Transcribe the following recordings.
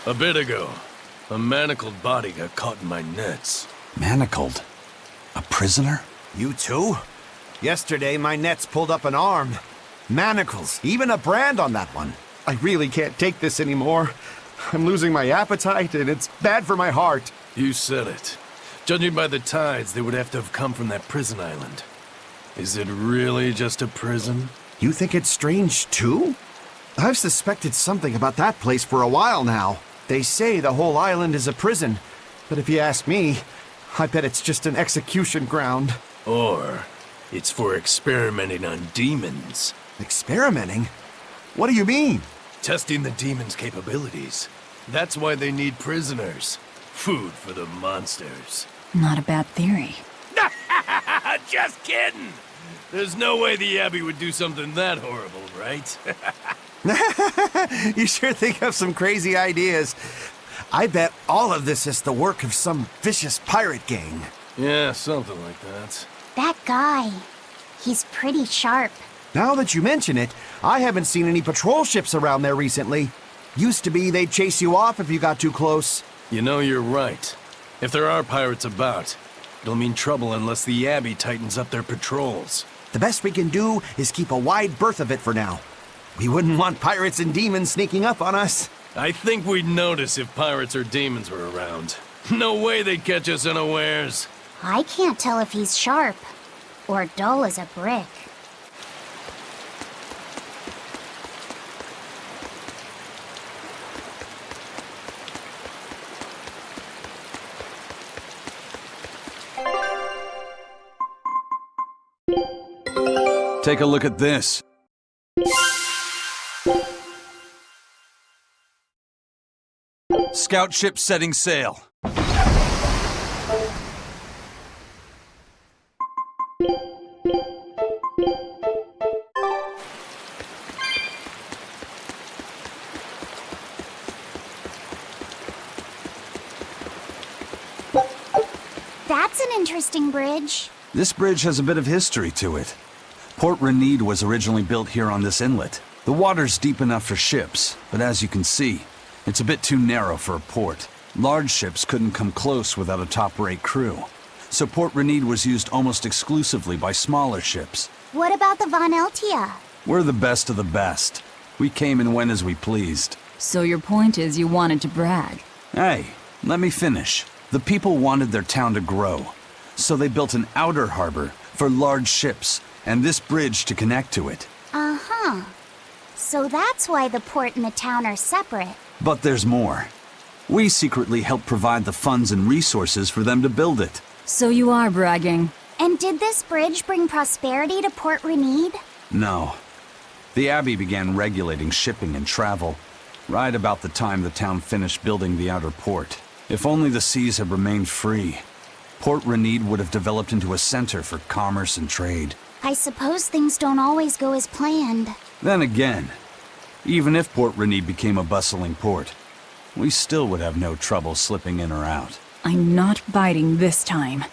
A bit ago, a manacled body got caught in my nets. Manacled? A prisoner? You too? Yesterday, my nets pulled up an arm. Manacles, even a brand on that one. I really can't take this anymore. I'm losing my appetite, and it's bad for my heart. You said it. Judging by the tides, they would have to have come from that prison island. Is it really just a prison? You think it's strange, too? I've suspected something about that place for a while now. They say the whole island is a prison, but if you ask me, I bet it's just an execution ground. Or it's for experimenting on demons. Experimenting? What do you mean? Testing the demons' capabilities. That's why they need prisoners. Food for the monsters. Not a bad theory. Just kidding! There's no way the Abbey would do something that horrible, right? You sure think of some crazy ideas. I bet all of this is the work of some vicious pirate gang. Yeah, something like that. That guy, he's pretty sharp. Now that you mention it, I haven't seen any patrol ships around there recently. Used to be they'd chase you off if you got too close. You know, you're right. If there are pirates about, it'll mean trouble unless the Abbey tightens up their patrols. The best we can do is keep a wide berth of it for now. We wouldn't want pirates and demons sneaking up on us. I think we'd notice if pirates or demons were around. No way they'd catch us unawares. I can't tell if he's sharp or dull as a brick. Take a look at this. Scout ship setting sail. That's an interesting bridge. This bridge has a bit of history to it. Port Renede was originally built here on this inlet. The water's deep enough for ships, but as you can see, it's a bit too narrow for a port. Large ships couldn't come close without a top-rate crew. So Port Renede was used almost exclusively by smaller ships. What about the Von Eltia? We're the best of the best. We came and went as we pleased. So your point is you wanted to brag? Hey, let me finish. The people wanted their town to grow, so they built an outer harbor for large ships, and this bridge to connect to it. Uh-huh. So that's why the port and the town are separate. But there's more. We secretly helped provide the funds and resources for them to build it. So you are bragging. And did this bridge bring prosperity to Port Renede? No. The Abbey began regulating shipping and travel, right about the time the town finished building the outer port. If only the seas had remained free, Port Renede would have developed into a center for commerce and trade. I suppose things don't always go as planned. Then again, even if Port Renede became a bustling port, we still would have no trouble slipping in or out. I'm not biting this time.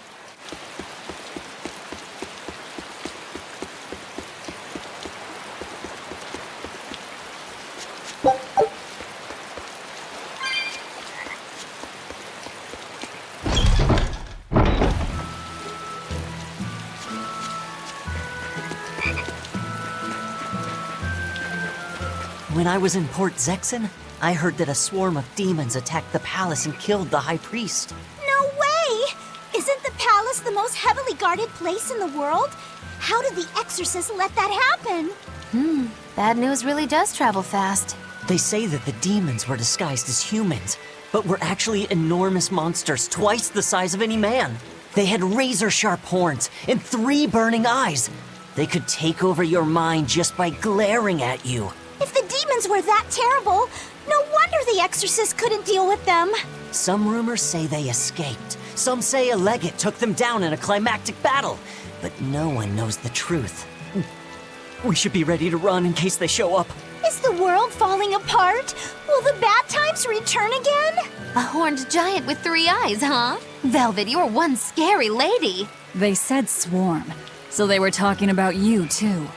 When I was in Port Zexen, I heard that a swarm of demons attacked the palace and killed the High Priest. No way! Isn't the palace the most heavily guarded place in the world? How did the exorcists let that happen? Bad news really does travel fast. They say that the demons were disguised as humans, but were actually enormous monsters twice the size of any man. They had razor-sharp horns and 3 burning eyes. They could take over your mind just by glaring at you. If the demons were that terrible, no wonder the exorcists couldn't deal with them. Some rumors say they escaped. Some say a legate took them down in a climactic battle. But no one knows the truth. We should be ready to run in case they show up. Is the world falling apart? Will the bad times return again? A horned giant with 3 eyes, huh? Velvet, you're one scary lady. They said swarm, so they were talking about you, too.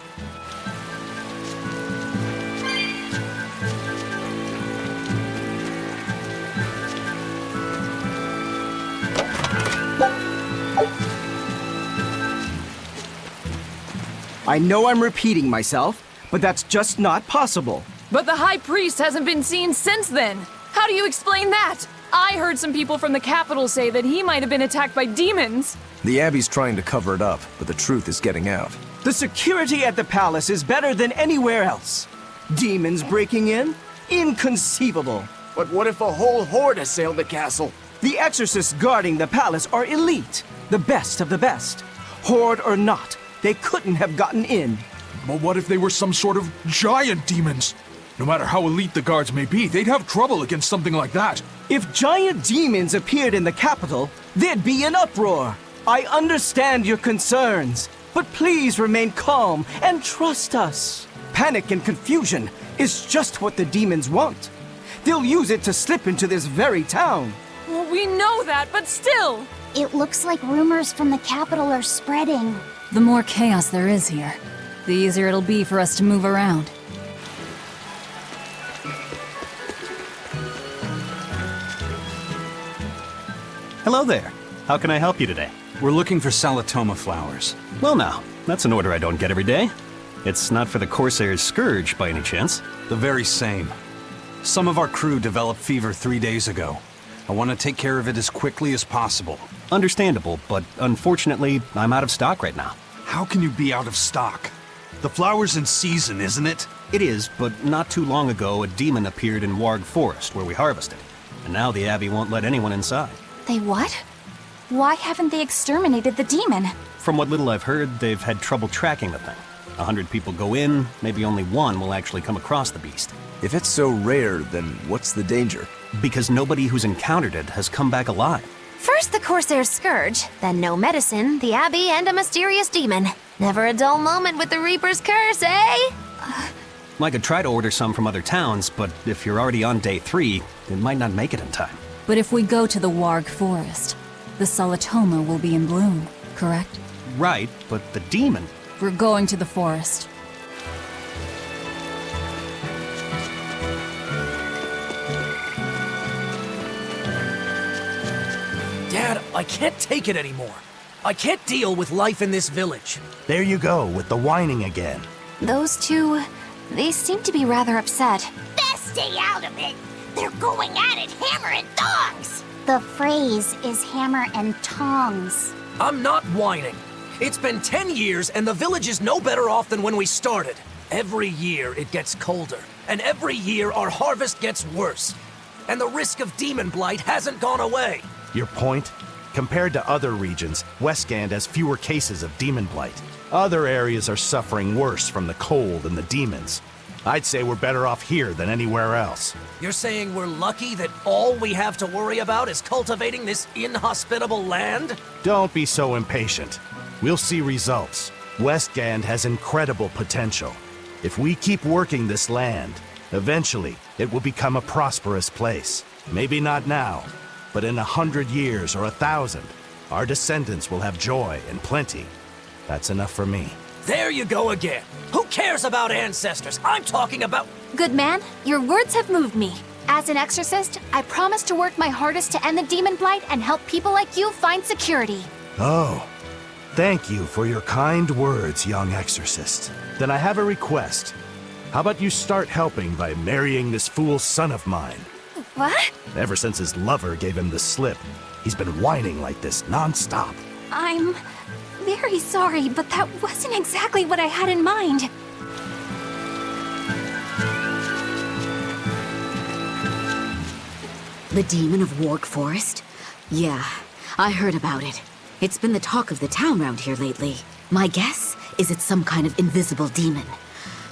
I know I'm repeating myself, but that's just not possible. But the High Priest hasn't been seen since then. How do you explain that? I heard some people from the capital say that he might have been attacked by demons. The Abbey's trying to cover it up, but the truth is getting out. The security at the palace is better than anywhere else. Demons breaking in? Inconceivable. But what if a whole horde assailed the castle? The exorcists guarding the palace are elite, the best of the best. Horde or not, they couldn't have gotten in. But what if they were some sort of giant demons? No matter how elite the guards may be, they'd have trouble against something like that. If giant demons appeared in the capital, there'd be an uproar. I understand your concerns, but please remain calm and trust us. Panic and confusion is just what the demons want. They'll use it to slip into this very town. Well, we know that, but still. It looks like rumors from the capital are spreading. The more chaos there is here, the easier it'll be for us to move around. Hello there. How can I help you today? We're looking for Salatoma flowers. Well now, that's an order I don't get every day. It's not for the Corsair's Scourge by any chance. The very same. Some of our crew developed fever 3 days ago. I want to take care of it as quickly as possible. Understandable, but unfortunately, I'm out of stock right now. How can you be out of stock? The flower's in season, isn't it? It is, but not too long ago, a demon appeared in Warg Forest, where we harvested. And now the Abbey won't let anyone inside. They what? Why haven't they exterminated the demon? From what little I've heard, they've had trouble tracking the thing. 100 people go in, maybe only one will actually come across the beast. If it's so rare, then what's the danger? Because nobody who's encountered it has come back alive. First the Corsair's Scourge, then no medicine, the Abbey, and a mysterious demon. Never a dull moment with the Reaper's Curse, eh? I could try to order some from other towns, but if you're already on day 3, it might not make it in time. But if we go to the Warg Forest, the Salatoma will be in bloom, correct? Right, but the demon... We're going to the forest. Dad, I can't take it anymore. I can't deal with life in this village. There you go, with the whining again. Those two, they seem to be rather upset. Best stay out of it. They're going at it hammer and tongs. The phrase is hammer and tongs. I'm not whining. It's been 10 years and the village is no better off than when we started. Every year it gets colder, and every year our harvest gets worse. And the risk of demon blight hasn't gone away. Your point? Compared to other regions, Westgand has fewer cases of demon blight. Other areas are suffering worse from the cold and the demons. I'd say we're better off here than anywhere else. You're saying we're lucky that all we have to worry about is cultivating this inhospitable land? Don't be so impatient. We'll see results. Westgand has incredible potential. If we keep working this land, eventually it will become a prosperous place. Maybe not now, but in 100 years or 1,000, our descendants will have joy and plenty. That's enough for me. There you go again. Who cares about ancestors? I'm talking about... Good man, your words have moved me. As an exorcist, I promise to work my hardest to end the demon blight and help people like you find security. Oh, thank you for your kind words, young exorcist. Then I have a request. How about you start helping by marrying this fool son of mine? What? Ever since his lover gave him the slip, he's been whining like this nonstop. I'm very sorry, but that wasn't exactly what I had in mind. The demon of Warg Forest? Yeah, I heard about it. It's been the talk of the town round here lately. My guess is it's some kind of invisible demon.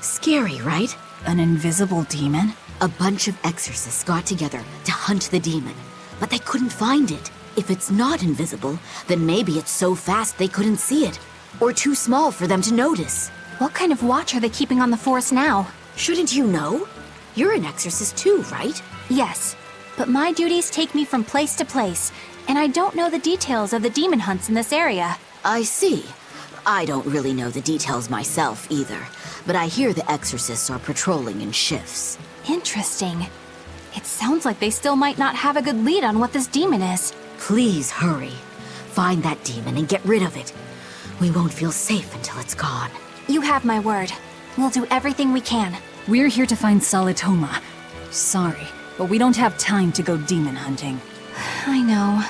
Scary, right? An invisible demon? A bunch of exorcists got together to hunt the demon, but they couldn't find it. If it's not invisible, then maybe it's so fast they couldn't see it, or too small for them to notice. What kind of watch are they keeping on the forest now? Shouldn't you know? You're an exorcist too, right? Yes, but my duties take me from place to place, and I don't know the details of the demon hunts in this area. I see. I don't really know the details myself either, but I hear the exorcists are patrolling in shifts. Interesting. It sounds like they still might not have a good lead on what this demon is. Please hurry. Find that demon and get rid of it. We won't feel safe until it's gone. You have my word. We'll do everything we can. We're here to find Salatoma. Sorry, but we don't have time to go demon hunting. I know.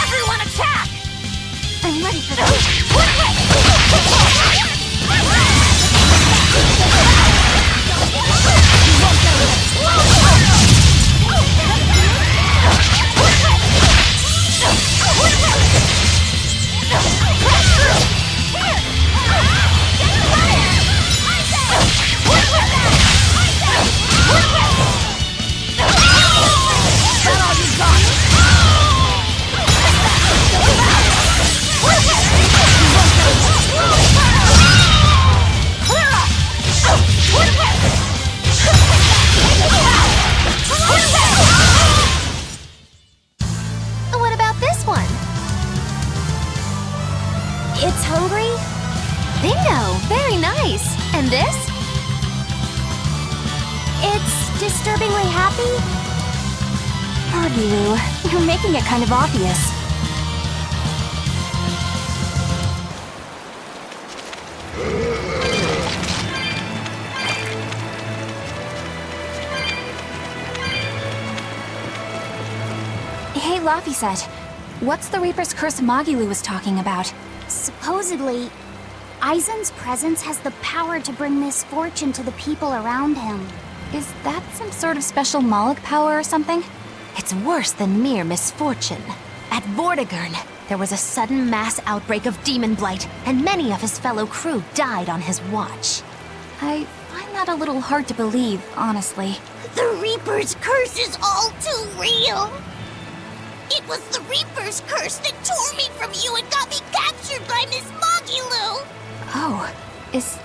Everyone attack! I'm ready for What about this one? It's hungry? Bingo! Very nice. And this? It's disturbingly happy? Magilu, you're making it kind of obvious. Hey, Laphicet. What's the Reaper's Curse Magilu was talking about? Supposedly, Aizen's presence has the power to bring misfortune to the people around him. Is that some sort of special Moloch power or something? It's worse than mere misfortune. At Vortigern, there was a sudden mass outbreak of demon blight, and many of his fellow crew died on his watch. I find that a little hard to believe, honestly. The Reaper's curse is all too real! It was the Reaper's curse that tore me from you and got me captured by Miss Magilu! Oh, is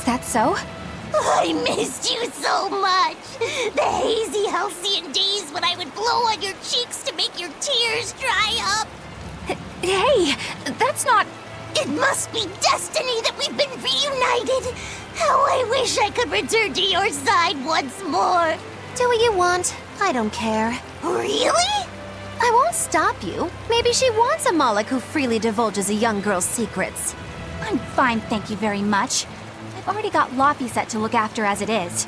that so? I missed you so much! The hazy halcyon days when I would blow on your cheeks to make your tears dry up! Hey, that's not... It must be destiny that we've been reunited! How I wish I could return to your side once more! Do what you want. I don't care. Really? I won't stop you. Maybe she wants a Moloch who freely divulges a young girl's secrets. I'm fine, thank you very much. I've already got Laphicet to look after as it is.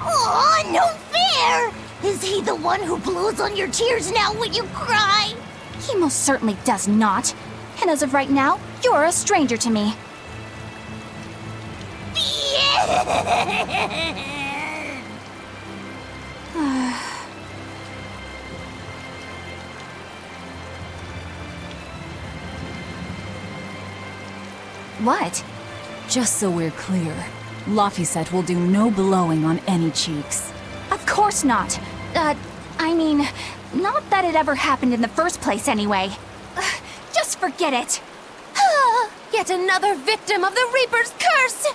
Aw, no fair! Is he the one who blows on your tears now when you cry? He most certainly does not. And as of right now, you're a stranger to me. What? Just so we're clear, Laphicet will do no blowing on any cheeks. Of course not! I mean, not that it ever happened in the first place anyway. Just forget it! Yet another victim of the Reaper's curse!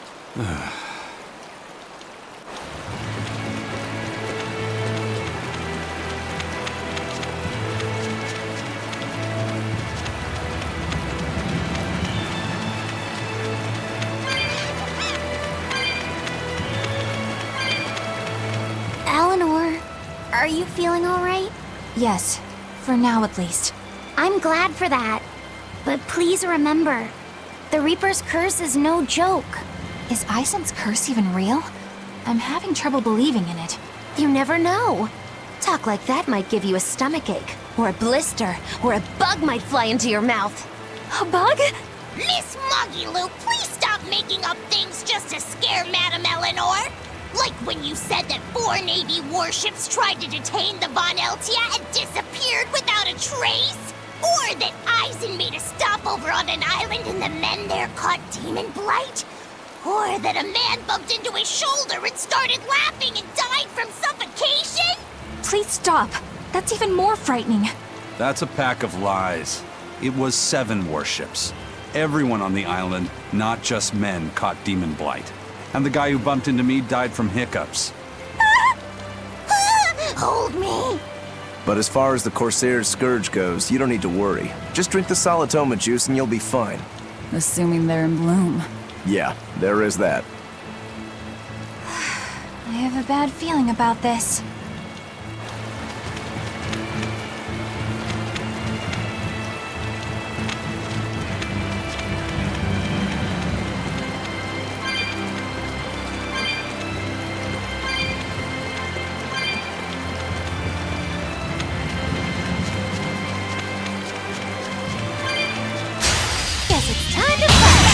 Eleanor, are you feeling alright? Yes, for now at least. I'm glad for that. But please remember, the Reaper's curse is no joke. Is Aizen's curse even real? I'm having trouble believing in it. You never know. Talk like that might give you a stomachache, or a blister, or a bug might fly into your mouth. A bug? Miss Magilu, please stop making up things just to scare Madame Eleanor. Like when you said that 4 Navy warships tried to detain the Von Eltia and disappeared without a trace? Or that Aizen made a stopover on an island and the men there caught demon blight? Or that a man bumped into his shoulder and started laughing and died from suffocation? Please stop. That's even more frightening. That's a pack of lies. It was 7 warships. Everyone on the island, not just men, caught demon blight. And the guy who bumped into me died from hiccups. Hold me! But as far as the Corsair's Scourge goes, you don't need to worry. Just drink the Solitoma juice and you'll be fine. Assuming they're in bloom. Yeah, there is that. I have a bad feeling about this. Guess it's time to fight!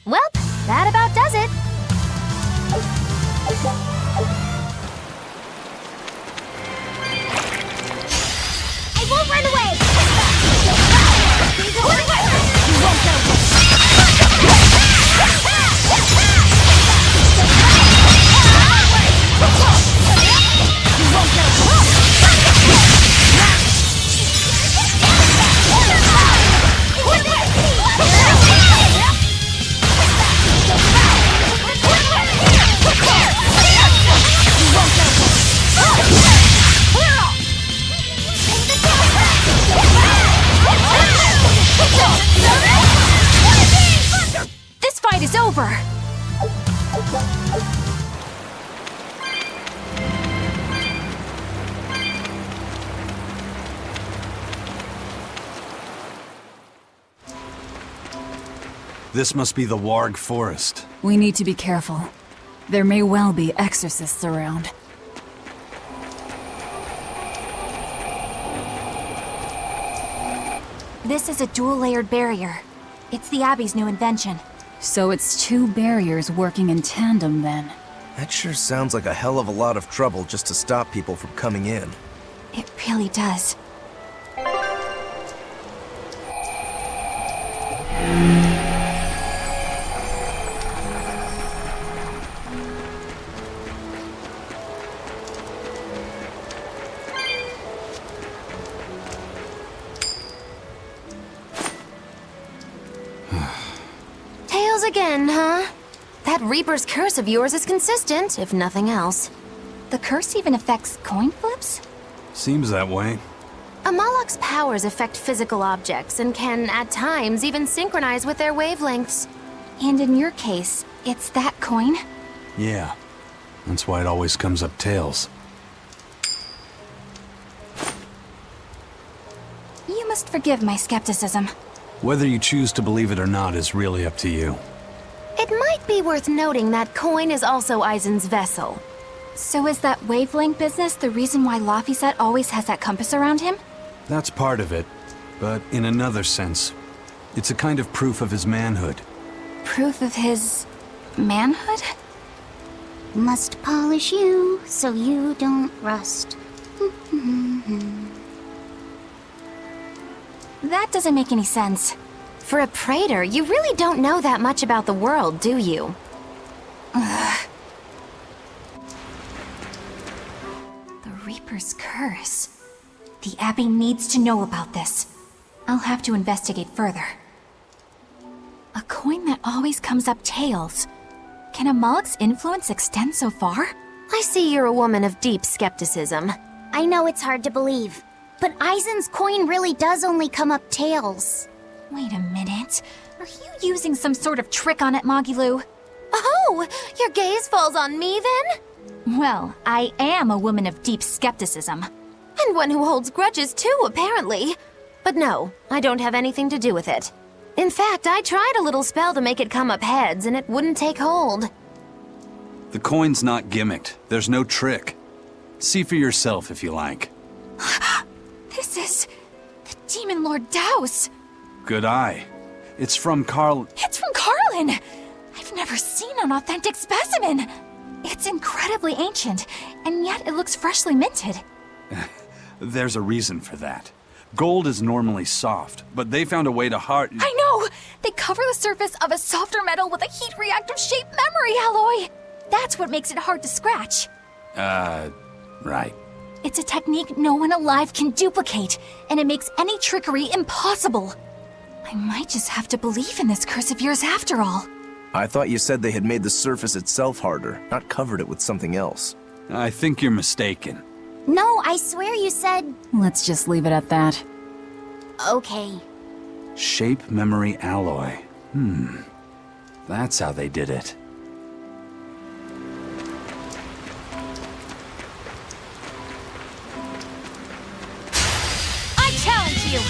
Well, that about does it. I won't run away! This fight is over! This must be the Warg Forest. We need to be careful. There may well be exorcists around. This is a dual-layered barrier. It's the Abbey's new invention. So it's 2 barriers working in tandem, then. That sure sounds like a hell of a lot of trouble just to stop people from coming in. It really does. Tails again, huh? That Reaper's curse of yours is consistent, if nothing else. The curse even affects coin flips? Seems that way. Amalok's powers affect physical objects and can, at times, even synchronize with their wavelengths. And in your case, it's that coin? Yeah. That's why it always comes up tails. You must forgive my skepticism. Whether you choose to believe it or not is really up to you. It might be worth noting that coin is also Eisen's vessel. So is that wavelength business the reason why Laphicet always has that compass around him? That's part of it, but in another sense, it's a kind of proof of his manhood. Proof of his... manhood? Must polish you so you don't rust. That doesn't make any sense. For a praetor, you really don't know that much about the world, do you? Ugh. The Reaper's curse. The Abbey needs to know about this. I'll have to investigate further. A coin that always comes up tails. Can Amalok's influence extend so far? I see you're a woman of deep skepticism. I know it's hard to believe, but Eisen's coin really does only come up tails. Wait a minute. Are you using some sort of trick on it, Magilu? Oh, your gaze falls on me then? Well, I am a woman of deep skepticism. And one who holds grudges too, apparently. But no, I don't have anything to do with it. In fact, I tried a little spell to make it come up heads, and it wouldn't take hold. The coin's not gimmicked. There's no trick. See for yourself if you like. This is the Demon Lord Daos. Good eye. It's from Carl... It's from Carlin! I've never seen an authentic specimen. It's incredibly ancient, and yet it looks freshly minted. There's a reason for that. Gold is normally soft, but they found a way to hard... I know! They cover the surface of a softer metal with a heat-reactive shape memory alloy! That's what makes it hard to scratch. Right. It's a technique no one alive can duplicate, and it makes any trickery impossible. I might just have to believe in this curse of yours after all. I thought you said they had made the surface itself harder, not covered it with something else. I think you're mistaken. No, I swear you said... Let's just leave it at that. Okay. Shape memory alloy. That's how they did it. I challenge you!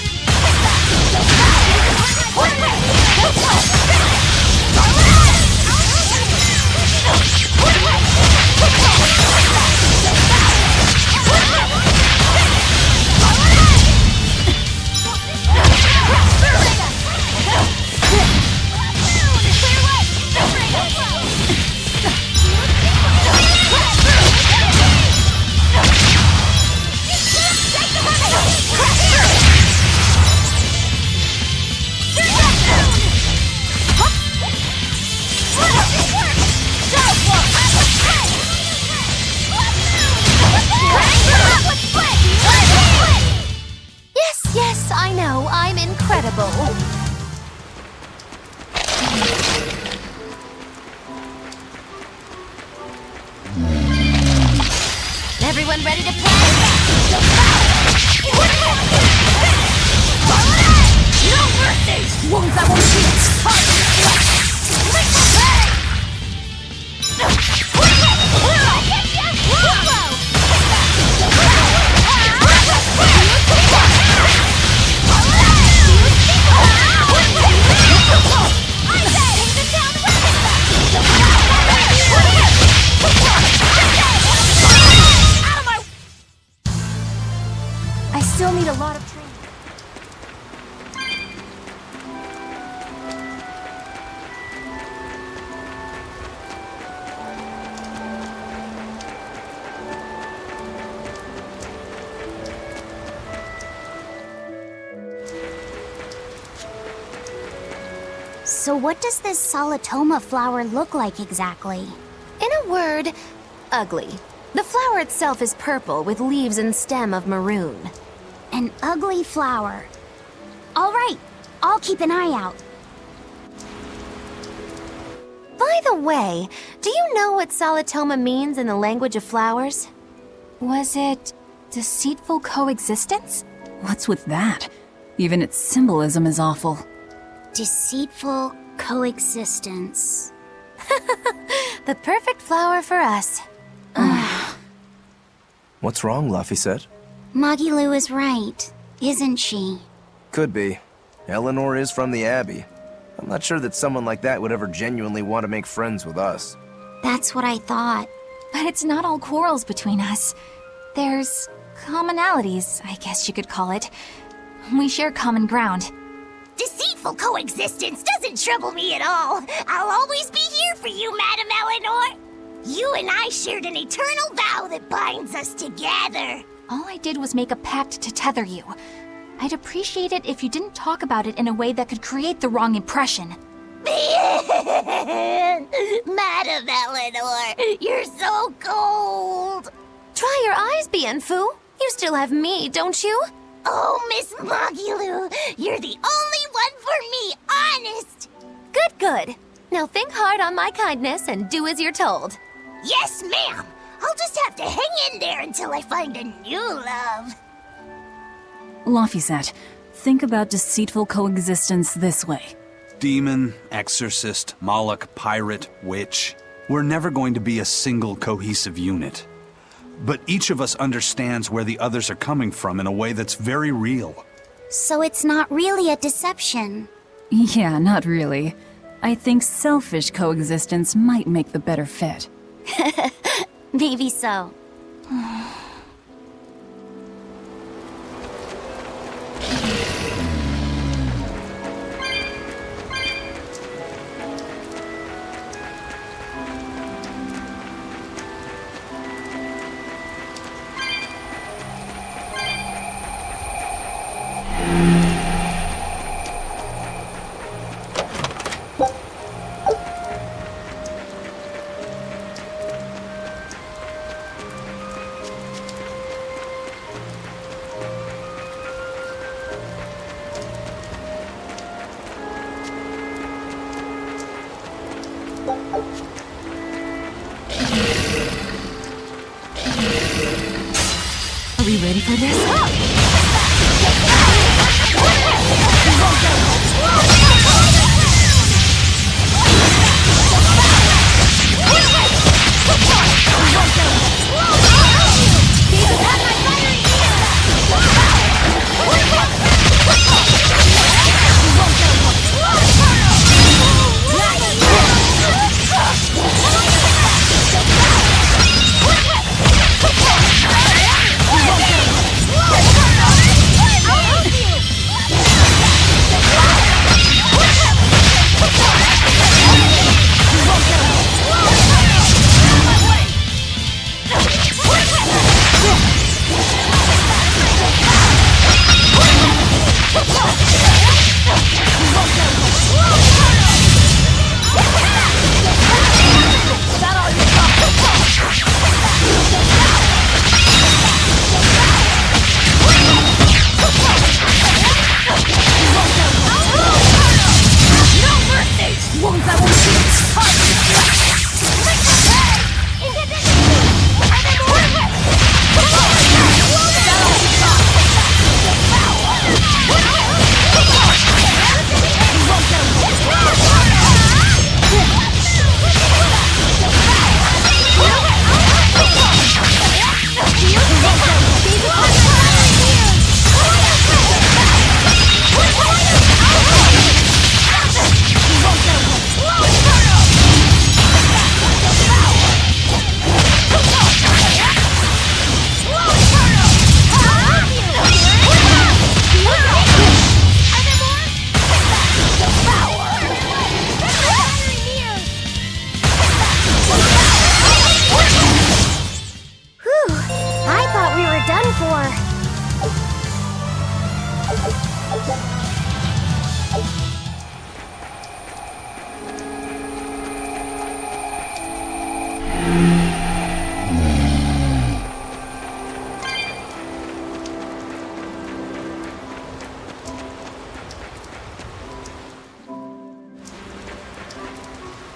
Yes, I know, I'm incredible. Everyone ready to play? No mercy! Wounds that won't heal! I still need a lot of training. So what does this Solitoma flower look like exactly? In a word, ugly. The flower itself is purple with leaves and stem of maroon. An ugly flower. All right, I'll keep an eye out. By the way, do you know what Solitoma means in the language of flowers? Was it deceitful coexistence? What's with that? Even its symbolism is awful. Deceitful coexistence. The perfect flower for us. What's wrong, Laphicet? Magilu is right, isn't she? Could be. Eleanor is from the Abbey. I'm not sure that someone like that would ever genuinely want to make friends with us. That's what I thought. But it's not all quarrels between us. There's commonalities, I guess you could call it. We share common ground. Deceitful coexistence doesn't trouble me at all. I'll always be here for you, Madame Eleanor. You and I shared an eternal vow that binds us together. All I did was make a pact to tether you. I'd appreciate it if you didn't talk about it in a way that could create the wrong impression. Madame Eleanor, you're so cold. Try your eyes, Bienfu. You still have me, don't you? Oh, Miss Magilu, you're the only one for me, honest. Good, good. Now think hard on my kindness and do as you're told. Yes, ma'am. I'll just have to hang in there until I find a new love. Laphicet, think about deceitful coexistence this way. Demon, exorcist, Moloch, pirate, witch. We're never going to be a single cohesive unit. But each of us understands where the others are coming from in a way that's very real. So it's not really a deception. Yeah, not really. I think selfish coexistence might make the better fit. Maybe so. Are we ready for this?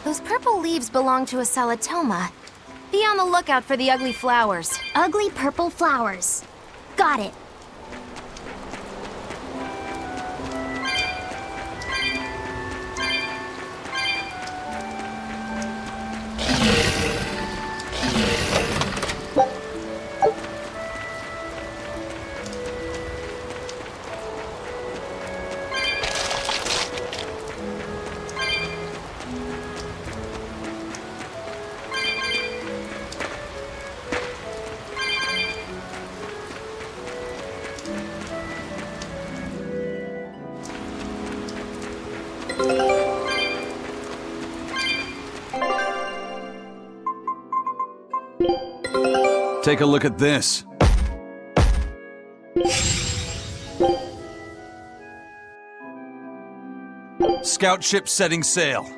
Those purple leaves belong to a salatoma. Be on the lookout for the ugly flowers. Ugly purple flowers. Got it. Take a look at this. Scout ship setting sail.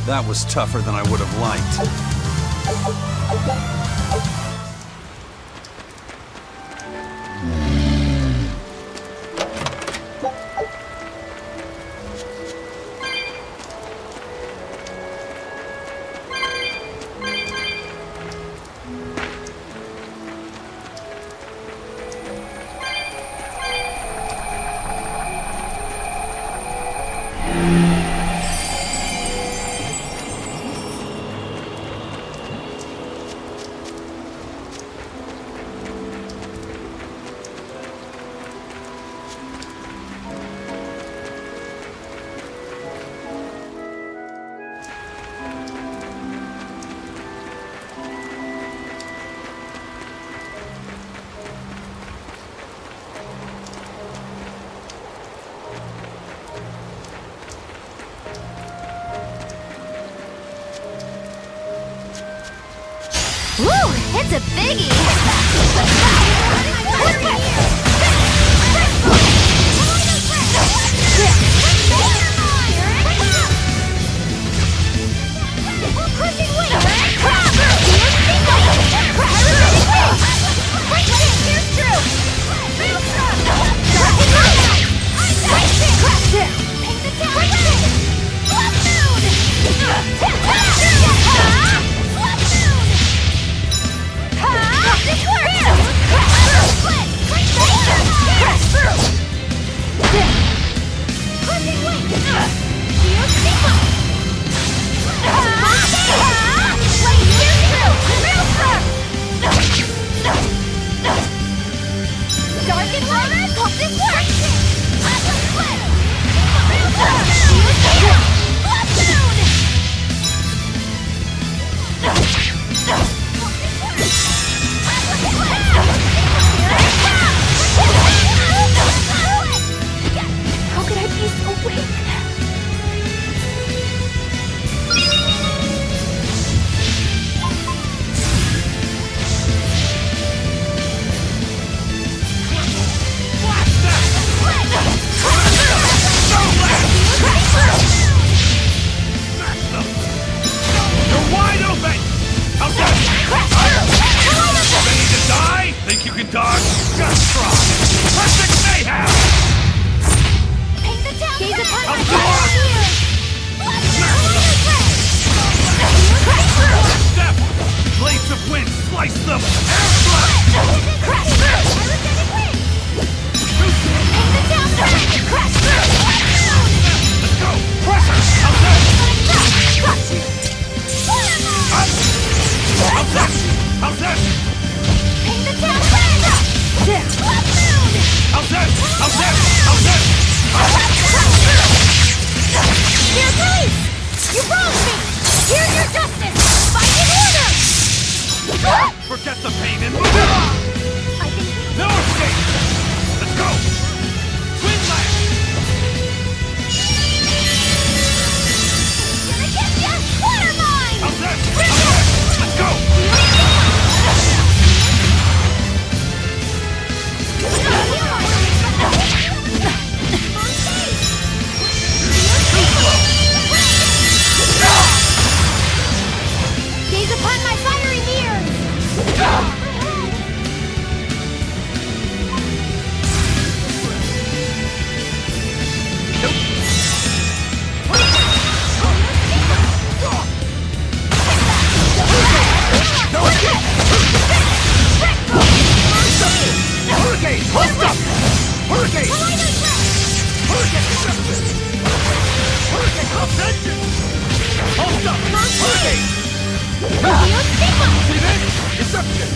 That was tougher than I would have liked. Woo! It's a biggie! Forget the pain and move it on! No escape! Let's go! Twin lash! Gonna get ya! Water mine! How's that? Let's go! Gaze upon my fiery mirrors! Hurricane! Hold up! Hurricane! Hurricane! Hurricane! Ascension! Hold up! Hurricane! See this? Deception!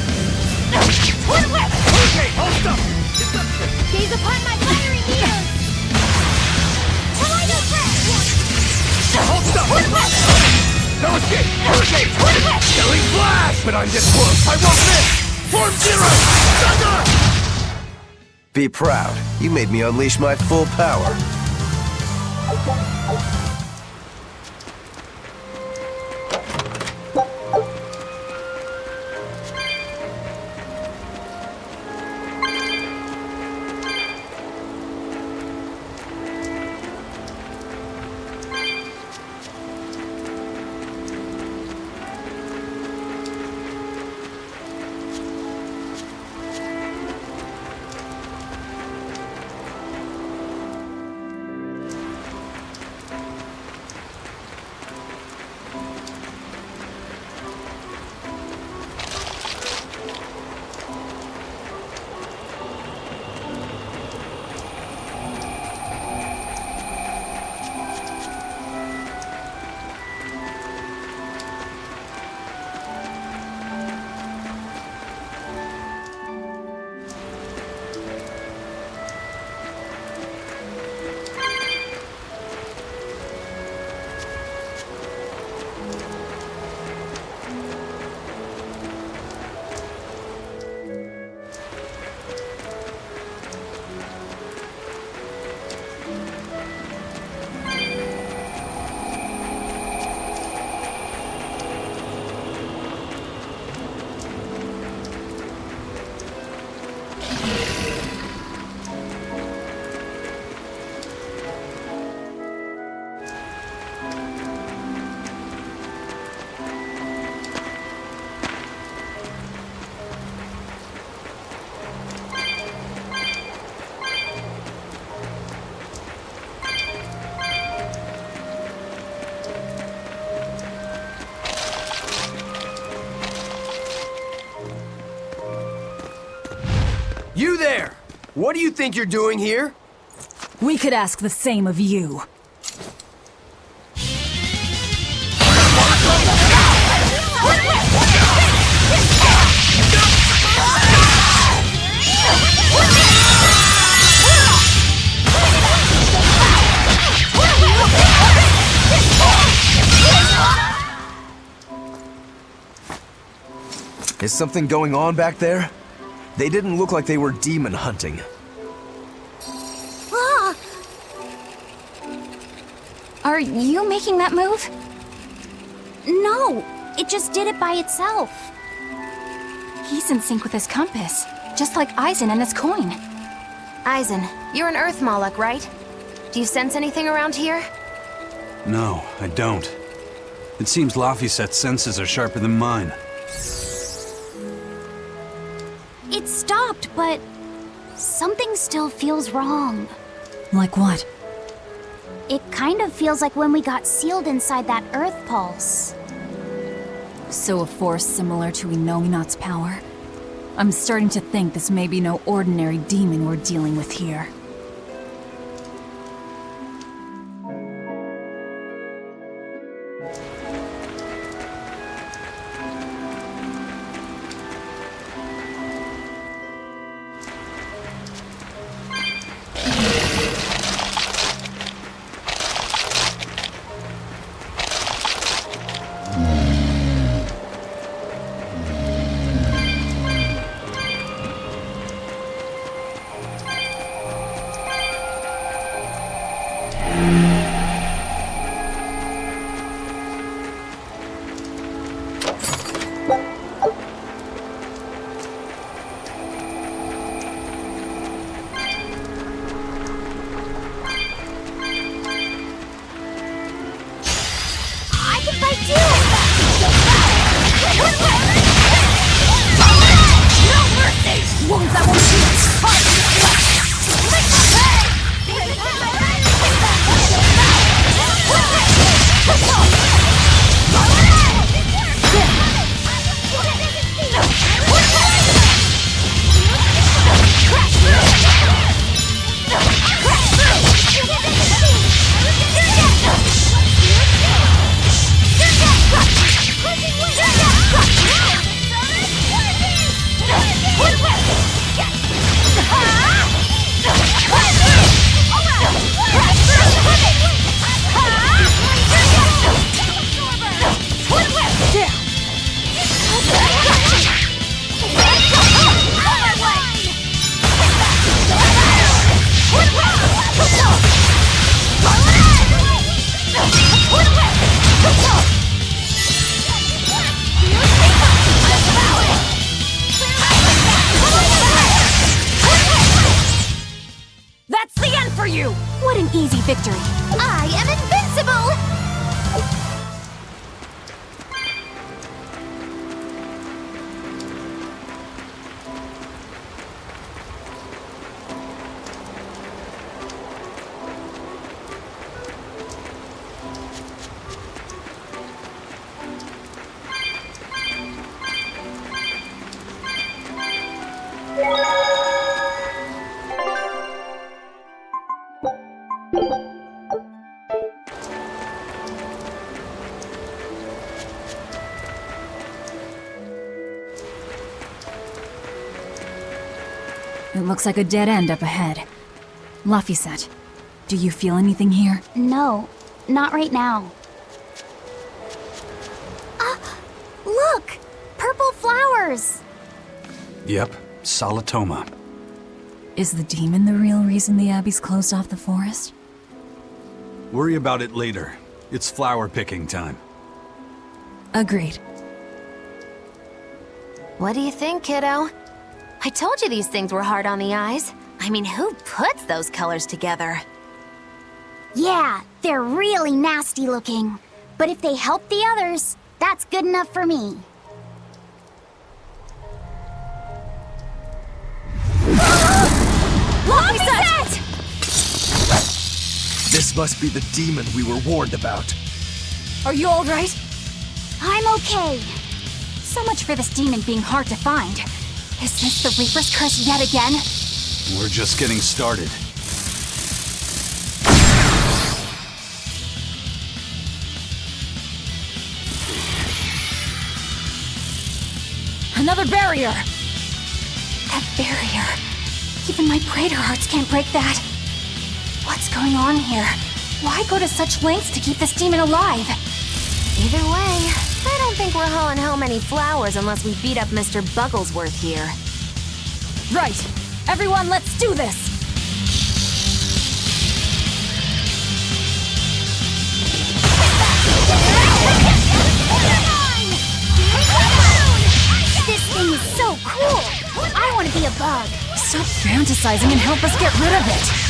Hurricane! Hold up! Deception! Gaze upon my fiery mirrors! Hold up! No escape! Hurricane! Killing flash! But I'm this close! I won't miss! Form zero! Thunder! Be proud. You made me unleash my full power. What do you think you're doing here? We could ask the same of you. Is something going on back there? They didn't look like they were demon hunting. Ah! Are you making that move? No, it just did it by itself. He's in sync with his compass, just like Eisen and his coin. Eisen, you're an Earth Moloch, right? Do you sense anything around here? No, I don't. It seems Laphicet's senses are sharper than mine. It stopped, but something still feels wrong. Like what? It kind of feels like when we got sealed inside that Earth Pulse. So a force similar to Inominat's power? I'm starting to think this may be no ordinary demon we're dealing with here. What an easy victory! I am invincible! It looks like a dead end up ahead. Laphicet, do you feel anything here? No, not right now. Look! Purple flowers! Yep, Salatoma. Is the demon the real reason the Abbey's closed off the forest? Worry about it later. It's flower picking time. Agreed. What do you think, kiddo? I told you these things were hard on the eyes. I mean, who puts those colors together? Yeah, they're really nasty looking. But if they help the others, that's good enough for me. Laphicet! This must be the demon we were warned about. Are you alright? I'm okay. So much for this demon being hard to find. Is this the Reaper's curse yet again? We're just getting started. Another barrier! That barrier. Even my praetor hearts can't break that. What's going on here? Why go to such lengths to keep this demon alive? Either way, I don't think we're hauling home any flowers unless we beat up Mr. Bugglesworth here. Right. Everyone, let's do this! This thing is so cool! I want to be a bug! Stop fantasizing and help us get rid of it!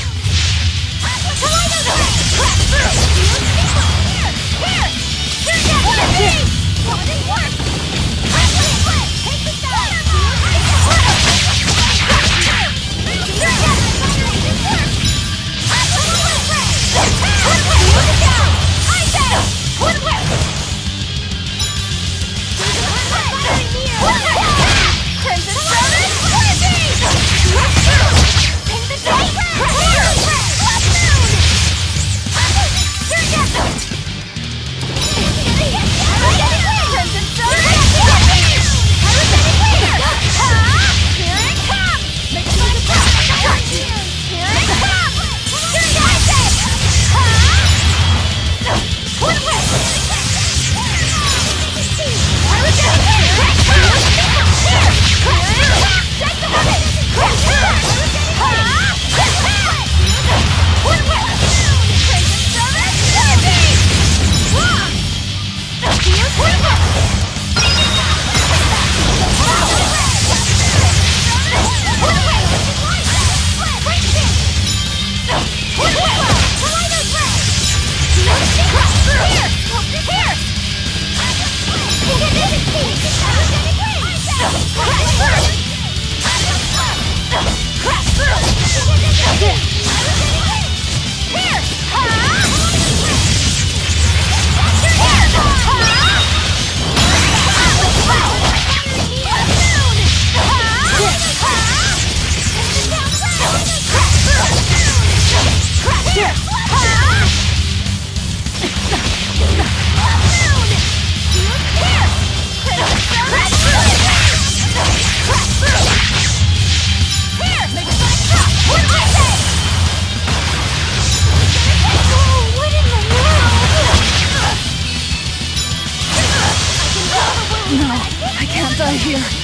No, I can't die here.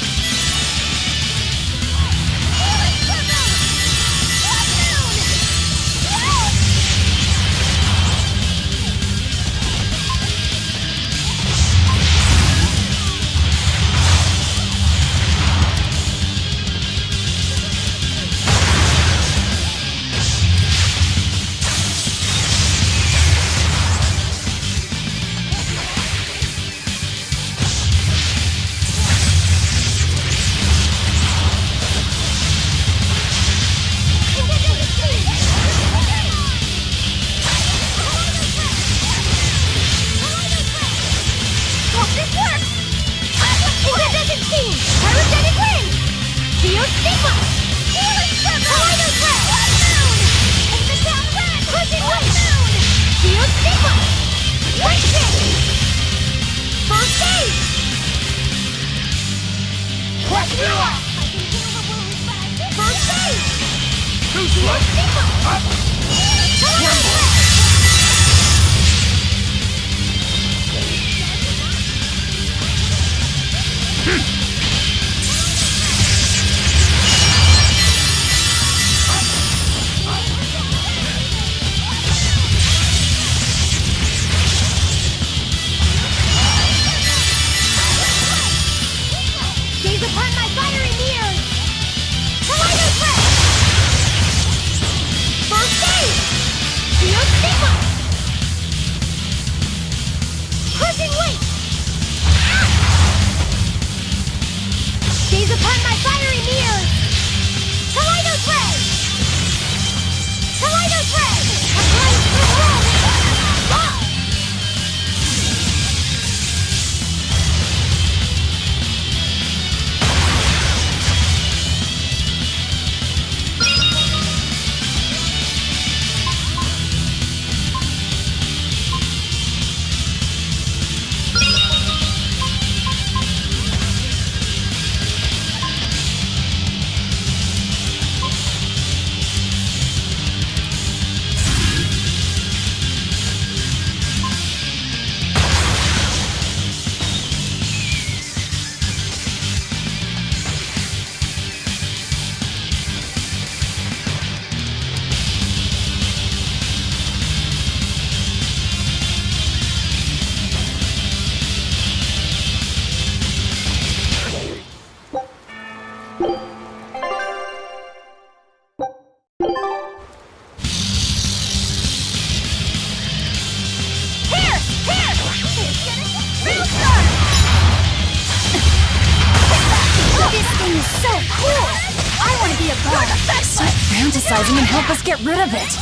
Stop fantasizing and help us get rid of it.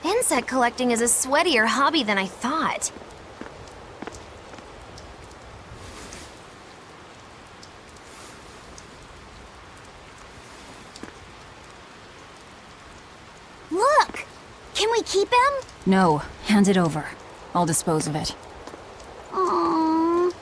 Insect collecting is a sweatier hobby than I thought. Look! Can we keep him? No, hand it over. I'll dispose of it. Aww.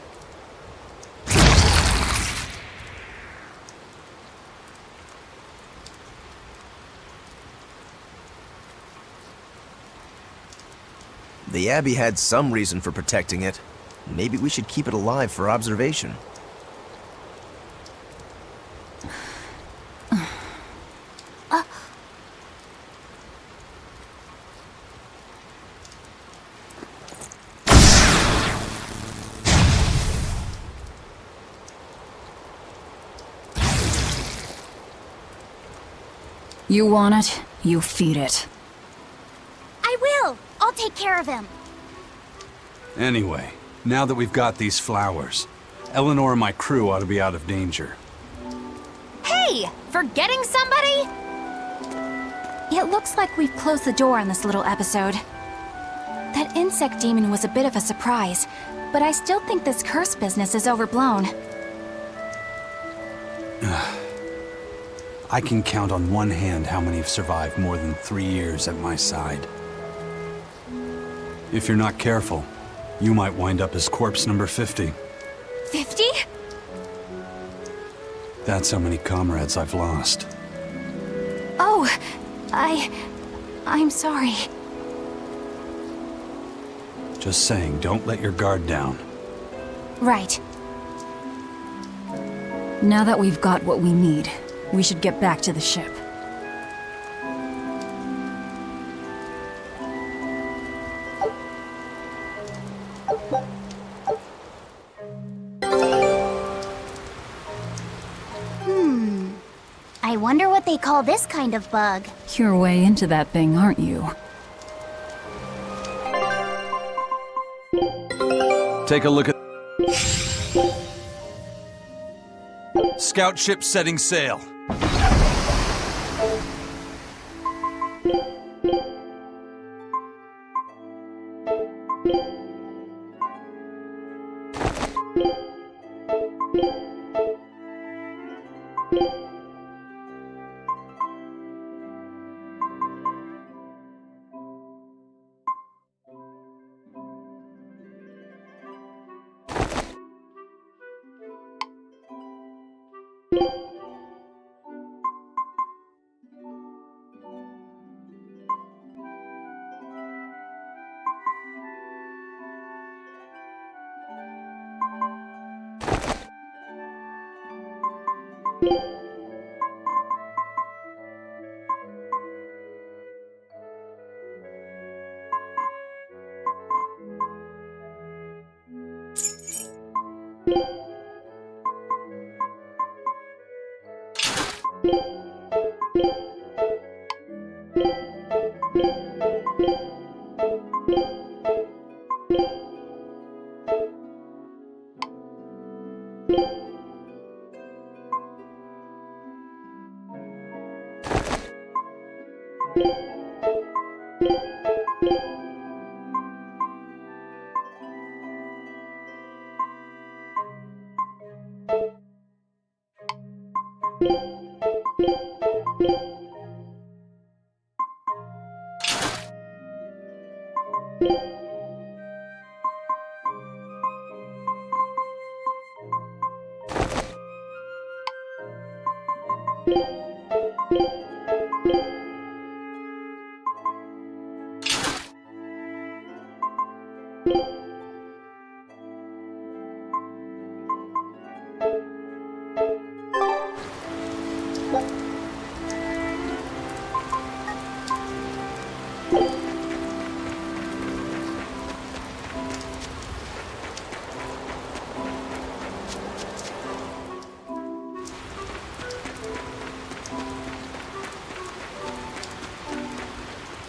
The Abbey had some reason for protecting it. Maybe we should keep it alive for observation. You want it, you feed it. I will! I'll take care of him. Anyway, now that we've got these flowers, Eleanor and my crew ought to be out of danger. Hey! Forgetting somebody? It looks like we've closed the door on this little episode. That insect demon was a bit of a surprise, but I still think this curse business is overblown. I can count on one hand how many have survived more than 3 years at my side. If you're not careful, you might wind up as corpse number 50. 50? That's how many comrades I've lost. Oh, I'm sorry. Just saying, don't let your guard down. Right. Now that we've got what we need, we should get back to the ship. I wonder what they call this kind of bug. You're way into that thing, aren't you? Take a look at... Scout ship setting sail.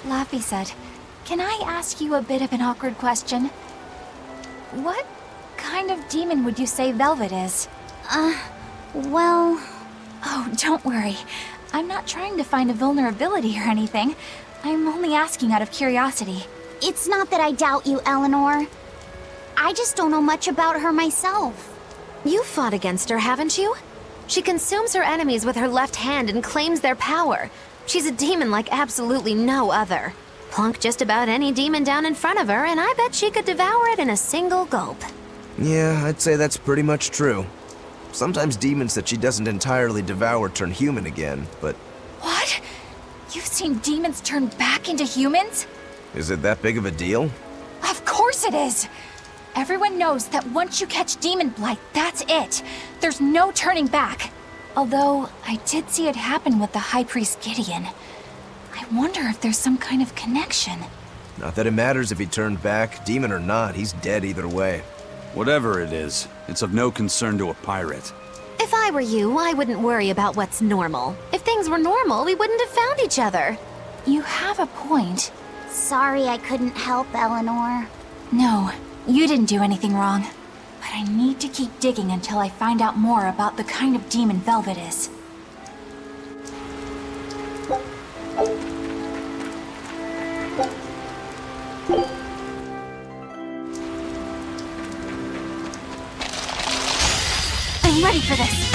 Laffy said, "Can I ask you a bit of an awkward question? What kind of demon would you say Velvet is?" Well... Oh, don't worry. I'm not trying to find a vulnerability or anything. I'm only asking out of curiosity. It's not that I doubt you, Eleanor. I just don't know much about her myself. You fought against her, haven't you? She consumes her enemies with her left hand and claims their power. She's a demon like absolutely no other. Plunk just about any demon down in front of her, and I bet she could devour it in a single gulp. Yeah, I'd say that's pretty much true. Sometimes demons that she doesn't entirely devour turn human again, but... What? You've seen demons turn back into humans? Is it that big of a deal? Of course it is! Everyone knows that once you catch demon blight, that's it. There's no turning back. Although, I did see it happen with the High Priest Gideon. I wonder if there's some kind of connection. Not that it matters if he turned back, demon or not, he's dead either way. Whatever it is, it's of no concern to a pirate. If I were you, I wouldn't worry about what's normal. If things were normal, we wouldn't have found each other. You have a point. Sorry I couldn't help, Eleanor. No, you didn't do anything wrong. But I need to keep digging until I find out more about the kind of demon Velvet is. I'm ready for this.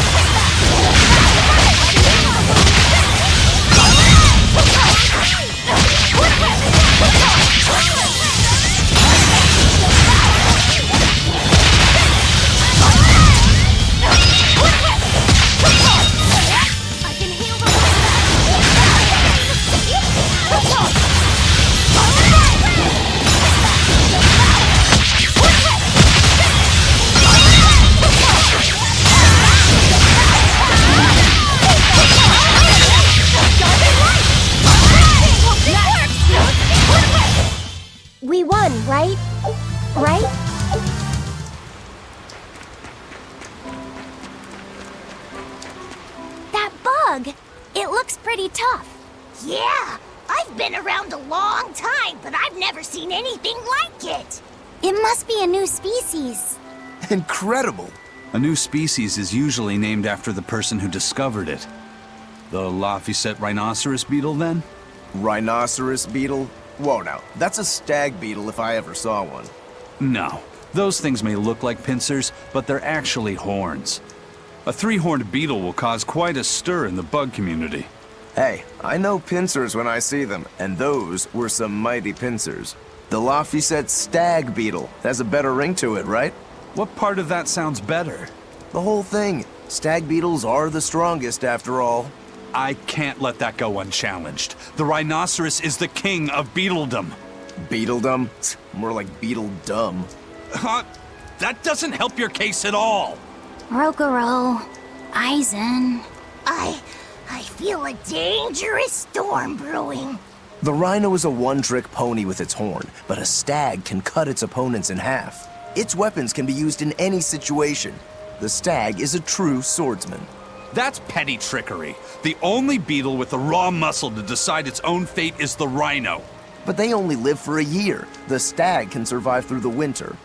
bug. It looks pretty tough. Yeah, I've been around a long time, but I've never seen anything like it. It must be a new species. Incredible. A new species is usually named after the person who discovered it. The Laphicet rhinoceros beetle, then? Rhinoceros beetle? Whoa now, that's a stag beetle if I ever saw one. No. Those things may look like pincers, but they're actually horns. A three-horned beetle will cause quite a stir in the bug community. Hey, I know pincers when I see them, and those were some mighty pincers. The Laphicet stag beetle has a better ring to it, right? What part of that sounds better? The whole thing. Stag beetles are the strongest after all. I can't let that go unchallenged. The rhinoceros is the king of beetledom. Beetledom? More like beetledum. That doesn't help your case at all. Rokuro, Aizen. I feel a dangerous storm brewing. The rhino is a one-trick pony with its horn, but a stag can cut its opponents in half. Its weapons can be used in any situation. The stag is a true swordsman. That's petty trickery. The only beetle with the raw muscle to decide its own fate is the rhino. But they only live for a year. The stag can survive through the winter.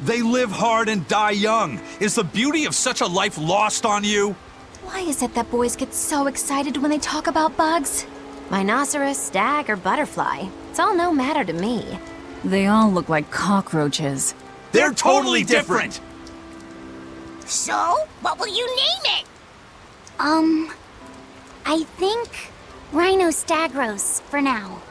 They live hard and die young. Is the beauty of such a life lost on you? Why is it that boys get so excited when they talk about bugs? Rhinoceros, stag, or butterfly. It's all no matter to me. They all look like cockroaches. They're totally different! So, what will you name it? I think Rhinostagros for now.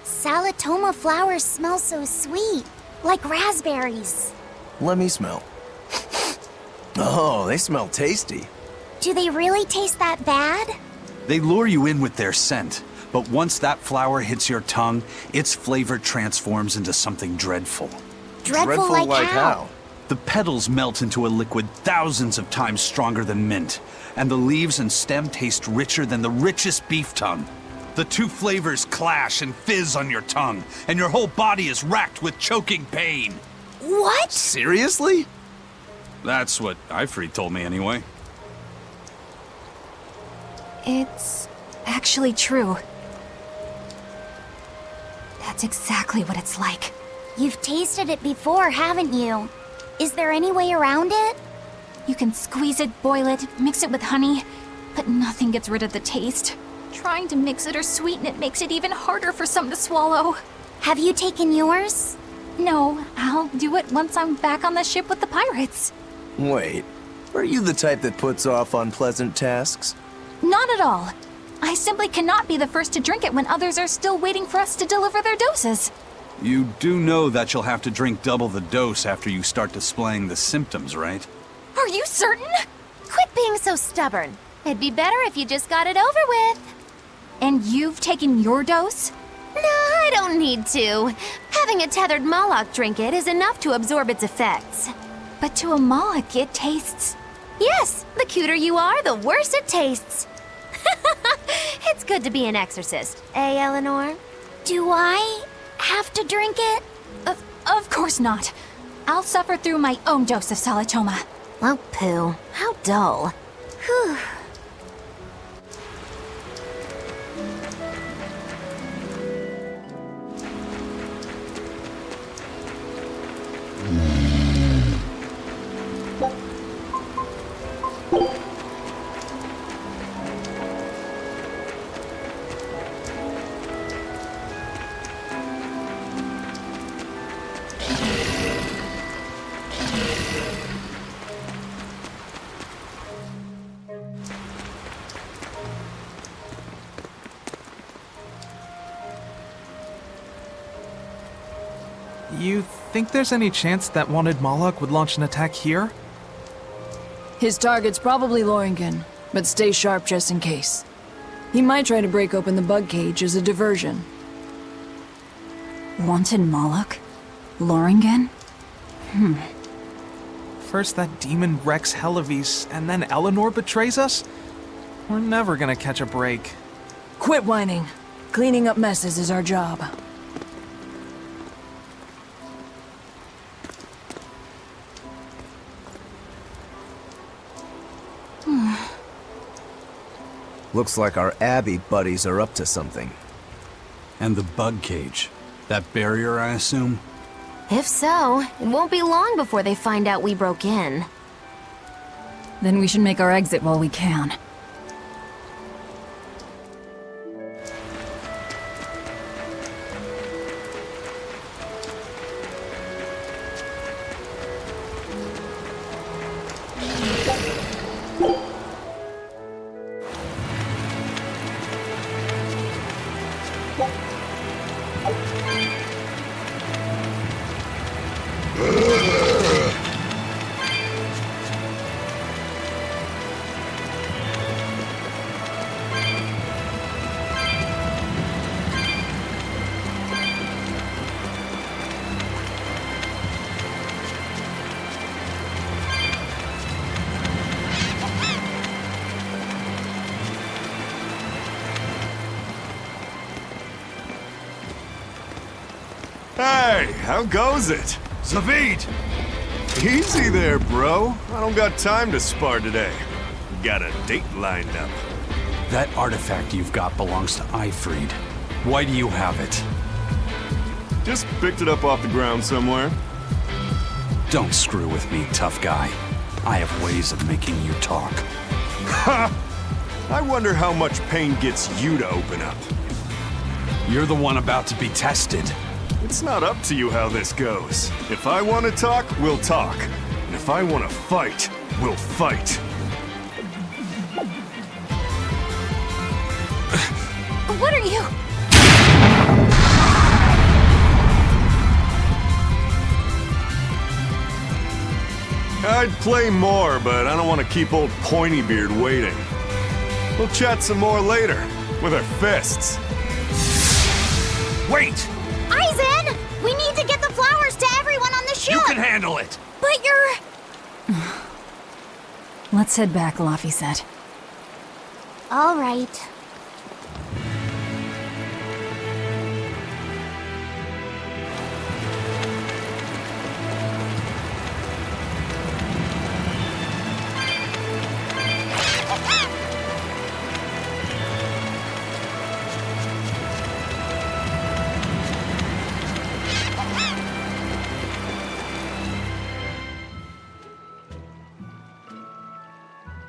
Salatoma flowers smell so sweet, like raspberries. Let me smell. Oh, they smell tasty. Do they really taste that bad? They lure you in with their scent, but once that flower hits your tongue, its flavor transforms into something dreadful. Dreadful like how? The petals melt into a liquid thousands of times stronger than mint, and the leaves and stem taste richer than the richest beef tongue. The two flavors clash and fizz on your tongue, and your whole body is racked with choking pain. What? Seriously? That's what Ifrit told me anyway. It's actually true. That's exactly what it's like. You've tasted it before, haven't you? Is there any way around it? You can squeeze it, boil it, mix it with honey, but nothing gets rid of the taste. Trying to mix it or sweeten it makes it even harder for some to swallow. Have you taken yours? No, I'll do it once I'm back on the ship with the pirates. Wait, are you the type that puts off unpleasant tasks? Not at all. I simply cannot be the first to drink it when others are still waiting for us to deliver their doses. You do know that you'll have to drink double the dose after you start displaying the symptoms, right? Are you certain? Quit being so stubborn. It'd be better if you just got it over with. And you've taken your dose? No, I don't need to. Having a tethered Moloch drink it is enough to absorb its effects. But to a Moloch, it tastes... Yes, the cuter you are, the worse it tastes. It's good to be an exorcist, eh, Eleanor? Do I have to drink it? Of course not. I'll suffer through my own dose of Salatoma. Oh, pooh. How dull. Whew. You think there's any chance that wanted Moloch would launch an attack here? His target's probably Loringen, but stay sharp just in case. He might try to break open the bug cage as a diversion. Wanted Moloch? Loringen? First that demon Rex Helevis, and then Eleanor betrays us? We're never gonna catch a break. Quit whining. Cleaning up messes is our job. Looks like our Abbey buddies are up to something. And the bug cage. That barrier, I assume? If so, it won't be long before they find out we broke in. Then we should make our exit while we can. Hey, how goes it? Zavid! Easy there, bro. I don't got time to spar today. Got a date lined up. That artifact you've got belongs to Ifrid. Why do you have it? Just picked it up off the ground somewhere. Don't screw with me, tough guy. I have ways of making you talk. Ha! I wonder how much pain gets you to open up. You're the one about to be tested. It's not up to you how this goes. If I want to talk, we'll talk. And if I want to fight, we'll fight. What are you? I'd play more, but I don't want to keep old Pointybeard waiting. We'll chat some more later, with our fists. Wait! Aizen! We need to get the flowers to everyone on the ship! You can handle it! But you're... Let's head back, Laffy said. All right.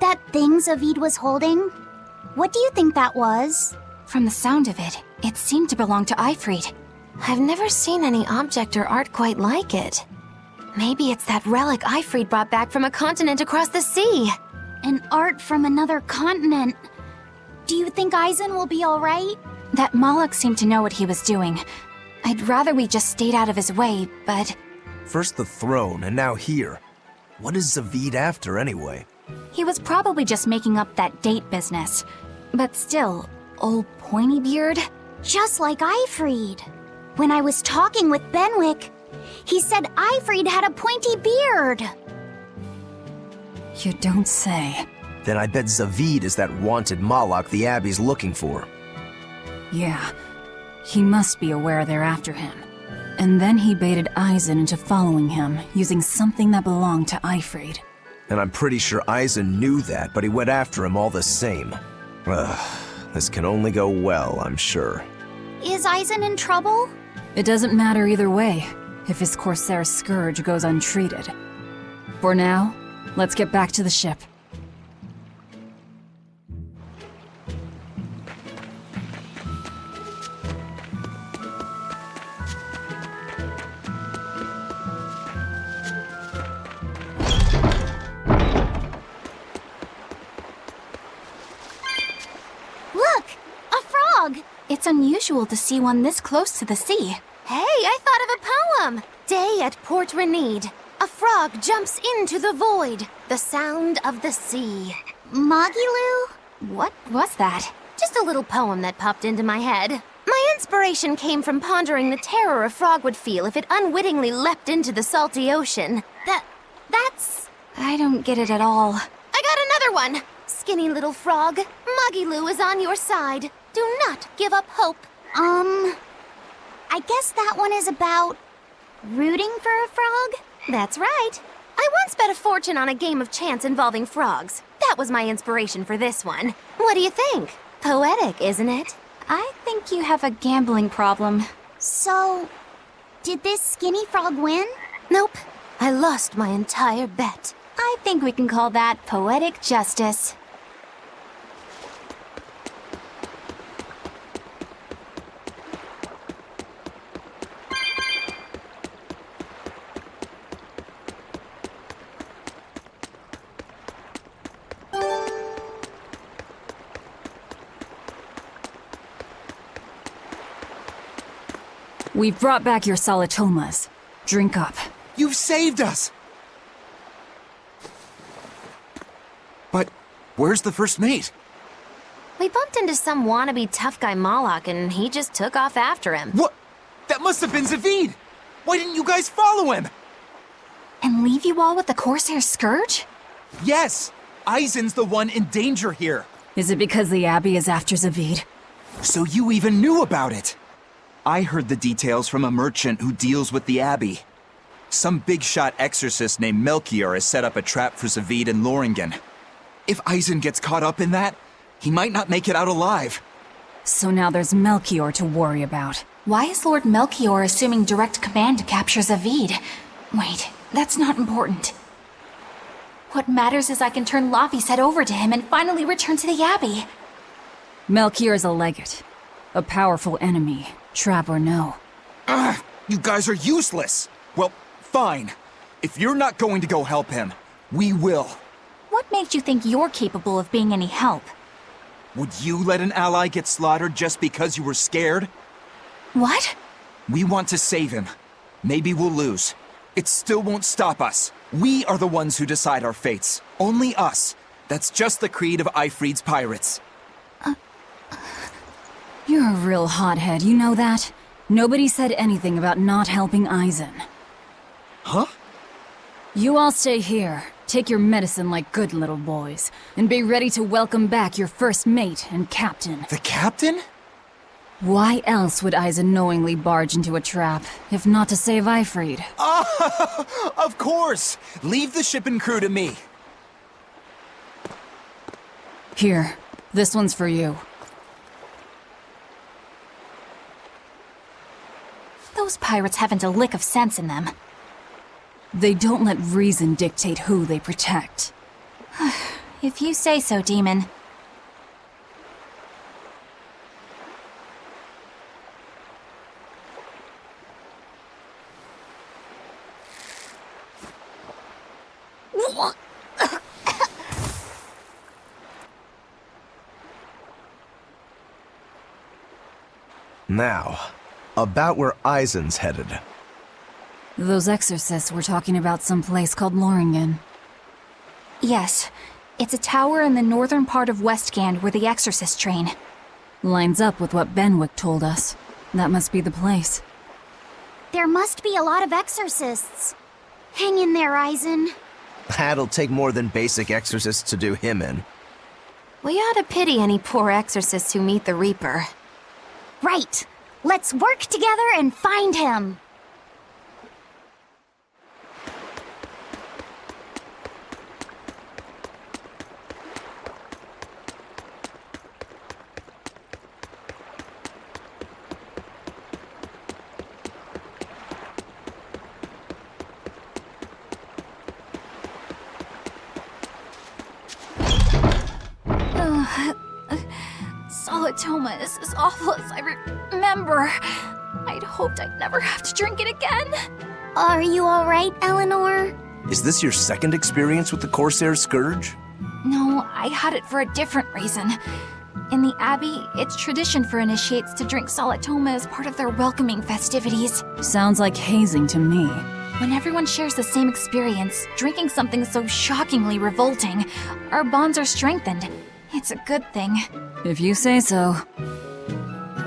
That thing Zavid was holding? What do you think that was? From the sound of it, it seemed to belong to Ifrid. I've never seen any object or art quite like it. Maybe it's that relic Ifrid brought back from a continent across the sea. An art from another continent. Do you think Aizen will be alright? That Moloch seemed to know what he was doing. I'd rather we just stayed out of his way, but... First the throne, and now here. What is Zavid after, anyway? He was probably just making up that date business. But still, old Pointybeard? Just like Ifrid. When I was talking with Benwick, he said Ifrid had a pointy beard. You don't say. Then I bet Zavid is that wanted Moloch the Abbey's looking for. Yeah, he must be aware they're after him. And then he baited Aizen into following him, using something that belonged to Ifrid. And I'm pretty sure Aizen knew that, but he went after him all the same. This can only go well, I'm sure. Is Aizen in trouble? It doesn't matter either way, if his Corsair scourge goes untreated. For now, let's get back to the ship. Look! A frog! It's unusual to see one this close to the sea. Hey, I thought of a poem! Day at Port Renede. A frog jumps into the void. The sound of the sea. Magilu? What was that? Just a little poem that popped into my head. My inspiration came from pondering the terror a frog would feel if it unwittingly leapt into the salty ocean. That's... I don't get it at all. I got another one! Skinny little frog, Muggy Lou is on your side. Do not give up hope. I guess that one is about rooting for a frog? That's right. I once bet a fortune on a game of chance involving frogs. That was my inspiration for this one. What do you think? Poetic, isn't it? I think you have a gambling problem. So, did this skinny frog win? Nope. I lost my entire bet. I think we can call that poetic justice. We've brought back your solitomas. Drink up. You've saved us! But where's the first mate? We bumped into some wannabe tough guy Moloch and he just took off after him. What? That must have been Zavid! Why didn't you guys follow him? And leave you all with the Corsair Scourge? Yes! Eisen's the one in danger here. Is it because the Abbey is after Zavid? So you even knew about it? I heard the details from a merchant who deals with the Abbey. Some big-shot exorcist named Melchior has set up a trap for Zavid and Loringen. If Eisen gets caught up in that, he might not make it out alive. So now there's Melchior to worry about. Why is Lord Melchior assuming direct command to capture Zavid? Wait, that's not important. What matters is I can turn Laffy's head over to him and finally return to the Abbey. Melchior is a legate. A powerful enemy, trap or no. Ugh, you guys are useless! Well, fine. If you're not going to go help him, we will. What makes you think you're capable of being any help? Would you let an ally get slaughtered just because you were scared? What? We want to save him. Maybe we'll lose. It still won't stop us. We are the ones who decide our fates. Only us. That's just the creed of Eifried's pirates. You're a real hothead, you know that? Nobody said anything about not helping Eisen. Huh? You all stay here, take your medicine like good little boys, and be ready to welcome back your first mate and captain. The captain? Why else would Eisen knowingly barge into a trap, if not to save Eifried? Of course! Leave the ship and crew to me. Here, this one's for you. Those pirates haven't a lick of sense in them. They don't let reason dictate who they protect. If you say so, Demon. Now, about where Eisen's headed. Those exorcists were talking about some place called Loringen. Yes, it's a tower in the northern part of Westgand where the exorcists train. Lines up with what Benwick told us. That must be the place. There must be a lot of exorcists. Hang in there, Eisen. That'll take more than basic exorcists to do him in. We ought to pity any poor exorcists who meet the Reaper. Right. Let's work together and find him. Solitoma is as awful as I remember. I'd hoped I'd never have to drink it again. Are you alright, Eleanor? Is this your second experience with the Corsair Scourge? No, I had it for a different reason. In the Abbey, it's tradition for initiates to drink Solitoma as part of their welcoming festivities. Sounds like hazing to me. When everyone shares the same experience, drinking something so shockingly revolting, our bonds are strengthened. It's a good thing. If you say so.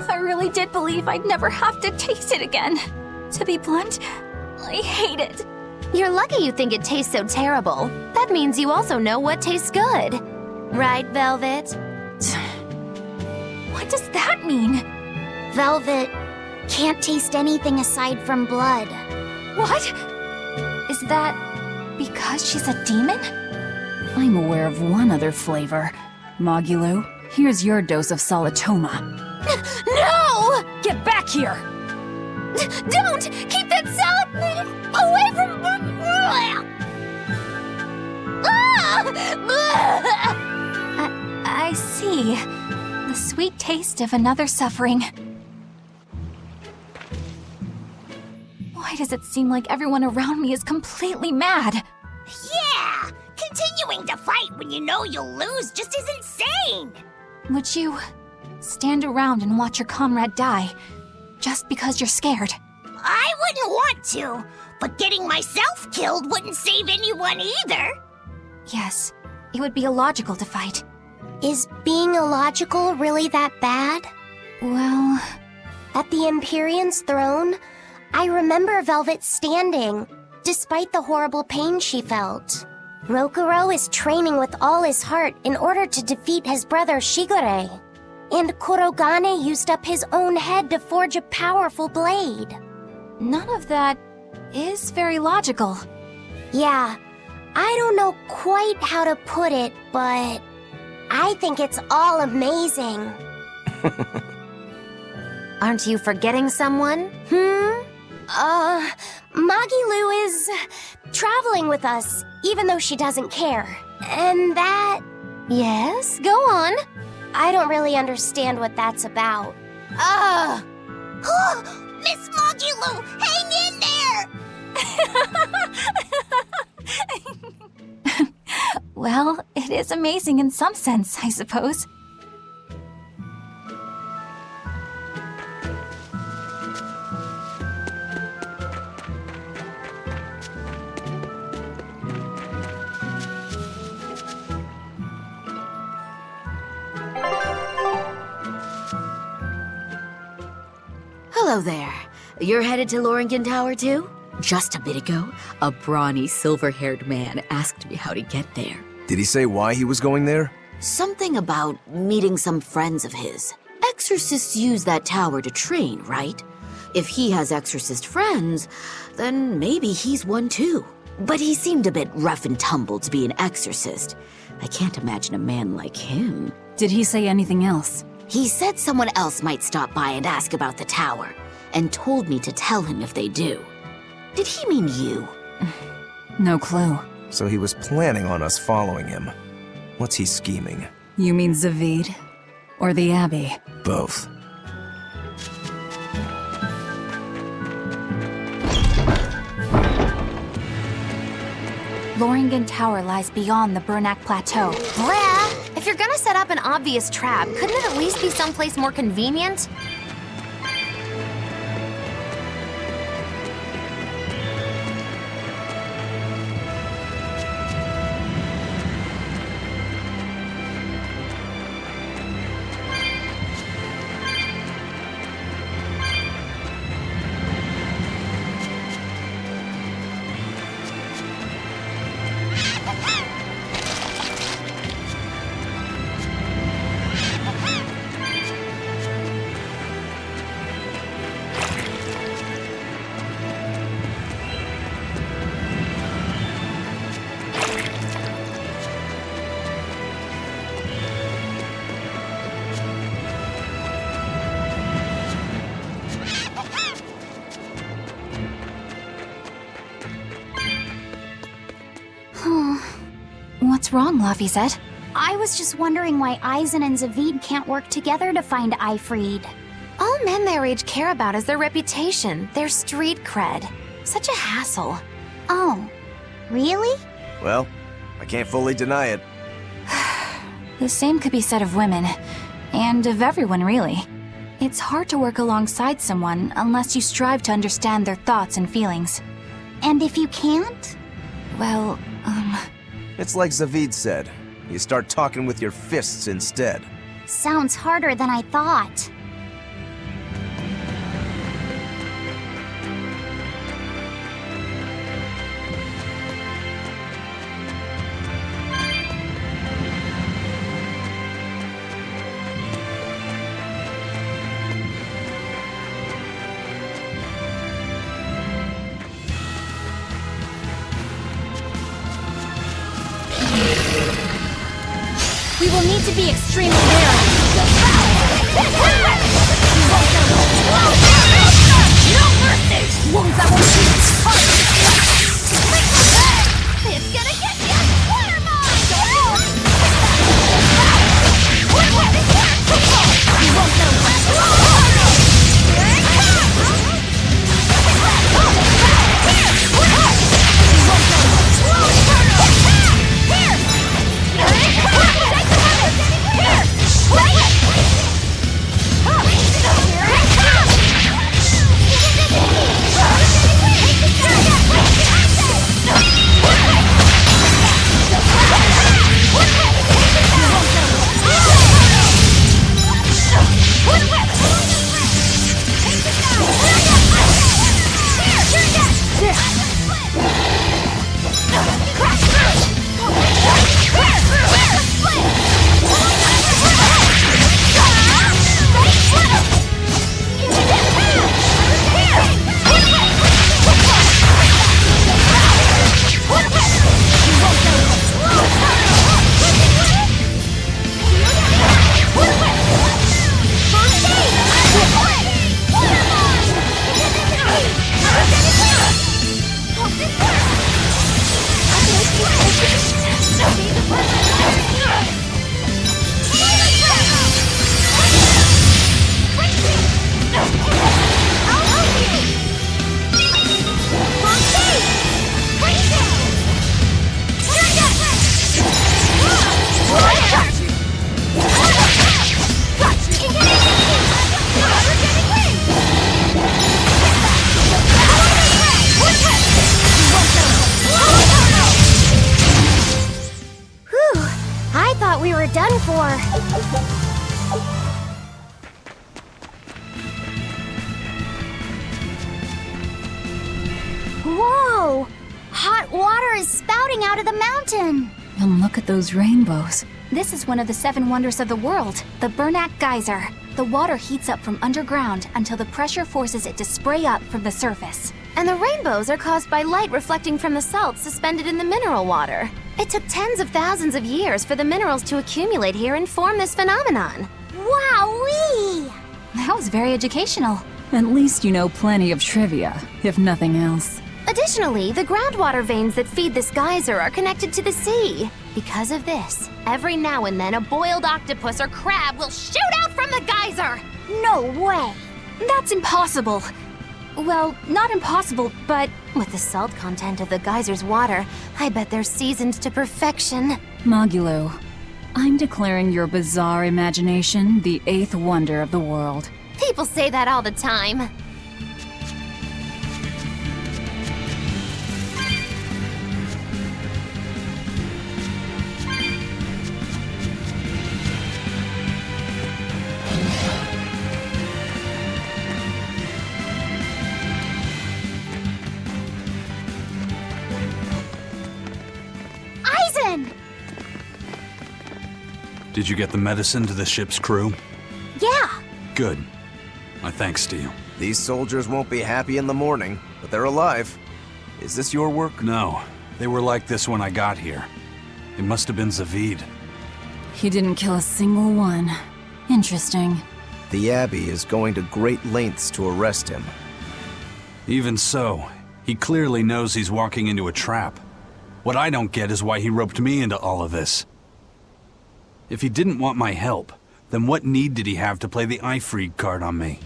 I really did believe I'd never have to taste it again. To be blunt, I hate it. You're lucky you think it tastes so terrible. That means you also know what tastes good. Right, Velvet? What does that mean? Velvet can't taste anything aside from blood. What? Is that because she's a demon? I'm aware of one other flavor. Mogulu, here's your dose of Solitoma. No! Get back here! Don't! Keep that salad away from... I see. The sweet taste of another suffering. Why does it seem like everyone around me is completely mad? Yeah! Continuing to fight when you know you'll lose just is insane! Would you stand around and watch your comrade die just because you're scared? I wouldn't want to, but getting myself killed wouldn't save anyone either. Yes, it would be illogical to fight. Is being illogical really that bad? Well... At the Empyrean's throne, I remember Velvet standing, despite the horrible pain she felt. Rokuro is training with all his heart in order to defeat his brother Shigure. And Kurogane used up his own head to forge a powerful blade. None of that is very logical. Yeah, I don't know quite how to put it, but I think it's all amazing. Aren't you forgetting someone? Magilu is traveling with us, even though she doesn't care. And that... Yes, go on. I don't really understand what that's about. Miss Magilu, hang in there! Well, it is amazing in some sense, I suppose. Hello there. You're headed to Loringen Tower too? Just a bit ago, a brawny, silver-haired man asked me how to get there. Did he say why he was going there? Something about meeting some friends of his. Exorcists use that tower to train, right? If he has exorcist friends, then maybe he's one too. But he seemed a bit rough and tumble to be an exorcist. I can't imagine a man like him. Did he say anything else? He said someone else might stop by and ask about the tower, and told me to tell him if they do. Did he mean you? No clue. So he was planning on us following him. What's he scheming? You mean Zavid? Or the Abbey? Both. Loringen Tower lies beyond the Bernac Plateau. Blah! If you're gonna set up an obvious trap, couldn't it at least be someplace more convenient? What's wrong, Laphicet? I was just wondering why Aizen and Zavid can't work together to find Aifreed. All men their age care about is their reputation, their street cred. Such a hassle. Oh, really? Well, I can't fully deny it. The same could be said of women, and of everyone, really. It's hard to work alongside someone unless you strive to understand their thoughts and feelings. And if you can't? Well, It's like Zavid said. You start talking with your fists instead. Sounds harder than I thought. need to be extremely wary. No mercy! Wounds that will shoot. It's gonna get you! We were done for. Whoa! Hot water is spouting out of the mountain! And look at those rainbows. This is one of the 7 wonders of the world, the Bernak Geyser. The water heats up from underground until the pressure forces it to spray up from the surface. And the rainbows are caused by light reflecting from the salts suspended in the mineral water. It took tens of thousands of years for the minerals to accumulate here and form this phenomenon. Wowee! That was very educational. At least you know plenty of trivia, if nothing else. Additionally, the groundwater veins that feed this geyser are connected to the sea. Because of this, every now and then a boiled octopus or crab will shoot out from the geyser! No way! That's impossible! Well, not impossible, but with the salt content of the geyser's water, I bet they're seasoned to perfection. Magulu, I'm declaring your bizarre imagination the 8th wonder of the world. People say that all the time. Did you get the medicine to the ship's crew? Yeah. Good. My thanks to you. These soldiers won't be happy in the morning, but they're alive. Is this your work? No. They were like this when I got here. It must have been Zavid. He didn't kill a single one. Interesting. The Abbey is going to great lengths to arrest him. Even so, he clearly knows he's walking into a trap. What I don't get is why he roped me into all of this. If he didn't want my help, then what need did he have to play the Ifried card on me?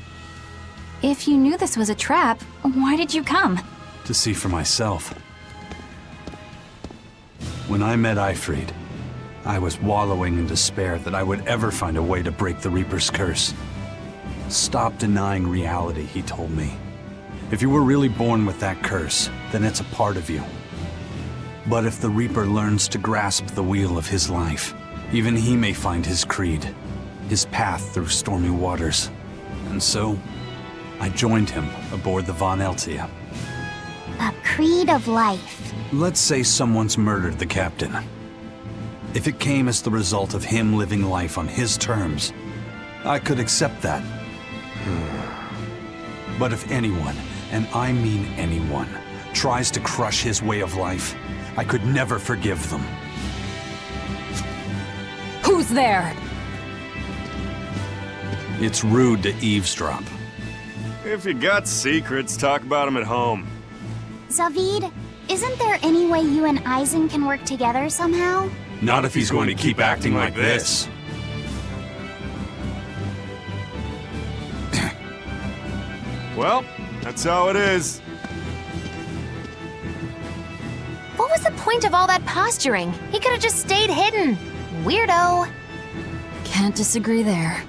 If you knew this was a trap, why did you come? To see for myself. When I met Ifried, I was wallowing in despair that I would ever find a way to break the Reaper's curse. Stop denying reality, he told me. If you were really born with that curse, then it's a part of you. But if the Reaper learns to grasp the wheel of his life, even he may find his creed, his path through stormy waters. And so, I joined him aboard the Von Eltia. A creed of life. Let's say someone's murdered the captain. If it came as the result of him living life on his terms, I could accept that. But if anyone, and I mean anyone, tries to crush his way of life, I could never forgive them. Who's Who's there? It's rude to eavesdrop. If you got secrets, talk about them at home. Zavid, isn't there any way you and Eisen can work together somehow? Not if he's going to keep acting like this. Well, that's how it is. What was the point of all that posturing? He could have just stayed hidden. Weirdo. Can't disagree there.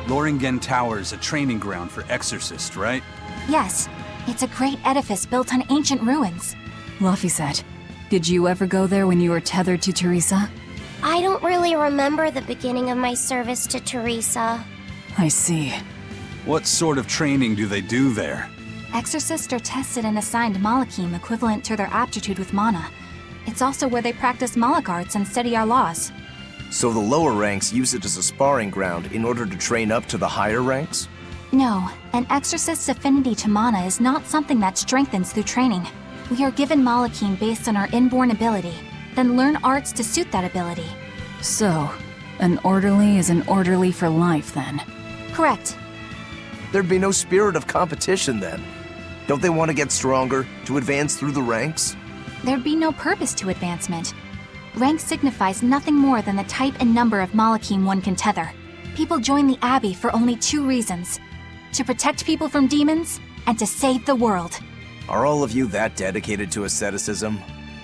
Loringen Tower is a training ground for exorcists, right? Yes, it's a great edifice built on ancient ruins. Laphicet, did you ever go there when you were tethered to Teresa? I don't really remember the beginning of my service to Teresa. I see. What sort of training do they do there? Exorcists are tested and assigned Malachim equivalent to their aptitude with mana. It's also where they practice Malach arts and study our laws. So the lower ranks use it as a sparring ground in order to train up to the higher ranks? No, an exorcist's affinity to mana is not something that strengthens through training. We are given Malachim based on our inborn ability, then learn arts to suit that ability. So, an orderly is an orderly for life then? Correct. There'd be no spirit of competition then. Don't they want to get stronger, to advance through the ranks? There'd be no purpose to advancement. Rank signifies nothing more than the type and number of Malachim one can tether. People join the Abbey for only two reasons: to protect people from demons, and to save the world. Are all of you that dedicated to asceticism?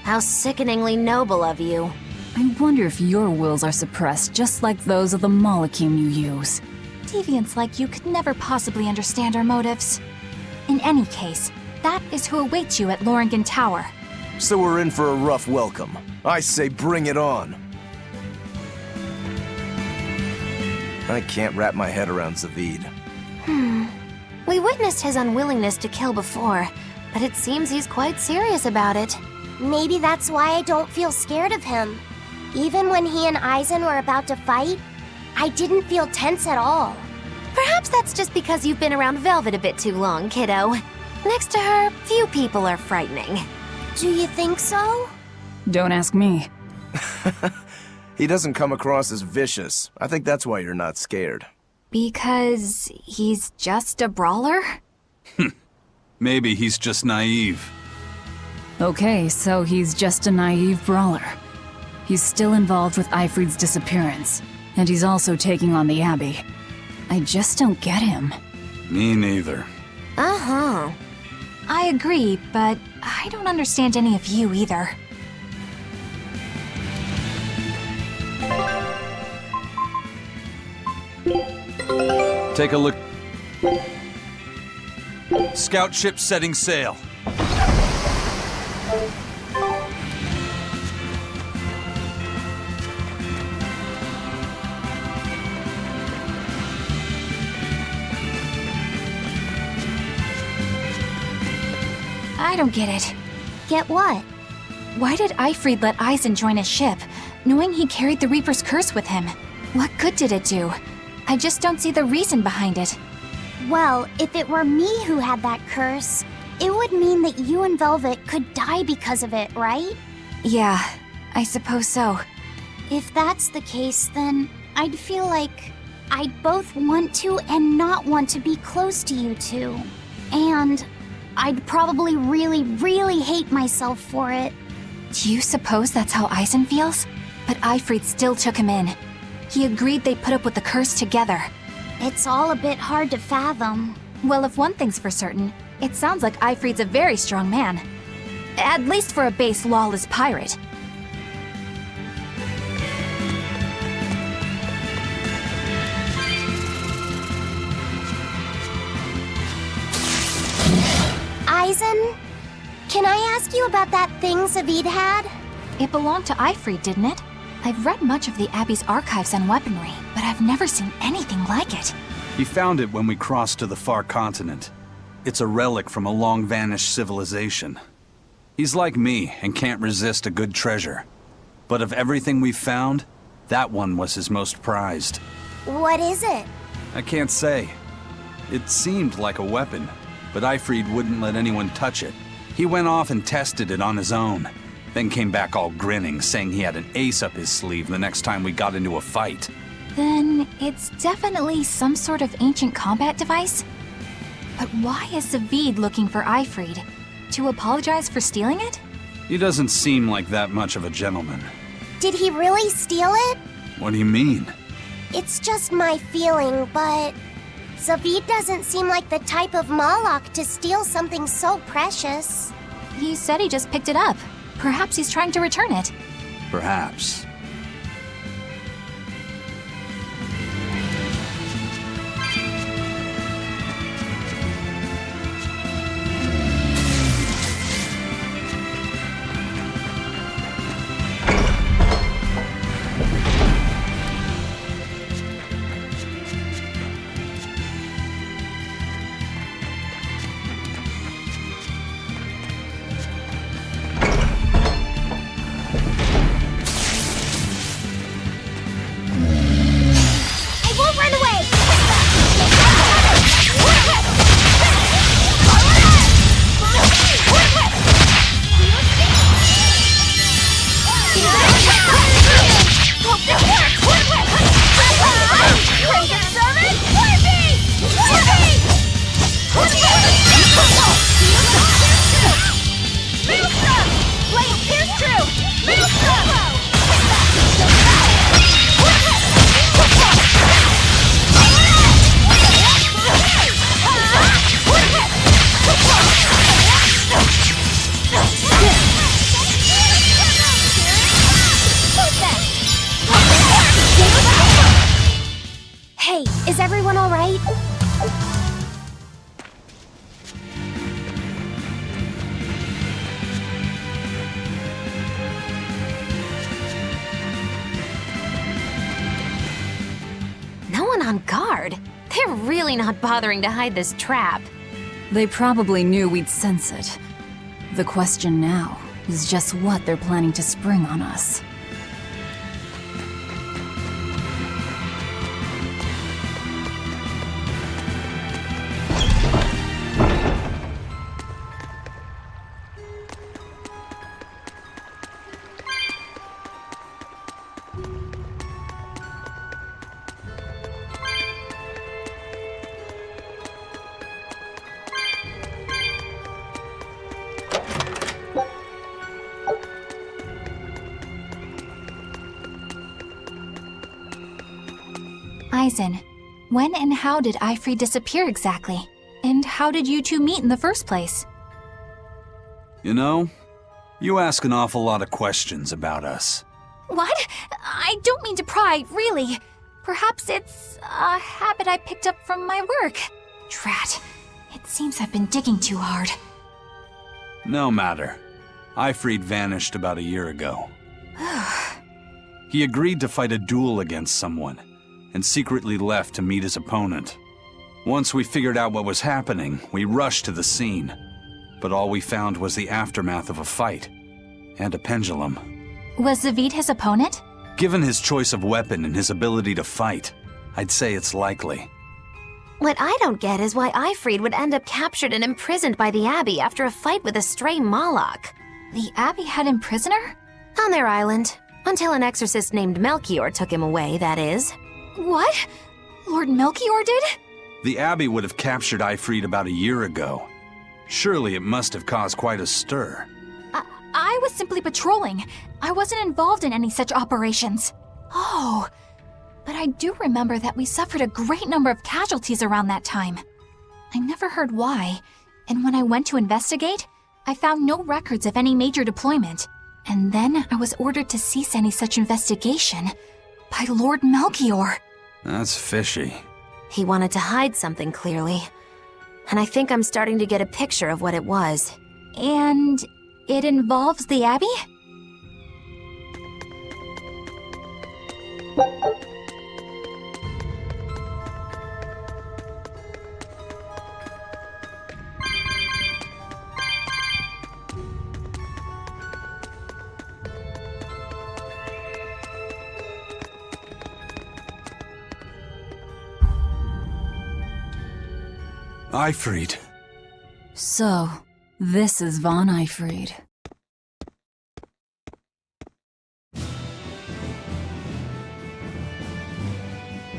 How sickeningly noble of you. I wonder if your wills are suppressed just like those of the Malachim you use. Deviants like you could never possibly understand our motives. In any case, that is who awaits you at Loringen Tower. So we're in for a rough welcome. I say bring it on. I can't wrap my head around Zavid. We witnessed his unwillingness to kill before, but it seems he's quite serious about it. Maybe that's why I don't feel scared of him. Even when he and Eisen were about to fight, I didn't feel tense at all. Perhaps that's just because you've been around Velvet a bit too long, kiddo. Next to her, few people are frightening. Do you think so? Don't ask me. He doesn't come across as vicious. I think that's why you're not scared. Because he's just a brawler? Maybe he's just naive. Okay, so he's just a naive brawler. He's still involved with Eifried's disappearance, and he's also taking on the Abbey. I just don't get him. Me neither. Uh-huh. I agree, but I don't understand any of you either. Take a look. Scout ship setting sail. I don't get it. Get what? Why did Eifried let Eisen join his ship, knowing he carried the Reaper's curse with him? What good did it do? I just don't see the reason behind it. Well, if it were me who had that curse, it would mean that you and Velvet could die because of it, right? Yeah, I suppose so. If that's the case, then I'd feel like I'd both want to and not want to be close to you two. And I'd probably really, really hate myself for it. Do you suppose that's how Eisen feels? But Eifried still took him in. He agreed they'd put up with the curse together. It's all a bit hard to fathom. Well, if one thing's for certain, it sounds like Eifried's a very strong man. At least for a base, lawless pirate. Eisen, can I ask you about that thing Zavid had? It belonged to Eifried, didn't it? I've read much of the Abbey's archives on weaponry, but I've never seen anything like it. He found it when we crossed to the far continent. It's a relic from a long-vanished civilization. He's like me and can't resist a good treasure. But of everything we've found, that one was his most prized. What is it? I can't say. It seemed like a weapon, but Eifried wouldn't let anyone touch it, He went off and tested it on his own, then came back all grinning, saying he had an ace up his sleeve the next time we got into a fight. Then it's definitely some sort of ancient combat device? But why is Zavid looking for Ifrid? To apologize for stealing it? He doesn't seem like that much of a gentleman. Did he really steal it? What do you mean? It's just my feeling, but Zavid doesn't seem like the type of Malak to steal something so precious. He said he just picked it up. Perhaps he's trying to return it. Perhaps. Hey, is everyone all right? No one on guard. They're really not bothering to hide this trap. They probably knew we'd sense it. The question now is just what they're planning to spring on us. Eisen, when and how did Ifrid disappear exactly? And how did you two meet in the first place? You know, you ask an awful lot of questions about us. What? I don't mean to pry, really. Perhaps it's a habit I picked up from my work. Drat. It seems I've been digging too hard. No matter. Ifrid vanished about a year ago. He agreed to fight a duel against someone, and secretly left to meet his opponent. Once we figured out what was happening, we rushed to the scene. But all we found was the aftermath of a fight, and a pendulum. Was Zavid his opponent? Given his choice of weapon and his ability to fight, I'd say it's likely. What I don't get is why Ifrid would end up captured and imprisoned by the Abbey after a fight with a stray Malak. The Abbey had him prisoner? On their island. Until an exorcist named Melchior took him away, that is. What? Lord Melchior did? The Abbey would have captured Ifrid about a year ago. Surely it must have caused quite a stir. I was simply patrolling. I wasn't involved in any such operations. Oh, but I do remember that we suffered a great number of casualties around that time. I never heard why, and when I went to investigate, I found no records of any major deployment. And then I was ordered to cease any such investigation by Lord Melchior. That's fishy. He wanted to hide something, clearly. And I think I'm starting to get a picture of what it was. And it involves the Abbey? Ifrid. So, This is Von Eifried.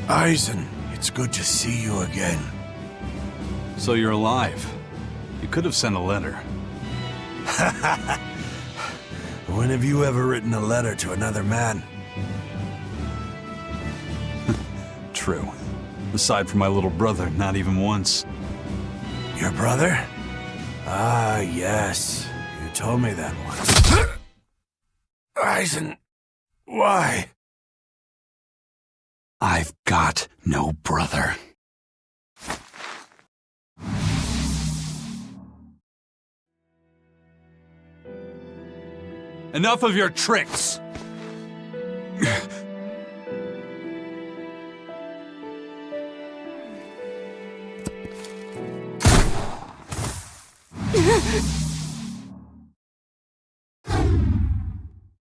Eisen, it's good to see you again. So you're alive. You could have sent a letter. When have you ever written a letter to another man? True. Aside from my little brother, not even once. Your brother? Ah, yes. You told me that once. Eisen, why? I've got no brother. Enough of your tricks!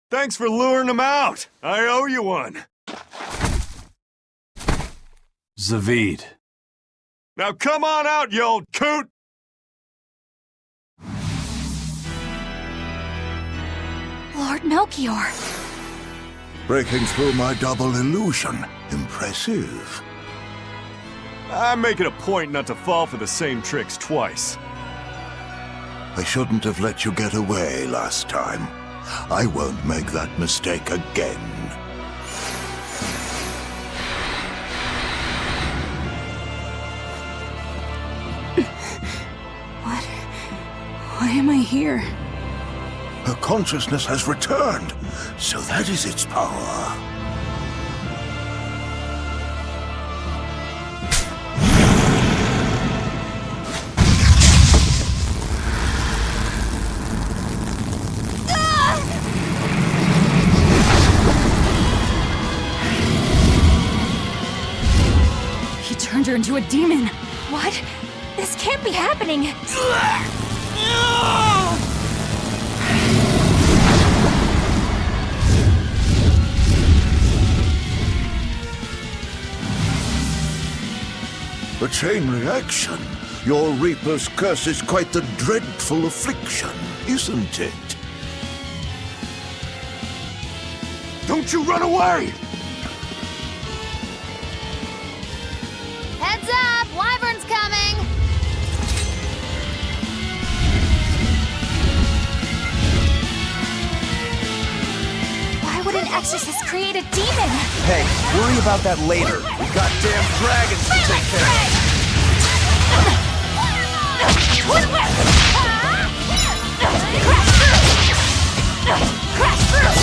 Thanks for luring him out. I owe you one. Zavid. Now come on out, you old coot! Lord Melchior. Breaking through my double illusion. Impressive. I'm making a point not to fall for the same tricks twice. I shouldn't have let you get away last time. I won't make that mistake again. Why am I here? Her consciousness has returned, so that is its power. He turned her into a demon. What? This can't be happening. A chain reaction. Your Reaper's curse is quite the dreadful affliction, isn't it? Don't you run away! Heads up! Wyvern's coming! Why would an exorcist create a demon? Hey, worry about that later. We got damn dragons to take care of. Crash through!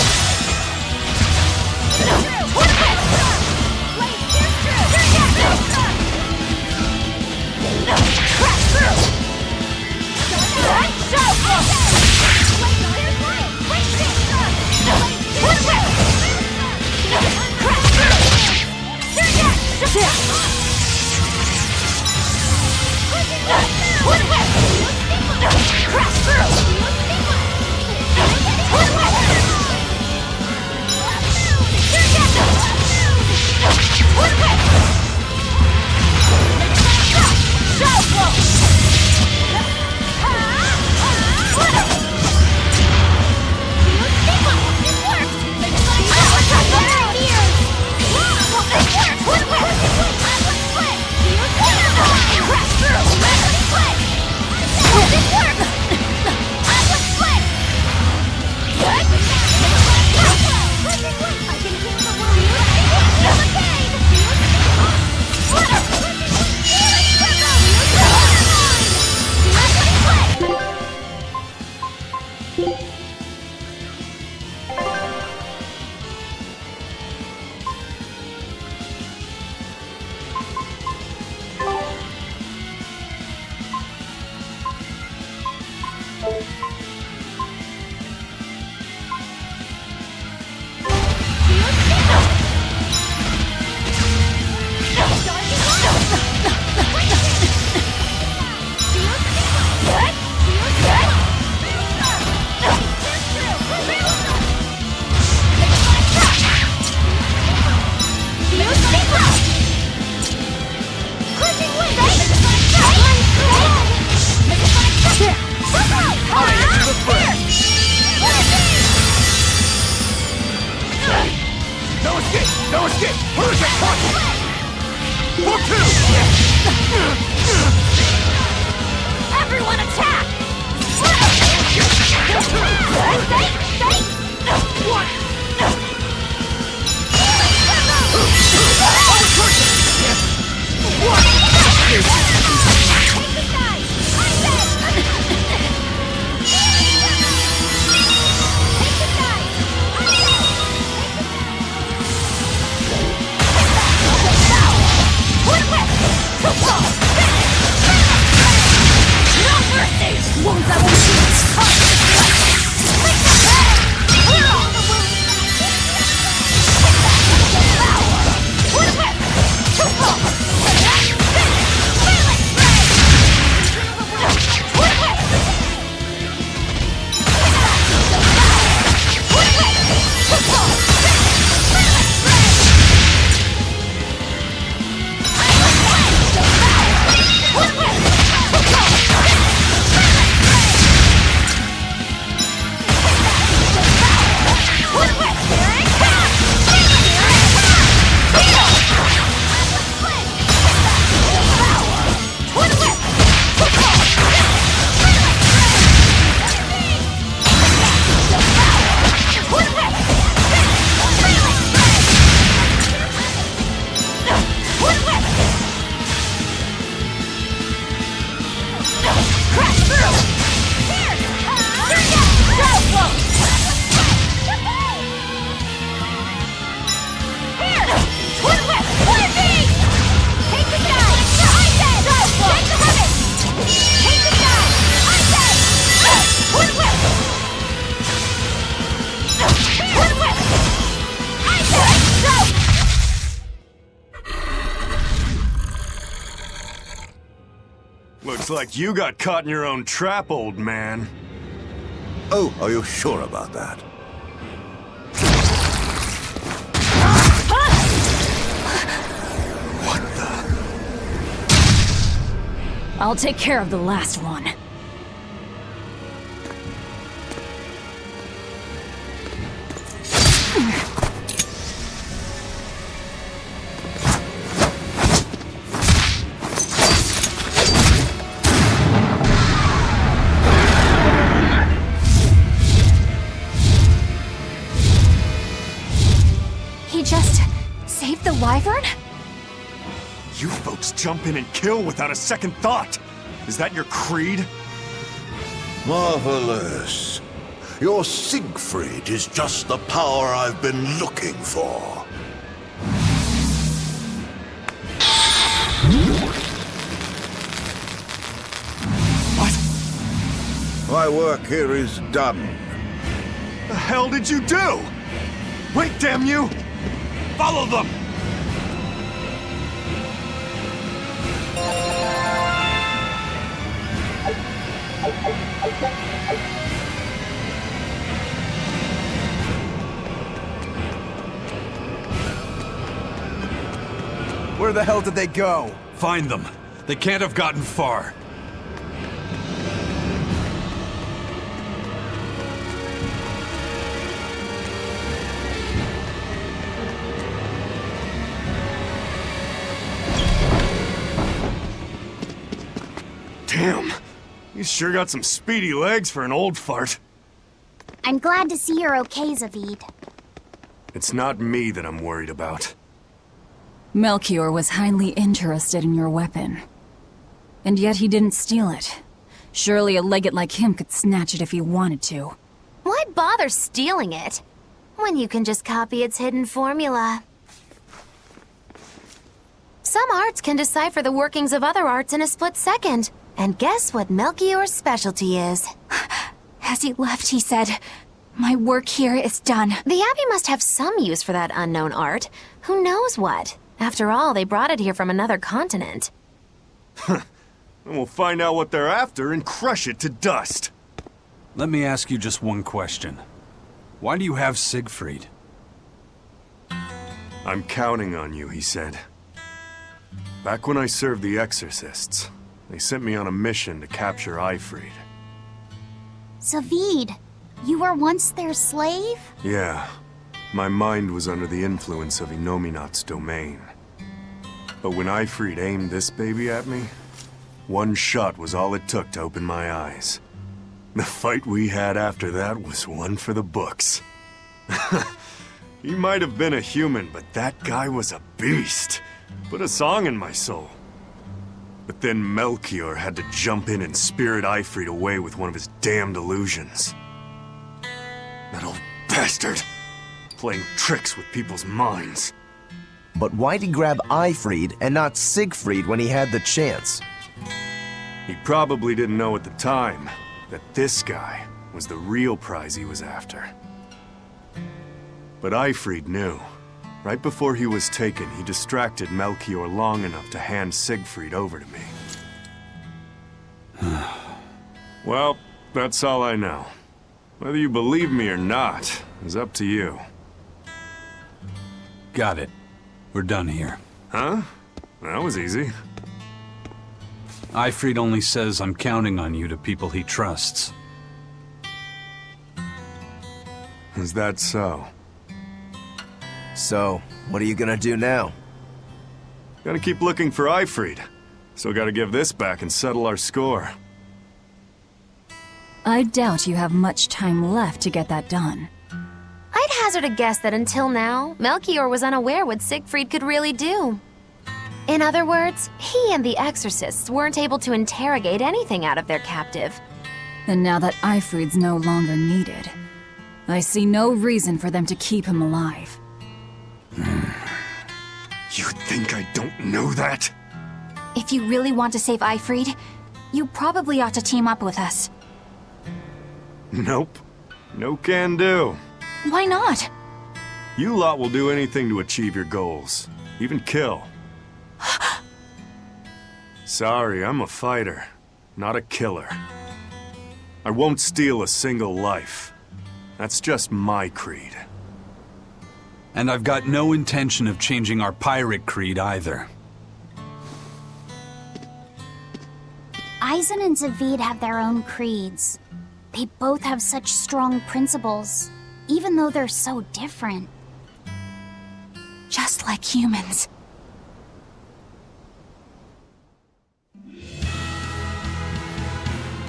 No escape! Hurricane punch! For two! Everyone attack! Wounds that won't Looks like you got caught in your own trap, old man. Oh, are you sure about that? I'll take care of the last one. He just saved the wyvern? You folks jump in and kill without a second thought. Is that your creed? Marvelous. Your Siegfried is just the power I've been looking for. What? My work here is done. The hell did you do? Wait, damn you! Follow them! Where the hell did they go? Find them. They can't have gotten far. Damn. You sure got some speedy legs for an old fart. I'm glad to see you're okay, Zavid. It's not me that I'm worried about. Melchior was highly interested in your weapon. And yet he didn't steal it. Surely a legate like him could snatch it if he wanted to. Why bother stealing it when you can just copy its hidden formula? Some arts can decipher the workings of other arts in a split second. And guess what Melchior's specialty is? As he left, he said, "My work here is done." The Abbey must have some use for that unknown art. Who knows what? After all, they brought it here from another continent. And we'll find out what they're after and crush it to dust. Let me ask you just one question. Why do you have Siegfried? I'm counting on you, he said. Back when I served the Exorcists, they sent me on a mission to capture Eifried. Zavid, you were once their slave? Yeah, My mind was under the influence of Inominat's domain. But when Ifrit aimed this baby at me, one shot was all it took to open my eyes. The fight we had after that was one for the books. He might have been a human, but that guy was a beast. Put a song in my soul. But then Melchior had to jump in and spirit Ifrit away with one of his damned illusions. That old bastard! Playing tricks with people's minds. But why'd he grab Ifrit and not Siegfried when he had the chance? He probably didn't know at the time that this guy was the real prize he was after. But Ifrit knew. Right before he was taken, he distracted Melchior long enough to hand Siegfried over to me. Well, that's all I know. Whether you believe me or not is up to you. Got it. We're done here. Huh? That was easy. Ifrit only says I'm counting on you to people he trusts. Is that so? So, what are you gonna do now? Gotta keep looking for Ifrit. Still gotta give this back and settle our score. I doubt you have much time left to get that done. I'd hazard a guess that until now, Melchior was unaware what Siegfried could really do. In other words, he and the exorcists weren't able to interrogate anything out of their captive. And now that Ifrit's no longer needed, I see no reason for them to keep him alive. You think I don't know that? If you really want to save Ifrit, you probably ought to team up with us. Nope. No can do. Why not? You lot will do anything to achieve your goals. Even kill. Sorry, I'm a fighter, not a killer. I won't steal a single life. That's just my creed. And I've got no intention of changing our pirate creed either. Eisen and Zavid have their own creeds. They both have such strong principles, even though they're so different. Just like humans.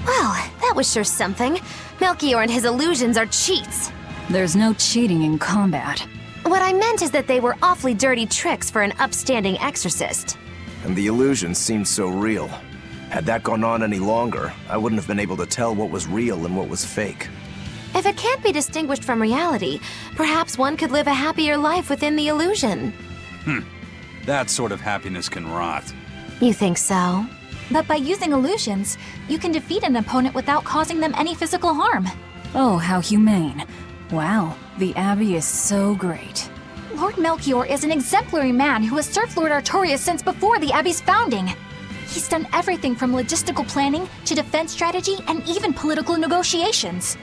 Well, that was sure something. Melchior and his illusions are cheats. There's no cheating in combat. What I meant is that they were awfully dirty tricks for an upstanding exorcist. And the illusions seemed so real. Had that gone on any longer, I wouldn't have been able to tell what was real and what was fake. If it can't be distinguished from reality, perhaps one could live a happier life within the illusion. That sort of happiness can rot. You think so? But by using illusions, you can defeat an opponent without causing them any physical harm. Oh, how humane. Wow, the Abbey is so great. Lord Melchior is an exemplary man who has served Lord Artorias since before the Abbey's founding. He's done everything from logistical planning to defense strategy and even political negotiations.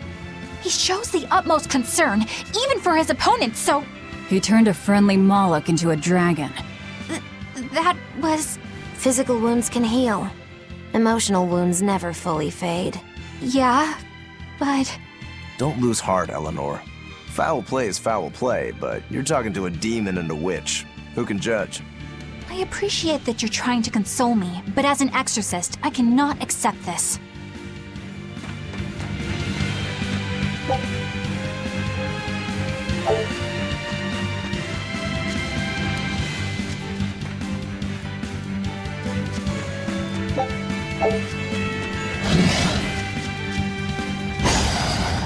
He shows the utmost concern, even for his opponents, so... He turned a friendly Moloch into a dragon. That was... Physical wounds can heal. Emotional wounds never fully fade. Yeah, but... Don't lose heart, Eleanor. Foul play is foul play, but you're talking to a demon and a witch. Who can judge? I appreciate that you're trying to console me, but as an exorcist, I cannot accept this.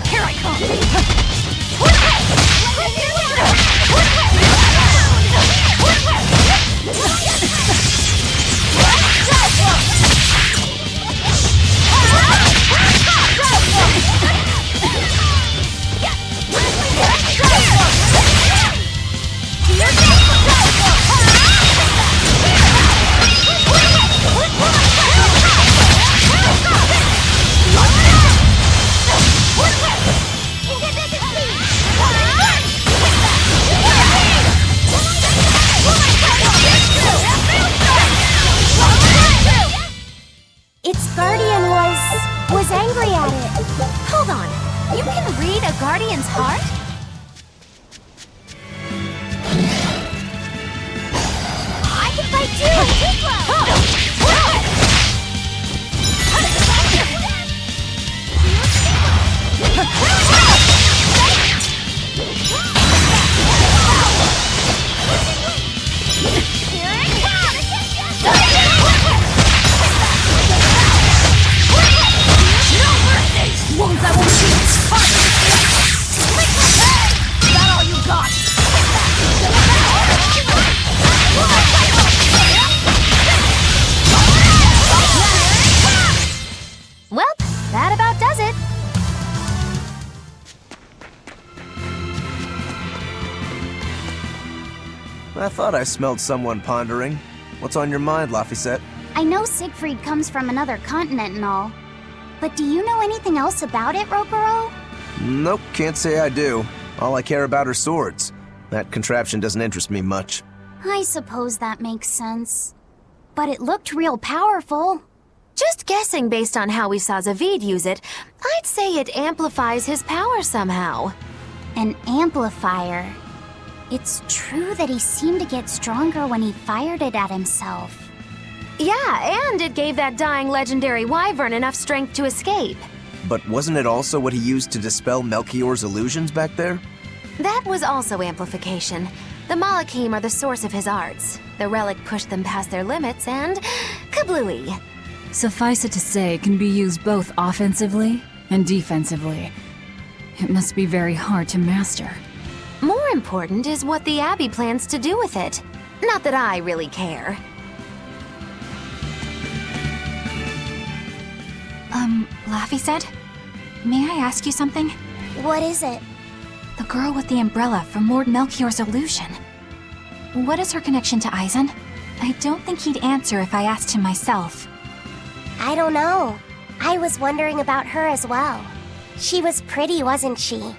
Here I come! Its guardian was angry at it. Hold on. You can read a guardian's heart? I thought I smelled someone pondering. What's on your mind, Laphicet? I know Siegfried comes from another continent and all, but do you know anything else about it, Ropero? Nope, can't say I do. All I care about are swords. That contraption doesn't interest me much. I suppose that makes sense. But it looked real powerful. Just guessing based on how we saw Zavid use it, I'd say it amplifies his power somehow. An amplifier. It's true that he seemed to get stronger when he fired it at himself. Yeah, and it gave that dying legendary wyvern enough strength to escape. But wasn't it also what he used to dispel Melchior's illusions back there? That was also amplification. The Malachim are the source of his arts. The relic pushed them past their limits and... kablooey. Suffice it to say, it can be used both offensively and defensively. It must be very hard to master. More important is what the Abbey plans to do with it. Not that I really care. Laphicet? May I ask you something? What is it? The girl with the umbrella from Lord Melchior's illusion. What is her connection to Eisen? I don't think he'd answer if I asked him myself. I don't know. I was wondering about her as well. She was pretty, wasn't she?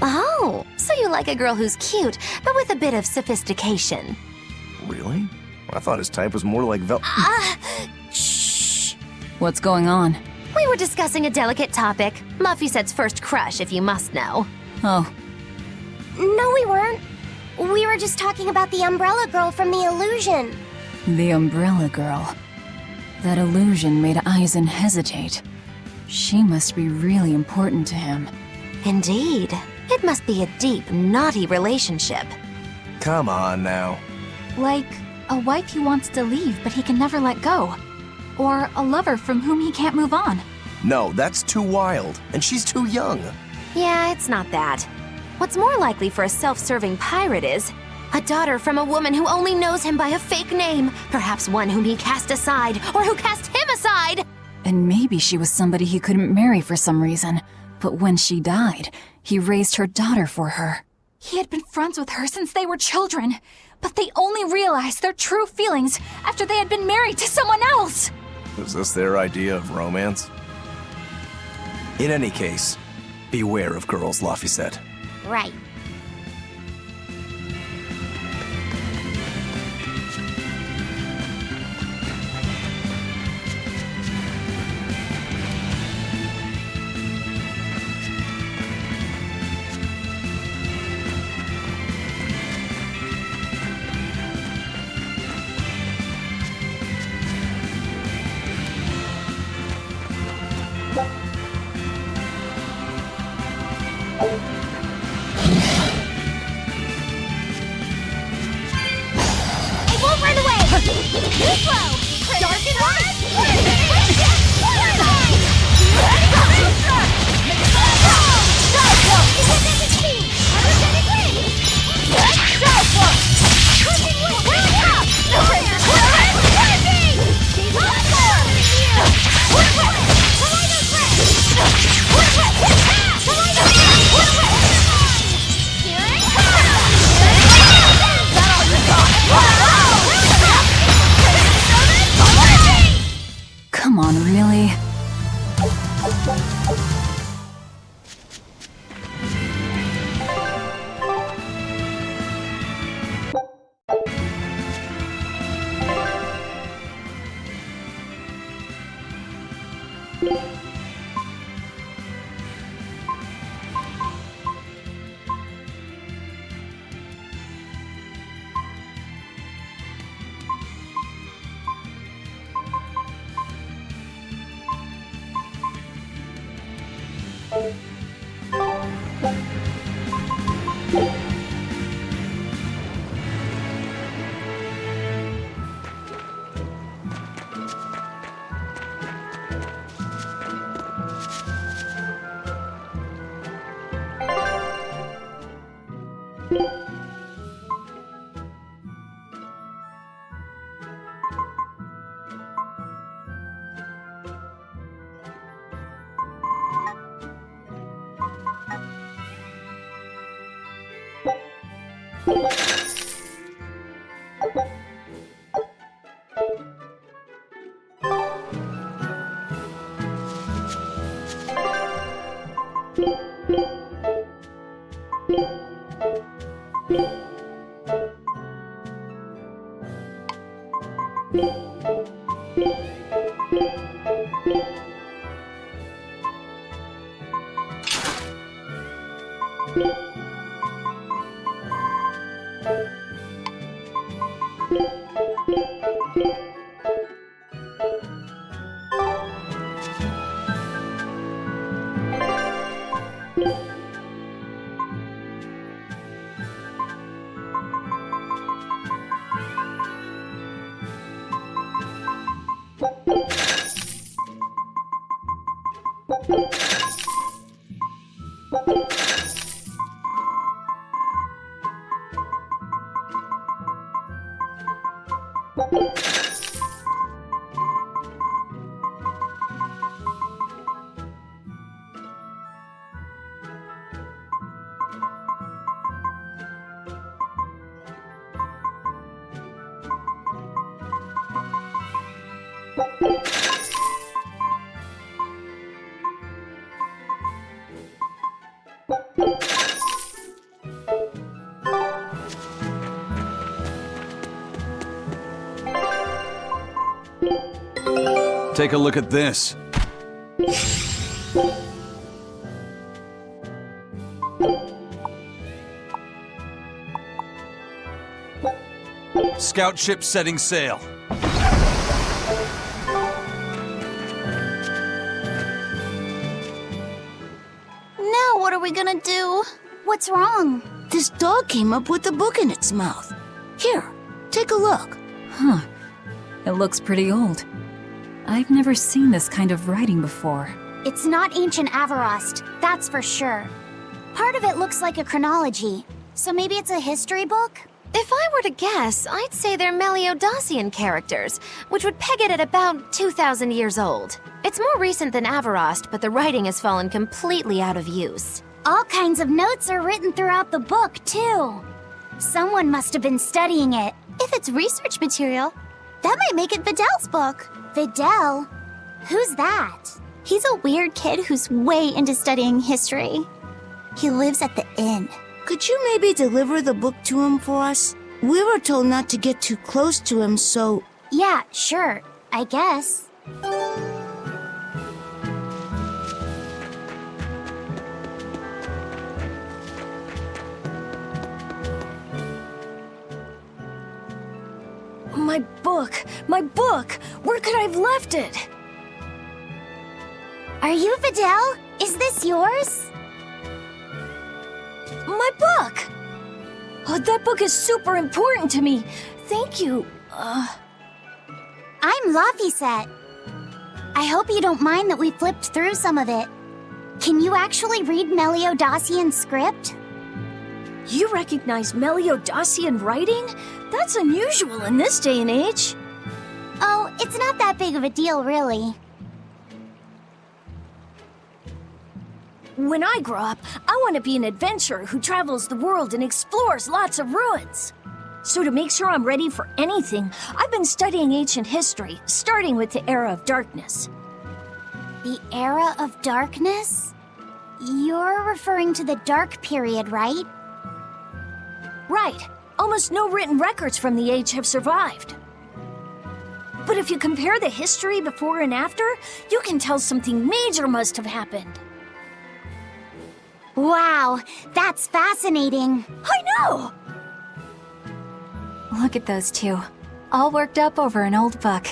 Oh, so you like a girl who's cute, but with a bit of sophistication. Really? I thought his type was more like Shh! What's going on? We were discussing a delicate topic. Laphicet's first crush, if you must know. Oh. No, we weren't. We were just talking about the umbrella girl from the illusion. The umbrella girl. That illusion made Eisen hesitate. She must be really important to him. Indeed. It must be a deep, naughty relationship. Come on now. Like a wife he wants to leave but he can never let go. Or a lover from whom he can't move on. No, that's too wild, and she's too young. Yeah, it's not that. What's more likely for a self-serving pirate is a daughter from a woman who only knows him by a fake name, perhaps one whom he cast aside, or who cast him aside! And maybe she was somebody he couldn't marry for some reason. But when she died, he raised her daughter for her. He had been friends with her since they were children, but they only realized their true feelings after they had been married to someone else! Is this their idea of romance? In any case, beware of girls, Laphicet. Right. Come on, really? Take a look at this. Scout ship setting sail. Now what are we gonna do? What's wrong? This dog came up with a book in its mouth. Here, take a look. Huh. It looks pretty old. I've never seen this kind of writing before. It's not ancient Avarost, that's for sure. Part of it looks like a chronology, so maybe it's a history book? If I were to guess, I'd say they're Meliodacian characters, which would peg it at about 2,000 years old. It's more recent than Avarost, but the writing has fallen completely out of use. All kinds of notes are written throughout the book, too. Someone must have been studying it. If it's research material, that might make it Videl's book. Videl? Who's that? He's a weird kid who's way into studying history. He lives at the inn. Could you maybe deliver the book to him for us? We were told not to get too close to him, so... Yeah, sure. I guess. My book! My book! Where could I have left it? Are you Videl? Is this yours? My book! Oh, that book is super important to me. Thank you. I'm Laphicet. I hope you don't mind that we flipped through some of it. Can you actually read Meliodacian script? You recognize Meliodacian writing? That's unusual in this day and age. Oh, it's not that big of a deal, really. When I grow up, I want to be an adventurer who travels the world and explores lots of ruins. So to make sure I'm ready for anything, I've been studying ancient history, starting with the Era of Darkness. The Era of Darkness? You're referring to the Dark Period, right? Right. Almost no written records from the age have survived. But if you compare the history before and after, you can tell something major must have happened. Wow, that's fascinating. I know! Look at those two, all worked up over an old book.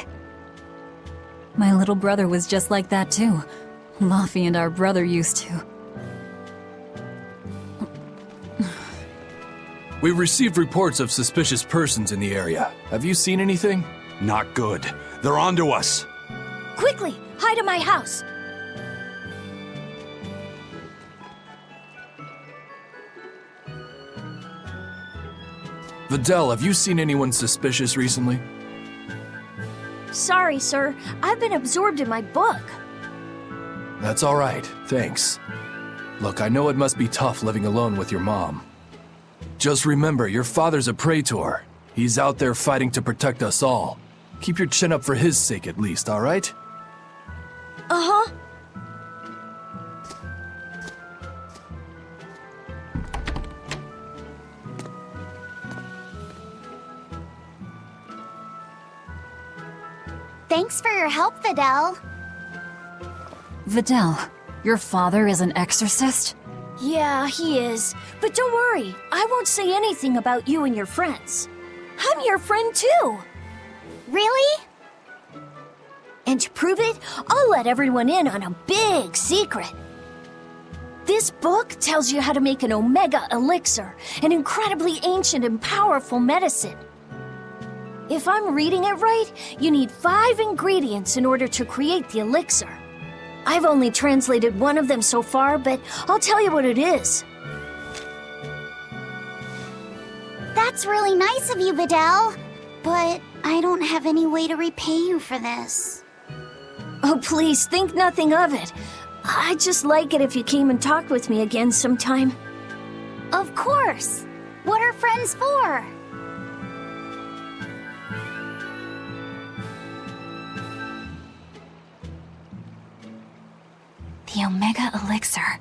My little brother was just like that too. Laffy and our brother used to. We've received reports of suspicious persons in the area. Have you seen anything? Not good. They're onto us. Quickly, hide in my house. Videl, have you seen anyone suspicious recently? Sorry, sir. I've been absorbed in my book. That's all right, thanks. Look, I know it must be tough living alone with your mom. Just remember, your father's a praetor. He's out there fighting to protect us all. Keep your chin up for his sake at least, all right? Uh-huh. Thanks for your help, Videl. Videl, your father is an exorcist? Yeah, he is. But don't worry, I won't say anything about you and your friends. I'm your friend too. Really? And to prove it, I'll let everyone in on a big secret. This book tells you how to make an Omega Elixir, an incredibly ancient and powerful medicine. If I'm reading it right, you need 5 ingredients in order to create the elixir. I've only translated one of them so far, but I'll tell you what it is. That's really nice of you, Videl. But I don't have any way to repay you for this. Oh, please, think nothing of it. I'd just like it if you came and talked with me again sometime. Of course. What are friends for? The Omega Elixir.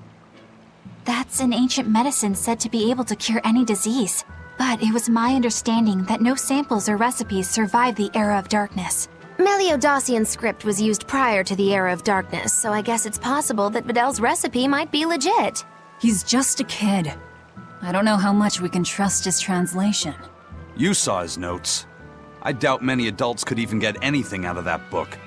That's an ancient medicine said to be able to cure any disease. But it was my understanding that no samples or recipes survived the Era of Darkness. Meliodosian script was used prior to the Era of Darkness, so I guess it's possible that Videl's recipe might be legit. He's just a kid. I don't know how much we can trust his translation. You saw his notes. I doubt many adults could even get anything out of that book.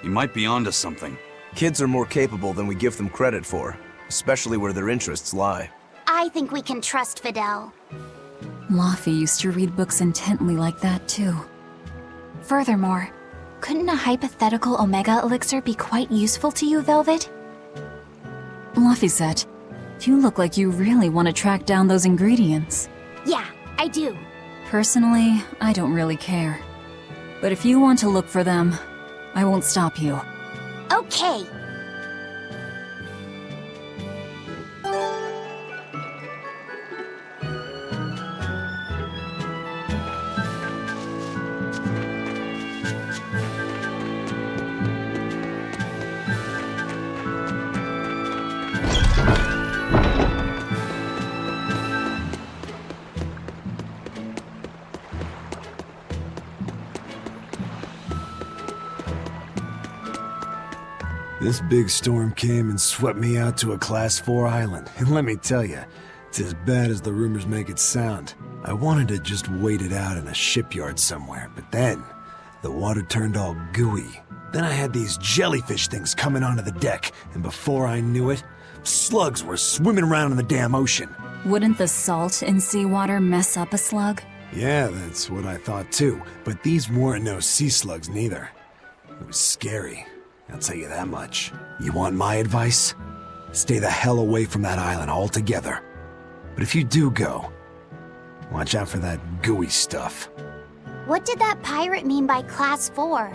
He might be onto something. Kids are more capable than we give them credit for, especially where their interests lie. I think we can trust Videl. Laffy used to read books intently like that, too. Furthermore, couldn't a hypothetical Omega Elixir be quite useful to you, Velvet? Laffy, you look like you really want to track down those ingredients. Yeah, I do. Personally, I don't really care. But if you want to look for them, I won't stop you. Okay. This big storm came and swept me out to a Class 4 island, and let me tell you, it's as bad as the rumors make it sound. I wanted to just wait it out in a shipyard somewhere, but then the water turned all gooey. Then I had these jellyfish things coming onto the deck, and before I knew it, slugs were swimming around in the damn ocean. Wouldn't the salt in seawater mess up a slug? Yeah, that's what I thought too, but these weren't no sea slugs neither. It was scary. I'll tell you that much. You want my advice? Stay the hell away from that island altogether. But if you do go, watch out for that gooey stuff. What did that pirate mean by Class 4?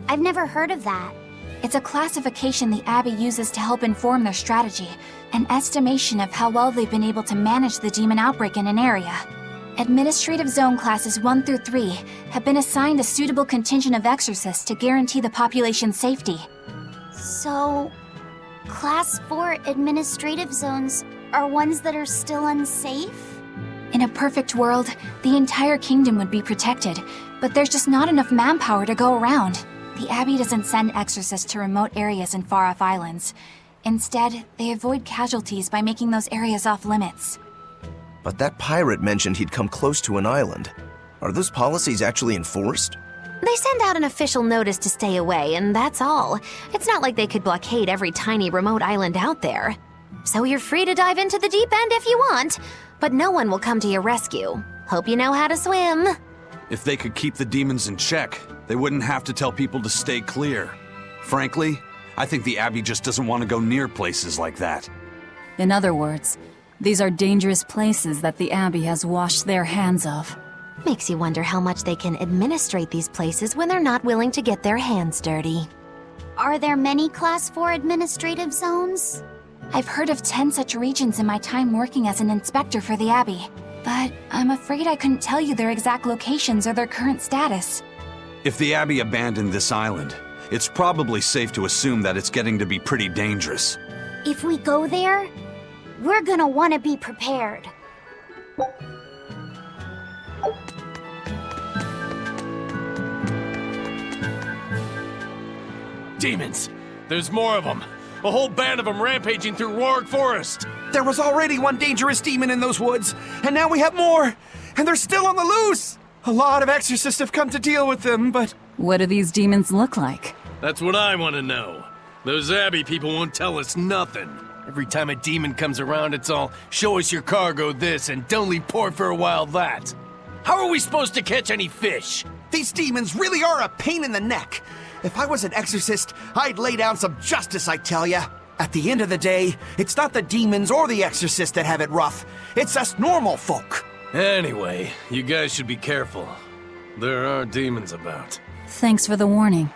I've never heard of that. It's a classification the Abbey uses to help inform their strategy, an estimation of how well they've been able to manage the demon outbreak in an area. Administrative Zone Classes 1 through 3 have been assigned a suitable contingent of exorcists to guarantee the population's safety. So, Class 4 administrative zones are ones that are still unsafe? In a perfect world, the entire kingdom would be protected, but there's just not enough manpower to go around. The Abbey doesn't send exorcists to remote areas and far-off islands. Instead, they avoid casualties by making those areas off-limits. But that pirate mentioned he'd come close to an island. Are those policies actually enforced? They send out an official notice to stay away, and that's all. It's not like they could blockade every tiny remote island out there. So you're free to dive into the deep end if you want, but no one will come to your rescue. Hope you know how to swim. If they could keep the demons in check, they wouldn't have to tell people to stay clear. Frankly, I think the Abbey just doesn't want to go near places like that. In other words, these are dangerous places that the Abbey has washed their hands of. Makes you wonder how much they can administrate these places when they're not willing to get their hands dirty. Are there many Class 4 administrative zones? I've heard of 10 such regions in my time working as an inspector for the Abbey. But I'm afraid I couldn't tell you their exact locations or their current status. If the Abbey abandoned this island, it's probably safe to assume that it's getting to be pretty dangerous. If we go there, we're gonna want to be prepared. Demons! There's more of them! A whole band of them rampaging through Roaring Forest! There was already one dangerous demon in those woods, and now we have more! And they're still on the loose! A lot of exorcists have come to deal with them, but... What do these demons look like? That's what I want to know. Those Abbey people won't tell us nothing. Every time a demon comes around, it's all, show us your cargo this, and don't leave port for a while that. How are we supposed to catch any fish? These demons really are a pain in the neck. If I was an exorcist, I'd lay down some justice, I tell ya. At the end of the day, it's not the demons or the exorcists that have it rough. It's us normal folk. Anyway, you guys should be careful. There are demons about. Thanks for the warning.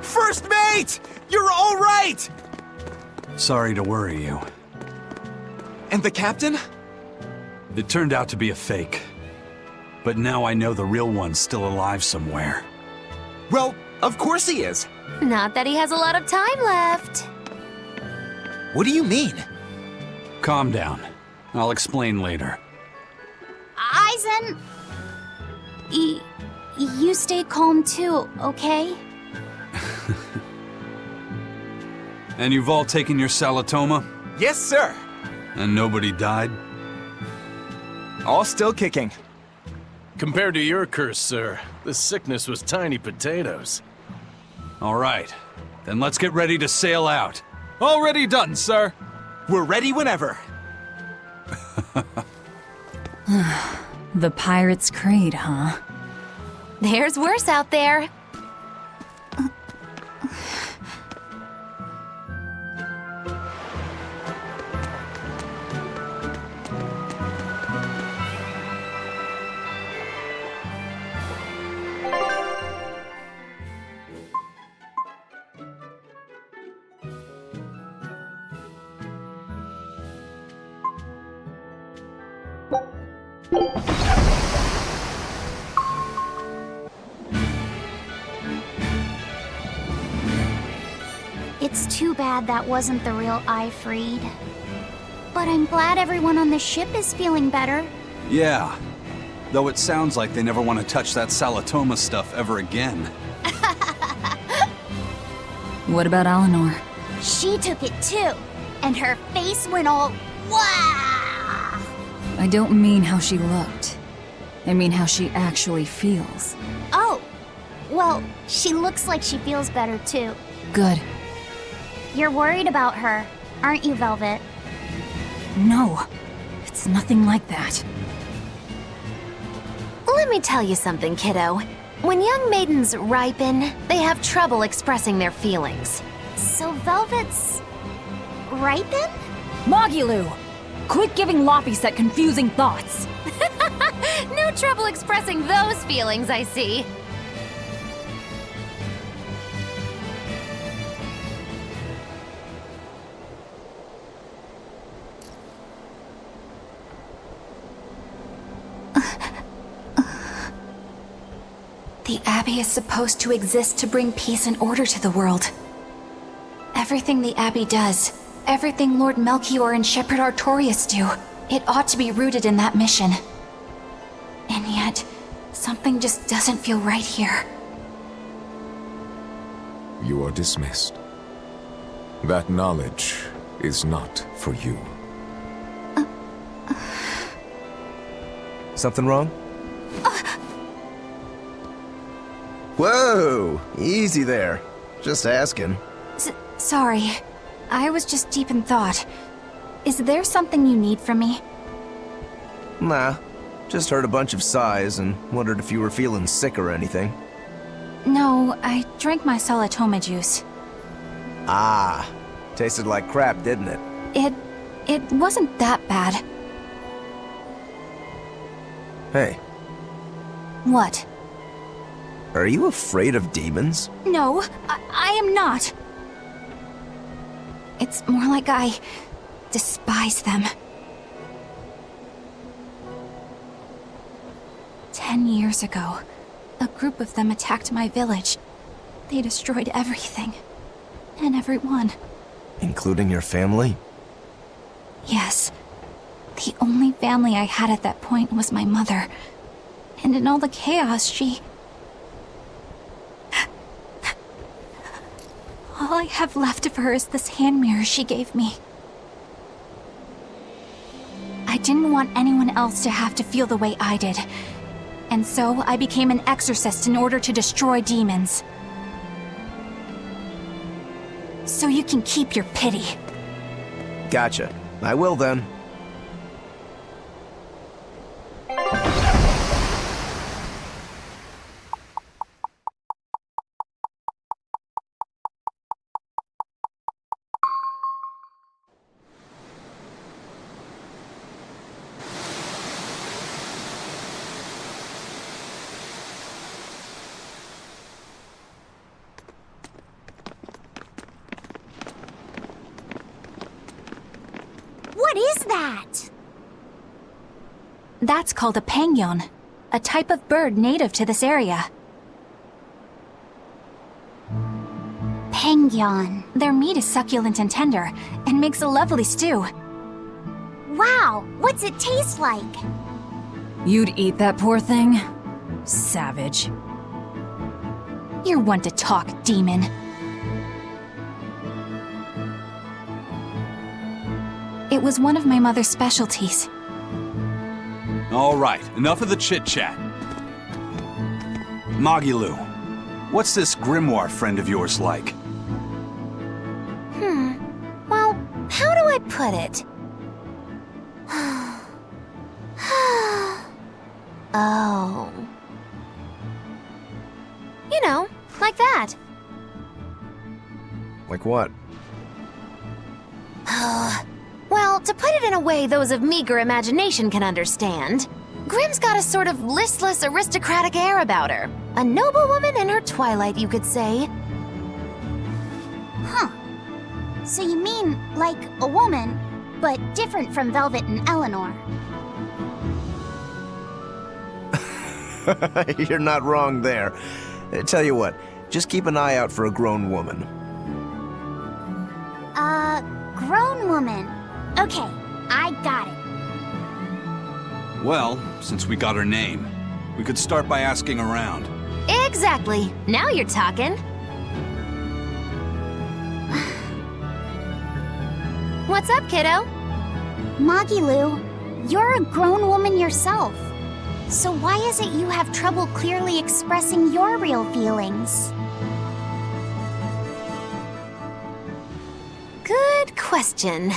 First mate! You're all right! Sorry to worry you. And the captain? It turned out to be a fake. But now I know the real one's still alive somewhere. Well, of course he is. Not that he has a lot of time left. What do you mean? Calm down. I'll explain later. Aizen... You stay calm too, okay? And you've all taken your Salatoma? Yes, sir. And nobody died? All still kicking. Compared to your curse, sir, this sickness was tiny potatoes. All right. Then let's get ready to sail out. Already done, sir. We're ready whenever. The Pirate's Creed, huh? There's worse out there. It's too bad that wasn't the real Ifreed. But I'm glad everyone on the ship is feeling better. Yeah. Though it sounds like they never want to touch that Salatoma stuff ever again. What about Eleanor? She took it too, and her face went all wow. I don't mean how she looked. I mean how she actually feels. Oh, well, she looks like she feels better too. Good. You're worried about her, aren't you, Velvet? No, it's nothing like that. Let me tell you something, kiddo. When young maidens ripen, they have trouble expressing their feelings. So Velvet's... ripen? Magilu! Quit giving Laphicet confusing thoughts! No trouble expressing those feelings, I see. The Abbey is supposed to exist to bring peace and order to the world. Everything the Abbey does, everything Lord Melchior and Shepherd Artorius do, it ought to be rooted in that mission. And yet, something just doesn't feel right here. You are dismissed. That knowledge is not for you. Something wrong? Whoa! Easy there. Just asking. Sorry. I was just deep in thought. Is there something you need from me? Nah. Just heard a bunch of sighs and wondered if you were feeling sick or anything. No, I drank my Salatoma juice. Ah. Tasted like crap, didn't it? It wasn't that bad. Hey, What? are you afraid of demons? No, I am not. It's more like I despise them. 10 years ago, a group of them attacked my village. They destroyed everything. And everyone. Including your family? Yes. The only family I had at that point was my mother. And in all the chaos, she... All I have left of her is this hand mirror she gave me. I didn't want anyone else to have to feel the way I did. And so I became an exorcist in order to destroy demons. So you can keep your pity. Gotcha. I will then. What is that? That's called a penguin, a type of bird native to this area. Penguin. Their meat is succulent and tender, and makes a lovely stew. Wow, what's it taste like? You'd eat that poor thing? Savage. You're one to talk, demon. It was one of my mother's specialties. All right, enough of the chit-chat. Magilu, what's this grimoire friend of yours like? Well, how do I put it? Oh. You know, like that. Like what? Well, to put it in a way those of meager imagination can understand, Grimm's got a sort of listless, aristocratic air about her. A noble woman in her twilight, you could say. Huh. So you mean like a woman, but different from Velvet and Eleanor. You're not wrong there. Tell you what, just keep an eye out for a grown woman. Grown woman. Okay, I got it. Well, since we got her name, we could start by asking around. Exactly. Now you're talking. What's up, kiddo? Magilu, you're a grown woman yourself. So why is it you have trouble clearly expressing your real feelings? Good question.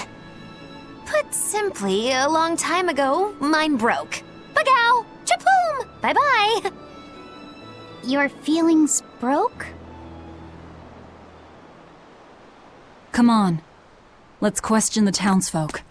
Put simply, a long time ago, mine broke. Bagow! Chapoom! Bye-bye! Your feelings broke? Come on. Let's question the townsfolk.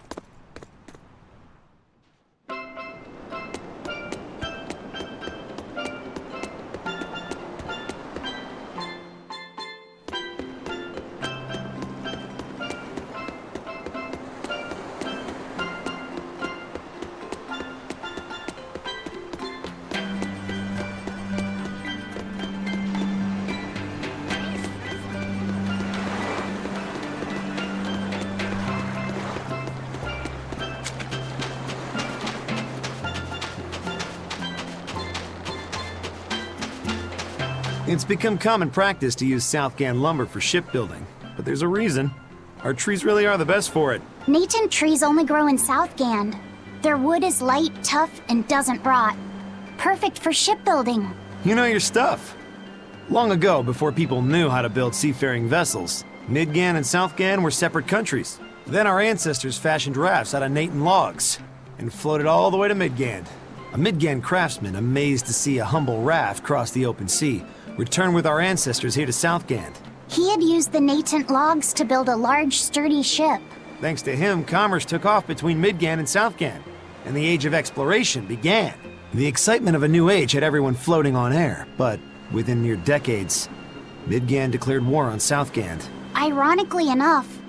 It's become common practice to use Southgan lumber for shipbuilding, but there's a reason. Our trees really are the best for it. Natant trees only grow in Southgand. Their wood is light, tough, and doesn't rot. Perfect for shipbuilding. You know your stuff. Long ago, before people knew how to build seafaring vessels, Midgan and Southgan were separate countries. Then our ancestors fashioned rafts out of Natant logs and floated all the way to Midgand. A Midgand craftsman, amazed to see a humble raft cross the open sea, returned with our ancestors here to Southgand. He had used the Natant logs to build a large, sturdy ship. Thanks to him, commerce took off between Midgand and Southgand, and the age of exploration began. The excitement of a new age had everyone floating on air, but within mere decades, Midgand declared war on Southgand. Ironically enough,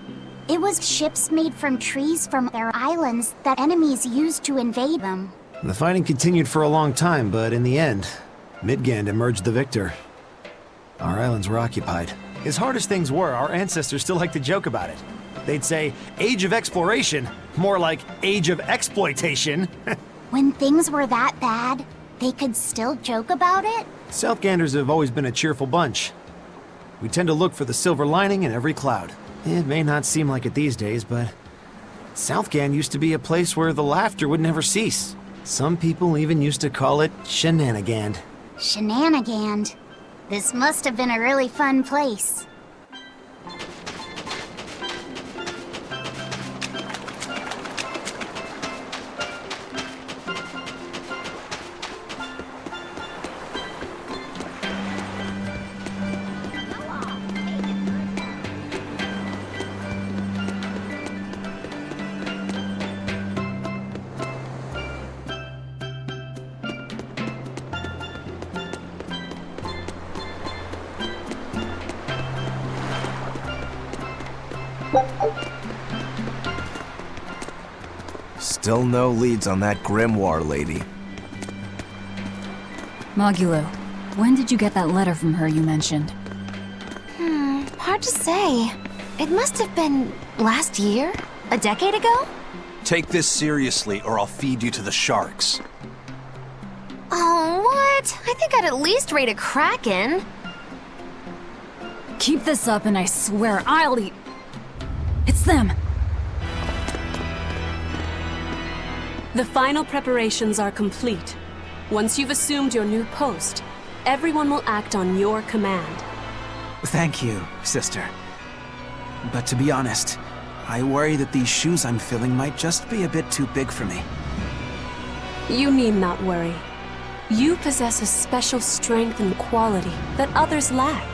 It was ships made from trees from their islands that enemies used to invade them. The fighting continued for a long time, but in the end, Midgand emerged the victor. Our islands were occupied. As hard as things were, our ancestors still liked to joke about it. They'd say, age of exploration, more like age of exploitation. When things were that bad, they could still joke about it? Southganders have always been a cheerful bunch. We tend to look for the silver lining in every cloud. It may not seem like it these days, but Southgand used to be a place where the laughter would never cease. Some people even used to call it Shenanigand. Shenanigand. This must have been a really fun place. Still no leads on that grimoire lady. Magilo, when did you get that letter from her you mentioned? Hard to say. It must have been last year? A decade ago? Take this seriously, or I'll feed you to the sharks. Oh, what? I think I'd at least rate a kraken. Keep this up and I swear I'll eat... It's them! The final preparations are complete. Once you've assumed your new post, everyone will act on your command. Thank you, sister. But to be honest, I worry that these shoes I'm filling might just be a bit too big for me. You need not worry. You possess a special strength and quality that others lack.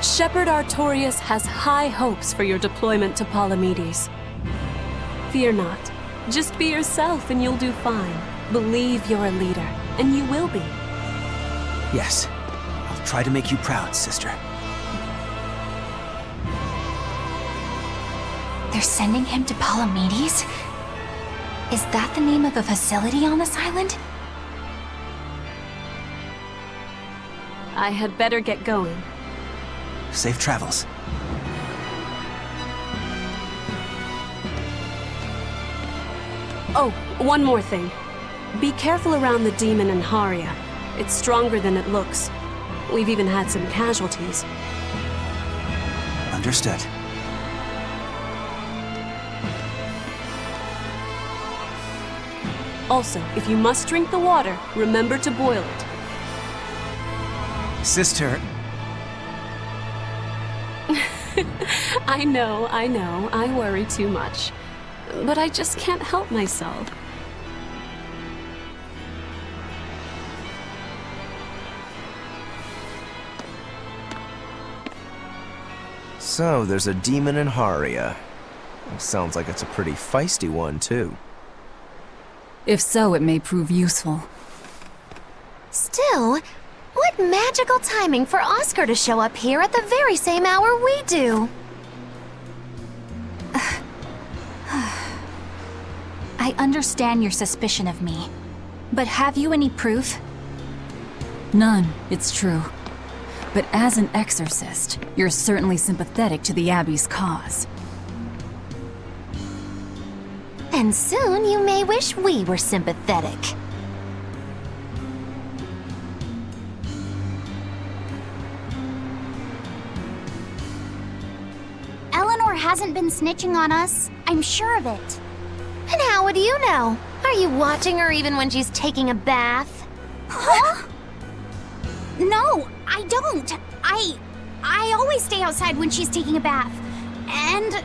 Shepherd Artorius has high hopes for your deployment to Palamedes. Fear not. Just be yourself and you'll do fine. Believe you're a leader, and you will be. Yes, I'll try to make you proud, sister. They're sending him to Palamedes? Is that the name of a facility on this island? I had better get going. Safe travels. Oh, one more thing. Be careful around the demon in Haria. It's stronger than it looks. We've even had some casualties. Understood. Also, if you must drink the water, remember to boil it. Sister... I know, I worry too much. But I just can't help myself. So, there's a demon in Haria. Sounds like it's a pretty feisty one, too. If so, it may prove useful. Still, what magical timing for Oscar to show up here at the very same hour we do. I understand your suspicion of me, but have you any proof? None, it's true. But as an exorcist, you're certainly sympathetic to the Abbey's cause. And soon you may wish we were sympathetic. Eleanor hasn't been snitching on us. I'm sure of it. And how would you know? Are you watching her even when she's taking a bath? Huh? No, I don't. I always stay outside when she's taking a bath. And...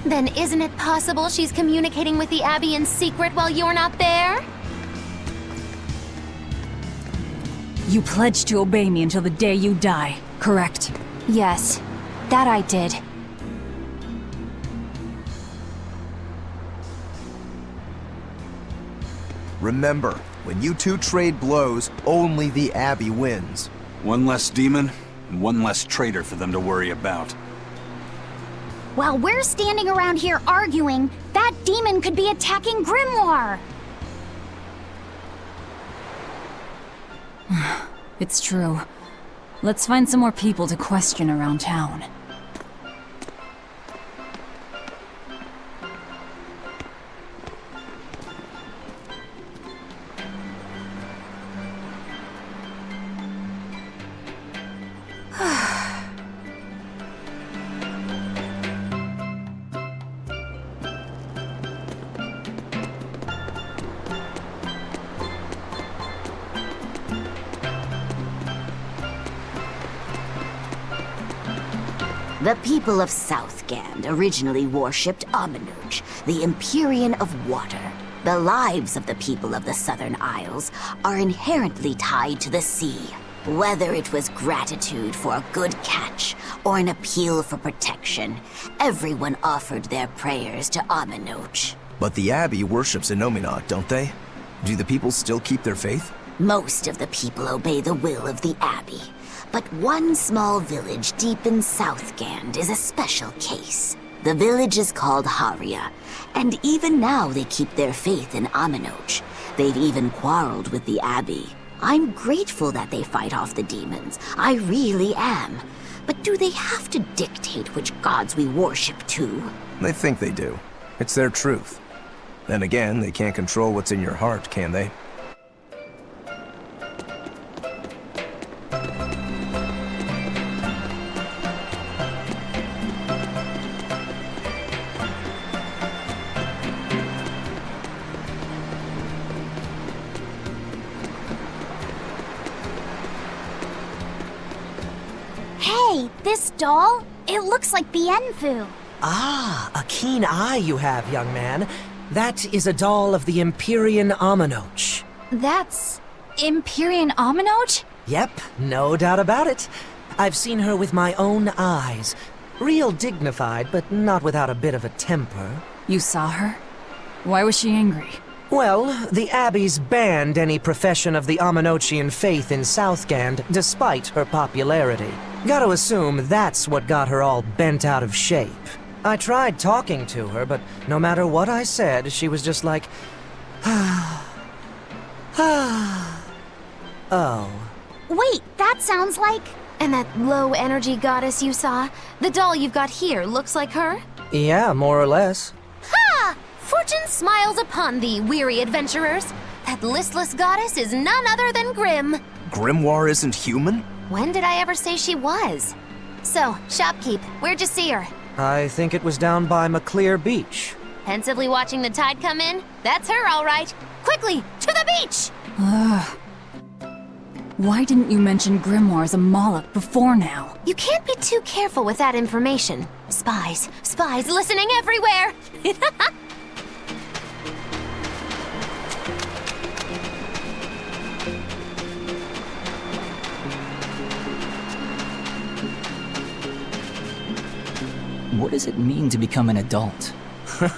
Then isn't it possible she's communicating with the Abbey in secret while you're not there? You pledged to obey me until the day you die, correct? Yes, that I did. Remember, when you two trade blows, only the Abbey wins. One less demon, and one less traitor for them to worry about. While we're standing around here arguing, that demon could be attacking Grimoire. It's true. Let's find some more people to question around town. The people of Southgand originally worshipped Amanuj, the Empyrean of Water. The lives of the people of the Southern Isles are inherently tied to the sea. Whether it was gratitude for a good catch or an appeal for protection, everyone offered their prayers to Amanuj. But the Abbey worships Innominat, don't they? Do the people still keep their faith? Most of the people obey the will of the Abbey. But one small village deep in Southgand is a special case. The village is called Haria, and even now they keep their faith in Amanuj. They've even quarreled with the Abbey. I'm grateful that they fight off the demons. I really am. But do they have to dictate which gods we worship too? They think they do. It's their truth. Then again, they can't control what's in your heart, can they? Hey, this doll? It looks like Bienfu. Ah, a keen eye you have, young man. That is a doll of the Empyrean Amanuj. That's... Empyrean Amanuj? Yep, no doubt about it. I've seen her with my own eyes. Real dignified, but not without a bit of a temper. You saw her? Why was she angry? Well, the Abbey's banned any profession of the Amanochian faith in Southgand, despite her popularity. Gotta assume that's what got her all bent out of shape. I tried talking to her, but no matter what I said, she was just like, oh. Wait, that sounds like... And that low-energy goddess you saw? The doll you've got here looks like her? Yeah, more or less. Ha! Fortune smiles upon thee, weary adventurers. That listless goddess is none other than Grim. Grimoire isn't human? When did I ever say she was? So, shopkeep, where'd you see her? I think it was down by McClear Beach. Pensively watching the tide come in? That's her, all right. Quickly, to the beach! Ugh. Why didn't you mention Grimoire as a Moloch before now? You can't be too careful with that information. Spies listening everywhere! What does it mean to become an adult? The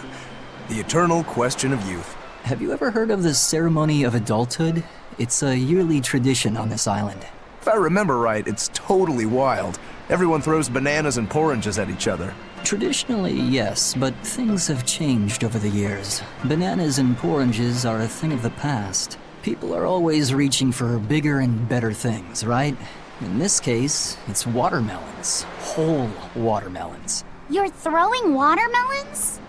eternal question of youth. Have you ever heard of the ceremony of adulthood? It's a yearly tradition on this island. If I remember right, it's totally wild. Everyone throws bananas and oranges at each other. Traditionally, yes, but things have changed over the years. Bananas and oranges are a thing of the past. People are always reaching for bigger and better things, right? In this case, it's watermelons. Whole watermelons. You're throwing watermelons?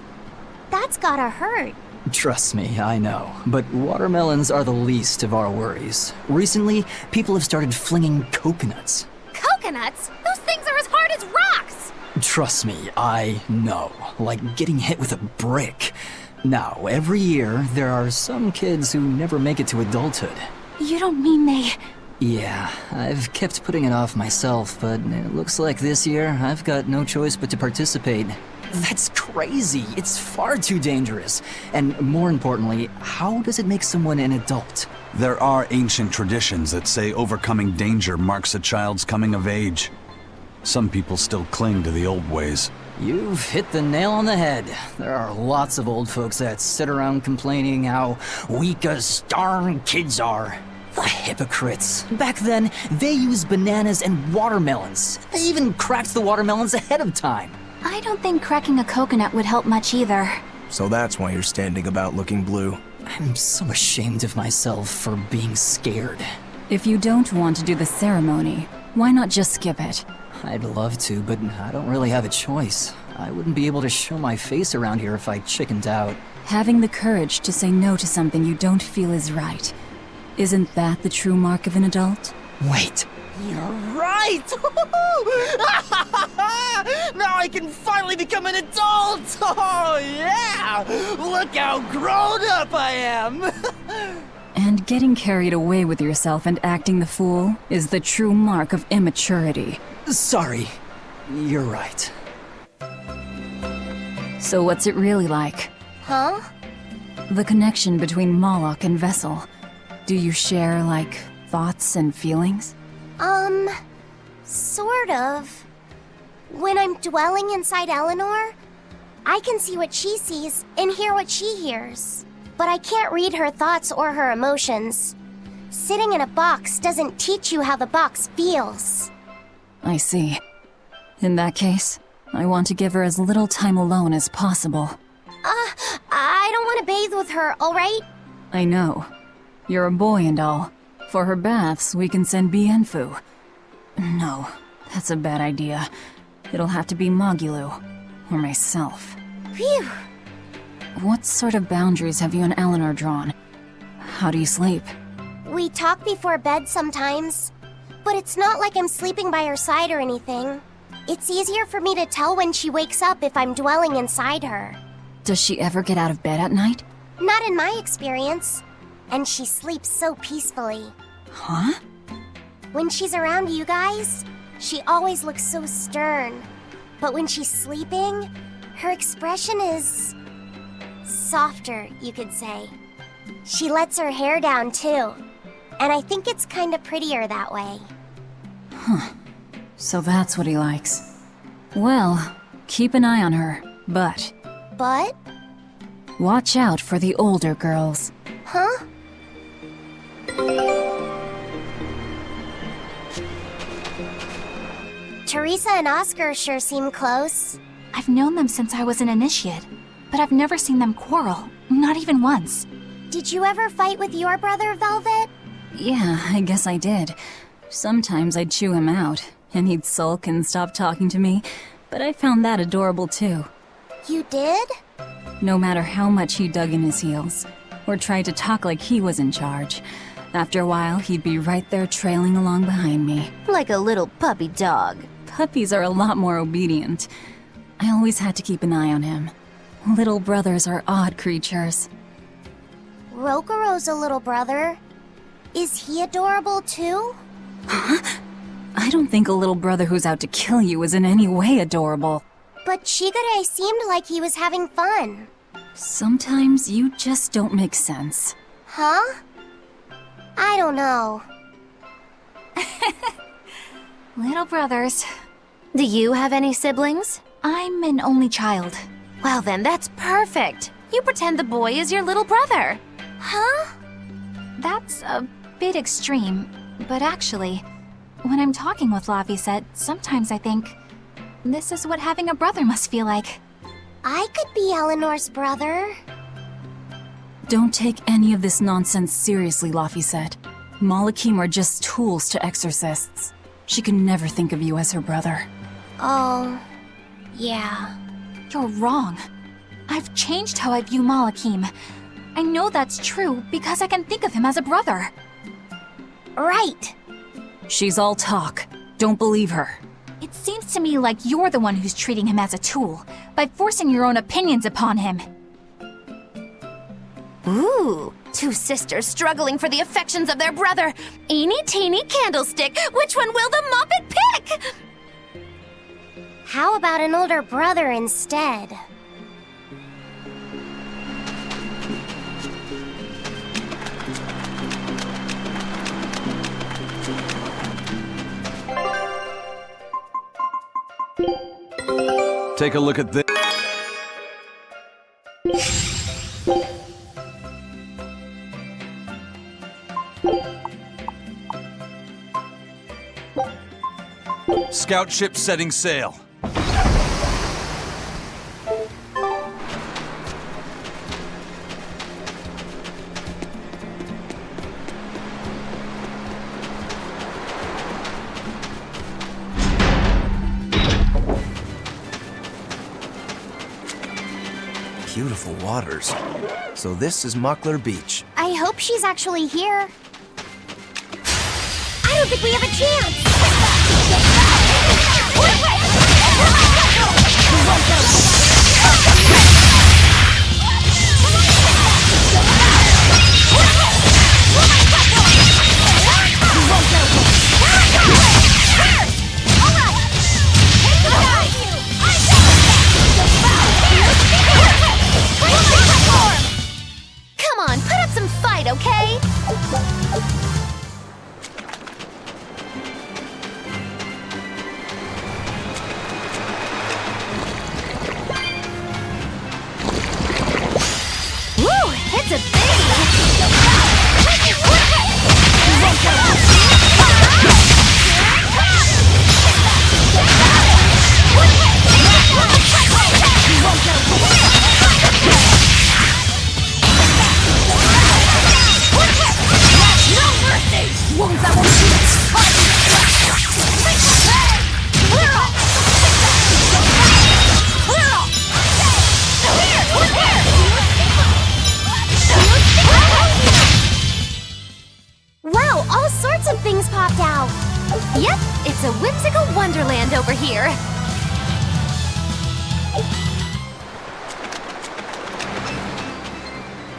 That's gotta hurt. Trust me, I know. But watermelons are the least of our worries. Recently, people have started flinging coconuts. Coconuts? Those things are as hard as rocks! Trust me, I know. Like getting hit with a brick. Now, every year, there are some kids who never make it to adulthood. You don't mean they... Yeah, I've kept putting it off myself, but it looks like this year I've got no choice but to participate. That's crazy. It's far too dangerous. And more importantly, how does it make someone an adult? There are ancient traditions that say overcoming danger marks a child's coming of age. Some people still cling to the old ways. You've hit the nail on the head. There are lots of old folks that sit around complaining how weak as darn kids are. The hypocrites. Back then, they used bananas and watermelons. They even cracked the watermelons ahead of time. I don't think cracking a coconut would help much either. So that's why you're standing about looking blue. I'm so ashamed of myself for being scared. If you don't want to do the ceremony, why not just skip it? I'd love to, but I don't really have a choice. I wouldn't be able to show my face around here if I chickened out. Having the courage to say no to something you don't feel is right. Isn't that the true mark of an adult? Wait. You're right! Now I can finally become an adult! Oh, yeah! Look how grown up I am! And getting carried away with yourself and acting the fool is the true mark of immaturity. Sorry. You're right. So what's it really like? Huh? The connection between Moloch and Vessel. Do you share, like, thoughts and feelings? Sort of. When I'm dwelling inside Eleanor, I can see what she sees and hear what she hears. But I can't read her thoughts or her emotions. Sitting in a box doesn't teach you how the box feels. I see. In that case, I want to give her as little time alone as possible. I don't want to bathe with her, alright? I know. You're a boy and all. For her baths, we can send Bienfu. No, that's a bad idea. It'll have to be Magilu. Or myself. Phew! What sort of boundaries have you and Eleanor drawn? How do you sleep? We talk before bed sometimes. But it's not like I'm sleeping by her side or anything. It's easier for me to tell when she wakes up if I'm dwelling inside her. Does she ever get out of bed at night? Not in my experience. And she sleeps so peacefully. Huh? When she's around you guys, she always looks so stern. But when she's sleeping, her expression is softer, you could say. She lets her hair down too. And I think it's kinda prettier that way. Huh. So that's what he likes. Well, keep an eye on her, but... But? Watch out for the older girls. Huh? Teresa and Oscar sure seem close. I've known them since I was an initiate, but I've never seen them quarrel, not even once. Did you ever fight with your brother, Velvet? Yeah, I guess I did. Sometimes I'd chew him out, and he'd sulk and stop talking to me, but I found that adorable too. You did? No matter how much he dug in his heels, or tried to talk like he was in charge, after a while he'd be right there trailing along behind me. Like a little puppy dog. Puppies are a lot more obedient. I always had to keep an eye on him. Little brothers are odd creatures. Rokuro's a little brother. Is he adorable too? Huh? I don't think a little brother who's out to kill you is in any way adorable. But Shigure seemed like he was having fun. Sometimes you just don't make sense. Huh? I don't know. Little brothers. Do you have any siblings? I'm an only child. Well then, that's perfect. You pretend the boy is your little brother. Huh? That's a bit extreme, but actually, when I'm talking with Laphicet, sometimes I think, this is what having a brother must feel like. I could be Eleanor's brother. Don't take any of this nonsense seriously, Laphicet. Malakim are just tools to exorcists. She can never think of you as her brother. Oh, yeah. You're wrong. I've changed how I view Malakim. I know that's true because I can think of him as a brother. Right. She's all talk. Don't believe her. It seems to me like you're the one who's treating him as a tool, by forcing your own opinions upon him. Ooh, two sisters struggling for the affections of their brother. Eeny teeny candlestick, which one will the Muppet pick? How about an older brother instead? Take a look at this. Scout ship setting sail. beautiful waters. So this is Muckler Beach. I hope she's actually here. I don't think we have a chance! Come on, put up some fight, okay? Woo, it's a Wow, all sorts of things popped out! Yep, it's a whimsical wonderland over here.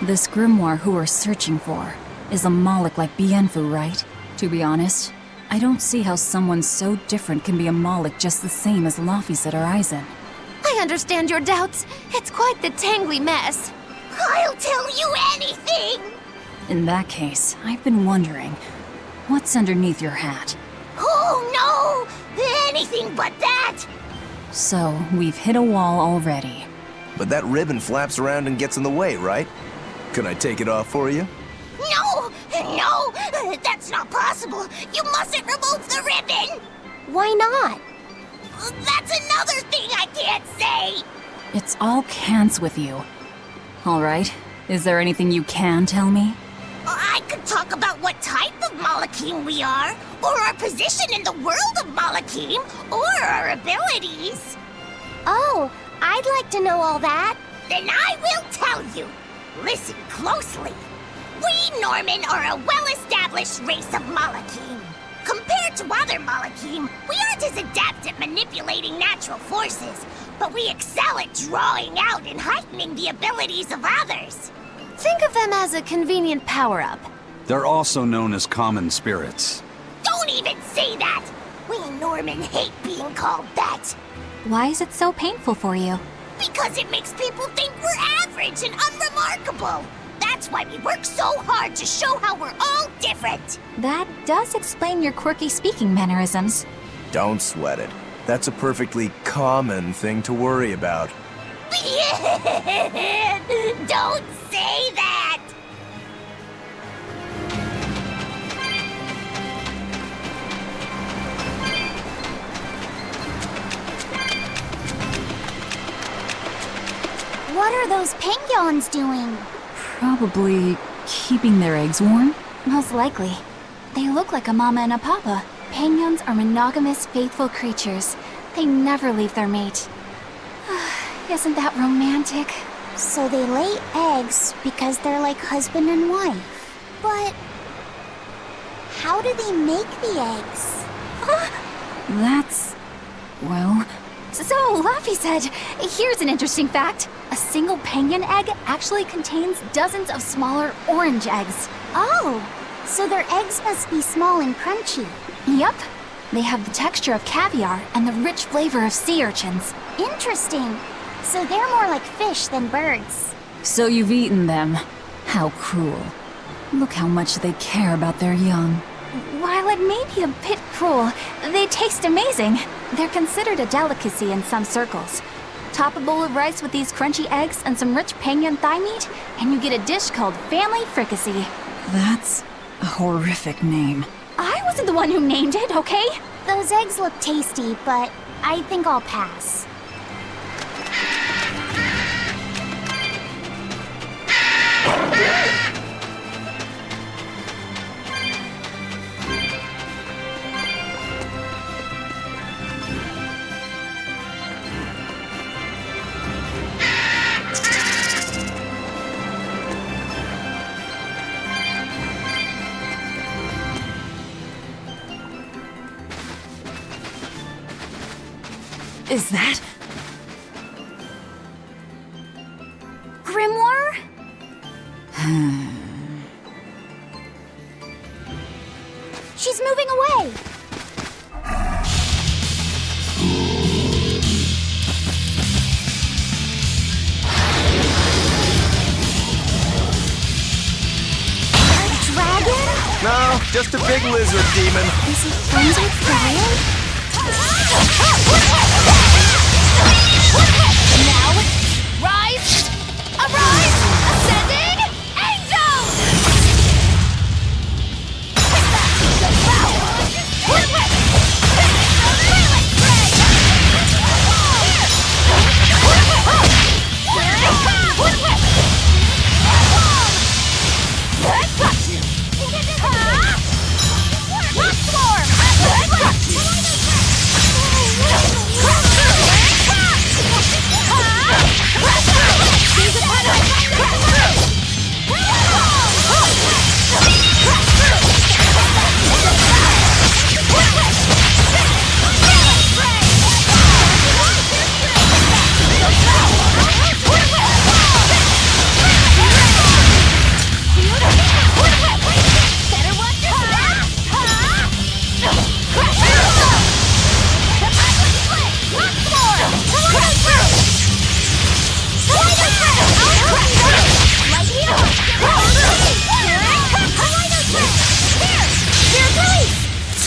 This grimoire who we're searching for is a Moloch like Bienfu, right? To be honest, I don't see how someone so different can be a Moloch just the same as Laphicet or Eisen. I understand your doubts. It's quite the tangly mess. I'll tell you anything! In that case, I've been wondering, what's underneath your hat? Oh no! Anything but that! So, we've hit a wall already. But that ribbon flaps around and gets in the way, right? Can I take it off for you? No! No! That's not possible! You mustn't remove the ribbon! Why not? That's another thing I can't say! It's all cans with you. Alright, is there anything you can tell me? I could talk about what type of Malachim we are, or our position in the world of Malachim, or our abilities. Oh, I'd like to know all that. Then I will tell you. Listen closely. We Norman are a well-established race of Malachim. Compared to other Malachim, we aren't as adept at manipulating natural forces, but we excel at drawing out and heightening the abilities of others. Think of them as a convenient power-up. They're also known as common spirits. Don't even say that! We Norman hate being called that. Why is it so painful for you? Because it makes people think we're average and unremarkable. That's why we work so hard to show how we're all different. That does explain your quirky speaking mannerisms. Don't sweat it. That's a perfectly common thing to worry about. Don't say that! What are those penguins doing? Probably keeping their eggs warm? Most likely. They look like a mama and a papa. Penguins are monogamous, faithful creatures. They never leave their mate. Isn't that romantic? So they lay eggs because they're like husband and wife. But how do they make the eggs? That's... well... So, Laphicet, here's an interesting fact. A single penguin egg actually contains dozens of smaller orange eggs. Oh, so their eggs must be small and crunchy. Yep. They have the texture of caviar and the rich flavor of sea urchins. Interesting. So they're more like fish than birds. So you've eaten them. How cruel. Look how much they care about their young. While it may be a bit cruel, they taste amazing. They're considered a delicacy in some circles. Top a bowl of rice with these crunchy eggs and some rich penguin thigh meat, and you get a dish called family fricassee. That's a horrific name. I wasn't the one who named it, okay? Those eggs look tasty, but I think I'll pass. Is that... Grimoire? She's moving away! No, just a big lizard demon. Is it friends with Brian? Now, rise! Arise! Ascending! Angels!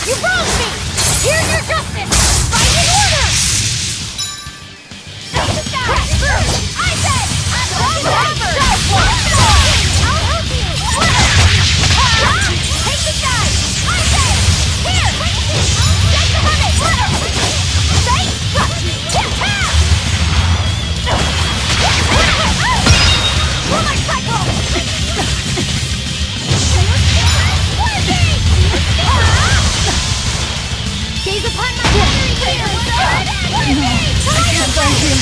You wronged me! Here's your justice! Fight in order! Take the sky! I said! I'll help you! Take the sky! I said! Here! Take the money! Say! Pull my cycle! Gaze upon my victory here! I can't find you!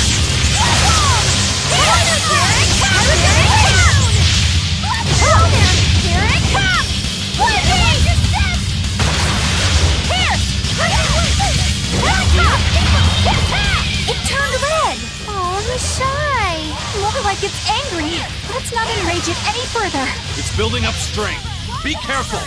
Hello there! Here it comes! Here! It turned red! Oh, he's shy. More like it's angry. Let's not enrage it any further. It's building up strength. Be careful.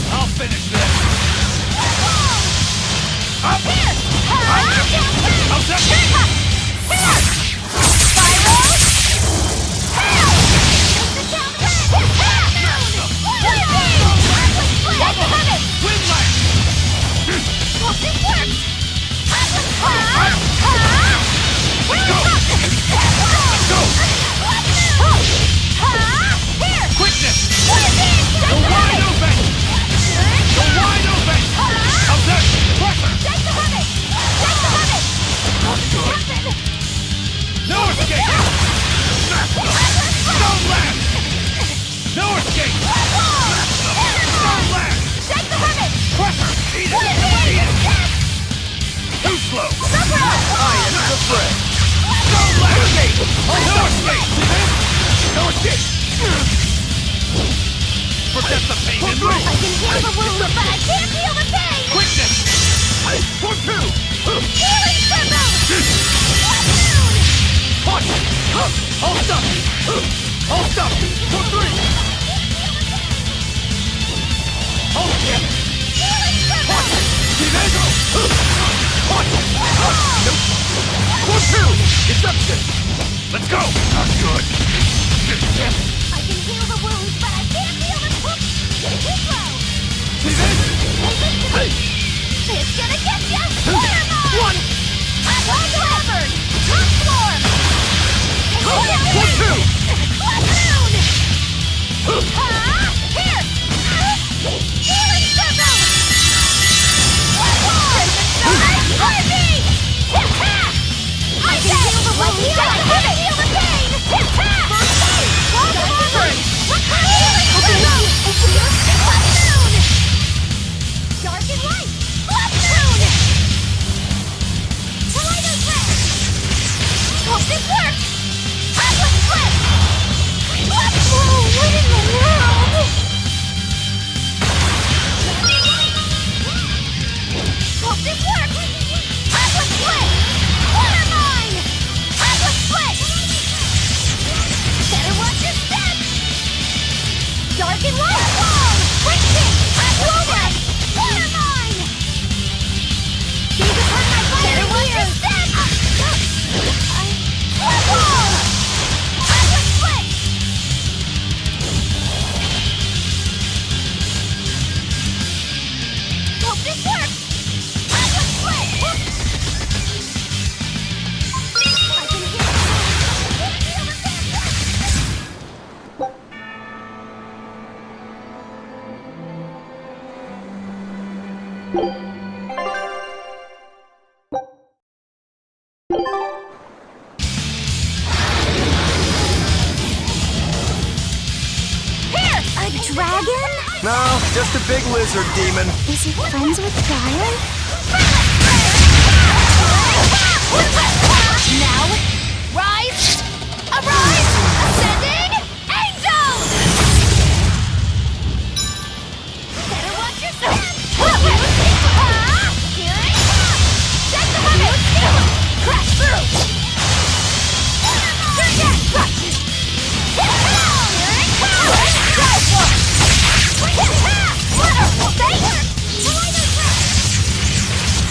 I'll finish this. Up here. I'll set Forget the pain and move! I can heal the wound, but I can't feel the pain! Quickness! 1, 2! Healing circle! Punch! Hold up! Hold up! 2, 3! Hold it! Healing circle! Punch! 1, 2! Deception! Let's go! Not good! I can heal the wounds, but I can't feel the poop! See this? It's gonna get you! Fireball! 1! I'm going to Hubbard! Transform! 1, 2! Here! Healing circle! Crimson Star! Harvey! I can heal the wounds, but I can't feel the pain! just a big lizard demon. Is he friends with Brian? Now, rise, arise, ascending, angels! Better watch your step! Here I come! Set the limit! Crash through! You're dead! Here I come! Wonderful thing! Crash through!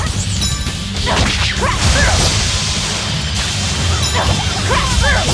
Crash through!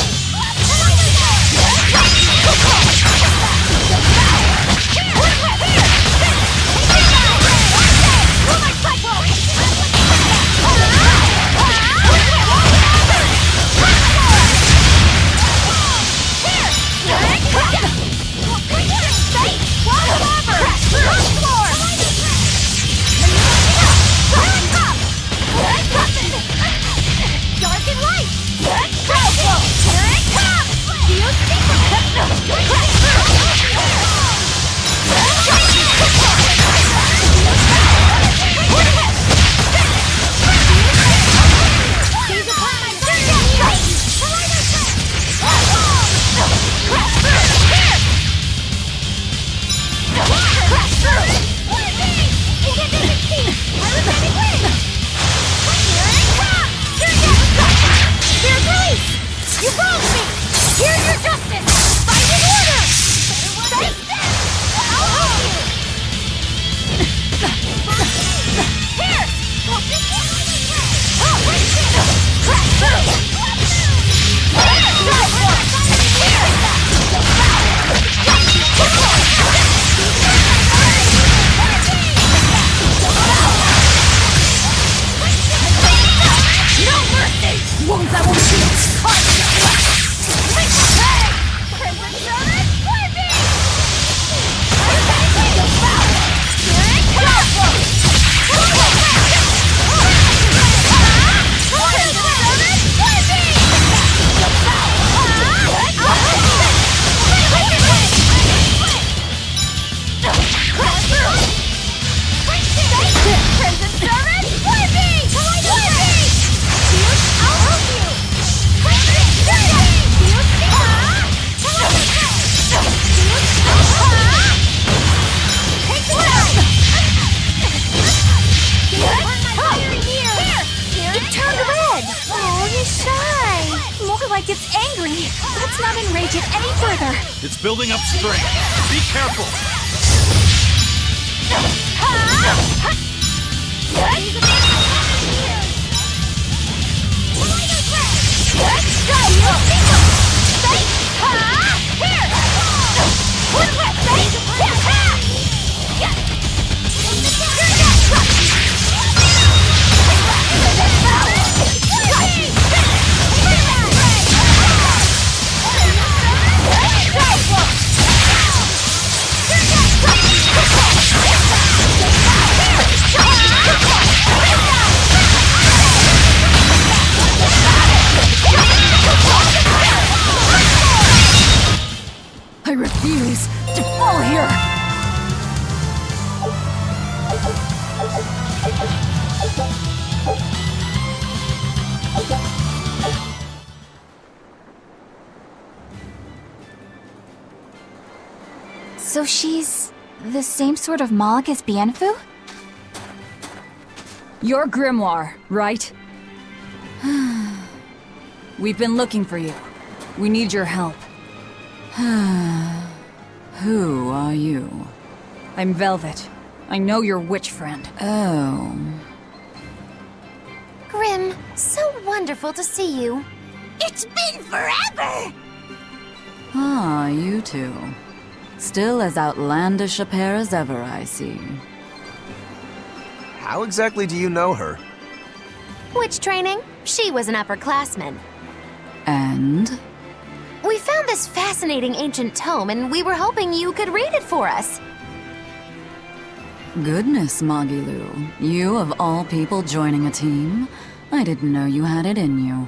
Dark and light! Here it comes! Do you see You wronged me! Here's your justice! Fight in order! Face this! I'll help you! Here! Crash through! No mercy! Wounds I will shield! It's angry. Let's not enrage it any further. It's building up strength. Be careful. I refuse to fall here! So she's the same sort of Moloch as Bienfu? Your grimoire, right? We've been looking for you. We need your help. Who are you? I'm Velvet. I know your witch friend. Oh. Grim, so wonderful to see you. It's been forever! Ah, you two. Still as outlandish a pair as ever, I see. How exactly do you know her? Witch training? She was an upperclassman. And? We found this fascinating ancient tome, and we were hoping you could read it for us. Goodness, Magilu. You of all people joining a team? I didn't know you had it in you.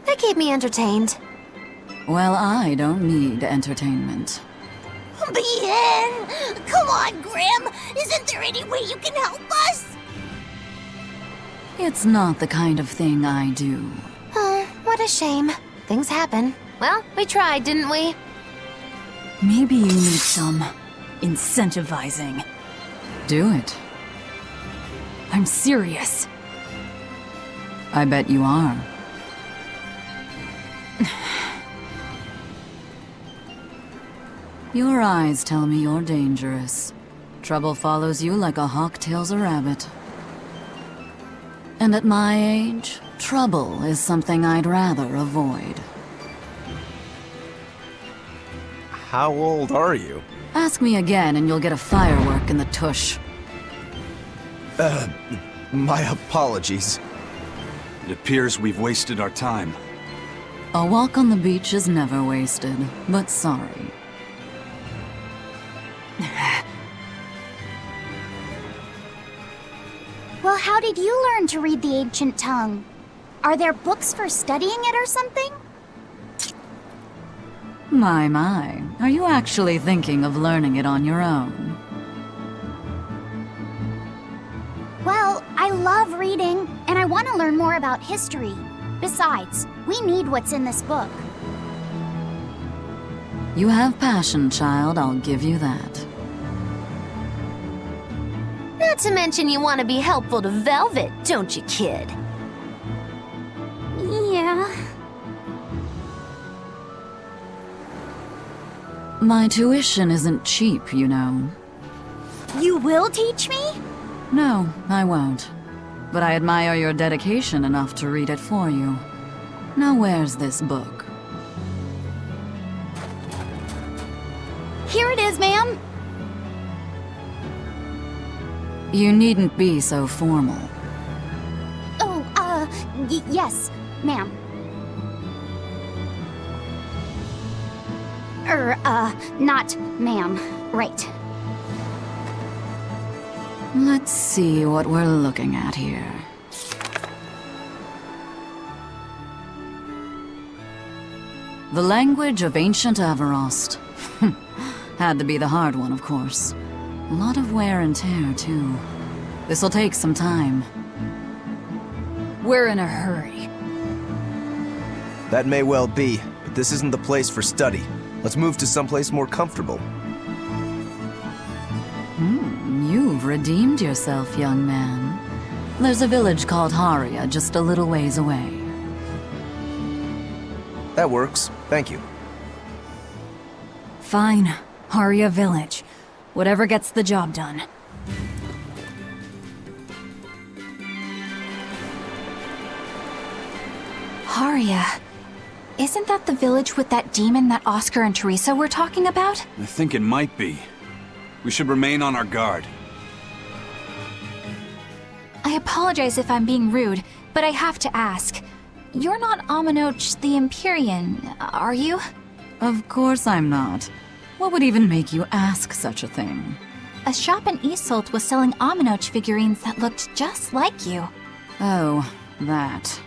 That keep me entertained. Well, I don't need entertainment. Bien! Come on, Grim! Isn't there any way you can help us? It's not the kind of thing I do. Oh, what a shame. Things happen. Well, we tried, didn't we? Maybe you need some incentivizing. Do it. I'm serious. I bet you are. Your eyes tell me you're dangerous. Trouble follows you like a hawk tails a rabbit. And at my age, trouble is something I'd rather avoid. How old are you? Ask me again and you'll get a firework in the tush. My apologies. It appears we've wasted our time. A walk on the beach is never wasted, but sorry. Well, how did you learn to read the ancient tongue? Are there books for studying it or something? My. Are you actually thinking of learning it on your own? Well, I love reading, and I want to learn more about history. Besides, we need what's in this book. You have passion, child, I'll give you that. Not to mention you want to be helpful to Velvet, don't you, kid? Yeah. My tuition isn't cheap, you know. You will teach me? No, I won't. But I admire your dedication enough to read it for you. Now where's this book? Here it is, ma'am. You needn't be so formal. Oh, yes, ma'am. Not ma'am. Right. Let's see what we're looking at here. The language of ancient Averost. Had to be the hard one, of course. A lot of wear and tear, too. This'll take some time. We're in a hurry. That may well be, but this isn't the place for study. Let's move to someplace more comfortable. You've redeemed yourself, young man. There's a village called Haria just a little ways away. That works. Thank you. Fine. Haria Village. Whatever gets the job done. Haria. Isn't that the village with that demon that Oscar and Teresa were talking about? I think it might be. We should remain on our guard. I apologize if I'm being rude, but I have to ask. You're not Aminoch the Empyrean, are you? Of course I'm not. What would even make you ask such a thing? A shop in Isolt was selling Aminoch figurines that looked just like you. Oh, that.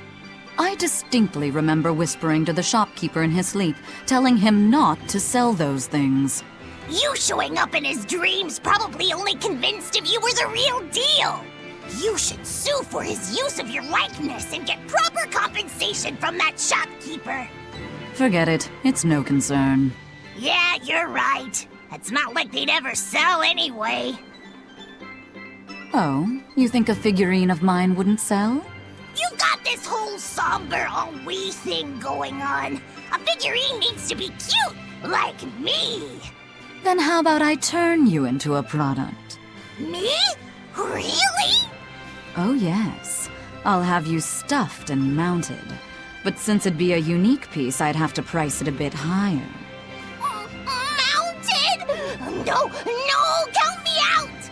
I distinctly remember whispering to the shopkeeper in his sleep, telling him not to sell those things. You showing up in his dreams probably only convinced him you were the real deal. You should sue for his use of your likeness and get proper compensation from that shopkeeper. Forget it. It's no concern. Yeah, you're right. It's not like they'd ever sell anyway. Oh, you think a figurine of mine wouldn't sell? You got this whole somber ennui thing going on. A figurine needs to be cute, like me. Then how about I turn you into a product? Me? Really? Oh yes. I'll have you stuffed and mounted. But since it'd be a unique piece, I'd have to price it a bit higher. Mounted? No, count me out!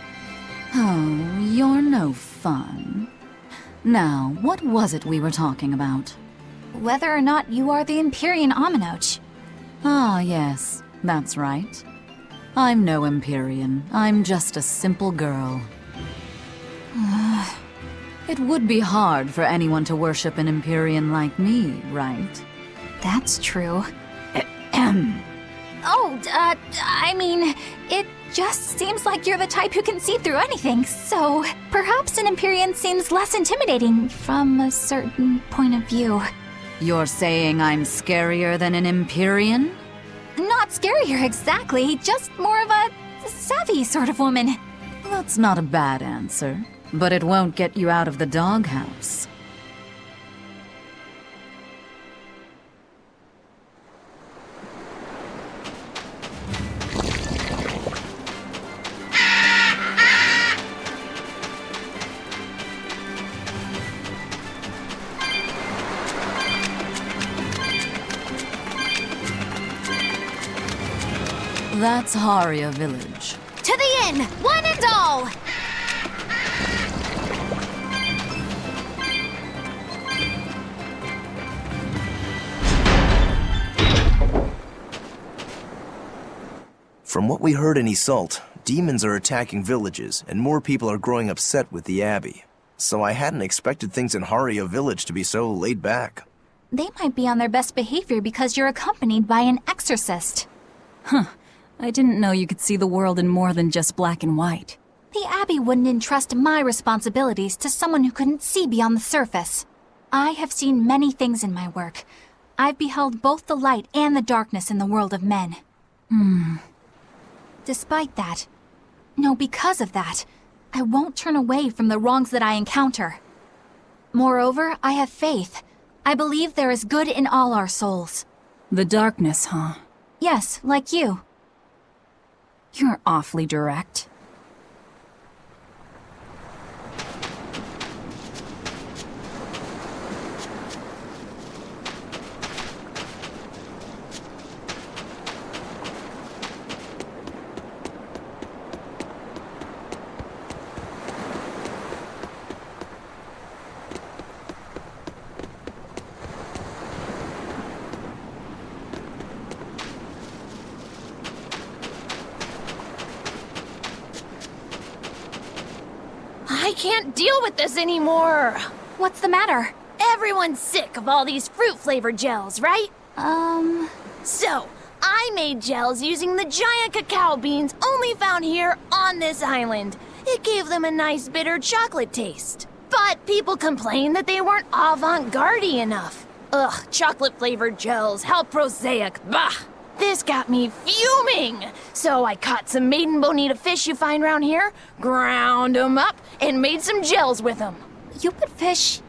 Oh, you're no fun. Now, what was it we were talking about? Whether or not you are the Empyrean Aminoch. Ah, yes, that's right. I'm no Empyrean. I'm just a simple girl. It would be hard for anyone to worship an Empyrean like me, right? That's true. I mean, it just seems like you're the type who can see through anything, so perhaps an Empyrean seems less intimidating from a certain point of view. You're saying I'm scarier than an Empyrean? Not scarier exactly, just more of a savvy sort of woman. That's not a bad answer, but it won't get you out of the doghouse. That's Haria Village. To the inn, one and all! From what we heard in Iseult, demons are attacking villages, and more people are growing upset with the Abbey. So I hadn't expected things in Haria Village to be so laid back. They might be on their best behavior because you're accompanied by an exorcist. Huh. I didn't know you could see the world in more than just black and white. The Abbey wouldn't entrust my responsibilities to someone who couldn't see beyond the surface. I have seen many things in my work. I've beheld both the light and the darkness in the world of men. Despite that, no, because of that, I won't turn away from the wrongs that I encounter. Moreover, I have faith. I believe there is good in all our souls. The darkness, huh? Yes, like you. You're awfully direct. I can't deal with this anymore. What's the matter? Everyone's sick of all these fruit-flavored gels, right? So, I made gels using the giant cacao beans only found here on this island. It gave them a nice bitter chocolate taste. But people complained that they weren't avant-garde enough. Ugh, chocolate-flavored gels, how prosaic, bah! This got me fuming! So I caught some maiden bonita fish you find around here, ground them up, and made some gels with them. You put fish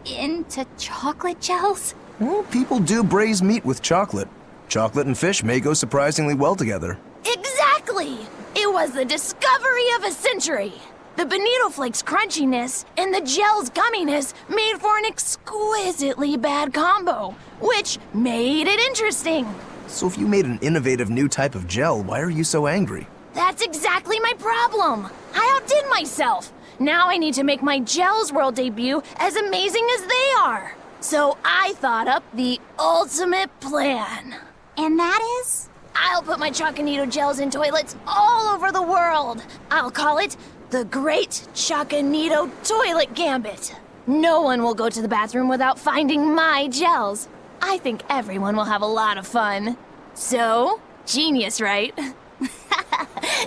into chocolate gels? Well, people do braise meat with chocolate. Chocolate and fish may go surprisingly well together. Exactly! It was the discovery of a century. The bonito flakes crunchiness and the gel's gumminess made for an exquisitely bad combo, which made it interesting. So if you made an innovative new type of gel, why are you so angry? That's exactly my problem. I outdid myself. Now I need to make my Gels World debut as amazing as they are. So I thought up the ultimate plan. And that is? I'll put my Choconito gels in toilets all over the world. I'll call it the Great Choconito Toilet Gambit. No one will go to the bathroom without finding my gels. I think everyone will have a lot of fun. So, genius, right?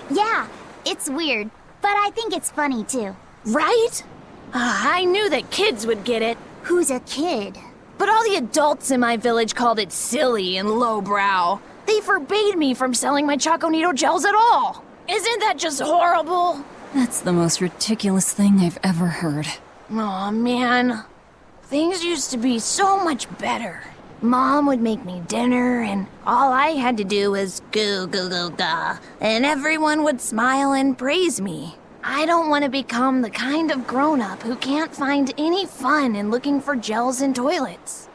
Yeah, it's weird, but I think it's funny too. Right? I knew that kids would get it. Who's a kid? But all the adults in my village called it silly and lowbrow. They forbade me from selling my Choconito gels at all. Isn't that just horrible? That's the most ridiculous thing I've ever heard. Aw, man. Things used to be so much better. Mom would make me dinner, and all I had to do was goo goo goo ga, and everyone would smile and praise me. I don't want to become the kind of grown-up who can't find any fun in looking for gels in toilets.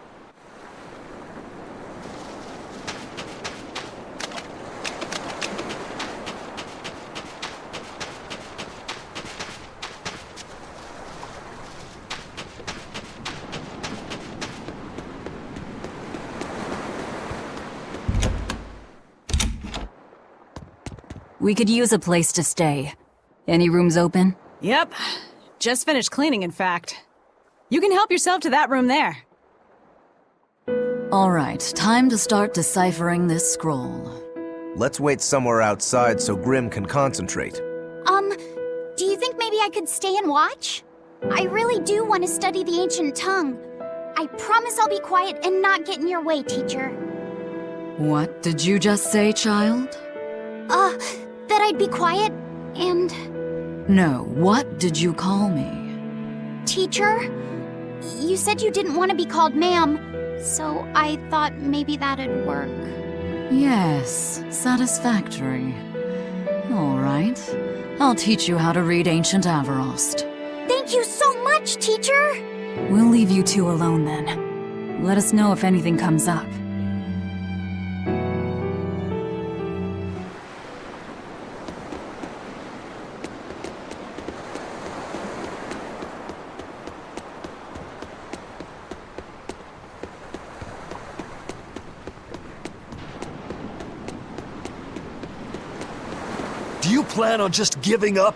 We could use a place to stay. Any rooms open? Yep. Just finished cleaning, in fact. You can help yourself to that room there. All right, time to start deciphering this scroll. Let's wait somewhere outside so Grim can concentrate. Do you think maybe I could stay and watch? I really do want to study the ancient tongue. I promise I'll be quiet and not get in your way, teacher. What did you just say, child? That I'd be quiet and... No, what did you call me? Teacher? You said you didn't want to be called ma'am, so I thought maybe that'd work. Yes, satisfactory. All right. I'll teach you how to read Ancient Avarost. Thank you so much, teacher! We'll leave you two alone then. Let us know if anything comes up. Do you plan on just giving up?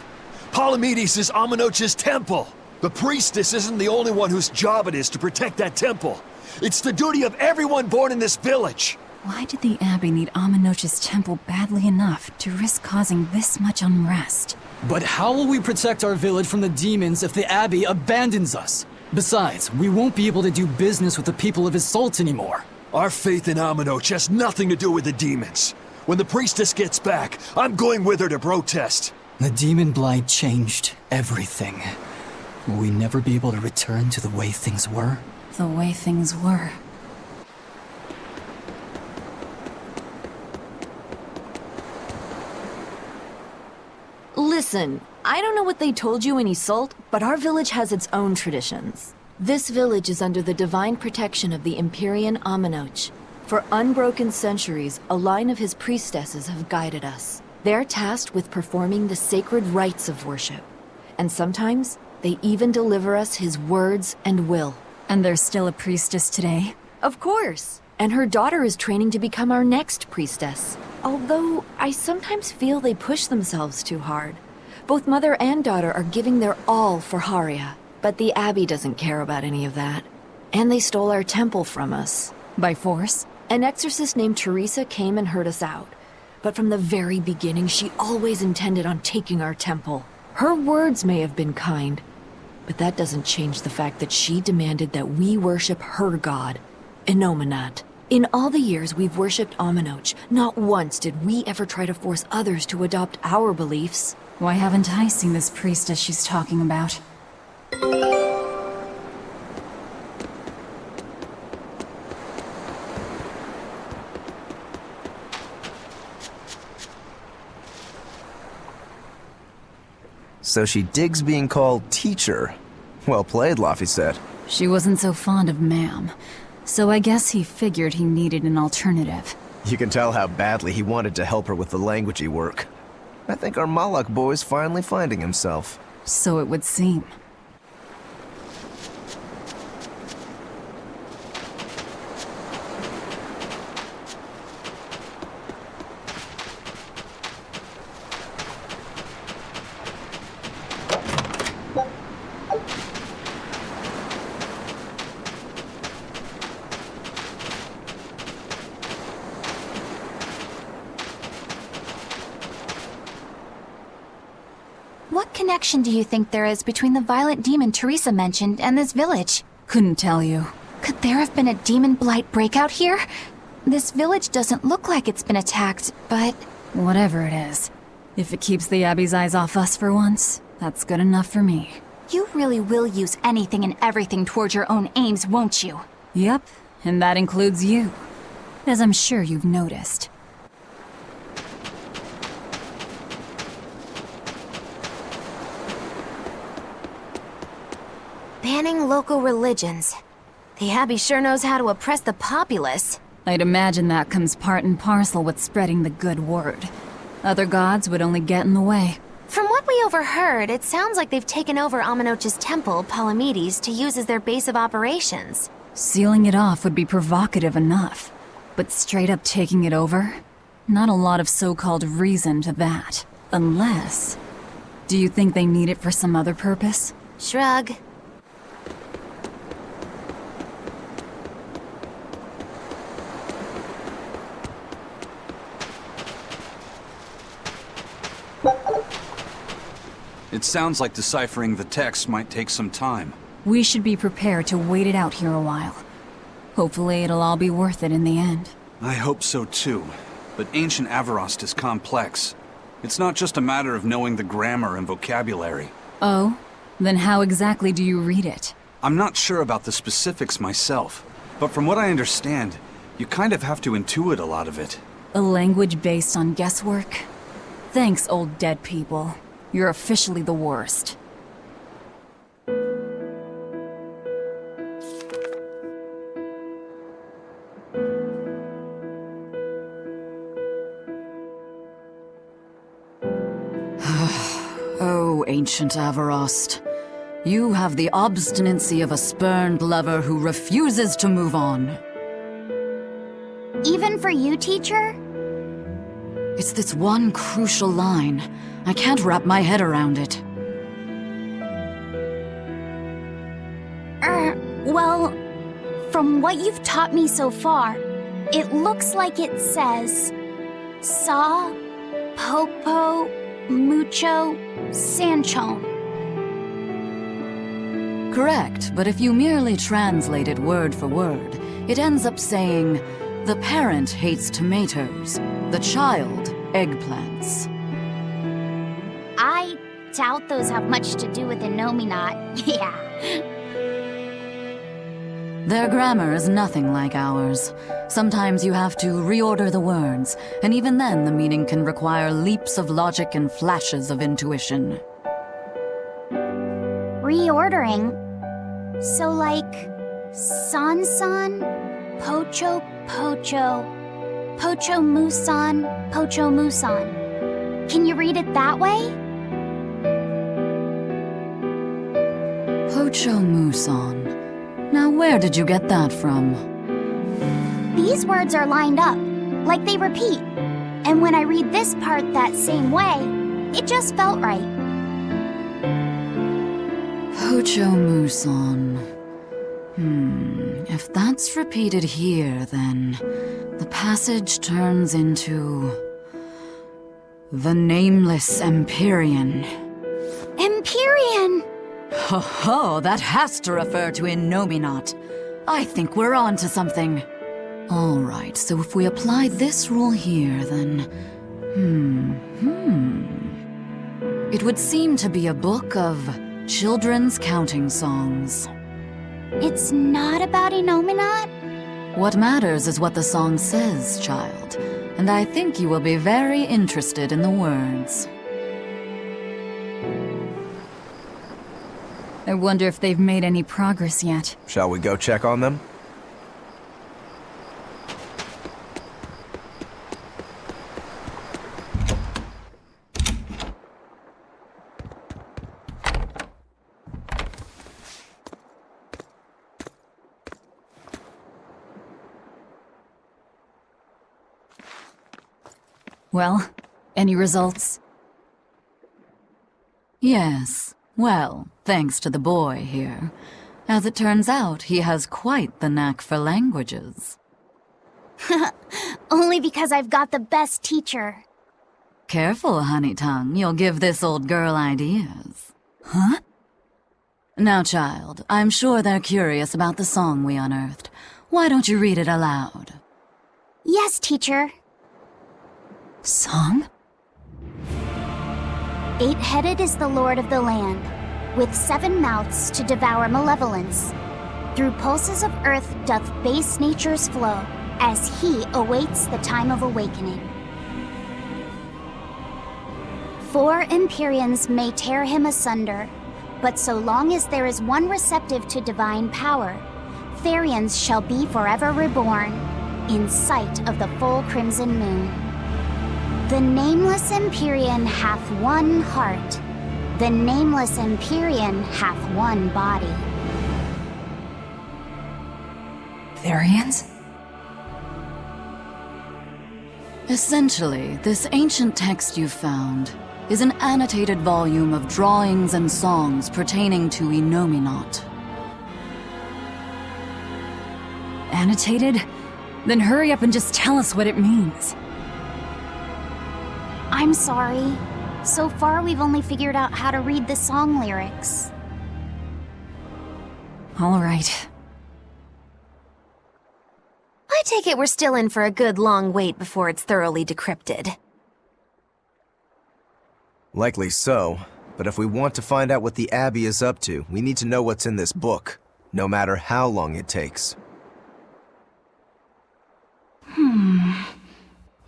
Palamedes is Amenoch's temple. The priestess isn't the only one whose job it is to protect that temple. It's the duty of everyone born in this village. Why did the Abbey need Amenoch's temple badly enough to risk causing this much unrest? But how will we protect our village from the demons if the Abbey abandons us? Besides, we won't be able to do business with the people of Isolt anymore. Our faith in Amenoch has nothing to do with the demons. When the priestess gets back, I'm going with her to protest. The demon blight changed everything. Will we never be able to return to the way things were? The way things were. Listen, I don't know what they told you in Isolt, but our village has its own traditions. This village is under the divine protection of the Empyrean Amenoch. For unbroken centuries, a line of his priestesses have guided us. They're tasked with performing the sacred rites of worship. And sometimes, they even deliver us his words and will. And there's still a priestess today? Of course! And her daughter is training to become our next priestess. Although, I sometimes feel they push themselves too hard. Both mother and daughter are giving their all for Haria. But the Abbey doesn't care about any of that. And they stole our temple from us. By force? An exorcist named Teresa came and heard us out. But from the very beginning, she always intended on taking our temple. Her words may have been kind, but that doesn't change the fact that she demanded that we worship her god, Inominat. In all the years we've worshipped Amenoch, not once did we ever try to force others to adopt our beliefs. Why haven't I seen this priestess she's talking about? So she digs being called teacher. Well played, Laphicet. She wasn't so fond of ma'am, so I guess he figured he needed an alternative. You can tell how badly he wanted to help her with the languagey work. I think our Malak boy's finally finding himself. So it would seem. What connection do you think there is between the violent demon Teresa mentioned and this village? Couldn't tell you. Could there have been a demon blight breakout here? This village doesn't look like it's been attacked, but... Whatever it is. If it keeps the Abbey's eyes off us for once, that's good enough for me. You really will use anything and everything toward your own aims, won't you? Yep, and that includes you. As I'm sure you've noticed. Banning local religions. The Abbey sure knows how to oppress the populace. I'd imagine that comes part and parcel with spreading the good word. Other gods would only get in the way. From what we overheard, it sounds like they've taken over Amenoch's temple, Palamedes, to use as their base of operations. Sealing it off would be provocative enough. But straight up taking it over? Not a lot of so-called reason to that. Unless... Do you think they need it for some other purpose? Shrug. It sounds like deciphering the text might take some time. We should be prepared to wait it out here a while. Hopefully it'll all be worth it in the end. I hope so too. But ancient Avarost is complex. It's not just a matter of knowing the grammar and vocabulary. Oh? Then how exactly do you read it? I'm not sure about the specifics myself, but from what I understand, you kind of have to intuit a lot of it. A language based on guesswork? Thanks, old dead people. You're officially the worst. Oh, ancient Avarost. You have the obstinacy of a spurned lover who refuses to move on. Even for you, teacher? It's this one crucial line. I can't wrap my head around it. Well, from what you've taught me so far, it looks like it says Saw, Popo, Mucho, Sanchon. Correct, but if you merely translate it word for word, it ends up saying, the parent hates tomatoes, the child eggplants. I doubt those have much to do with Innominat. Yeah. Their grammar is nothing like ours. Sometimes you have to reorder the words, and even then the meaning can require leaps of logic and flashes of intuition. Reordering? So like, San-san, Pocho Pocho, Pocho Musan, Pocho Musan. Can you read it that way? Pocho Musan. Now where did you get that from? These words are lined up, like they repeat. And when I read this part that same way, it just felt right. Pocho Musan. If that's repeated here, then the passage turns into the Nameless Empyrean. Empyrean! Ho ho, that has to refer to Innominat. I think we're on to something. Alright, so if we apply this rule here, then... It would seem to be a book of children's counting songs. It's not about Innominat? What matters is what the song says, child. And I think you will be very interested in the words. I wonder if they've made any progress yet. Shall we go check on them? Well, any results? Yes. Well, thanks to the boy here. As it turns out, he has quite the knack for languages. Only because I've got the best teacher. Careful, honey tongue. You'll give this old girl ideas. Huh? Now, child, I'm sure they're curious about the song we unearthed. Why don't you read it aloud? Yes, teacher. Song? 8-headed is the lord of the land, with 7 mouths to devour malevolence. Through pulses of earth doth base nature's flow, as he awaits the time of awakening. 4 Empyreans may tear him asunder, but so long as there is one receptive to divine power, Therians shall be forever reborn, in sight of the full crimson moon. The Nameless Empyrean hath one heart. The Nameless Empyrean hath one body. Therians? Essentially, this ancient text you found is an annotated volume of drawings and songs pertaining to Innominat. Annotated? Then hurry up and just tell us what it means. I'm sorry. So far, we've only figured out how to read the song lyrics. All right. I take it we're still in for a good long wait before it's thoroughly decrypted. Likely so, but if we want to find out what the Abbey is up to, we need to know what's in this book, no matter how long it takes.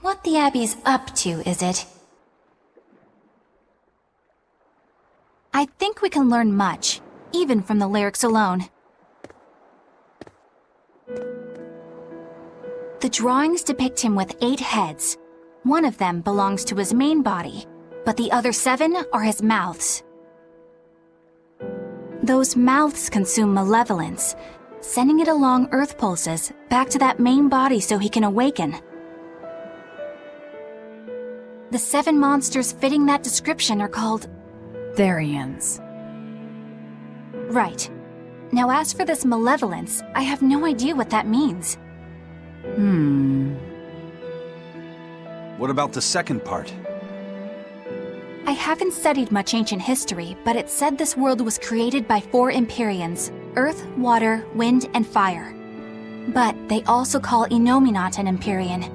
What the Abbey's up to, is it? I think we can learn much, even from the lyrics alone. The drawings depict him with 8 heads. One of them belongs to his main body, but the other 7 are his mouths. Those mouths consume malevolence, sending it along Earth pulses back to that main body so he can awaken. The 7 monsters fitting that description are called Therians. Right. Now as for this malevolence, I have no idea what that means. What about the second part? I haven't studied much ancient history, but it said this world was created by 4 Empyreans: Earth, Water, Wind, and Fire. But they also call Innominat an Empyrean.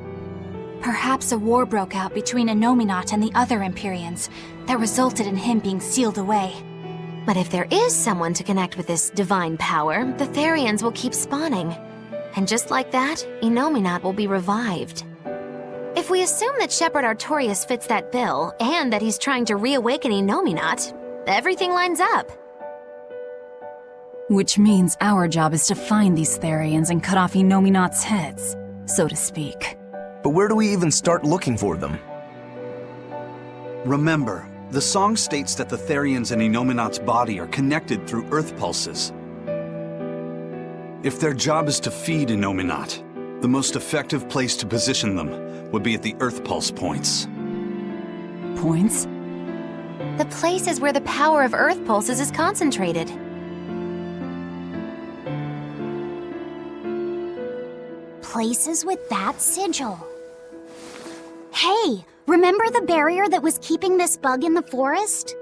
Perhaps a war broke out between Innominat and the other Empyreans that resulted in him being sealed away. But if there is someone to connect with this divine power, the Therians will keep spawning. And just like that, Innominat will be revived. If we assume that Shepherd Artorius fits that bill, and that he's trying to reawaken Innominat, everything lines up. Which means our job is to find these Therians and cut off Innominat's heads, so to speak. But where do we even start looking for them? Remember, the song states that the Therians in Innominat's body are connected through Earth pulses. If their job is to feed Innominat, the most effective place to position them would be at the Earth pulse points. Points? The places where the power of Earth pulses is concentrated. Places with that sigil. Hey, remember the barrier that was keeping this bug in the forest?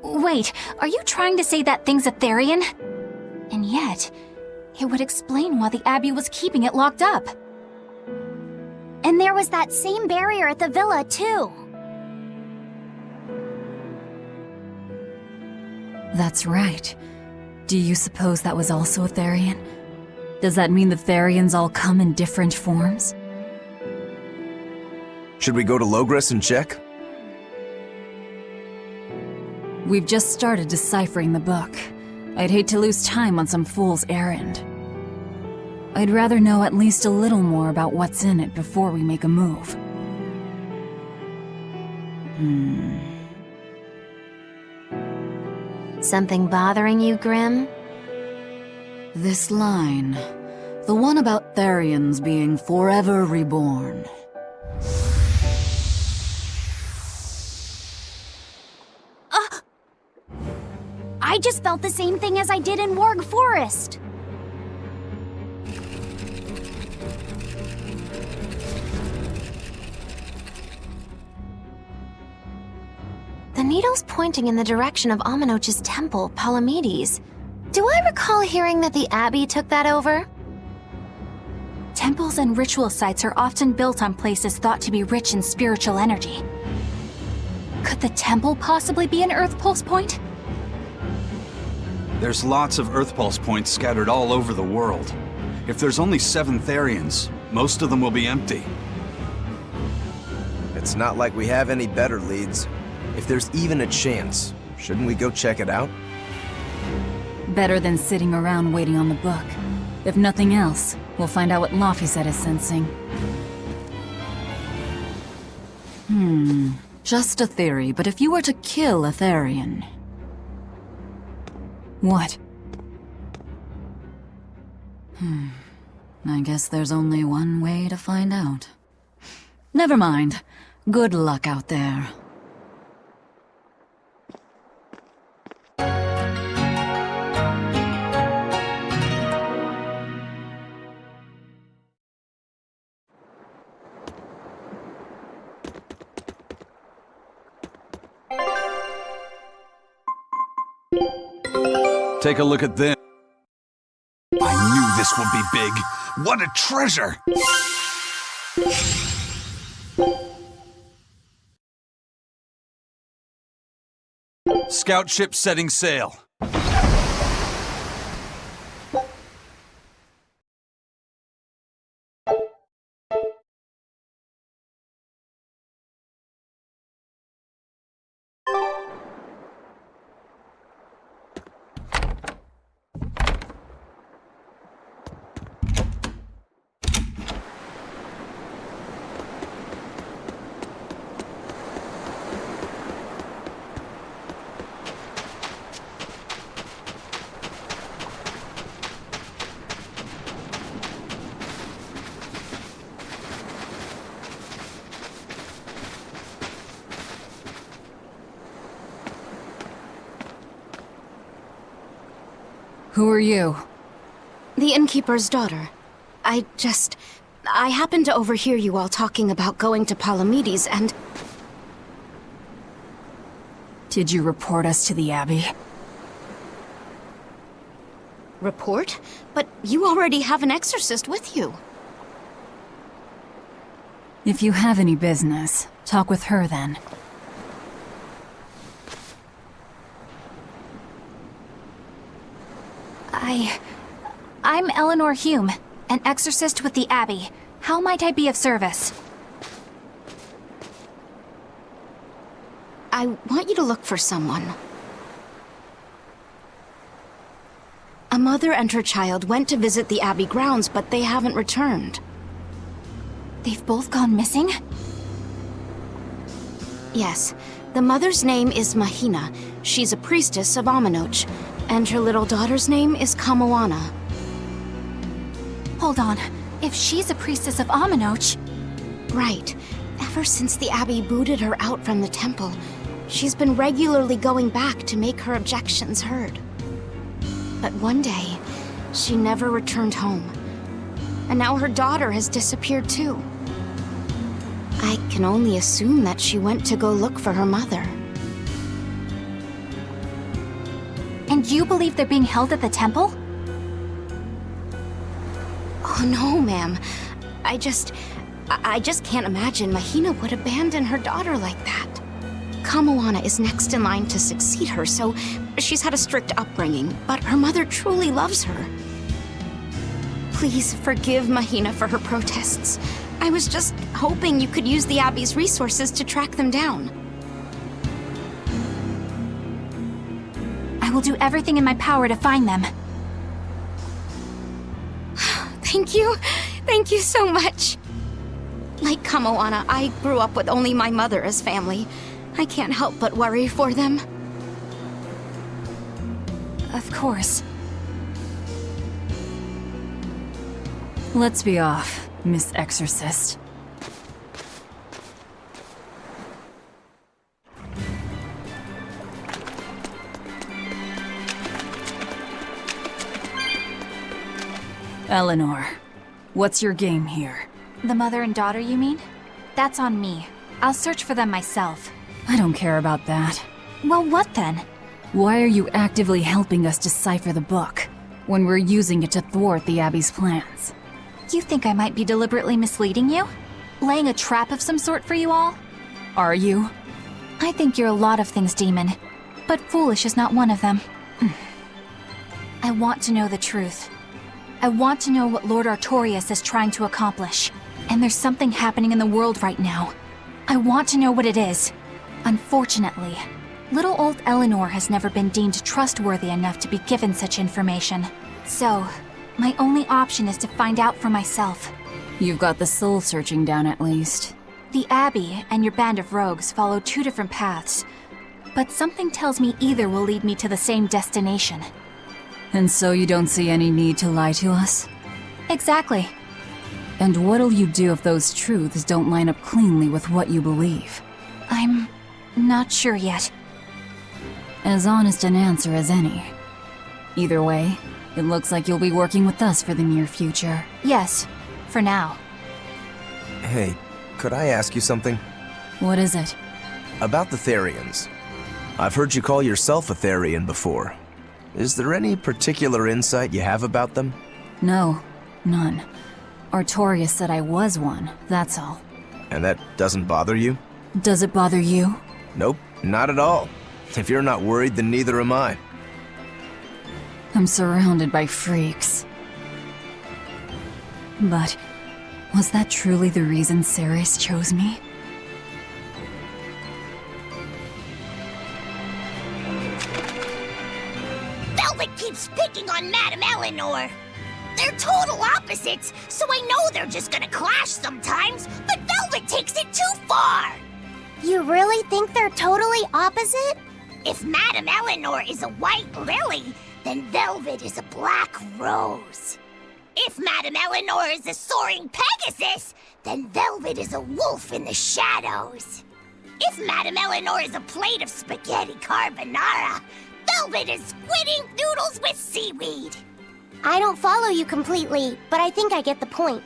Wait, are you trying to say that thing's a Therian? And yet, it would explain why the Abbey was keeping it locked up. And there was that same barrier at the villa, too. That's right. Do you suppose that was also a Therian? Does that mean the Therians all come in different forms? Should we go to Logres and check? We've just started deciphering the book. I'd hate to lose time on some fool's errand. I'd rather know at least a little more about what's in it before we make a move. Something bothering you, Grim? This line. The one about Therians being forever reborn. I just felt the same thing as I did in Warg Forest. The needle's pointing in the direction of Amenoch's temple, Palamedes. Do I recall hearing that the Abbey took that over? Temples and ritual sites are often built on places thought to be rich in spiritual energy. Could the temple possibly be an Earth Pulse point? There's lots of Earth pulse points scattered all over the world. If there's only 7 Therians, most of them will be empty. It's not like we have any better leads. If there's even a chance, shouldn't we go check it out? Better than sitting around waiting on the book. If nothing else, we'll find out what Laphicet is sensing. Just a theory, but if you were to kill a Therian... What? I guess there's only one way to find out. Never mind. Good luck out there. Take a look at this. I knew this would be big. What a treasure! Scout ship setting sail. Who are you? The innkeeper's daughter. I happened to overhear you all talking about going to Palamedes and... Did you report us to the Abbey? Report? But you already have an exorcist with you. If you have any business, talk with her then. I'm Eleanor Hume, an exorcist with the Abbey. How might I be of service? I want you to look for someone. A mother and her child went to visit the Abbey grounds, but they haven't returned. They've both gone missing? Yes. The mother's name is Mahina. She's a priestess of Amanoch. And her little daughter's name is Kamoana. Hold on. If she's a priestess of Amanoch... Right. Ever since the Abbey booted her out from the temple, she's been regularly going back to make her objections heard. But one day, she never returned home. And now her daughter has disappeared too. I can only assume that she went to go look for her mother. And you believe they're being held at the temple? Oh no, ma'am. I just can't imagine Mahina would abandon her daughter like that. Kamoana is next in line to succeed her, so she's had a strict upbringing, but her mother truly loves her. Please forgive Mahina for her protests. I was just hoping you could use the Abbey's resources to track them down. I will do everything in my power to find them. Thank you. Thank you so much. Like Kamoana, I grew up with only my mother as family. I can't help but worry for them. Of course. Let's be off, Miss Exorcist. Eleanor, what's your game here? The mother and daughter, you mean? That's on me. I'll search for them myself. I don't care about that. Well, what then? Why are you actively helping us decipher the book, when we're using it to thwart the Abbey's plans? You think I might be deliberately misleading you? Laying a trap of some sort for you all? Are you? I think you're a lot of things, Demon. But foolish is not one of them. I want to know the truth. I want to know what Lord Artorias is trying to accomplish. And there's something happening in the world right now. I want to know what it is. Unfortunately, little old Eleanor has never been deemed trustworthy enough to be given such information. So, my only option is to find out for myself. You've got the soul searching down at least. The Abbey and your band of rogues follow two different paths. But something tells me either will lead me to the same destination. And so you don't see any need to lie to us? Exactly. And what'll you do if those truths don't line up cleanly with what you believe? I'm not sure yet. As honest an answer as any. Either way, it looks like you'll be working with us for the near future. Yes, for now. Hey, could I ask you something? What is it? About the Therians. I've heard you call yourself a Therian before. Is there any particular insight you have about them? No, none. Artorias said I was one, that's all. And that doesn't bother you? Does it bother you? Nope, not at all. If you're not worried, then neither am I. I'm surrounded by freaks. But was that truly the reason Ceres chose me? Velvet keeps picking on Madame Eleanor. They're total opposites, so I know they're just gonna clash sometimes, but Velvet takes it too far! You really think they're totally opposite? If Madame Eleanor is a white lily, then Velvet is a black rose. If Madame Eleanor is a soaring Pegasus, then Velvet is a wolf in the shadows. If Madame Eleanor is a plate of spaghetti carbonara, Velvet is squidding noodles with seaweed. I don't follow you completely, but I think I get the point.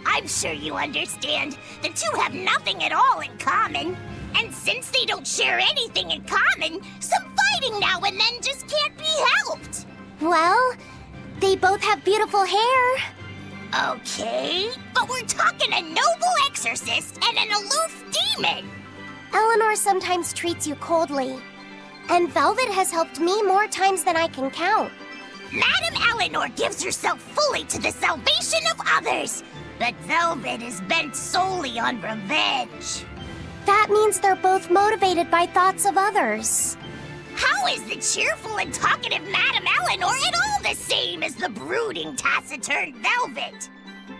I'm sure you understand. The two have nothing at all in common. And since they don't share anything in common, some fighting now and then just can't be helped. Well, they both have beautiful hair. Okay, but we're talking a noble exorcist and an aloof demon. Eleanor sometimes treats you coldly. And Velvet has helped me more times than I can count. Madame Eleanor gives herself fully to the salvation of others, but Velvet is bent solely on revenge. That means they're both motivated by thoughts of others. How is the cheerful and talkative Madame Eleanor at all the same as the brooding, taciturn Velvet?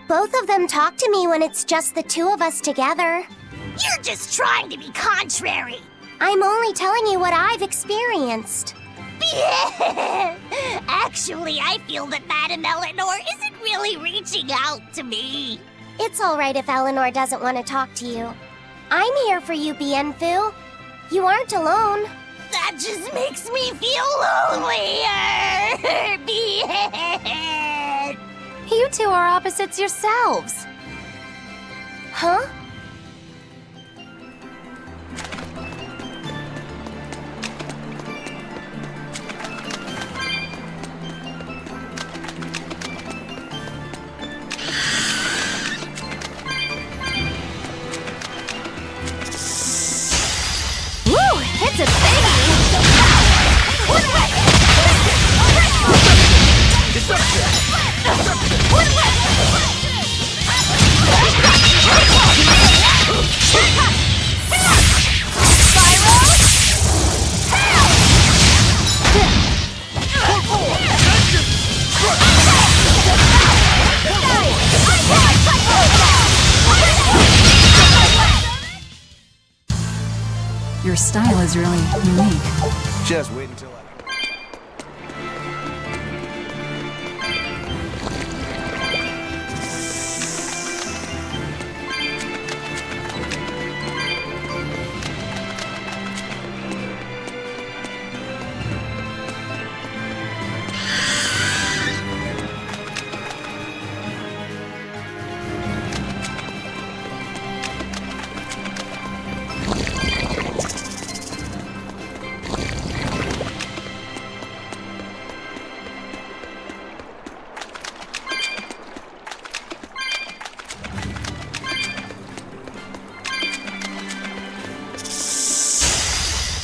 Both of them talk to me when it's just the two of us together. You're just trying to be contrary. I'm only telling you what I've experienced. Actually, I feel that Madame Eleanor isn't really reaching out to me. It's all right if Eleanor doesn't want to talk to you. I'm here for you, Bienfu. You aren't alone. That just makes me feel lonelier. Bien. You two are opposites yourselves. Huh? It's a biggie! Your style is really unique. Just wait until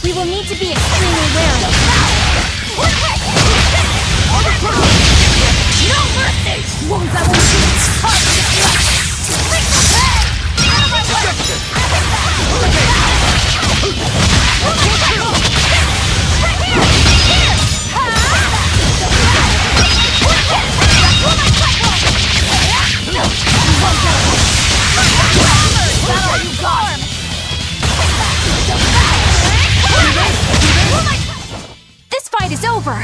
We will need to be extremely wary. No mercy! Wounds that will shoot its heart to flesh! Lethal pain! Out of my This fight is over!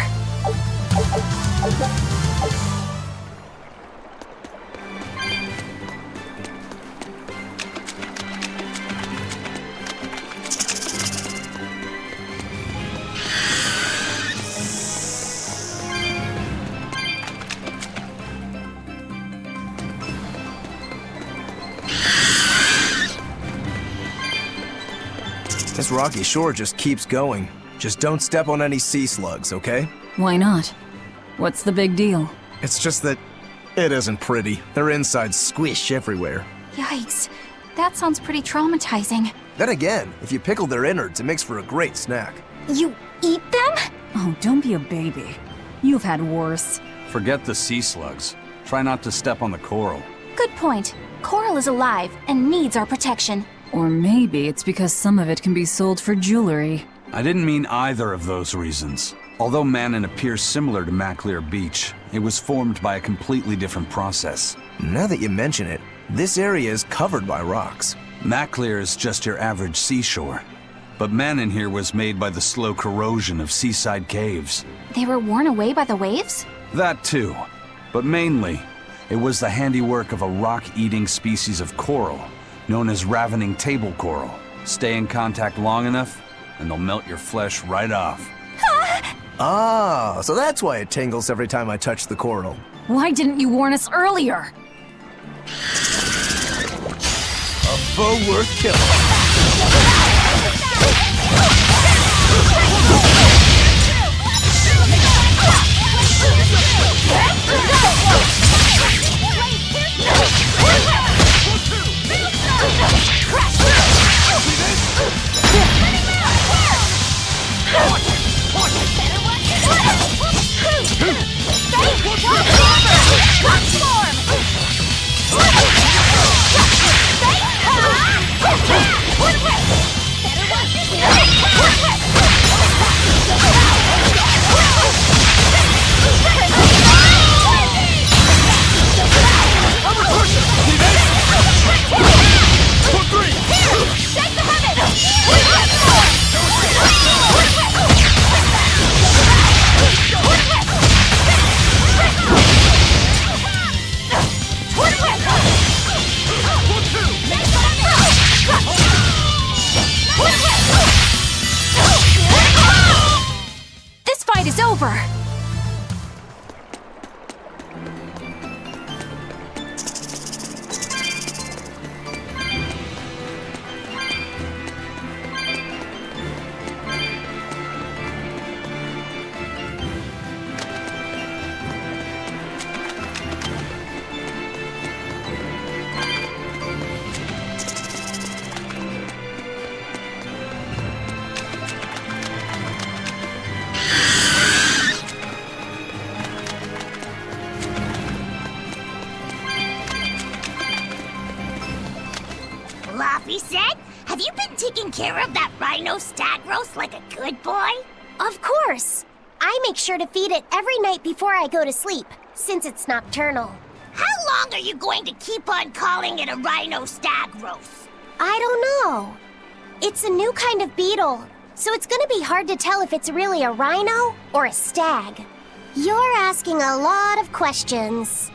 This rocky shore just keeps going. Just don't step on any sea slugs, okay? Why not? What's the big deal? It's just that it isn't pretty. Their insides squish everywhere. Yikes. That sounds pretty traumatizing. Then again, if you pickle their innards, it makes for a great snack. You eat them? Oh, don't be a baby. You've had worse. Forget the sea slugs. Try not to step on the coral. Good point. Coral is alive and needs our protection. Or maybe it's because some of it can be sold for jewelry. I didn't mean either of those reasons. Although Manon appears similar to Maclear Beach, it was formed by a completely different process. Now that you mention it, this area is covered by rocks. Maclear is just your average seashore. But Manon here was made by the slow corrosion of seaside caves. They were worn away by the waves? That too. But mainly, it was the handiwork of a rock-eating species of coral, known as ravening table coral. Stay in contact long enough, and they'll melt your flesh right off. Ah, so that's why it tingles every time I touch the coral. Why didn't you warn us earlier? A foe worth killing. This fight is over! Laffy said, have you been taking care of that rhino stag roast like a good boy? Of course. I make sure to feed it every night before I go to sleep, since it's nocturnal. How long are you going to keep on calling it a rhino stag roast? I don't know. It's a new kind of beetle, so it's gonna be hard to tell if it's really a rhino or a stag. You're asking a lot of questions.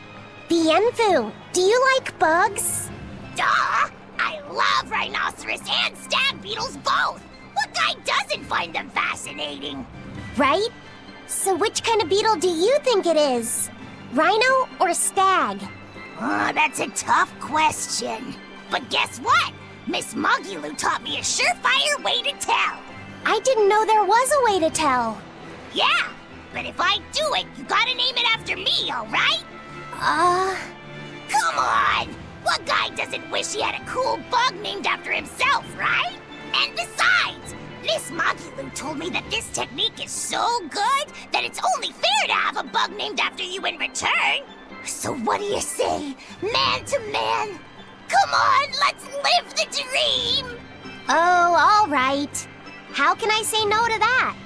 Bienfu, do you like bugs? Duh! I love rhinoceros and stag beetles both! What guy doesn't find them fascinating? Right? So which kind of beetle do you think it is? Rhino or stag? Oh, that's a tough question. But guess what? Miss Moguloo taught me a surefire way to tell. I didn't know there was a way to tell. Yeah, but if I do it, you gotta name it after me, alright? Come on! What guy doesn't wish he had a cool bug named after himself, right? And besides, Miss Moguloo told me that this technique is so good that it's only fair to have a bug named after you in return. So what do you say, man to man? Come on, let's live the dream! Oh, all right. How can I say no to that?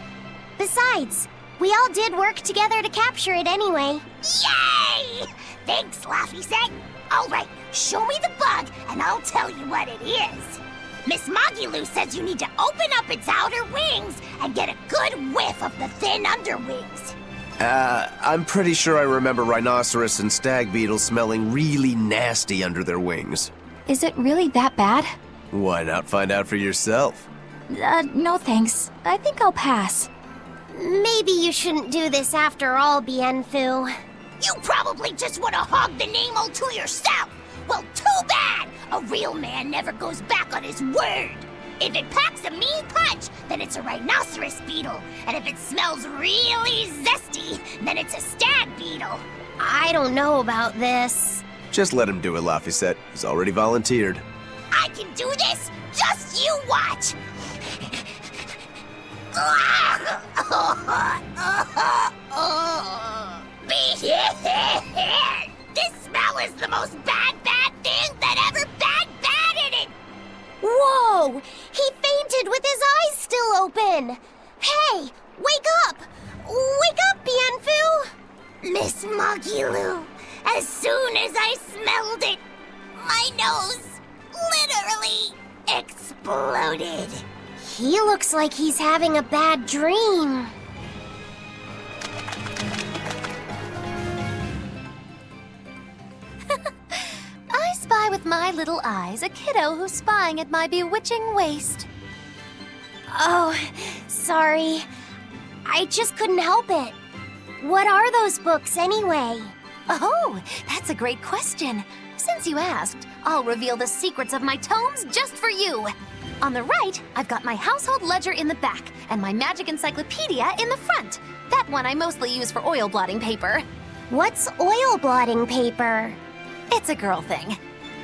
Besides, we all did work together to capture it anyway. Yay! Thanks, Laffy said. All right, show me the bug and I'll tell you what it is. Miss Moguloo says you need to open up its outer wings and get a good whiff of the thin underwings. I'm pretty sure I remember rhinoceros and stag beetles smelling really nasty under their wings. Is it really that bad? Why not find out for yourself? No thanks. I think I'll pass. Maybe you shouldn't do this after all, Bienfu. You probably just want to hog the name all to yourself. Well, too bad! A real man never goes back on his word. If it packs a mean punch, then it's a rhinoceros beetle. And if it smells really zesty, then it's a stag beetle. I don't know about this. Just let him do it, Laphicet. He's already volunteered. I can do this! Just you watch! This smell is the most bad thing that ever bad-batted it! Whoa! He fainted with his eyes still open! Hey! Wake up! Wake up, Bienfu! Miss Magilou, as soon as I smelled it, my nose literally exploded. He looks like he's having a bad dream. I spy with my little eyes a kiddo who's spying at my bewitching waist. Oh, sorry. I just couldn't help it. What are those books anyway? Oh, that's a great question. Since you asked, I'll reveal the secrets of my tomes just for you. On the right, I've got my household ledger in the back and my magic encyclopedia in the front. That one I mostly use for oil blotting paper. What's oil blotting paper? It's a girl thing.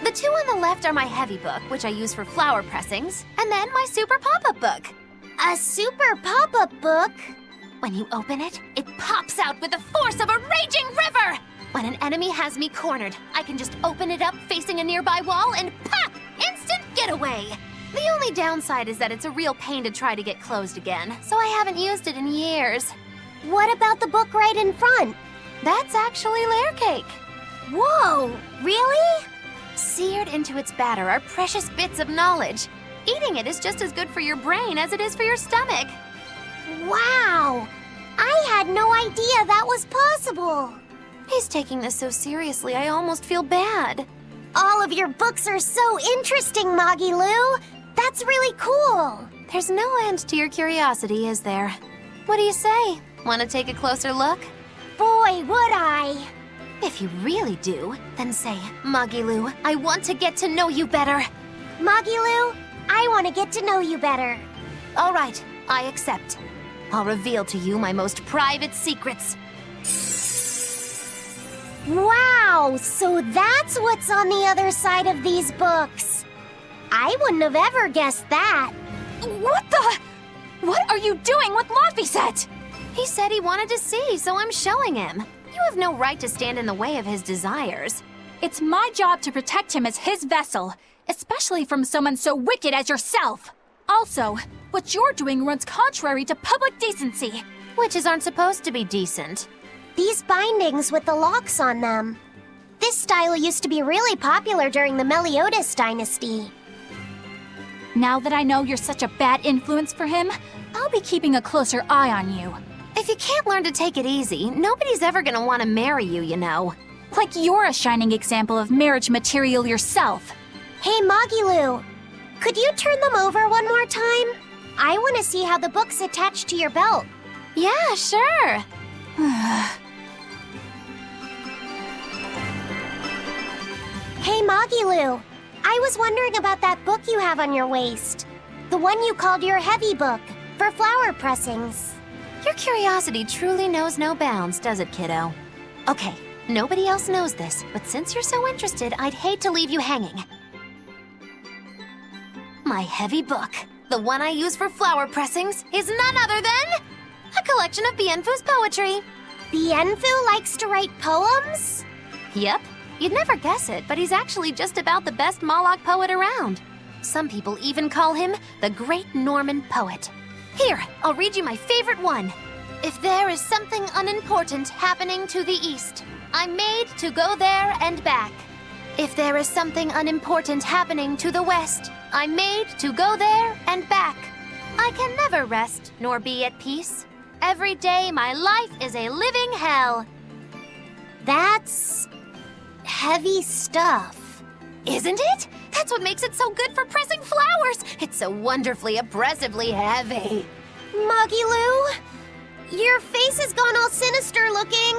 The two on the left are my heavy book, which I use for flower pressings, and then my super pop-up book. A super pop-up book? When you open it, it pops out with the force of a raging river! When an enemy has me cornered, I can just open it up facing a nearby wall and pop! Instant getaway! The only downside is that it's a real pain to try to get closed again, so I haven't used it in years. What about the book right in front? That's actually layer cake. Whoa, really? Seared into its batter are precious bits of knowledge. Eating it is just as good for your brain as it is for your stomach. Wow! I had no idea that was possible. He's taking this so seriously, I almost feel bad. All of your books are so interesting, Magilou. That's really cool. There's no end to your curiosity, is there? What do you say? Want to take a closer look? Boy, would I. If you really do, then say, Magilou, I want to get to know you better. Magilou, I want to get to know you better. All right, I accept. I'll reveal to you my most private secrets. Wow, so that's what's on the other side of these books. I wouldn't have ever guessed that. What are you doing with Laphicet? He said he wanted to see, so I'm showing him. You have no right to stand in the way of his desires. It's my job to protect him as his vessel, especially from someone so wicked as yourself. Also, what you're doing runs contrary to public decency. Witches aren't supposed to be decent. These bindings with the locks on them. This style used to be really popular during the Meliodas dynasty. Now that I know you're such a bad influence for him, I'll be keeping a closer eye on you. If you can't learn to take it easy, nobody's ever gonna want to marry you, you know. Like you're a shining example of marriage material yourself. Hey, Magilou, could you turn them over one more time? I want to see how the book's attached to your belt. Yeah, sure. Hey, Magilou, I was wondering about that book you have on your waist. The one you called your heavy book, for flower pressings. Your curiosity truly knows no bounds, does it, kiddo? Okay, nobody else knows this, but since you're so interested, I'd hate to leave you hanging. My heavy book, the one I use for flower pressings, is none other than a collection of Bienfu's poetry. Bienfu likes to write poems? Yep. You'd never guess it, but he's actually just about the best Moloch poet around. Some people even call him the Great Norman Poet. Here, I'll read you my favorite one. If there is something unimportant happening to the east, I'm made to go there and back. If there is something unimportant happening to the west, I'm made to go there and back. I can never rest nor be at peace. Every day my life is a living hell. That's heavy stuff. Isn't it? That's what makes it so good for pressing flowers. It's so wonderfully, oppressively heavy. Magilou, your face has gone all sinister looking.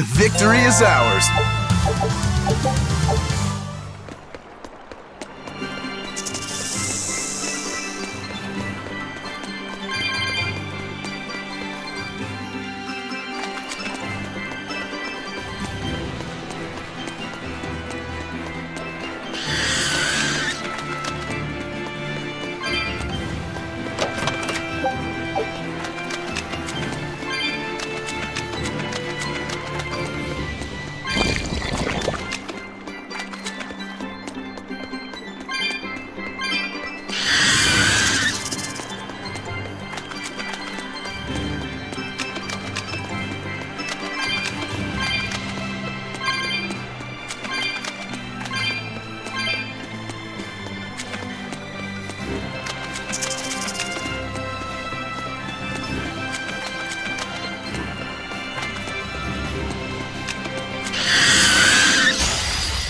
Victory is ours.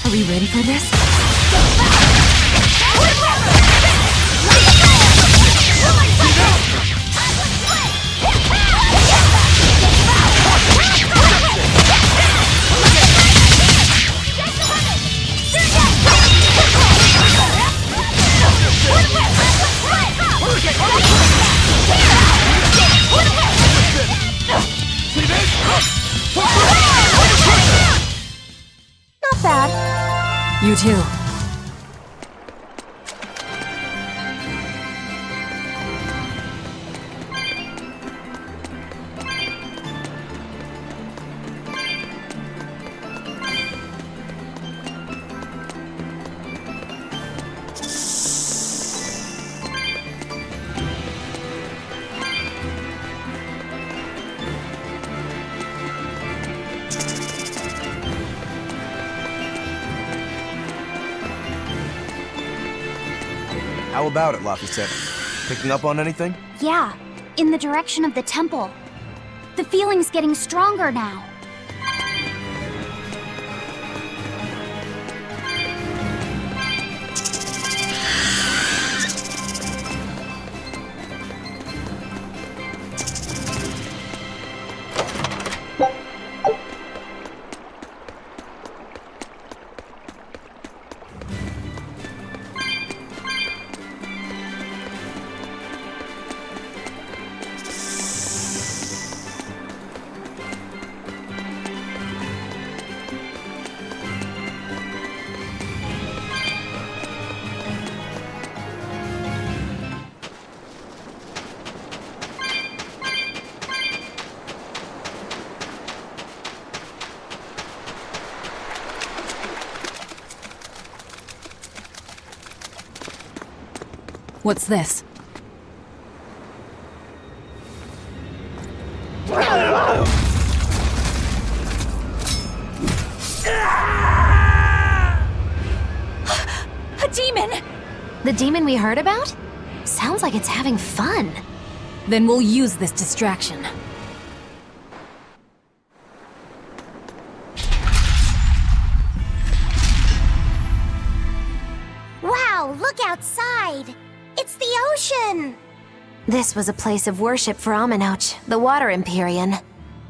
Are we ready for this? Not bad. You too. How about it, Laphicet? Picking up on anything? Yeah, in the direction of the temple. The feeling's getting stronger now. What's this? A demon! The demon we heard about? Sounds like it's having fun. Then we'll use this distraction. Wow, look outside! It's the ocean! This was a place of worship for Aminoch, the Water Empyrean.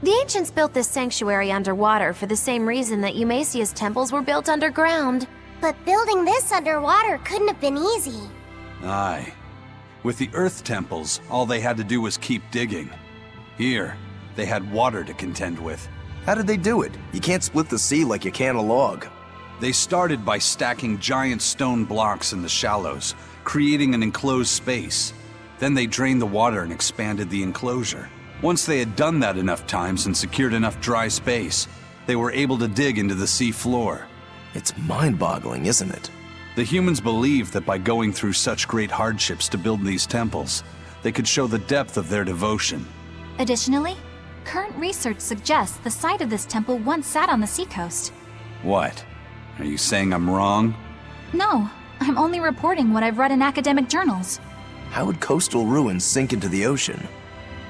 The ancients built this sanctuary underwater for the same reason that Eumasia's temples were built underground. But building this underwater couldn't have been easy. Aye. With the Earth temples, all they had to do was keep digging. Here, they had water to contend with. How did they do it? You can't split the sea like you can a log. They started by stacking giant stone blocks in the shallows, creating an enclosed space. Then they drained the water and expanded the enclosure. Once they had done that enough times and secured enough dry space, they were able to dig into the sea floor. It's mind-boggling, isn't it? The humans believed that by going through such great hardships to build these temples, they could show the depth of their devotion. Additionally, current research suggests the site of this temple once sat on the seacoast. What? Are you saying I'm wrong? No, I'm only reporting what I've read in academic journals. How would coastal ruins sink into the ocean?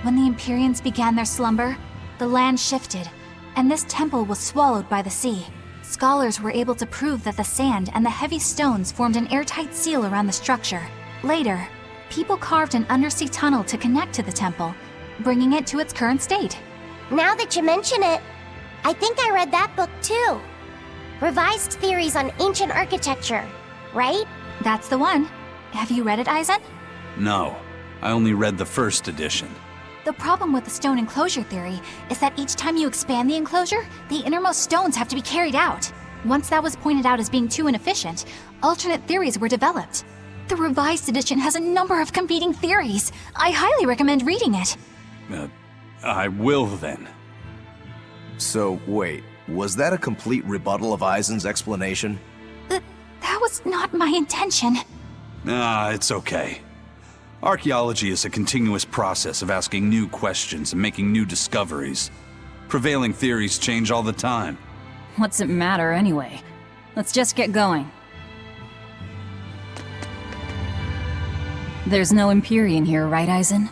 When the Empyreans began their slumber, the land shifted, and this temple was swallowed by the sea. Scholars were able to prove that the sand and the heavy stones formed an airtight seal around the structure. Later, people carved an undersea tunnel to connect to the temple, bringing it to its current state. Now that you mention it, I think I read that book too. Revised Theories on Ancient Architecture, right? That's the one. Have you read it, Aizen? No, I only read the first edition. The problem with the stone enclosure theory is that each time you expand the enclosure, the innermost stones have to be carried out. Once that was pointed out as being too inefficient, alternate theories were developed. The revised edition has a number of competing theories. I highly recommend reading it. I will then. So, wait, was that a complete rebuttal of Aizen's explanation? That was not my intention. It's okay. Archaeology is a continuous process of asking new questions and making new discoveries. Prevailing theories change all the time. What's it matter anyway? Let's just get going. There's no Empyrean here, right, Aizen?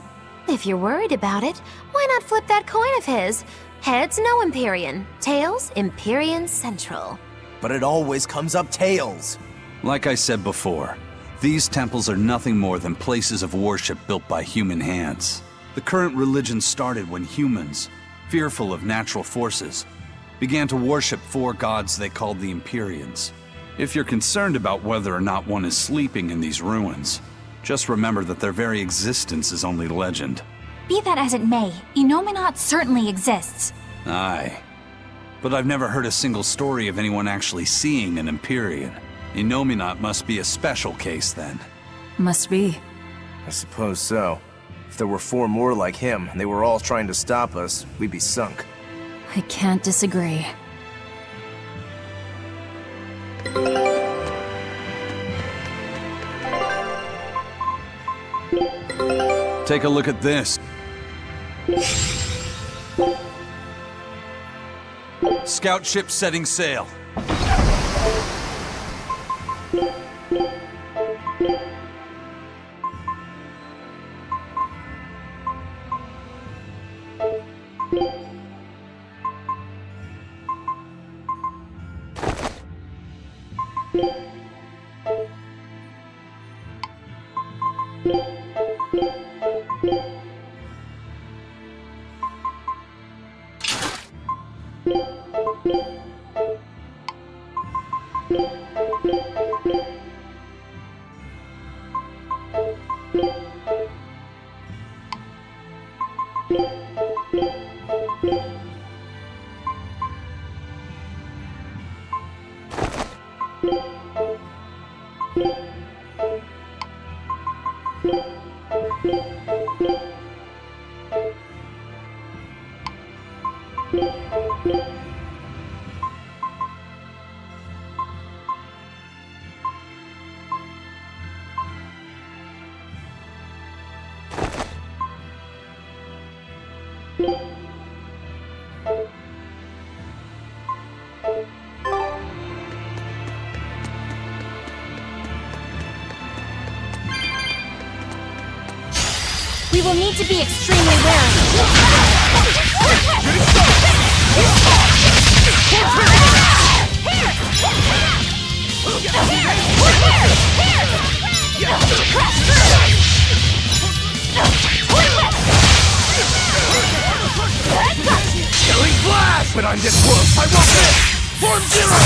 If you're worried about it, why not flip that coin of his? Heads, no Empyrean. Tails, Empyrean Central. But it always comes up tails. Like I said before, these temples are nothing more than places of worship built by human hands. The current religion started when humans, fearful of natural forces, began to worship four gods they called the Empyreans. If you're concerned about whether or not one is sleeping in these ruins, just remember that their very existence is only legend. Be that as it may, Inominat certainly exists. Aye. But I've never heard a single story of anyone actually seeing an Empyrean. Inominat must be a special case then. Must be. I suppose so. If there were 4 more like him, and they were all trying to stop us, we'd be sunk. I can't disagree. Take a look at this. Scout ship setting sail. We will need to be extremely wary. Killing flash! But I'm this close, I won't miss! Form zero!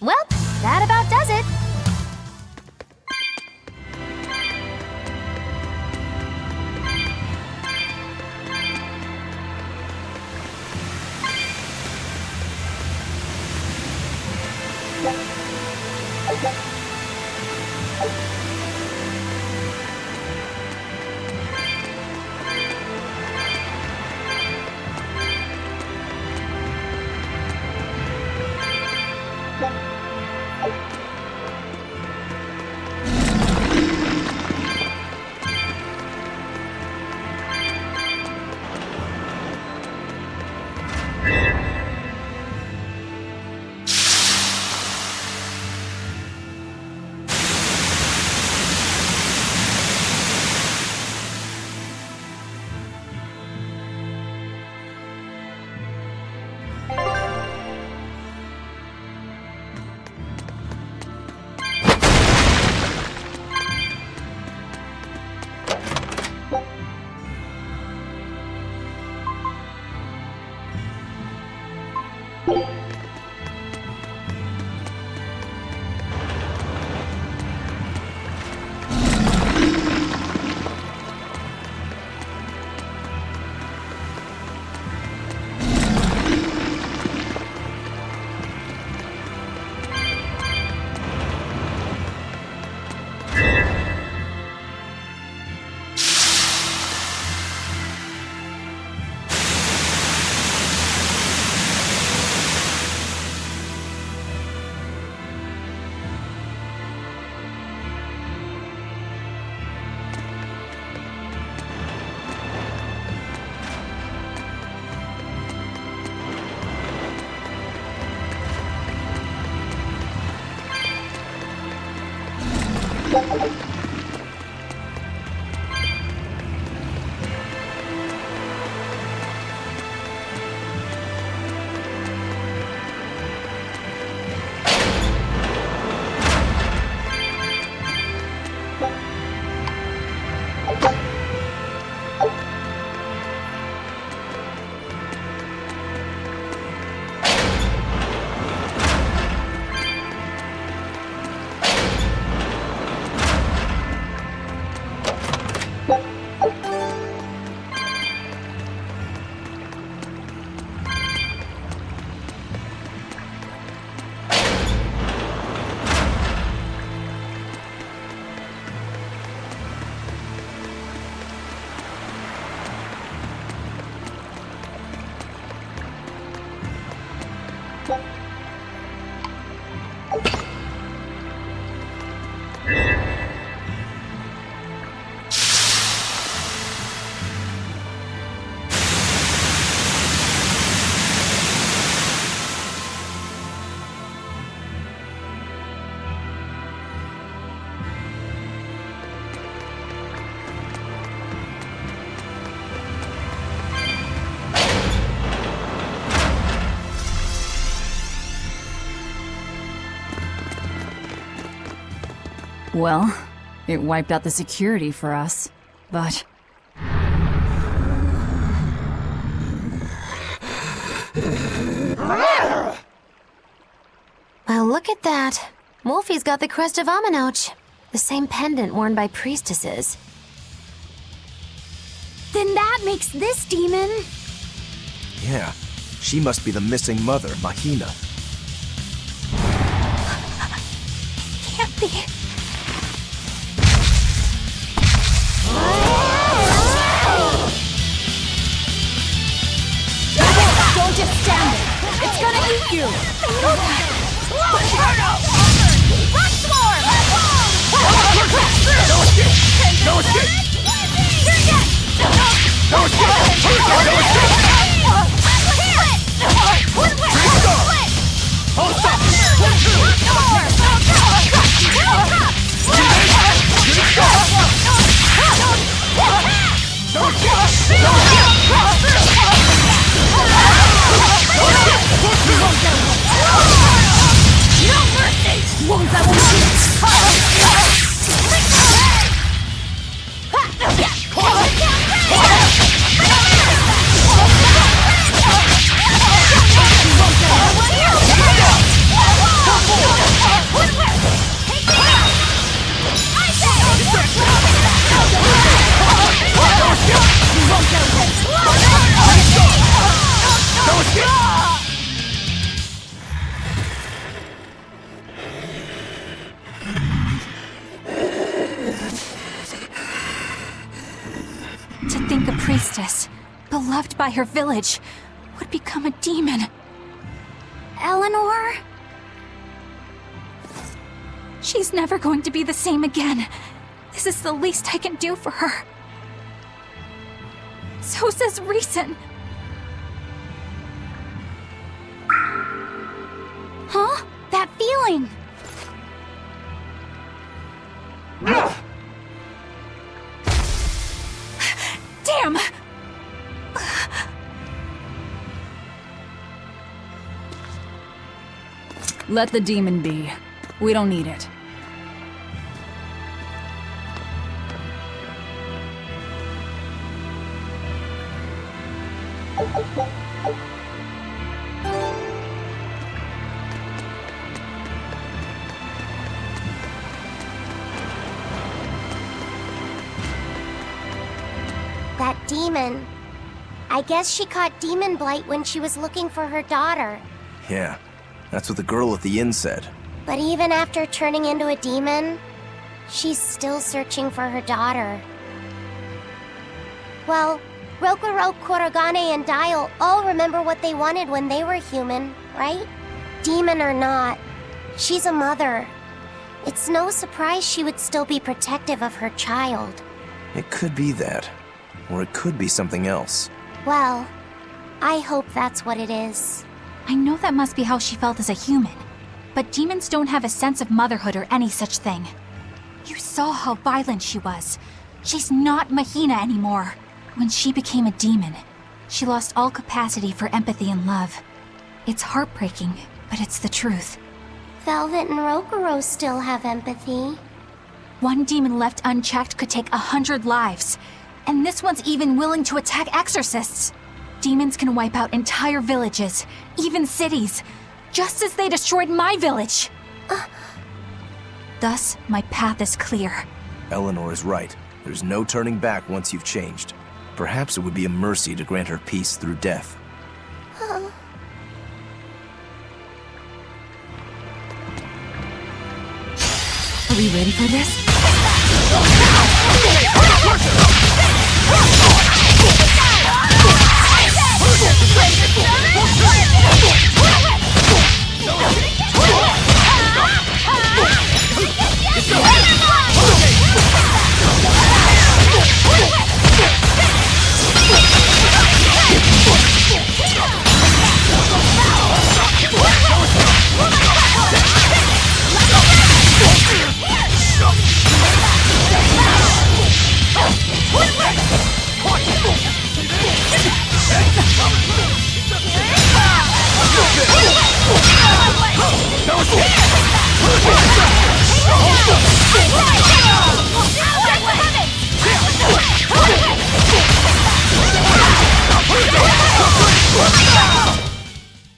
Well, that about does it. Well, it wiped out the security for us, but... Well, look at that. Wolfie's got the crest of Aminoch, the same pendant worn by priestesses. Then that makes this demon... Yeah, she must be the missing mother, Mahina. Can't be... Don't just stand there! It's gonna eat you! I know that! Rock Swarm! No escape! No escape! No escape! Hold stop! No mercy! Won't that To think a priestess, beloved by her village, would become a demon. Eleanor? She's never going to be the same again. This is the least I can do for her. So says reason. Huh? That feeling! Damn! Let the demon be. We don't need it. demon. I guess she caught demon blight when she was looking for her daughter. Yeah, that's what the girl at the inn said. But even after turning into a demon, she's still searching for her daughter. Well, Rokuro, Kurogane, and Dial all remember what they wanted when they were human, right? Demon or not, she's a mother. It's no surprise she would still be protective of her child. It could be that. Or it could be something else. Well, I hope that's what it is. I know that must be how she felt as a human, but demons don't have a sense of motherhood or any such thing. You saw how violent she was. She's not Mahina anymore. When she became a demon, she lost all capacity for empathy and love. It's heartbreaking, but it's the truth. Velvet and Rokuro still have empathy. One demon left unchecked could take 100 lives, and this one's even willing to attack exorcists. Demons can wipe out entire villages, even cities, just as they destroyed my village. Thus, my path is clear. Eleanor is right. There's no turning back once you've changed. Perhaps it would be a mercy to grant her peace through death. Are we ready for this?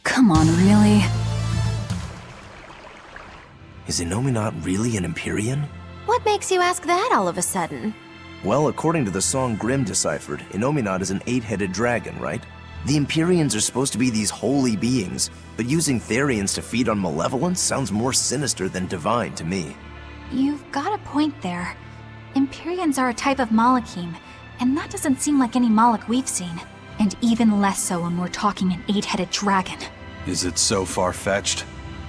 Come on, really? Is Innominat really an Empyrean? What makes you ask that all of a sudden? Well, according to the song Grimm deciphered, Innominat is an 8-headed dragon, right? The Empyreans are supposed to be these holy beings, but using Therians to feed on malevolence sounds more sinister than divine to me. You've got a point there. Empyreans are a type of Malachim, and that doesn't seem like any Malach we've seen. And even less so when we're talking an 8-headed dragon. Is it so far-fetched?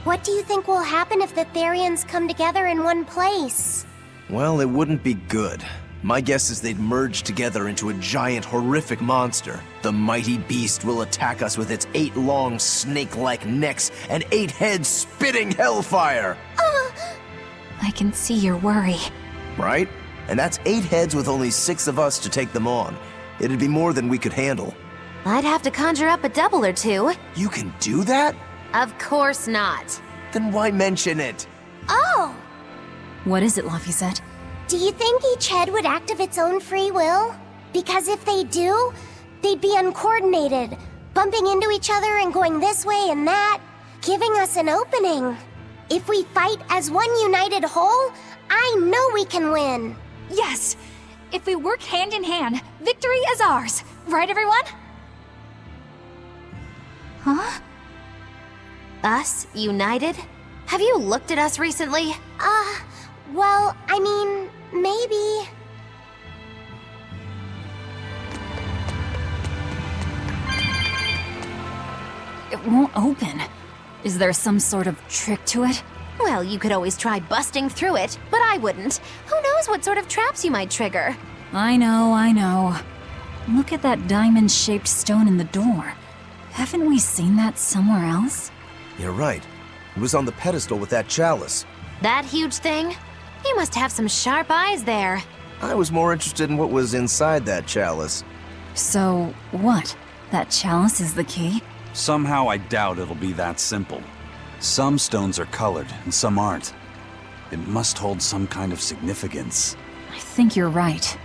What do you think will happen if the Therians come together in one place? Well, it wouldn't be good. My guess is they'd merge together into a giant, horrific monster. The mighty beast will attack us with its 8 long, snake-like necks and 8 heads spitting hellfire! I can see your worry. Right? And that's 8 heads with only 6 of us to take them on. It'd be more than we could handle. I'd have to conjure up a double or two. You can do that? Of course not. Then why mention it? Oh! What is it, Laphicet? Do you think each head would act of its own free will? Because if they do, they'd be uncoordinated, bumping into each other and going this way and that, giving us an opening. If we fight as one united whole, I know we can win. Yes! If we work hand in hand, victory is ours. Right, everyone? Huh? Us, united? Have you looked at us recently? Well, I mean, maybe. It won't open. Is there some sort of trick to it? Well, you could always try busting through it, but I wouldn't. Who knows what sort of traps you might trigger? I know. Look at that diamond-shaped stone in the door. Haven't we seen that somewhere else? You're right. It was on the pedestal with that chalice. That huge thing? You must have some sharp eyes there. I was more interested in what was inside that chalice. So, what? That chalice is the key? Somehow I doubt it'll be that simple. Some stones are colored, and some aren't. It must hold some kind of significance. I think you're right.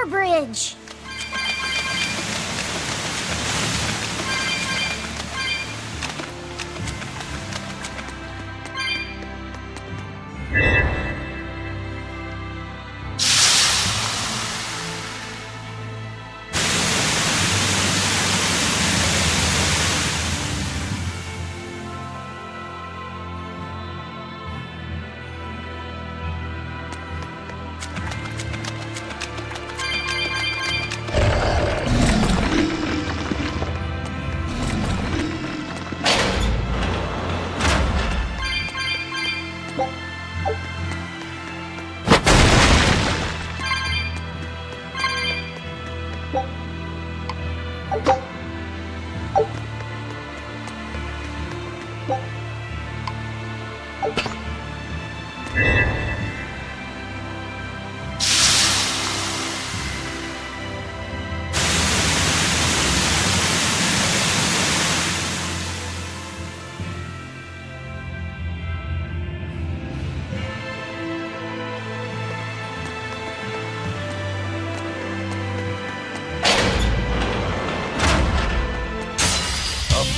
water bridge.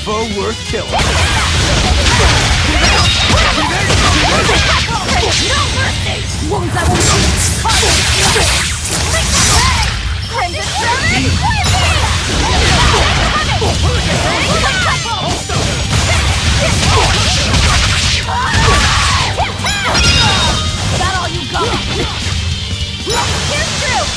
Foe worth killing. No mercy! Wounds I will Crimson Fury! Is that all you got? Here's through!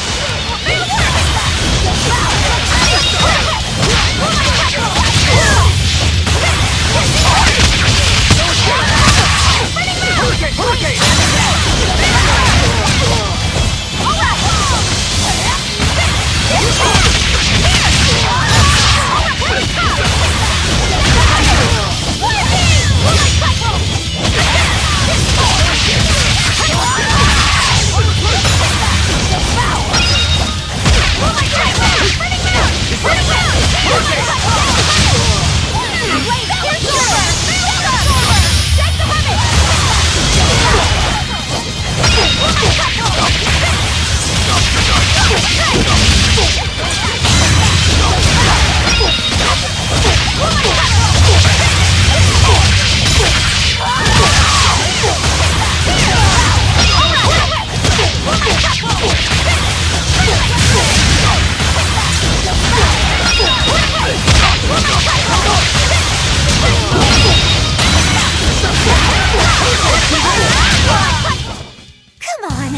Come on,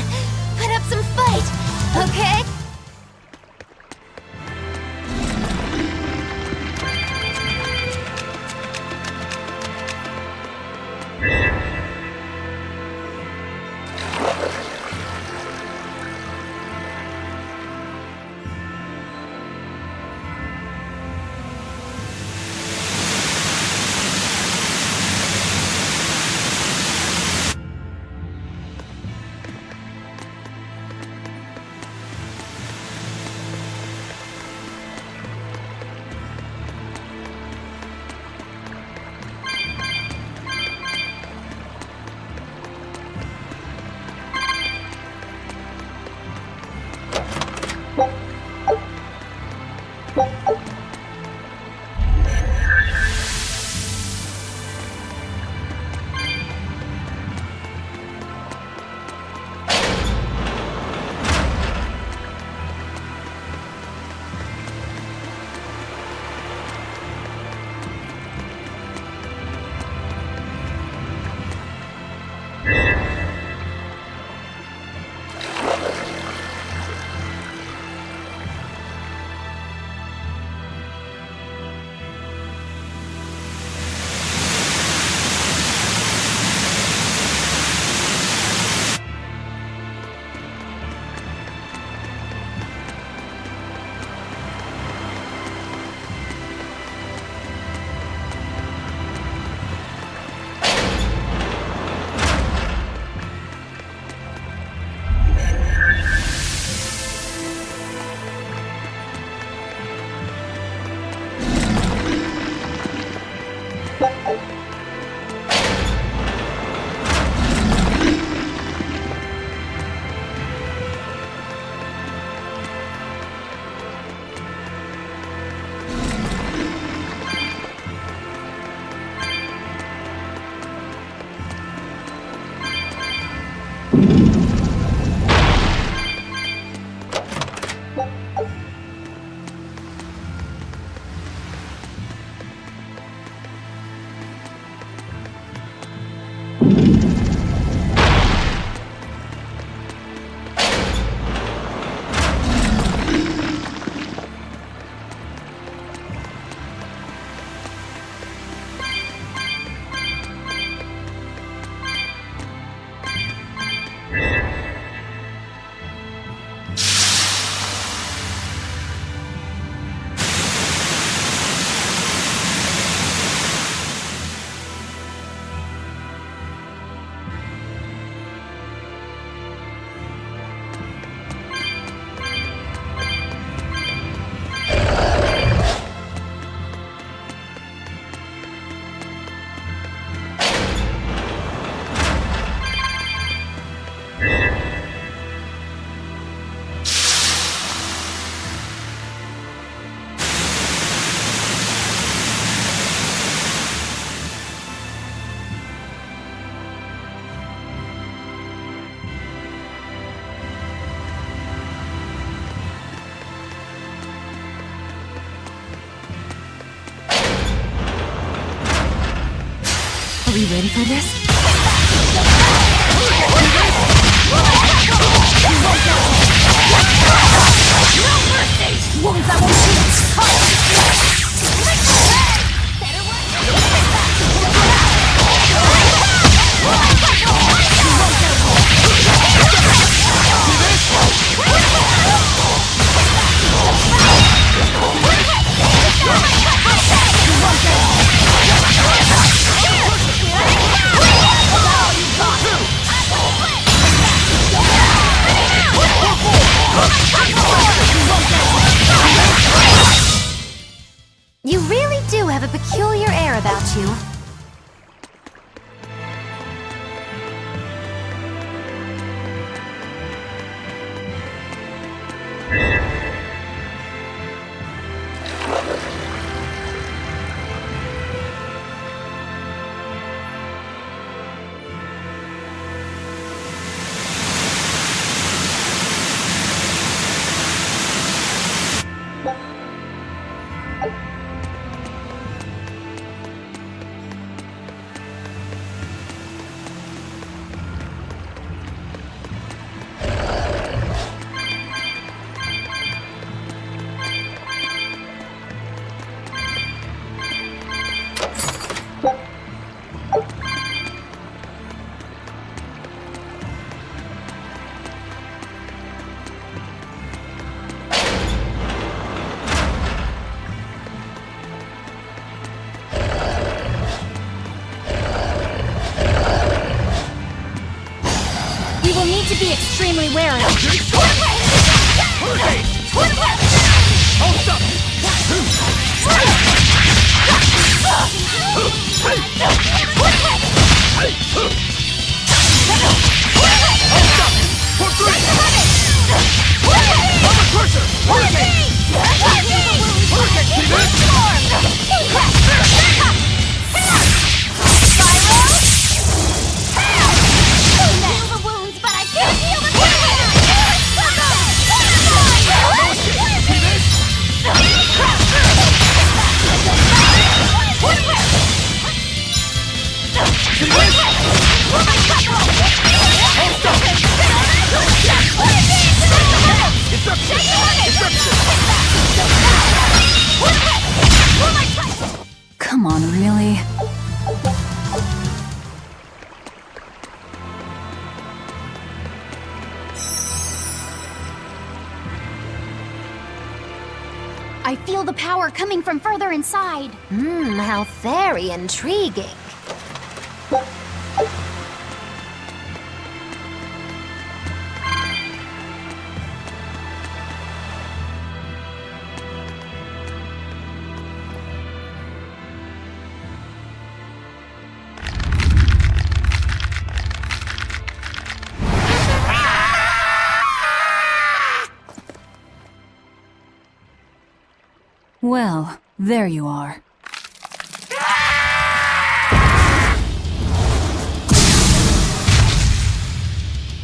put up some fight, okay? ready for this? Wounds that won't You really do have a peculiar air about you. We will need to be extremely wary. Come on, really? I feel the power coming from further inside. How very intriguing. Well, there you are.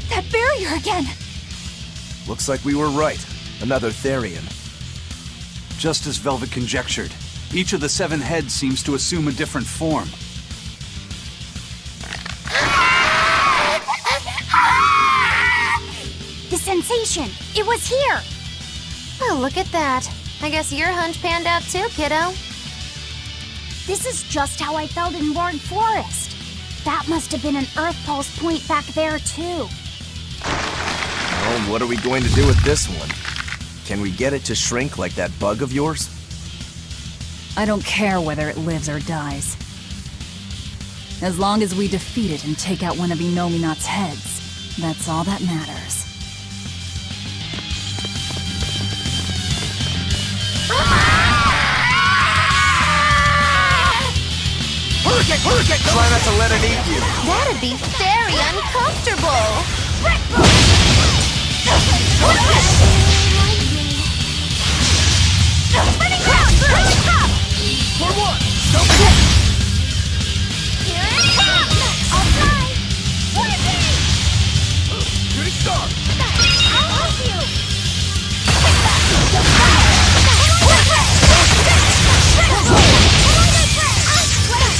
That barrier again! Looks like we were right. Another Therian. Just as Velvet conjectured, each of the 7 heads seems to assume a different form. The sensation! It was here! Oh, look at that. I guess your hunch panned out too, kiddo. This is just how I felt in Ward Forest. That must have been an Earth Pulse point back there, too. Well, what are we going to do with this one? Can we get it to shrink like that bug of yours? I don't care whether it lives or dies. As long as we defeat it and take out one of Inominat's heads, that's all that matters. Hurricane! Try not to let it eat you. That'd be very uncomfortable. For one! Don't forget! Here it comes! I'll try! What is it? Shooting star! I'll help you!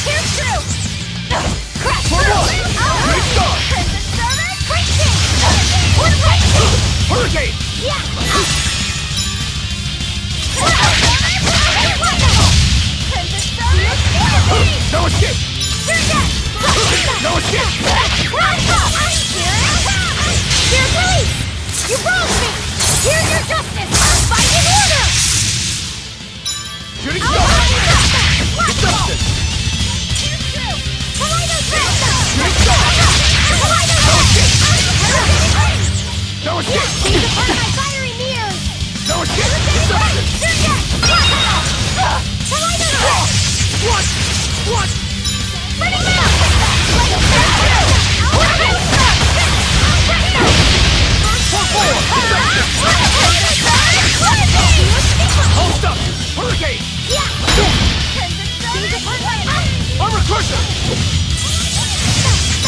Here's through! Here, police! You wronged me! Here's your justice! Fight in order! Shooting star! Justice! Here's true! Kaleido Drift! Shooting star! Kaleido Drift! No escape! He's upon my fiery mirrors! No escape! Deception! Kaleido Drift! What? Bring him out! Hold up! Hurricane! Armor crusher!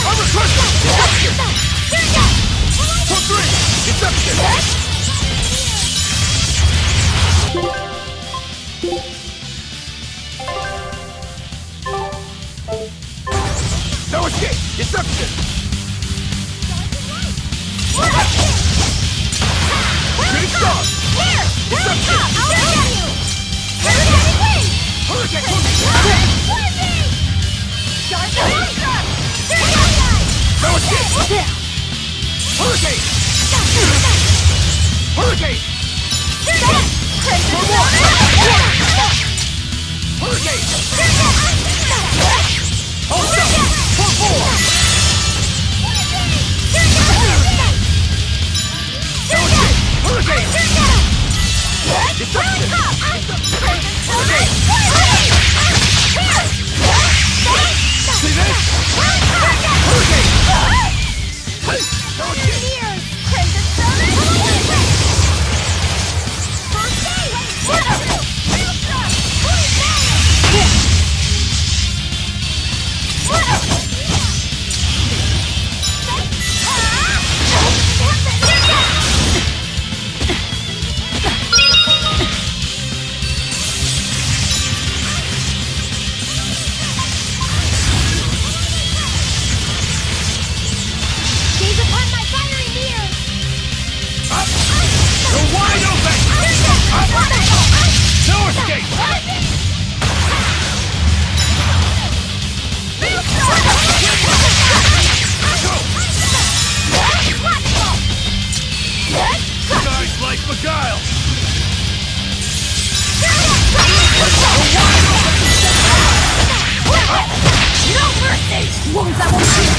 Armor crusher! Deception! For 3! Deception! No escape! Deception! Shooting star! Deception! Hurricane! No escape! Hurricane! Hurricane! Hurricane! Hold up! For 4! Hurricane! Deception! Hurricane! See this? Hurricane! Hey! No escape! Gaze upon my fiery mirror! You're wide open! No escape! Guys like beguile! No mercy! Wounds that won't heal!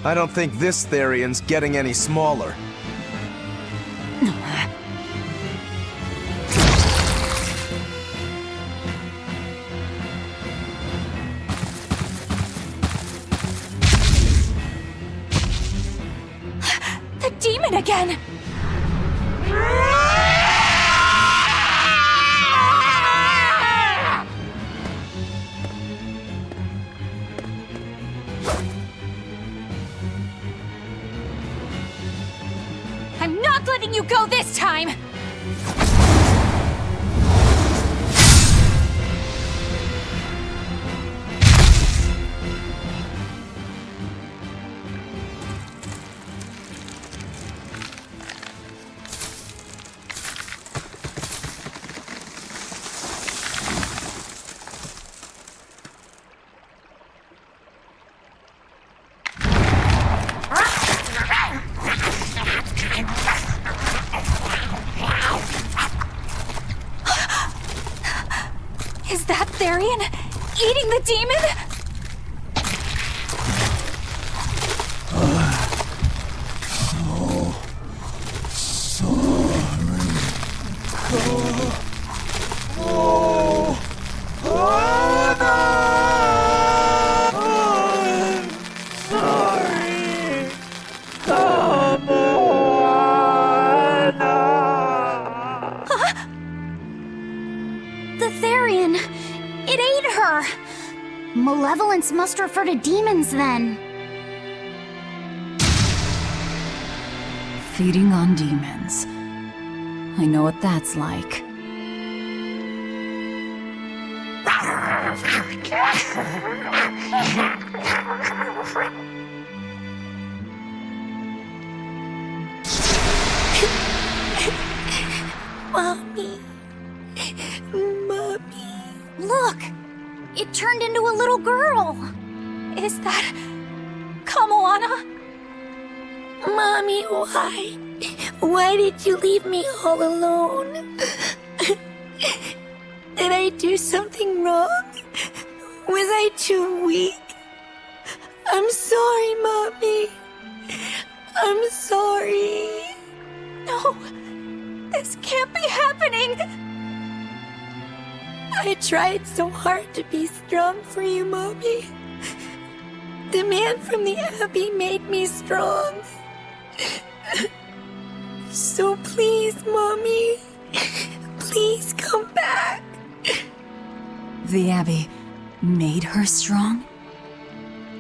I don't think this Therian's getting any smaller. The demon again! I'm not letting you go this time! Is that Therian eating the demon? The Therian! It ate her! Malevolence must refer to demons then. Feeding on demons. I know what that's like. Mommy. Mommy. Look! It turned into a little girl! Is that... Kamoana? Mommy, why? Why did you leave me all alone? Did I do something wrong? Was I too weak? I'm sorry, Mommy. I'm sorry. No! This can't be happening! I tried so hard to be strong for you, Mommy. The man from the Abbey made me strong. So please, Mommy, please come back. The Abbey made her strong?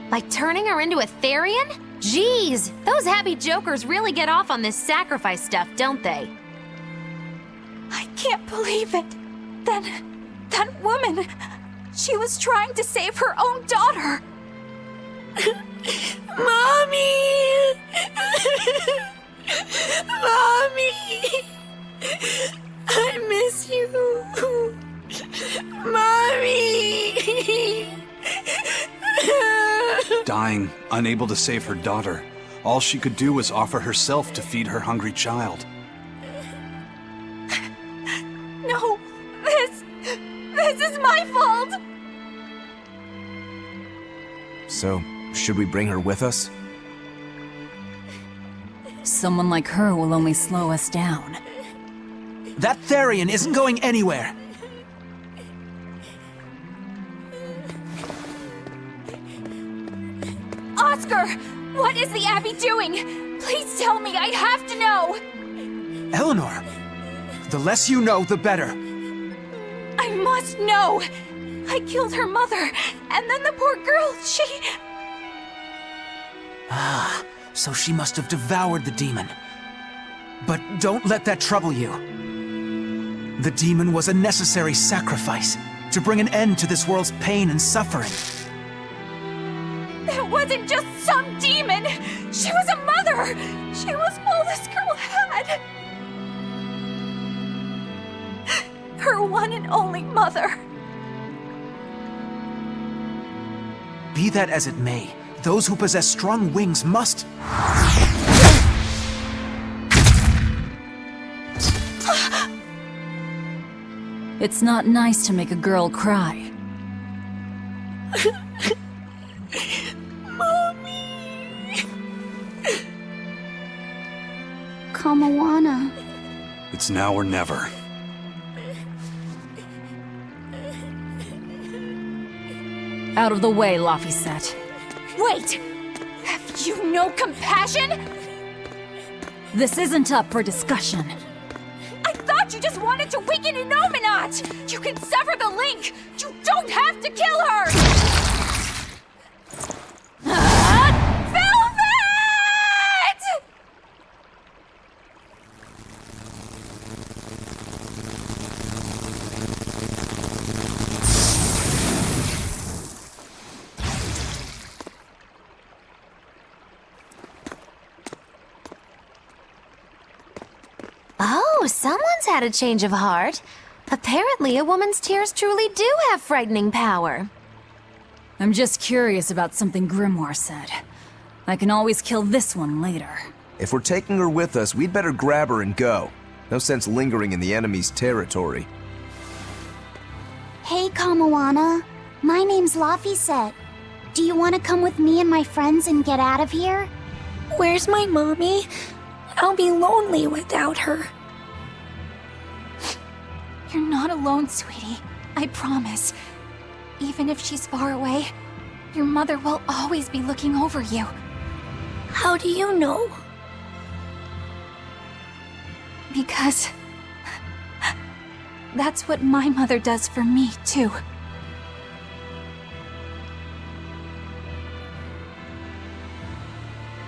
By turning her into a Therian? Jeez, those Abbey jokers really get off on this sacrifice stuff, don't they? I can't believe it. That woman, she was trying to save her own daughter. Mommy! Mommy! I miss you. Mommy! Dying, unable to save her daughter, all she could do was offer herself to feed her hungry child. No, this is my fault! So, should we bring her with us? Someone like her will only slow us down. That Therian isn't going anywhere. Oscar! What is the Abbey doing? Please tell me, I have to know! Eleanor, the less you know, the better. I must know! I killed her mother, and then the poor girl, she... Ah, so she must have devoured the demon. But don't let that trouble you. The demon was a necessary sacrifice to bring an end to this world's pain and suffering. It wasn't just some demon! She was a mother! She was all this girl had! Her one and only mother. Be that as it may, those who possess strong wings must... It's not nice to make a girl cry. Kamawana. It's now or never. Out of the way, Laphicet. Wait! Have you no compassion? This isn't up for discussion. I thought you just wanted to weaken Inominat! You can sever the link! You don't have to kill her! Velvet! Oh, someone's had a change of heart. Apparently, a woman's tears truly do have frightening power. I'm just curious about something Grimoire said. I can always kill this one later. If we're taking her with us, we'd better grab her and go. No sense lingering in the enemy's territory. Hey, Kamawana. My name's Laphicet. Do you want to come with me and my friends and get out of here? Where's my mommy? I'll be lonely without her. You're not alone, sweetie. I promise. Even if she's far away, your mother will always be looking over you. How do you know? Because... that's what my mother does for me, too.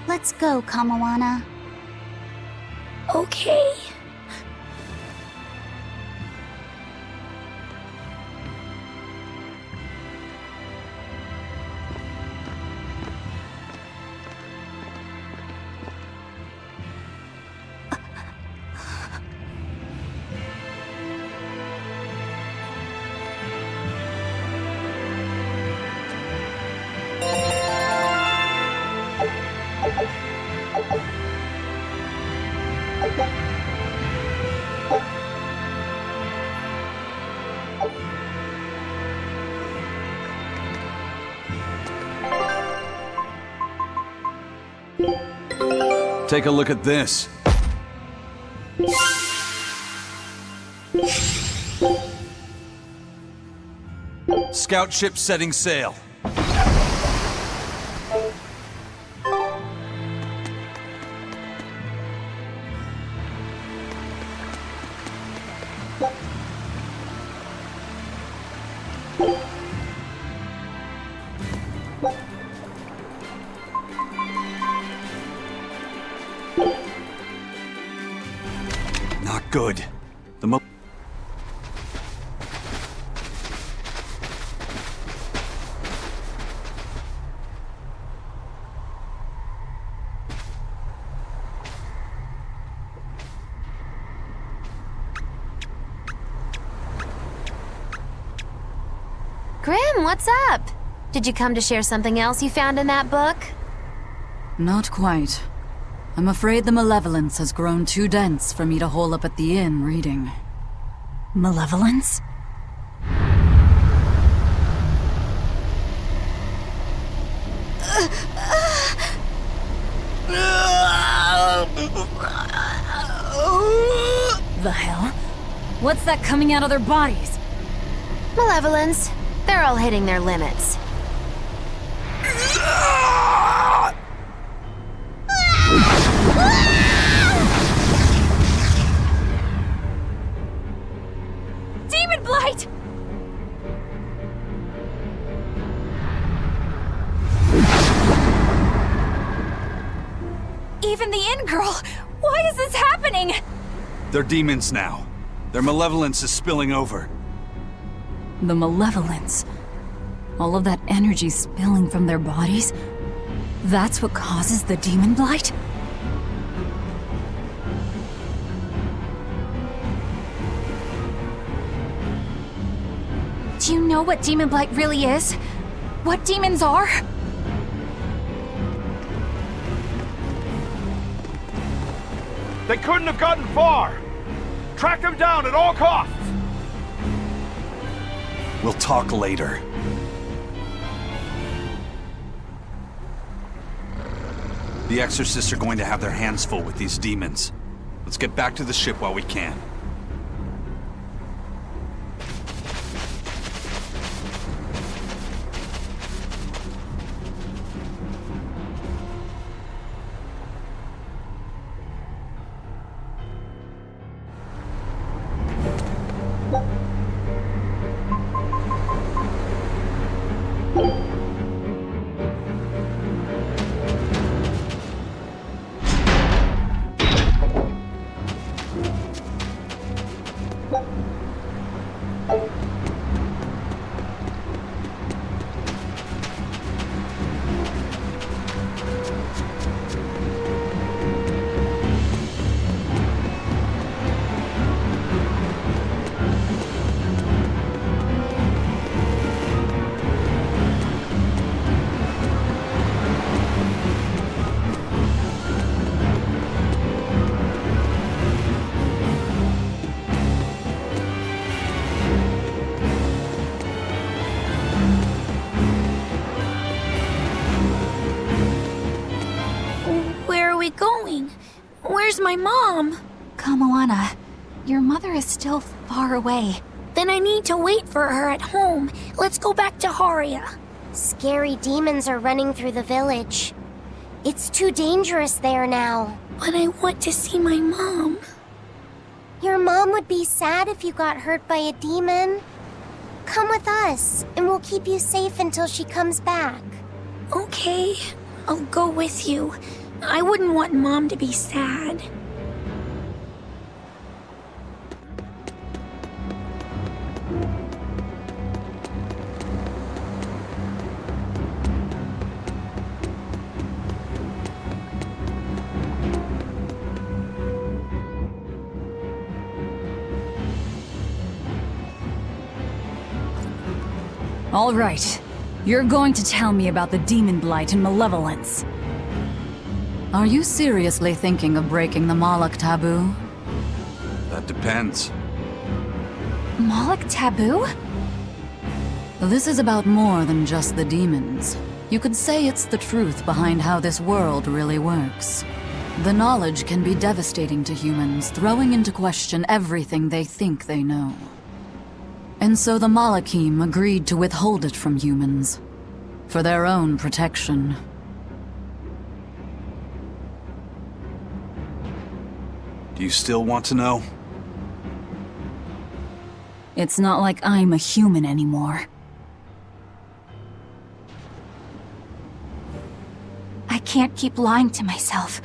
Let's go, Kamawana. Okay. Take a look at this. Scout ship setting sail. Not good. Grim, what's up? Did you come to share something else you found in that book? Not quite. I'm afraid the malevolence has grown too dense for me to hole up at the inn reading. Malevolence? The hell? What's that coming out of their bodies? Malevolence. They're all hitting their limits. Demon Blight! Even the inn girl! Why is this happening? They're demons now. Their malevolence is spilling over. The malevolence. All of that energy spilling from their bodies? That's what causes the demon blight? Do you know what demon blight really is? What demons are? They couldn't have gotten far! Track them down at all costs! We'll talk later. The Exorcists are going to have their hands full with these demons. Let's get back to the ship while we can. Going? Where's my mom? Kamoana, your mother is still far away. Then I need to wait for her at home. Let's go back to Haria. Scary demons are running through the village. It's too dangerous there now. But I want to see my mom. Your mom would be sad if you got hurt by a demon. Come with us, and we'll keep you safe until she comes back. Okay, I'll go with you. I wouldn't want Mom to be sad. All right. You're going to tell me about the demon blight and malevolence. Are you seriously thinking of breaking the Moloch taboo? That depends. Moloch taboo? This is about more than just the demons. You could say it's the truth behind how this world really works. The knowledge can be devastating to humans, throwing into question everything they think they know. And so the Malachim agreed to withhold it from humans, for their own protection. Do you still want to know? It's not like I'm a human anymore. I can't keep lying to myself.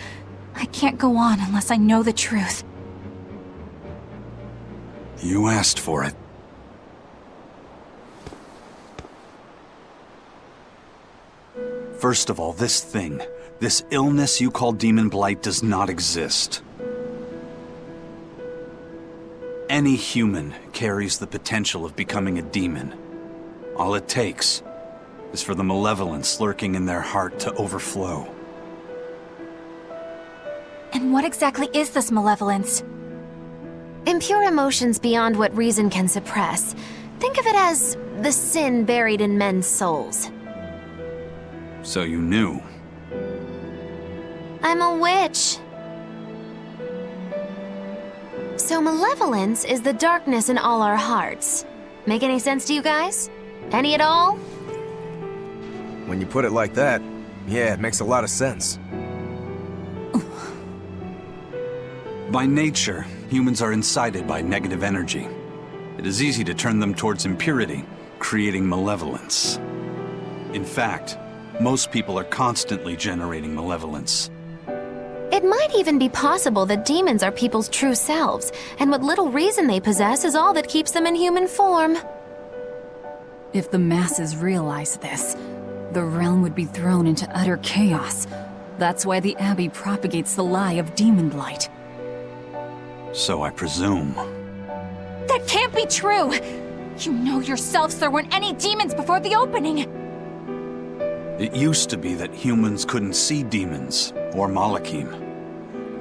I can't go on unless I know the truth. You asked for it. First of all, this thing, this illness you call demon blight does not exist. Any human carries the potential of becoming a demon. All it takes is for the malevolence lurking in their heart to overflow. And what exactly is this malevolence? Impure emotions beyond what reason can suppress. Think of it as the sin buried in men's souls. So you knew. I'm a witch. So malevolence is the darkness in all our hearts. Make any sense to you guys? Any at all? When you put it like that, yeah, it makes a lot of sense. By nature, humans are incited by negative energy. It is easy to turn them towards impurity, creating malevolence. In fact, most people are constantly generating malevolence. It It might even be possible that demons are people's true selves, and what little reason they possess is all that keeps them in human form. If the masses realize this, the realm would be thrown into utter chaos. That's why the Abbey propagates the lie of demon light. So I presume. That can't be true! You know yourselves there weren't any demons before the opening! It used to be that humans couldn't see demons, or Malachim.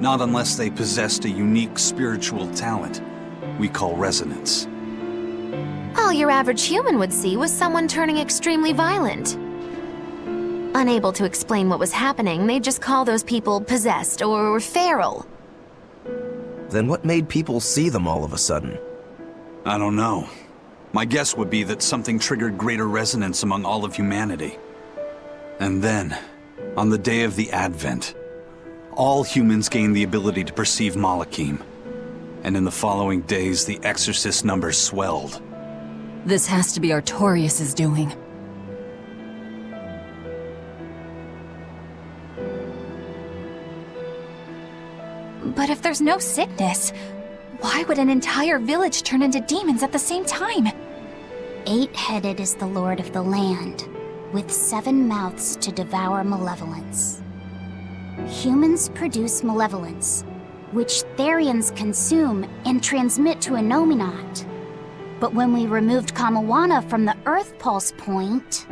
Not unless they possessed a unique spiritual talent we call resonance. All your average human would see was someone turning extremely violent. Unable to explain what was happening, they'd just call those people possessed or feral. Then what made people see them all of a sudden? I don't know. My guess would be that something triggered greater resonance among all of humanity. And then, on the day of the Advent, all humans gained the ability to perceive Malachim. And in the following days, the exorcist numbers swelled. This has to be Artorias' doing. But if there's no sickness, why would an entire village turn into demons at the same time? 8-headed is the lord of the land, with 7 mouths to devour malevolence. Humans produce malevolence, which Therians consume and transmit to Innominat. But when we removed Kamawana from the Earth Pulse point...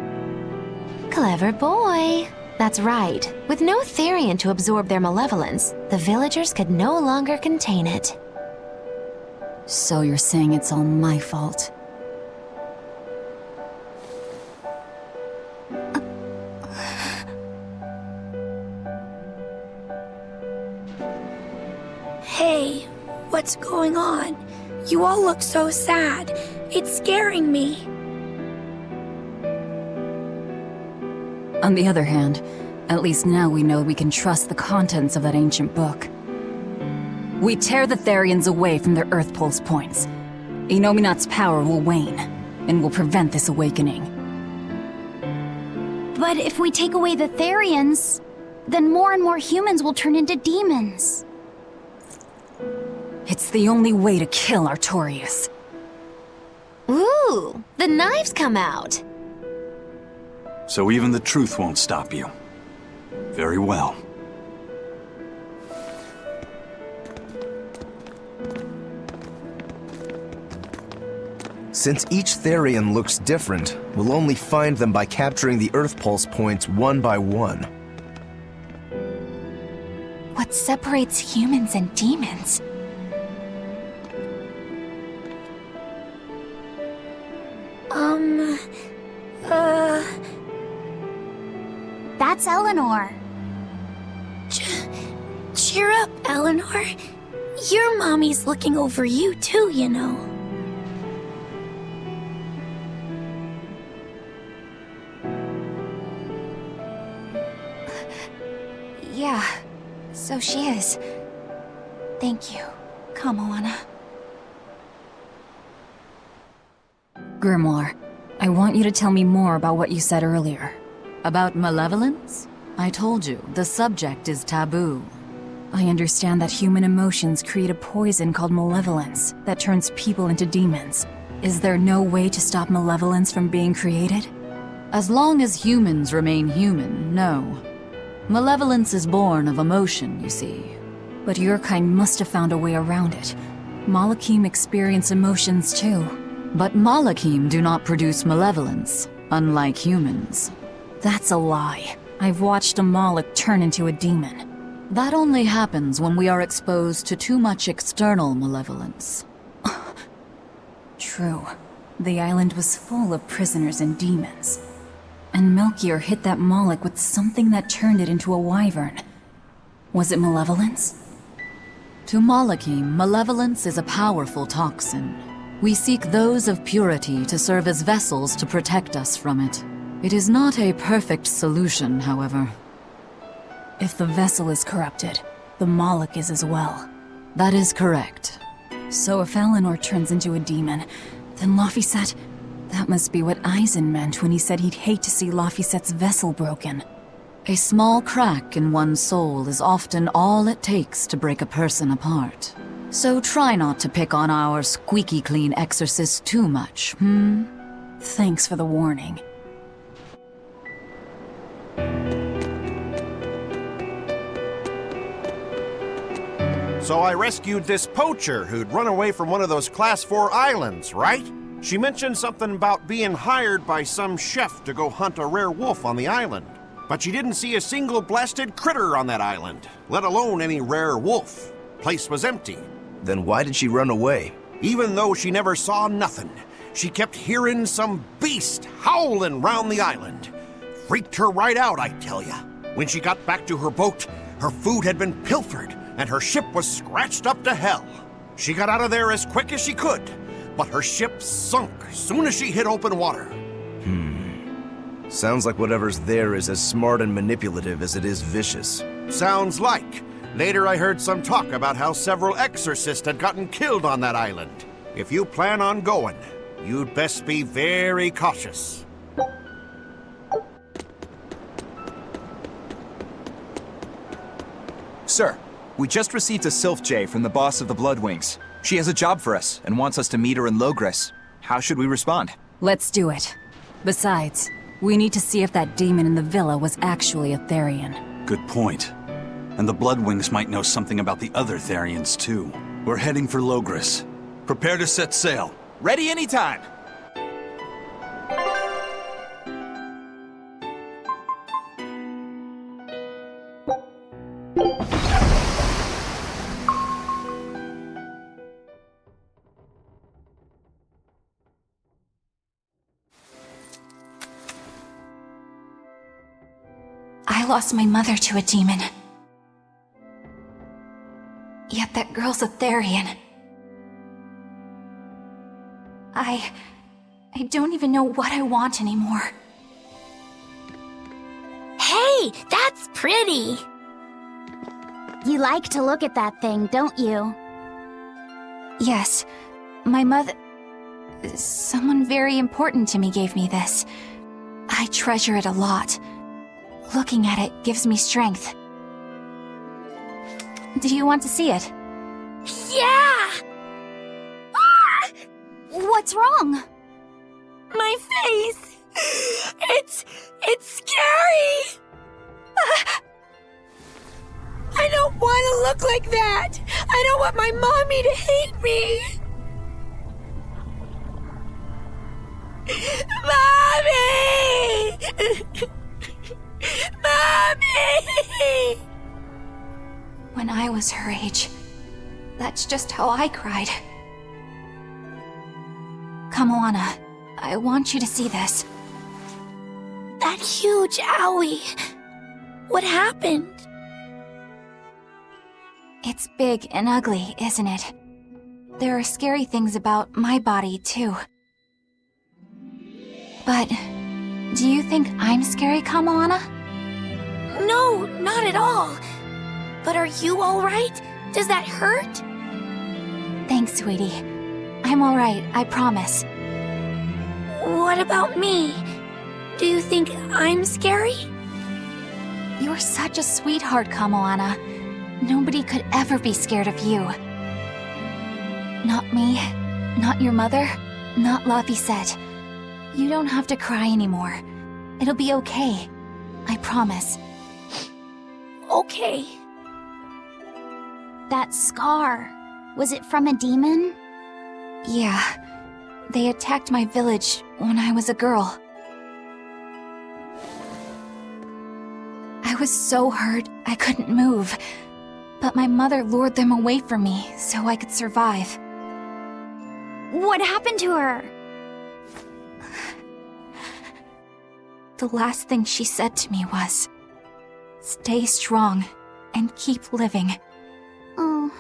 Clever boy. That's right. With no Therian to absorb their malevolence, the villagers could no longer contain it. So you're saying it's all my fault? Hey, what's going on? You all look so sad. It's scaring me. On the other hand, at least now we know we can trust the contents of that ancient book. We tear the Therians away from their Earth Pulse points. Innominat's power will wane, and will prevent this awakening. But if we take away the Therians, then more and more humans will turn into demons. It's the only way to kill Artorias. Ooh, the knives come out. So even the truth won't stop you. Very well. Since each Therian looks different, we'll only find them by capturing the Earth Pulse points one by one. What separates humans and demons? That's Eleanor. Cheer up, Eleanor. Your mommy's looking over you too, you know. Yeah, so she is. Thank you, Kamawana. Grimoire, I want you to tell me more about what you said earlier. About malevolence? I told you, the subject is taboo. I understand that human emotions create a poison called malevolence that turns people into demons. Is there no way to stop malevolence from being created? As long as humans remain human, no. Malevolence is born of emotion, you see. But your kind must have found a way around it. Malachim experience emotions too. But Malachim do not produce malevolence, unlike humans. That's a lie. I've watched a Malak turn into a demon. That only happens when we are exposed to too much external malevolence. True. The island was full of prisoners and demons. And Melchior hit that Malak with something that turned it into a wyvern. Was it malevolence? To Malachim, malevolence is a powerful toxin. We seek those of purity to serve as vessels to protect us from it. It is not a perfect solution, however. If the vessel is corrupted, the Malak is as well. That is correct. So if Eleanor turns into a demon, then Laphicet... That must be what Eisen meant when he said he'd hate to see Laphiset's vessel broken. A small crack in one's soul is often all it takes to break a person apart. So try not to pick on our squeaky clean exorcist too much, Thanks for the warning. So I rescued this poacher who'd run away from one of those Class 4 islands, right? She mentioned something about being hired by some chef to go hunt a rare wolf on the island. But she didn't see a single blasted critter on that island, let alone any rare wolf. Place was empty. Then why did she run away? Even though she never saw nothing, she kept hearing some beast howling round the island. Freaked her right out, I tell ya. When she got back to her boat, her food had been pilfered and her ship was scratched up to hell. She got out of there as quick as she could, but her ship sunk soon as she hit open water. Sounds like whatever's there is as smart and manipulative as it is vicious. Sounds like. Later I heard some talk about how several exorcists had gotten killed on that island. If you plan on going, you'd best be very cautious. Sir, we just received a Sylph J from the boss of the Bloodwings. She has a job for us and wants us to meet her in Logres. How should we respond? Let's do it. Besides, we need to see if that demon in the villa was actually a Therian. Good point. And the Bloodwings might know something about the other Therians, too. We're heading for Logres. Prepare to set sail. Ready anytime! I lost my mother to a demon. Yet that girl's a Therian. I don't even know what I want anymore. Hey, that's pretty! You like to look at that thing, don't you? Yes, my mother... Someone very important to me gave me this. I treasure it a lot. Looking at it gives me strength. Do you want to see it? Yeah! Ah! What's wrong? My face! It's scary! I don't want to look like that! I don't want my mommy to hate me! Mommy! Mommy! When I was her age, that's just how I cried. Come, Moana, I want you to see this. That huge owie. What happened? It's big and ugly, isn't it? There are scary things about my body, too. But do you think I'm scary, Kamoana? No, not at all. But are you alright? Does that hurt? Thanks, sweetie. I'm alright, I promise. What about me? Do you think I'm scary? You're such a sweetheart, Kamoana. Nobody could ever be scared of you. Not me, not your mother, not Laphicet. You don't have to cry anymore. It'll be okay. I promise. Okay. That scar, was it from a demon? Yeah. They attacked my village when I was a girl. I was so hurt I couldn't move. But my mother lured them away from me so I could survive. What happened to her? The last thing she said to me was, "Stay strong and keep living." Oh.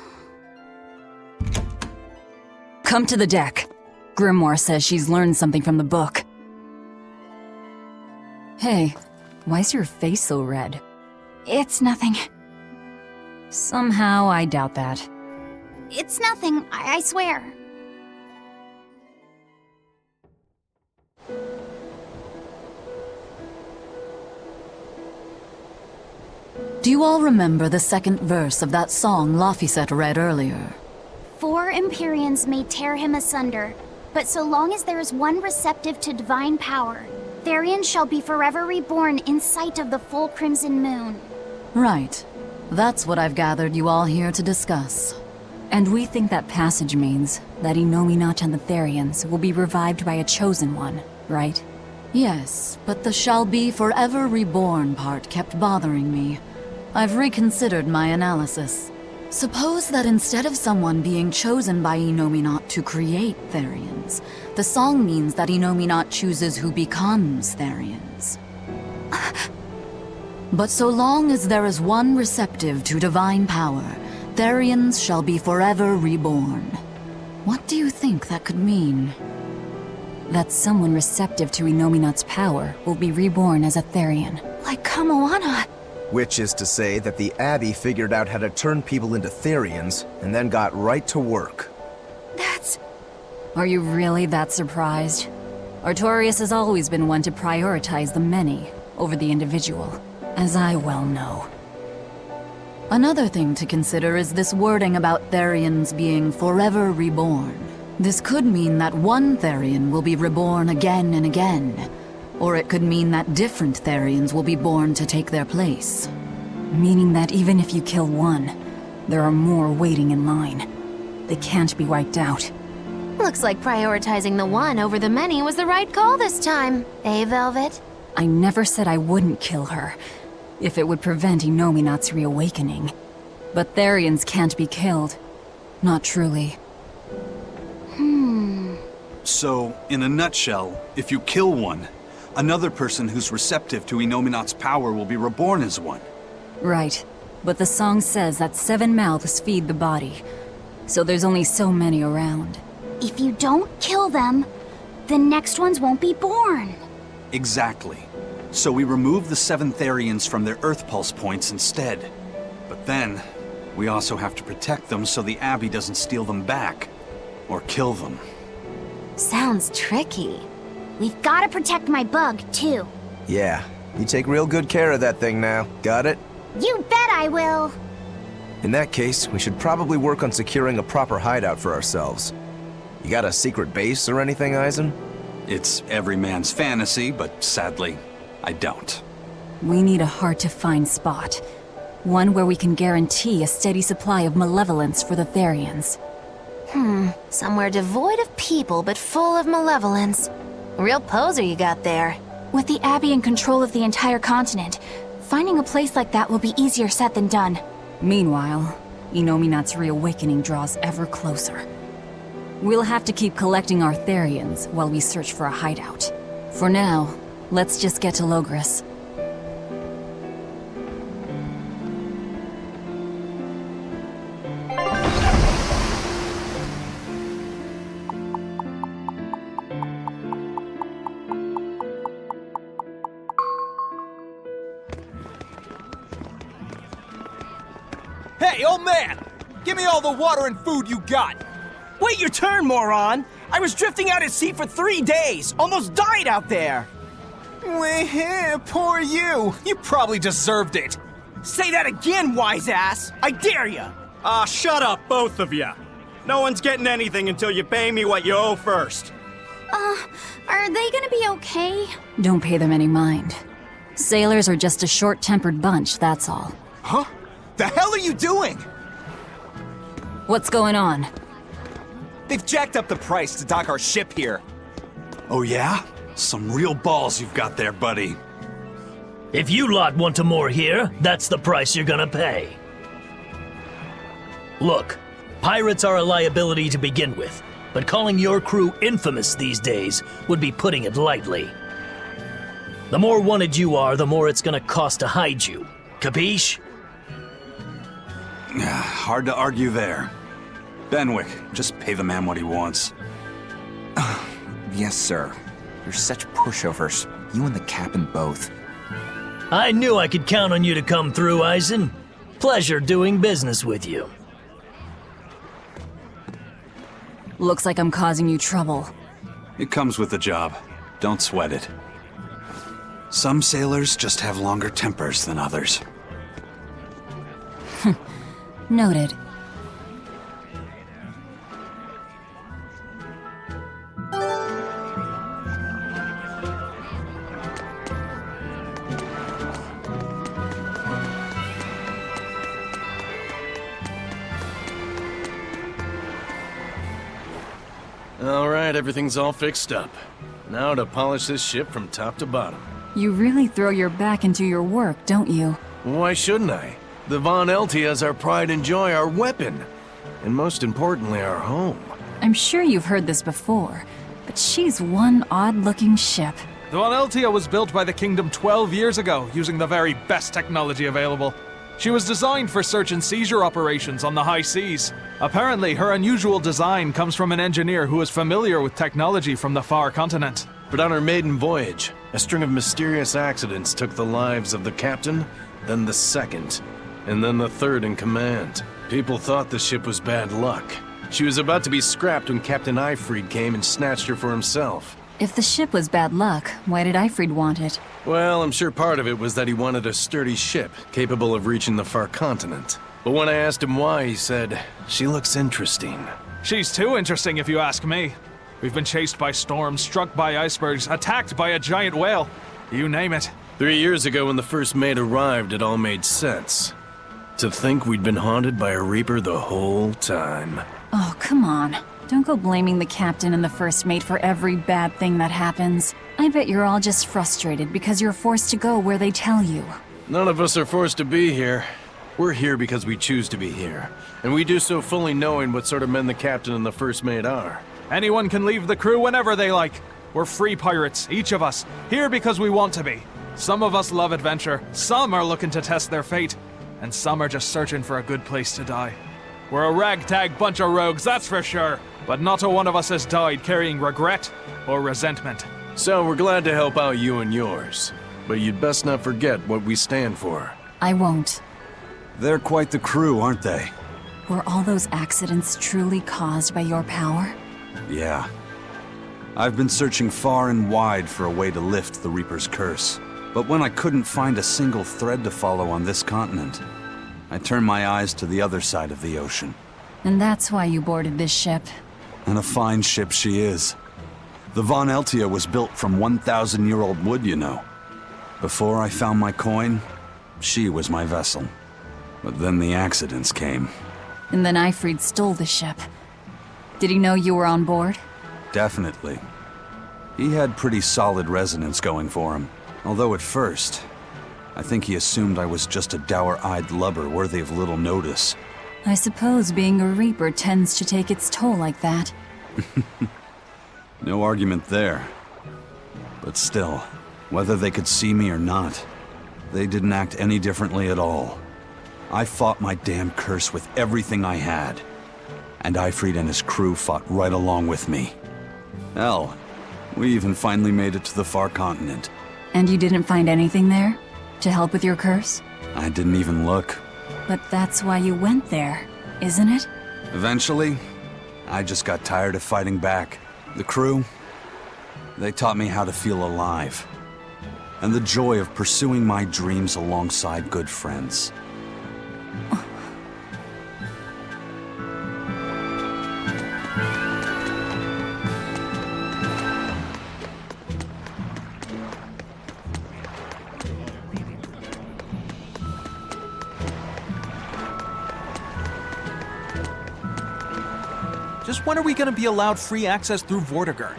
Come to the deck. Grimoire says she's learned something from the book. Hey, why's your face so red? It's nothing. Somehow, I doubt that. It's nothing, I swear. Do you all remember the second verse of that song Laphicet read earlier? 4 Empyreans may tear him asunder, but so long as there is one receptive to divine power, Therian shall be forever reborn in sight of the full crimson moon. Right. That's what I've gathered you all here to discuss. And we think that passage means that Innominat and the Therians will be revived by a chosen one, right? Yes, but the shall be forever reborn part kept bothering me. I've reconsidered my analysis. Suppose that instead of someone being chosen by Innominat to create Therians, the song means that Innominat chooses who becomes Therians. But so long as there is one receptive to divine power, Therians shall be forever reborn. What do you think that could mean? That someone receptive to Innominat's power will be reborn as a Therian. Like Kamoana. Which is to say that the Abbey figured out how to turn people into Therians, and then got right to work. That's... Are you really that surprised? Artorias has always been one to prioritize the many over the individual, as I well know. Another thing to consider is this wording about Therians being forever reborn. This could mean that one Therian will be reborn again and again, or it could mean that different Therians will be born to take their place. Meaning that even if you kill one, there are more waiting in line. They can't be wiped out. Looks like prioritizing the one over the many was the right call this time, eh, Velvet? I never said I wouldn't kill her, if it would prevent Innominat's reawakening. But Therians can't be killed. Not truly. So, in a nutshell, if you kill one, another person who's receptive to Innominat's power will be reborn as one. Right. But the song says that 7 mouths feed the body, so there's only so many around. If you don't kill them, the next ones won't be born. Exactly. So we remove the 7 Therians from their Earth Pulse points instead. But then, we also have to protect them so the Abbey doesn't steal them back. Or kill them. Sounds tricky. We've got to protect my bug, too. Yeah, you take real good care of that thing now. Got it? You bet I will. In that case, we should probably work on securing a proper hideout for ourselves. You got a secret base or anything, Eisen? It's every man's fantasy, but sadly, I don't. We need a hard-to-find spot. One where we can guarantee a steady supply of malevolence for the Therians. Somewhere devoid of people but full of malevolence. Real poser you got there. With the Abbey in control of the entire continent, finding a place like that will be easier said than done. Meanwhile, Innominat's reawakening draws ever closer. We'll have to keep collecting our Therians while we search for a hideout. For now, let's just get to Logris. Hey, old man! Give me all the water and food you got! Wait your turn, moron! I was drifting out at sea for 3 days! Almost died out there! Poor you! You probably deserved it! Say that again, wise ass! I dare ya! Shut up, both of you! No one's getting anything until you pay me what you owe first. Are they gonna be okay? Don't pay them any mind. Sailors are just a short-tempered bunch, that's all. Huh? The hell are you doing? What's going on? They've jacked up the price to dock our ship here. Oh yeah? Some real balls you've got there, buddy. If you lot want to moor here, that's the price you're gonna pay. Look, pirates are a liability to begin with, but calling your crew infamous these days would be putting it lightly. The more wanted you are, the more it's gonna cost to hide you. Capiche? Hard to argue there. Benwick, just pay the man what he wants. Yes, sir. You're such pushovers. You and the captain both. I knew I could count on you to come through, Eisen. Pleasure doing business with you. Looks like I'm causing you trouble. It comes with the job. Don't sweat it. Some sailors just have longer tempers than others. Noted. Alright, everything's all fixed up. Now to polish this ship from top to bottom. You really throw your back into your work, don't you? Why shouldn't I? The Von Eltia is our pride and joy, our weapon. And most importantly, our home. I'm sure you've heard this before, but she's one odd-looking ship. The Von Eltia was built by the Kingdom 12 years ago, using the very best technology available. She was designed for search and seizure operations on the high seas. Apparently, her unusual design comes from an engineer who is familiar with technology from the far continent. But on her maiden voyage, a string of mysterious accidents took the lives of the captain, then the second, and then the third in command. People thought the ship was bad luck. She was about to be scrapped when Captain Eyfried came and snatched her for himself. If the ship was bad luck, why did Eyfried want it? Well, I'm sure part of it was that he wanted a sturdy ship, capable of reaching the far continent. But when I asked him why, he said, "She looks interesting." She's too interesting if you ask me. We've been chased by storms, struck by icebergs, attacked by a giant whale. You name it. 3 years ago when the first mate arrived, it all made sense. To think we'd been haunted by a Reaper the whole time. Oh, come on. Don't go blaming the captain and the first mate for every bad thing that happens. I bet you're all just frustrated because you're forced to go where they tell you. None of us are forced to be here. We're here because we choose to be here. And we do so fully knowing what sort of men the captain and the first mate are. Anyone can leave the crew whenever they like. We're free pirates, each of us, here because we want to be. Some of us love adventure, some are looking to test their fate, and some are just searching for a good place to die. We're a ragtag bunch of rogues, that's for sure. But not a one of us has died carrying regret or resentment. So we're glad to help out you and yours. But you'd best not forget what we stand for. I won't. They're quite the crew, aren't they? Were all those accidents truly caused by your power? Yeah. I've been searching far and wide for a way to lift the Reaper's curse. But when I couldn't find a single thread to follow on this continent, I turned my eyes to the other side of the ocean. And that's why you boarded this ship. And a fine ship she is. The Von Eltia was built from 1,000-year-old wood, you know. Before I found my coin, she was my vessel. But then the accidents came. And then Eyfried stole the ship. Did he know you were on board? Definitely. He had pretty solid resonance going for him. Although at first, I think he assumed I was just a dour-eyed lubber worthy of little notice. I suppose being a Reaper tends to take its toll like that. No argument there. But still, whether they could see me or not, they didn't act any differently at all. I fought my damn curse with everything I had. And Eyfried and his crew fought right along with me. Hell, we even finally made it to the far continent. And you didn't find anything there? To help with your curse? I didn't even look. But that's why you went there, isn't it? Eventually, I just got tired of fighting back. The crew, they taught me how to feel alive. And the joy of pursuing my dreams alongside good friends. Just when are we gonna be allowed free access through Vortigern?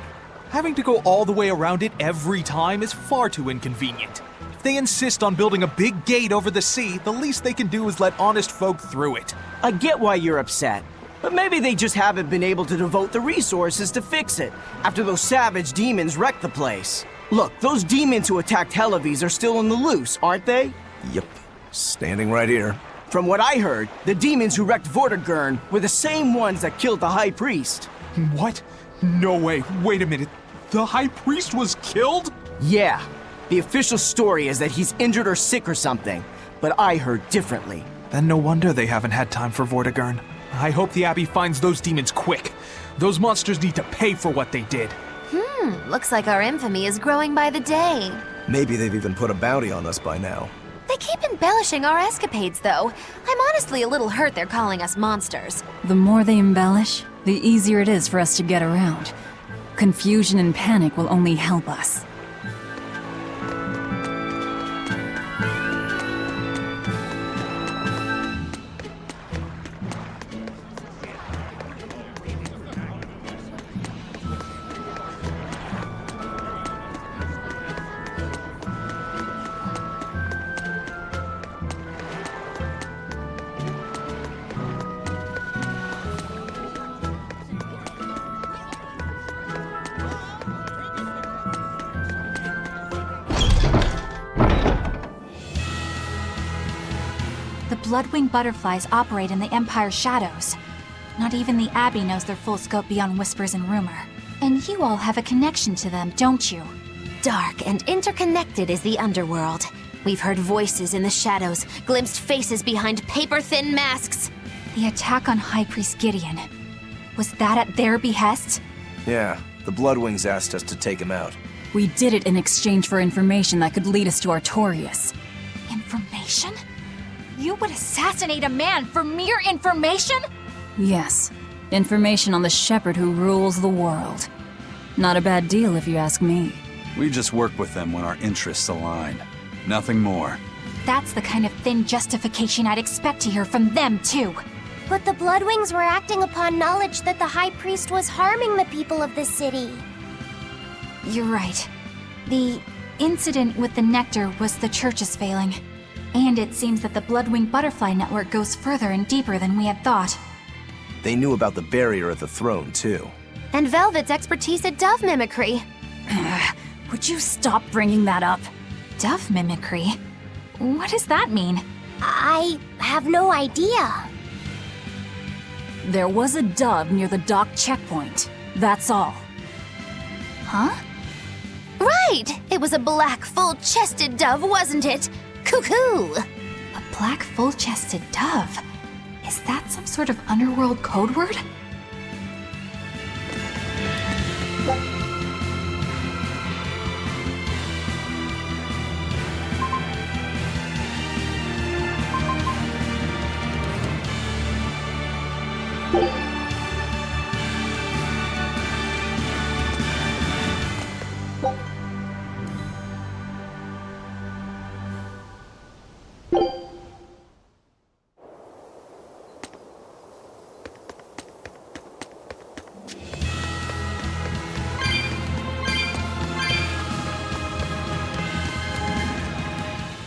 Having to go all the way around it every time is far too inconvenient. If they insist on building a big gate over the sea, the least they can do is let honest folk through it. I get why you're upset, but maybe they just haven't been able to devote the resources to fix it after those savage demons wrecked the place. Look, those demons who attacked Helavis are still on the loose, aren't they? Yep, standing right here. From what I heard, the demons who wrecked Vortigern were the same ones that killed the High Priest. What? No way, wait a minute. The High Priest was killed? Yeah. The official story is that he's injured or sick or something, but I heard differently. Then no wonder they haven't had time for Vortigern. I hope the Abbey finds those demons quick. Those monsters need to pay for what they did. Looks like our infamy is growing by the day. Maybe they've even put a bounty on us by now. They keep embellishing our escapades, though. I'm honestly a little hurt they're calling us monsters. The more they embellish, the easier it is for us to get around. Confusion and panic will only help us. The blood-winged butterflies operate in the Empire's shadows. Not even the Abbey knows their full scope beyond whispers and rumor. And you all have a connection to them, don't you? Dark and interconnected is the underworld. We've heard voices in the shadows, glimpsed faces behind paper-thin masks. The attack on High Priest Gideon. Was that at their behest? Yeah, the Bloodwings asked us to take him out. We did it in exchange for information that could lead us to Artorias. Information? You would assassinate a man for mere information? Yes. Information on the shepherd who rules the world. Not a bad deal if you ask me. We just work with them when our interests align. Nothing more. That's the kind of thin justification I'd expect to hear from them, too. But the Bloodwings were acting upon knowledge that the High Priest was harming the people of the city. You're right. The incident with the nectar was the church's failing. And it seems that the Bloodwing Butterfly Network goes further and deeper than we had thought. They knew about the barrier at the throne, too. And Velvet's expertise at dove mimicry. Would you stop bringing that up? Dove mimicry? What does that mean? I have no idea. There was a dove near the dock checkpoint. That's all. Huh? Right! It was a black, full-chested dove, wasn't it? Cuckoo! A black, full-chested dove? Is that some sort of underworld code word?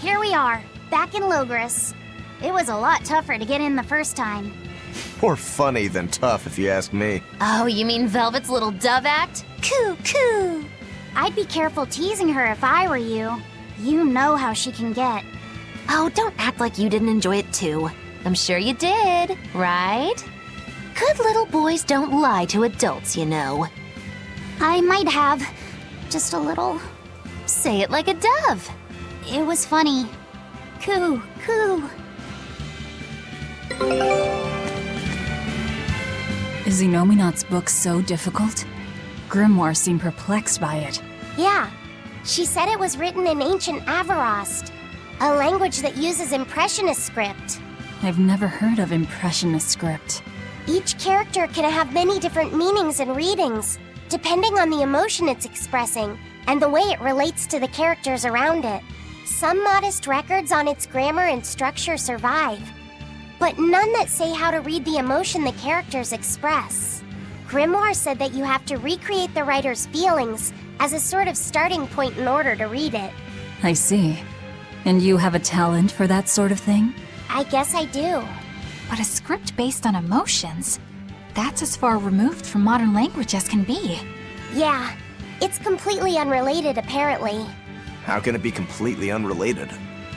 Here we are, back in Logris. It was a lot tougher to get in the first time. More funny than tough, if you ask me. Oh, you mean Velvet's little dove act? Coo, coo! I'd be careful teasing her if I were you. You know how she can get. Oh, don't act like you didn't enjoy it too. I'm sure you did, right? Good little boys don't lie to adults, you know. I might have. Just a little. Say it like a dove. It was funny. Coo, coo. Is Inominat's book so difficult? Grimoire seemed perplexed by it. Yeah. She said it was written in ancient Avarost, a language that uses Impressionist script. I've never heard of Impressionist script. Each character can have many different meanings and readings, depending on the emotion it's expressing and the way it relates to the characters around it. Some modest records on its grammar and structure survive, but none that say how to read the emotion the characters express. Grimoire said that you have to recreate the writer's feelings as a sort of starting point in order to read it. I see. And you have a talent for that sort of thing? I guess I do. But a script based on emotions? That's as far removed from modern language as can be. Yeah, it's completely unrelated apparently. How can it be completely unrelated?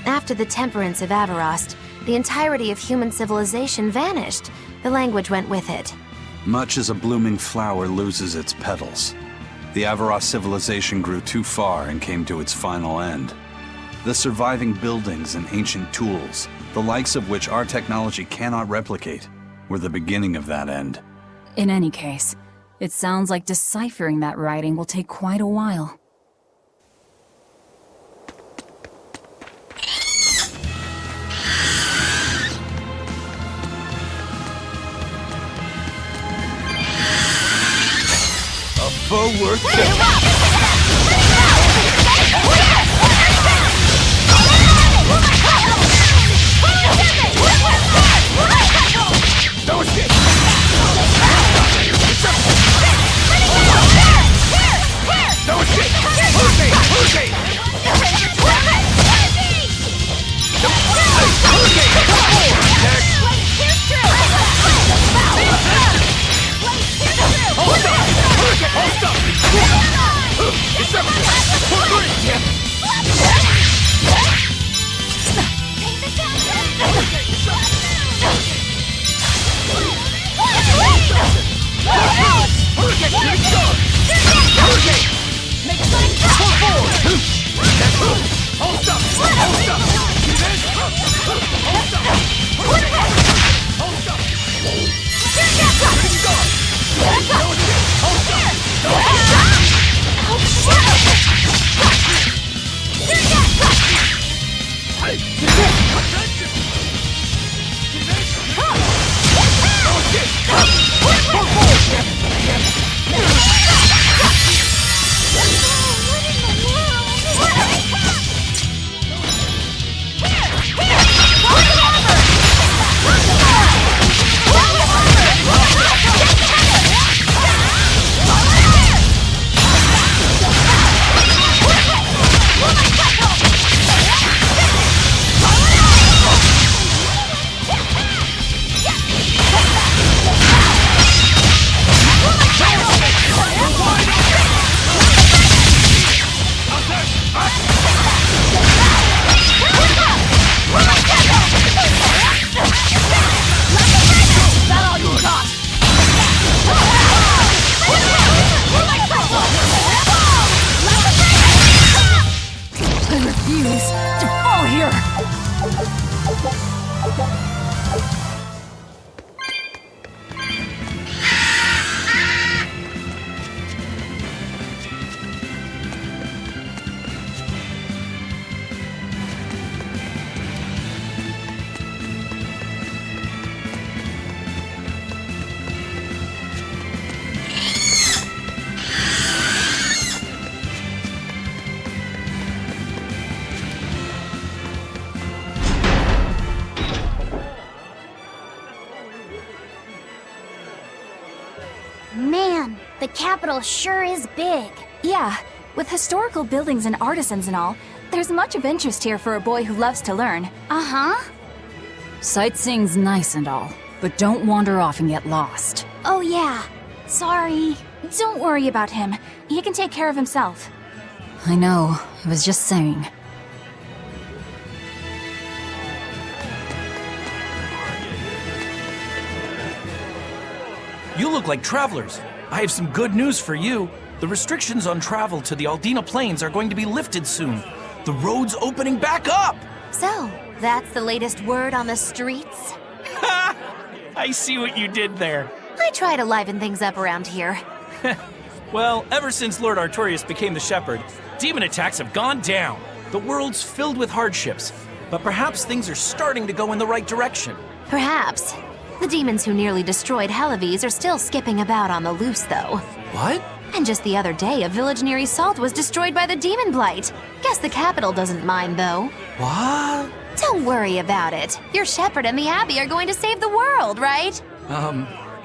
After the temperance of Avarost, the entirety of human civilization vanished. The language went with it. Much as a blooming flower loses its petals, the Avarost civilization grew too far and came to its final end. The surviving buildings and ancient tools, the likes of which our technology cannot replicate, were the beginning of that end. In any case, it sounds like deciphering that writing will take quite a while. foe worth killing. Man, the capital sure is big. Yeah, with historical buildings and artisans and all, there's much of interest here for a boy who loves to learn. Uh-huh. Sightseeing's nice and all, but don't wander off and get lost. Oh yeah, sorry. Don't worry about him. He can take care of himself. I know, I was just saying. You look like travelers. I have some good news for you. The restrictions on travel to the Aldina Plains are going to be lifted soon. The road's opening back up! So, that's the latest word on the streets? Ha! I see what you did there. I try to liven things up around here. Well, ever since Lord Artorius became the Shepherd, demon attacks have gone down. The world's filled with hardships, but perhaps things are starting to go in the right direction. Perhaps. The demons who nearly destroyed Helives are still skipping about on the loose, though. What? And just the other day, a village near Salt was destroyed by the demon blight. Guess the capital doesn't mind, though. What? Don't worry about it. Your shepherd and the Abbey are going to save the world, right?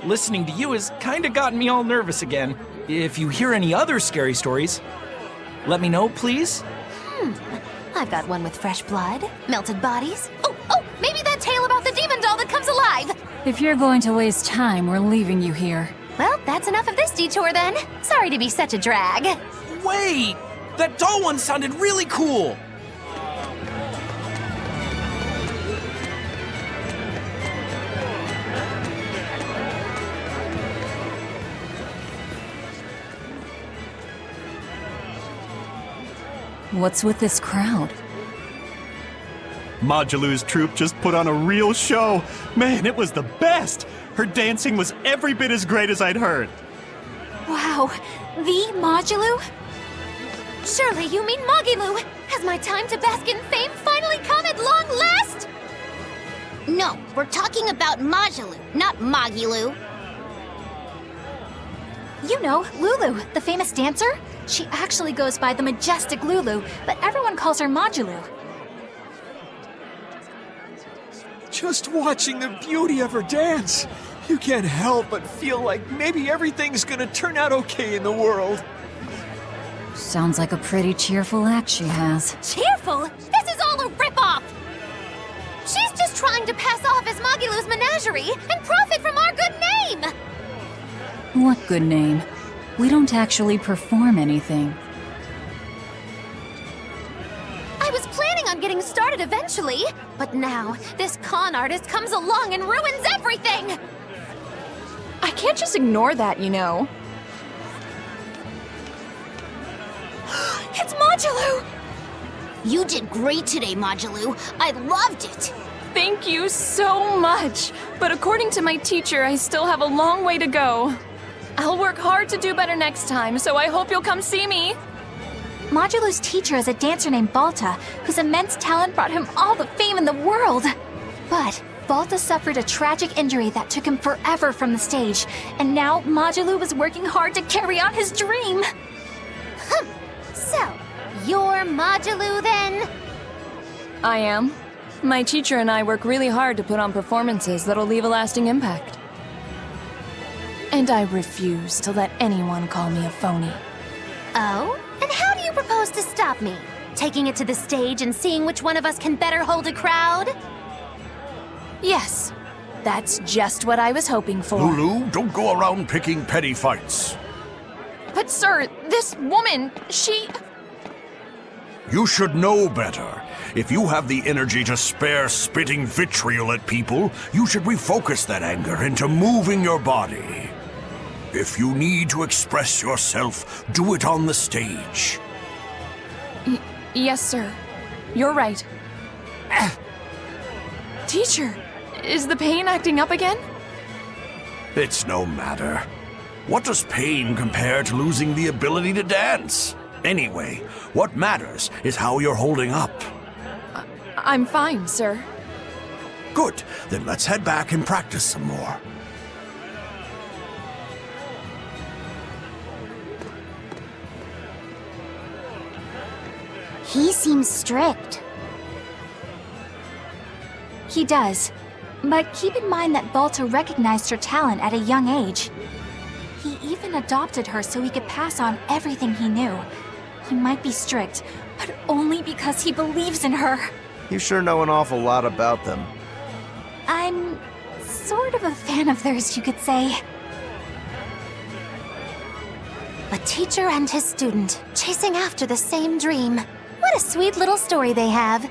Listening to you has kinda gotten me all nervous again. If you hear any other scary stories, let me know, please. I've got one with fresh blood, melted bodies. Oh, maybe that tale about the demon doll that comes alive! If you're going to waste time, we're leaving you here. Well, that's enough of this detour then. Sorry to be such a drag. Wait! That doll one sounded really cool! What's with this crowd? Modulu's troupe just put on a real show. Man, it was the best! Her dancing was every bit as great as I'd heard. Wow, the Modulu? Surely you mean Mogilu! Has my time to bask in fame finally come at long last? No, we're talking about Majilu, not Mogilu. You know, Lulu, the famous dancer? She actually goes by the majestic Lulu, but everyone calls her Majulu. Just watching the beauty of her dance, you can't help but feel like maybe everything's gonna turn out okay in the world. Sounds like a pretty cheerful act she has. Cheerful? This is all a ripoff! She's just trying to pass off as Magilu's menagerie and profit from our good name! What good name? We don't actually perform anything. I was planning on getting started eventually, but now this con artist comes along and ruins everything! I can't just ignore that, you know. It's Majulu! You did great today, Majulu. I loved it! Thank you so much! But according to my teacher, I still have a long way to go. I'll work hard to do better next time, so I hope you'll come see me! Majulu's teacher is a dancer named Balta, whose immense talent brought him all the fame in the world. But Balta suffered a tragic injury that took him forever from the stage, and now Majulu was working hard to carry on his dream. So, you're Majulu then? I am. My teacher and I work really hard to put on performances that'll leave a lasting impact. And I refuse to let anyone call me a phony. Oh? And how do you propose to stop me? Taking it to the stage and seeing which one of us can better hold a crowd? Yes, that's just what I was hoping for. Lulu, don't go around picking petty fights. But sir, this woman, she... You should know better. If you have the energy to spare spitting vitriol at people, you should refocus that anger into moving your body. If you need to express yourself, do it on the stage. Yes, sir. You're right. Teacher, is the pain acting up again? It's no matter. What does pain compare to losing the ability to dance? Anyway, what matters is how you're holding up. I'm fine, sir. Good, then let's head back and practice some more. He seems strict. He does. But keep in mind that Balta recognized her talent at a young age. He even adopted her so he could pass on everything he knew. He might be strict, but only because he believes in her. You sure know an awful lot about them. I'm sort of a fan of theirs, you could say. A teacher and his student, chasing after the same dream. What a sweet little story they have.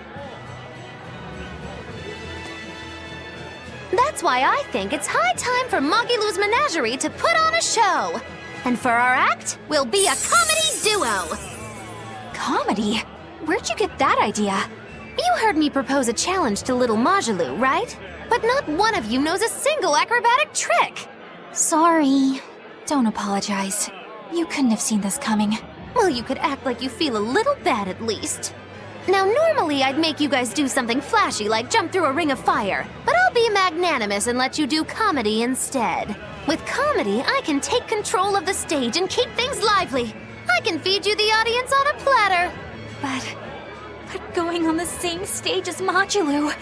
That's why I think it's high time for Magilu's Menagerie to put on a show. And for our act, we'll be a comedy duo. Comedy? Where'd you get that idea? You heard me propose a challenge to little Majulu, right? But not one of you knows a single acrobatic trick. Sorry. Don't apologize. You couldn't have seen this coming. Well, you could act like you feel a little bad at least. Now, normally I'd make you guys do something flashy like jump through a ring of fire, but I'll be magnanimous and let you do comedy instead. With comedy, I can take control of the stage and keep things lively. I can feed you the audience on a platter. But going on the same stage as Majulu,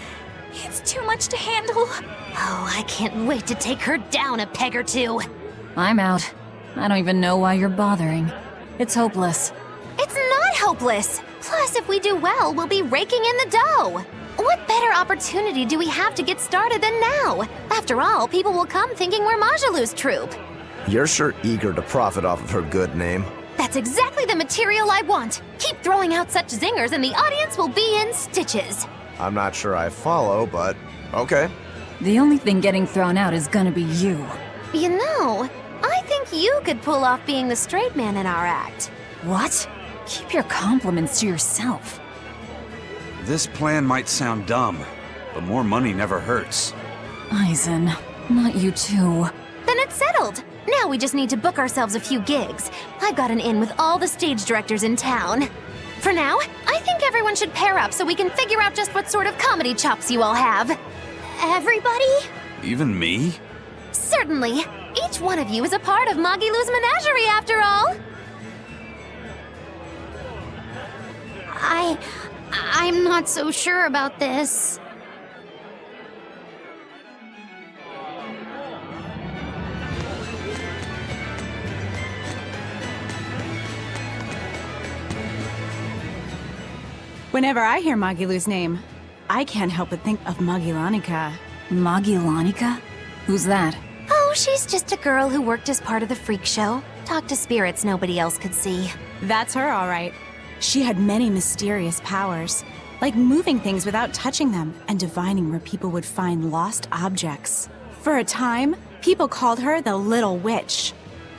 it's too much to handle. Oh, I can't wait to take her down a peg or two. I'm out. I don't even know why you're bothering. It's hopeless. It's not hopeless. Plus, if we do well, we'll be raking in the dough. What better opportunity do we have to get started than now? After all, people will come thinking we're Majulu's troupe. You're sure eager to profit off of her good name. That's exactly the material I want. Keep throwing out such zingers and the audience will be in stitches. I'm not sure I follow, but okay. The only thing getting thrown out is gonna be you. You know, I think you could pull off being the straight man in our act. What? Keep your compliments to yourself. This plan might sound dumb, but more money never hurts. Eisen, not you too. Then it's settled. Now we just need to book ourselves a few gigs. I've got an in with all the stage directors in town. For now, I think everyone should pair up so we can figure out just what sort of comedy chops you all have. Everybody? Even me? Certainly. Each one of you is a part of Magilou's menagerie, after all! I'm not so sure about this. Whenever I hear Magilou's name, I can't help but think of Magilanica. Magilanica? Who's that? Oh, she's just a girl who worked as part of the freak show. Talked to spirits nobody else could see. That's her, all right. She had many mysterious powers, like moving things without touching them and divining where people would find lost objects. For a time, people called her the Little Witch.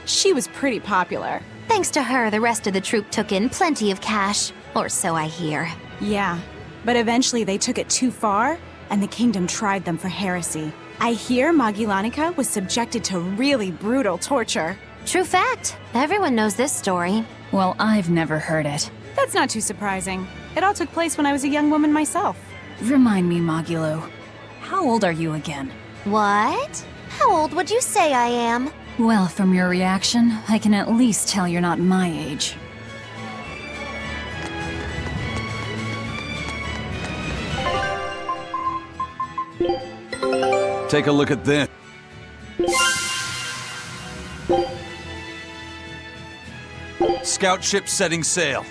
She was pretty popular. Thanks to her, the rest of the troupe took in plenty of cash. Or so I hear. Yeah, but eventually they took it too far, and the kingdom tried them for heresy. I hear Magilanica was subjected to really brutal torture. True fact. Everyone knows this story. Well, I've never heard it. That's not too surprising. It all took place when I was a young woman myself. Remind me, Magilou. How old are you again? What? How old would you say I am? Well, from your reaction, I can at least tell you're not my age. Take a look at this. Scout ship setting sail.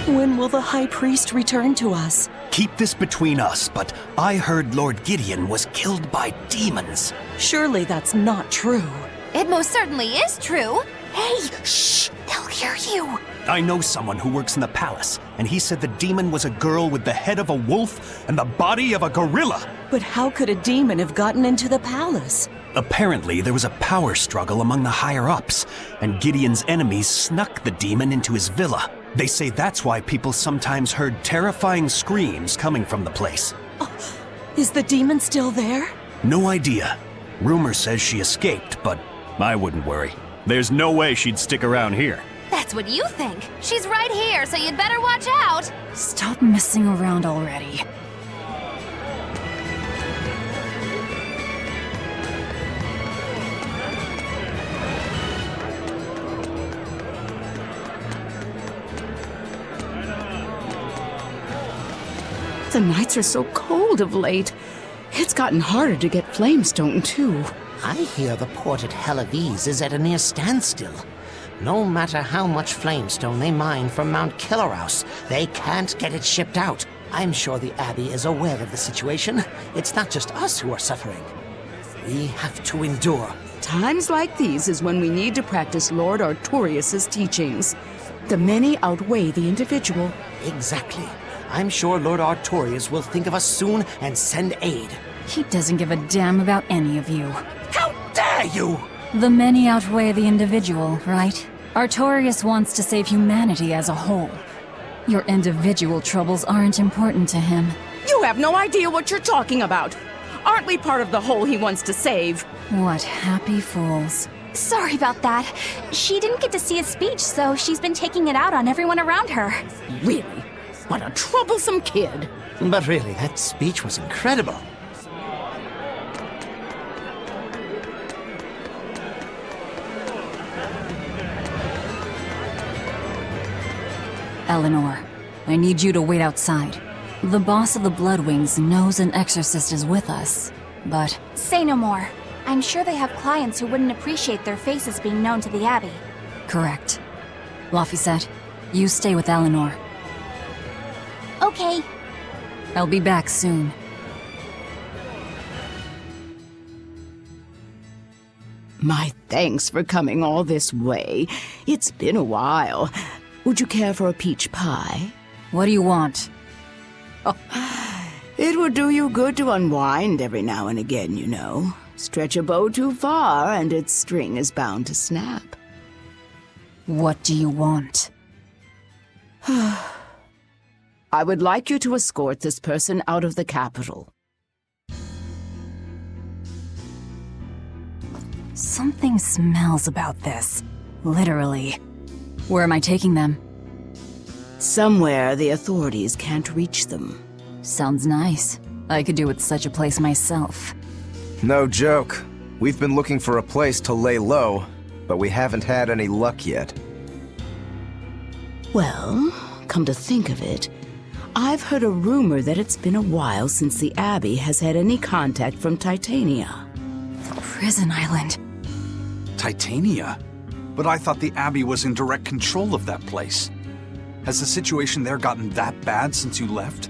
When will the High Priest return to us? Keep this between us, but I heard Lord Gideon was killed by demons. Surely that's not true. It most certainly is true. Hey, shh! They'll hear you. I know someone who works in the palace, and he said the demon was a girl with the head of a wolf and the body of a gorilla. But how could a demon have gotten into the palace? Apparently, there was a power struggle among the higher-ups, and Gideon's enemies snuck the demon into his villa. They say that's why people sometimes heard terrifying screams coming from the place. Oh, is the demon still there? No idea. Rumor says she escaped, but I wouldn't worry. There's no way she'd stick around here. That's what you think. She's right here, so you'd better watch out. Stop messing around already. The nights are so cold of late. It's gotten harder to get flamestone, too. I hear the port at Helives is at a near standstill. No matter how much flamestone they mine from Mount Killerhouse, they can't get it shipped out. I'm sure the Abbey is aware of the situation. It's not just us who are suffering. We have to endure. Times like these is when we need to practice Lord Artorius' teachings. The many outweigh the individual. Exactly. I'm sure Lord Artorius will think of us soon and send aid. He doesn't give a damn about any of you. How dare you! The many outweigh the individual, right? Artorius wants to save humanity as a whole. Your individual troubles aren't important to him. You have no idea what you're talking about. Aren't we part of the whole he wants to save? What happy fools. Sorry about that. She didn't get to see his speech, so she's been taking it out on everyone around her. Really? What a troublesome kid. But really, that speech was incredible. Eleanor, I need you to wait outside. The boss of the Bloodwings knows an exorcist is with us, but... Say no more. I'm sure they have clients who wouldn't appreciate their faces being known to the Abbey. Correct. Laphicet, you stay with Eleanor. Okay. I'll be back soon. My thanks for coming all this way. It's been a while. Would you care for a peach pie? What do you want? It would do you good to unwind every now and again, you know. Stretch a bow too far and its string is bound to snap. What do you want? I would like you to escort this person out of the capital. Something smells about this. Literally. Where am I taking them? Somewhere the authorities can't reach them. Sounds nice. I could do with such a place myself. No joke. We've been looking for a place to lay low, but we haven't had any luck yet. Well, come to think of it, I've heard a rumor that it's been a while since the Abbey has had any contact from Titania. Prison Island. Titania? But I thought the Abbey was in direct control of that place. Has the situation there gotten that bad since you left?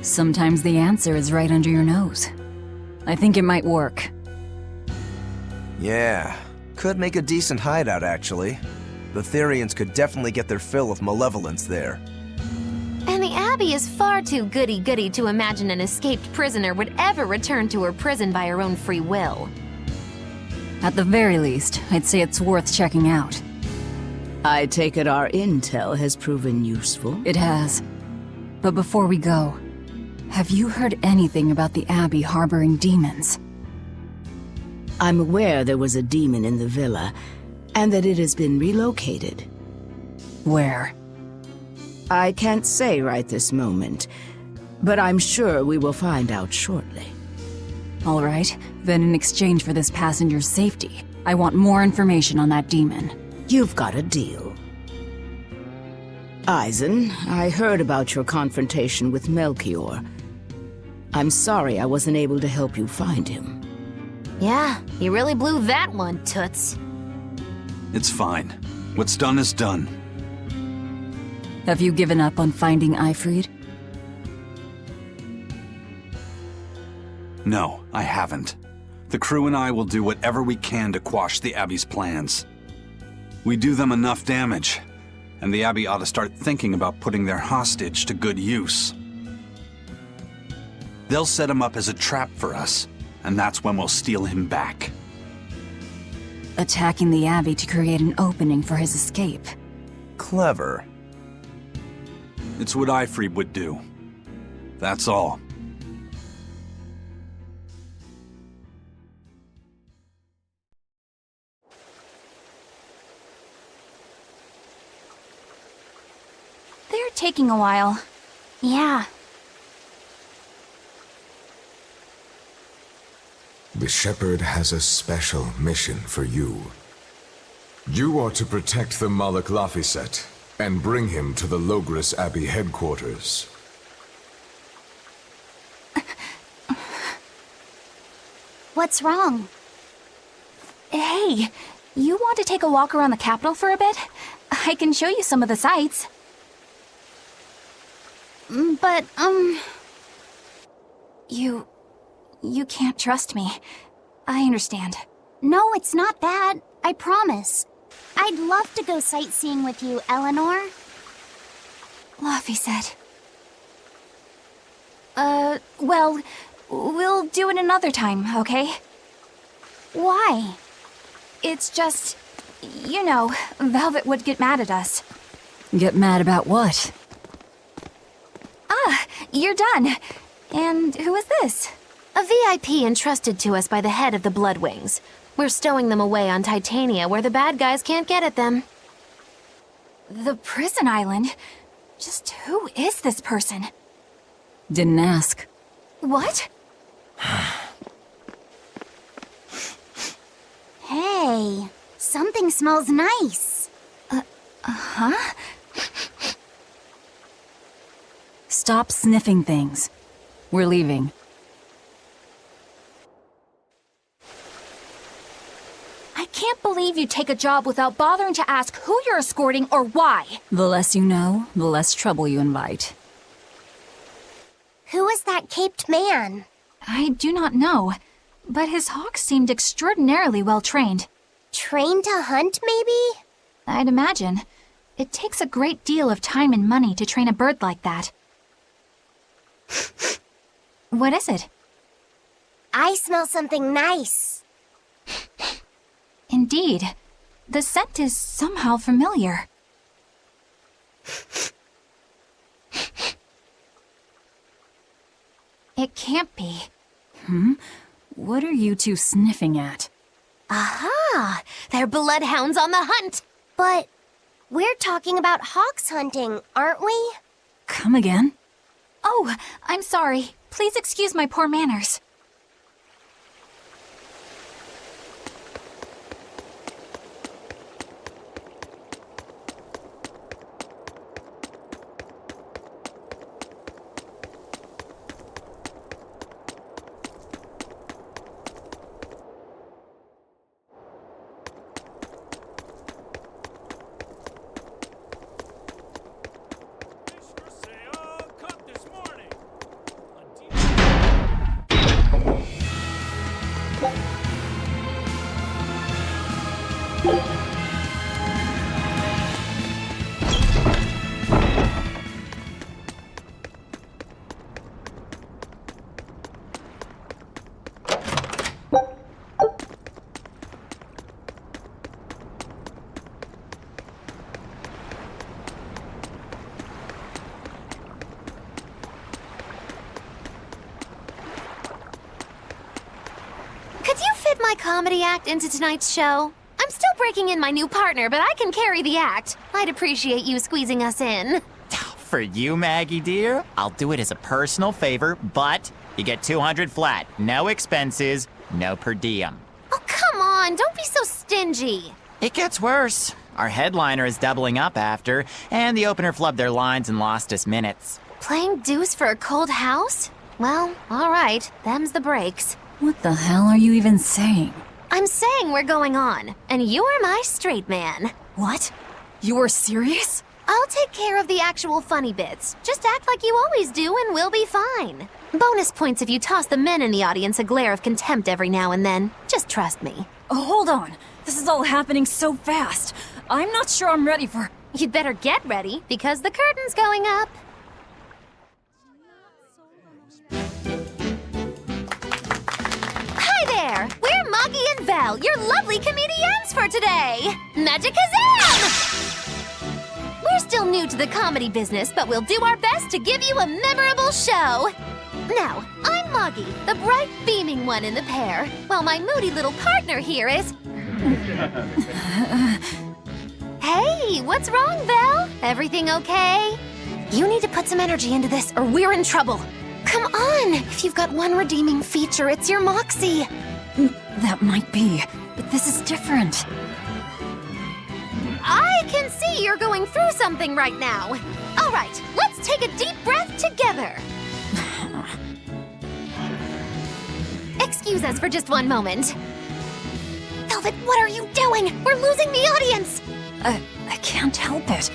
Sometimes the answer is right under your nose. I think it might work. Yeah, could make a decent hideout actually. The Therians could definitely get their fill of malevolence there. And the Abbey is far too goody-goody to imagine an escaped prisoner would ever return to her prison by her own free will. At the very least, I'd say it's worth checking out. I take it our intel has proven useful. It has. But before we go, have you heard anything about the Abbey harboring demons? I'm aware there was a demon in the villa, and that it has been relocated. Where? I can't say right this moment, but I'm sure we will find out shortly. All right, then in exchange for this passenger's safety, I want more information on that demon. You've got a deal. Eisen, I heard about your confrontation with Melchior. I'm sorry I wasn't able to help you find him. Yeah, you really blew that one, Toots. It's fine. What's done is done. Have you given up on finding Eifried? No, I haven't. The crew and I will do whatever we can to quash the Abbey's plans. We do them enough damage, and the Abbey ought to start thinking about putting their hostage to good use. They'll set him up as a trap for us, and that's when we'll steal him back. Attacking the Abbey to create an opening for his escape. Clever. It's what Eifried would do. That's all. They're taking a while. Yeah. The Shepherd has a special mission for you. You are to protect the Malak Laphicet and bring him to the Logres Abbey headquarters. What's wrong? Hey, you want to take a walk around the capital for a bit? I can show you some of the sights. But, You can't trust me. I understand. No, it's not that. I promise. I'd love to go sightseeing with you, Eleanor. Laphicet. Well, we'll do it another time, okay? Why? It's just, you know, Velvet would get mad at us. Get mad about what? Ah, you're done. And who is this? A VIP entrusted to us by the head of the Bloodwings. We're stowing them away on Titania where the bad guys can't get at them. The prison island? Just who is this person? Didn't ask. What? Hey, something smells nice. Huh? Stop sniffing things. We're leaving. I can't believe you take a job without bothering to ask who you're escorting or why. The less you know, the less trouble you invite. Who is that caped man? I do not know, but his hawks seemed extraordinarily well trained. Trained to hunt, maybe? I'd imagine. It takes a great deal of time and money to train a bird like that. What is it? I smell something nice. Indeed. The scent is somehow familiar. It can't be. What are you two sniffing at? Aha! They're bloodhounds on the hunt! But we're talking about hawks hunting, aren't we? Come again? Oh, I'm sorry. Please excuse my poor manners. Could you fit my comedy act into tonight's show? I'm still breaking in my new partner, but I can carry the act. I'd appreciate you squeezing us in. For you, Maggie dear, I'll do it as a personal favor, but you get 200 flat. No expenses, no per diem. Oh, come on, don't be so stingy. It gets worse. Our headliner is doubling up after, and the opener flubbed their lines and lost us minutes. Playing deuce for a cold house? Well, all right, them's the breaks. What the hell are you even saying? I'm saying we're going on, and you are my straight man. What? You are serious? I'll take care of the actual funny bits. Just act like you always do and we'll be fine. Bonus points if you toss the men in the audience a glare of contempt every now and then. Just trust me. Oh, hold on. This is all happening so fast. I'm not sure I'm ready for... You'd better get ready, because the curtain's going up. Hi there! We're Moggy and Val, your lovely comedians for today! Magicazam! We're still new to the comedy business, but we'll do our best to give you a memorable show. Now, I'm Moggy, the bright, beaming one in the pair, while my moody little partner here is... Hey, what's wrong, Val? Everything okay? You need to put some energy into this, or we're in trouble. Come on! If you've got one redeeming feature, it's your moxie. That might be, but this is different. I can see you're going through something right now. All right, let's take a deep breath together. Excuse us for just one moment. Velvet, what are you doing? We're losing the audience! I can't help it.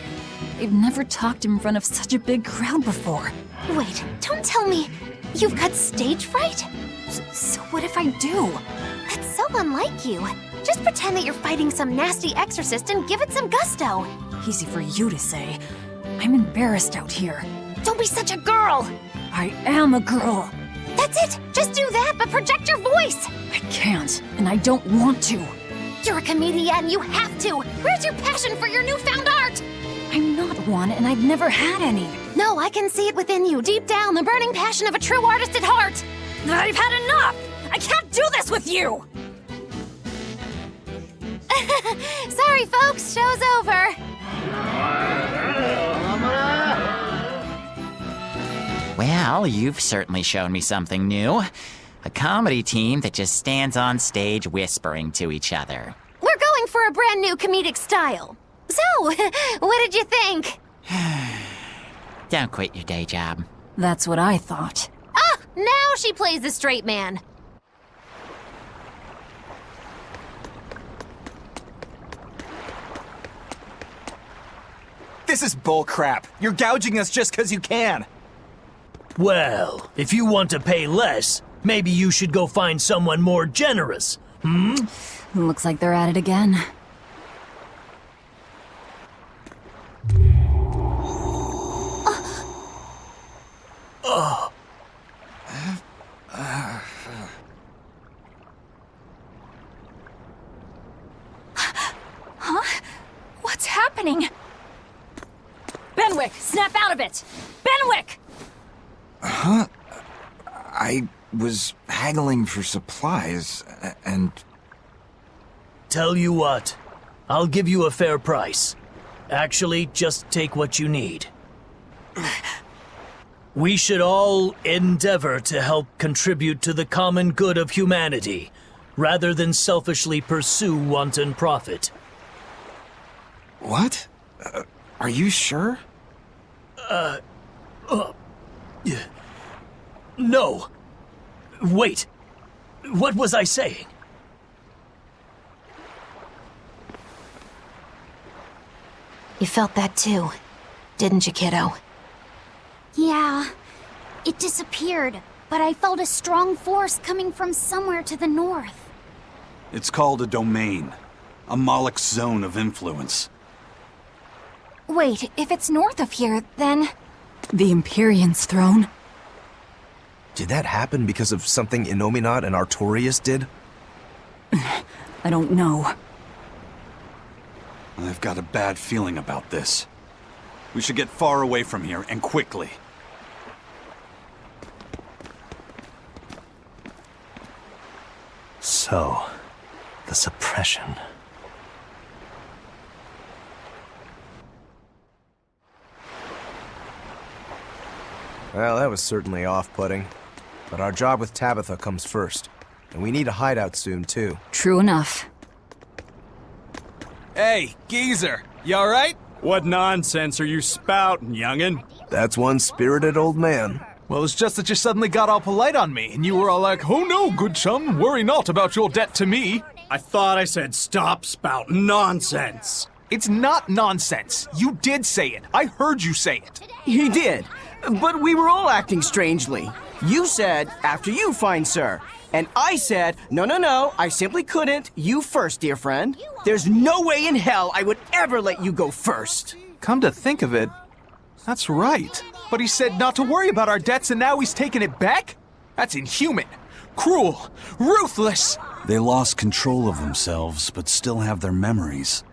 I've never talked in front of such a big crowd before. Wait, don't tell me you've got stage fright? So what if I do? That's so unlike you. Just pretend that you're fighting some nasty exorcist and give it some gusto. Easy for you to say. I'm embarrassed out here. Don't be such a girl! I am a girl. That's it! Just do that, but project your voice! I can't, and I don't want to. You're a comedian, you have to! Where's your passion for your newfound art? I'm not one, and I've never had any. No, I can see it within you, deep down, the burning passion of a true artist at heart! I've had enough! I can't do this with you! Sorry, folks, show's over. Well, you've certainly shown me something new. A comedy team that just stands on stage whispering to each other. We're going for a brand new comedic style. So, what did you think? Don't quit your day job. That's what I thought. Ah, now she plays the straight man. This is bullcrap. You're gouging us just because you can. Well, if you want to pay less, maybe you should go find someone more generous, Looks like they're at it again. happening? Benwick, snap out of it! Benwick! Huh? I was haggling for supplies, and... Tell you what, I'll give you a fair price. Actually, just take what you need. We should all endeavor to help contribute to the common good of humanity, rather than selfishly pursue wanton profit. What? Are you sure? No. Wait. What was I saying? You felt that too, didn't you, kiddo? Yeah, it disappeared, but I felt a strong force coming from somewhere to the north. It's called a domain. A Moloch zone of influence. Wait, if it's north of here, then... The Empyrean's throne? Did that happen because of something Innominat and Artorias did? I don't know. I've got a bad feeling about this. We should get far away from here, and quickly. So, the suppression. Well, that was certainly off-putting. But our job with Tabitha comes first. And we need a hideout soon, too. True enough. Hey, geezer, you alright? What nonsense are you spouting, youngin'? That's one spirited old man. Well, it's just that you suddenly got all polite on me, and you were all like, "Oh no, good chum, worry not about your debt to me." I thought I said stop spouting nonsense. It's not nonsense. You did say it. I heard you say it. He did, but we were all acting strangely. You said, "After you, fine sir." And I said, no, I simply couldn't. You first, dear friend. There's no way in hell I would ever let you go first. Come to think of it, that's right. But he said not to worry about our debts, and now he's taking it back? That's inhuman, cruel, ruthless. They lost control of themselves, but still have their memories.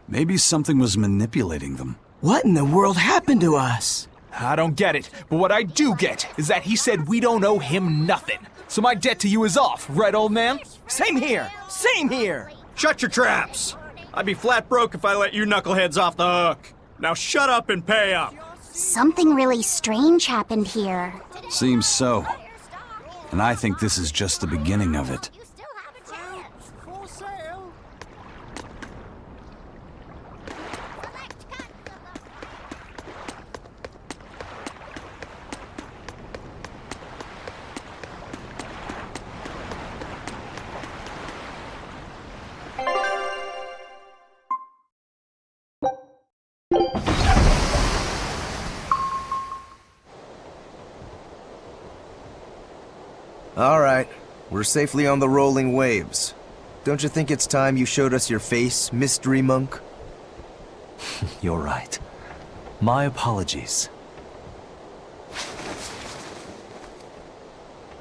Maybe something was manipulating them. What in the world happened to us? I don't get it, but what I do get is that he said we don't owe him nothing. So my debt to you is off, right, old man? Same here! Same here! Shut your traps! I'd be flat broke if I let you knuckleheads off the hook. Now shut up and pay up! Something really strange happened here. Seems so. And I think this is just the beginning of it. All right, we're safely on the rolling waves. Don't you think it's time you showed us your face, Mystery Monk? You're right. My apologies.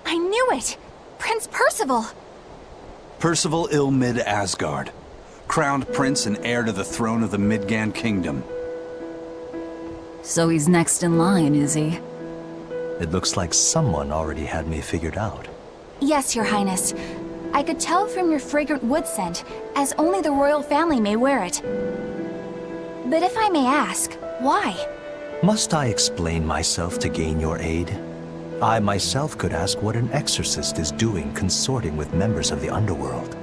I knew it! Prince Percival! Percival Ilmid Asgard, crowned prince and heir to the throne of the Midgand Kingdom. So he's next in line, is he? It looks like someone already had me figured out. Yes, Your Highness. I could tell from your fragrant wood scent, as only the royal family may wear it. But if I may ask, why? Must I explain myself to gain your aid? I myself could ask what an exorcist is doing consorting with members of the underworld.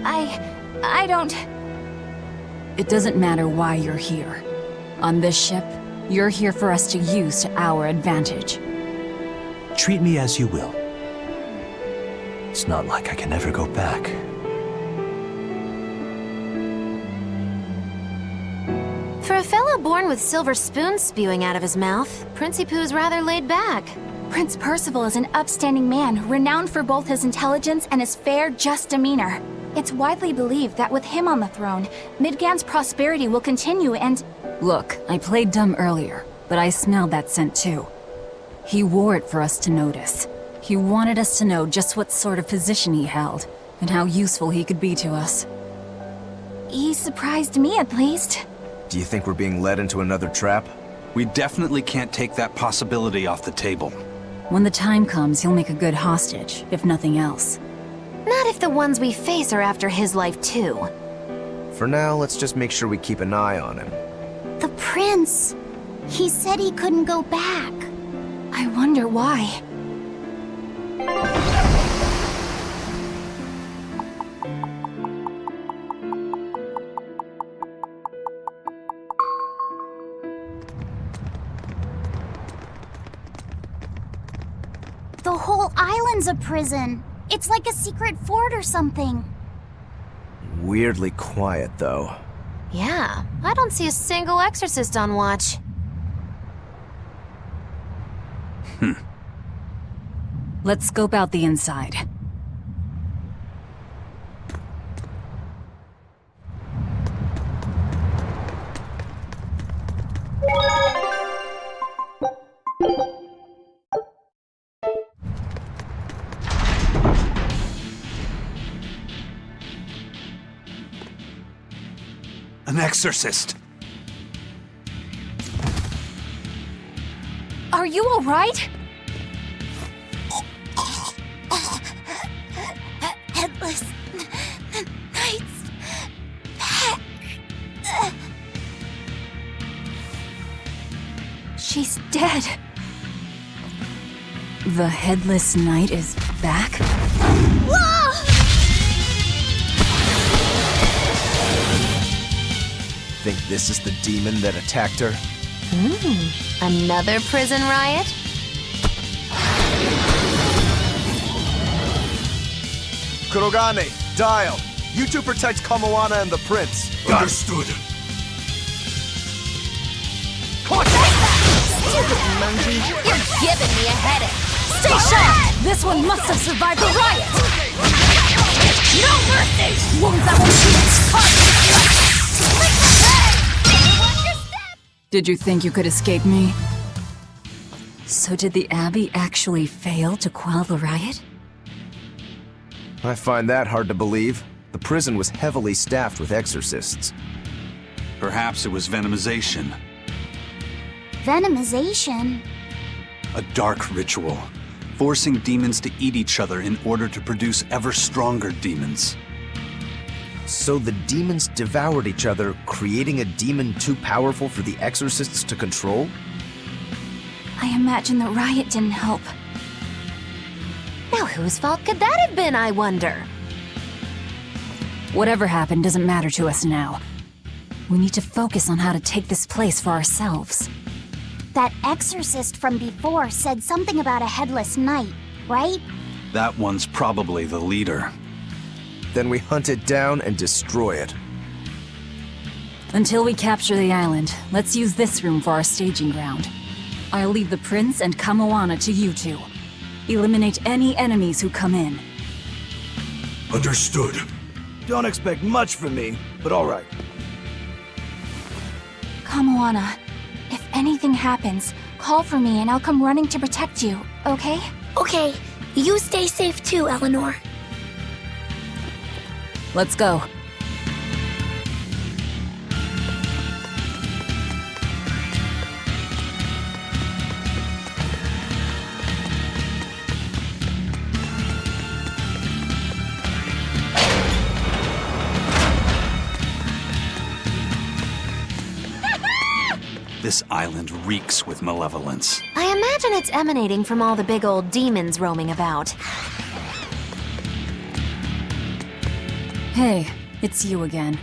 I don't... It doesn't matter why you're here. On this ship, you're here for us to use to our advantage. Treat me as you will. It's not like I can ever go back. For a fellow born with silver spoons spewing out of his mouth, Princi Poo's rather laid back. Prince Percival is an upstanding man, renowned for both his intelligence and his fair, just demeanor. It's widely believed that with him on the throne, Midgand's prosperity will continue and... Look, I played dumb earlier, but I smelled that scent too. He wore it for us to notice. He wanted us to know just what sort of position he held, and how useful he could be to us. He surprised me at least. Do you think we're being led into another trap? We definitely can't take that possibility off the table. When the time comes, he'll make a good hostage, if nothing else. Not if the ones we face are after his life too. For now, let's just make sure we keep an eye on him. The prince. He said he couldn't go back. I wonder why. The whole island's a prison. It's like a secret fort or something. Weirdly quiet, though. Yeah, I don't see a single exorcist on watch. Let's scope out the inside. An exorcist! Are you alright? Headless Knight's back. She's dead. The Headless Knight is back? Whoa! Think this is the demon that attacked her? Another prison riot? Kurogane, Dial. You two protect Kamoana and the prince. Understood. Stupid monkey, you're giving me a headache. Stay sharp! This one must have survived the riot! No mercy! Wounds that will shoot its Did you think you could escape me? So did the Abbey actually fail to quell the riot? I find that hard to believe. The prison was heavily staffed with exorcists. Perhaps it was venomization. Venomization? A dark ritual, forcing demons to eat each other in order to produce ever stronger demons. So the demons devoured each other, creating a demon too powerful for the exorcists to control? I imagine the riot didn't help. Now whose fault could that have been, I wonder? Whatever happened doesn't matter to us now. We need to focus on how to take this place for ourselves. That exorcist from before said something about a headless knight, right? That one's probably the leader. Then we hunt it down and destroy it. Until we capture the island, let's use this room for our staging ground. I'll leave the prince and Kamoana to you two. Eliminate any enemies who come in. Understood. Don't expect much from me, but all right. Kamoana, if anything happens, call for me and I'll come running to protect you, okay? Okay, you stay safe too, Eleanor. Let's go. This island reeks with malevolence. I imagine it's emanating from all the big old demons roaming about. Hey, it's you again.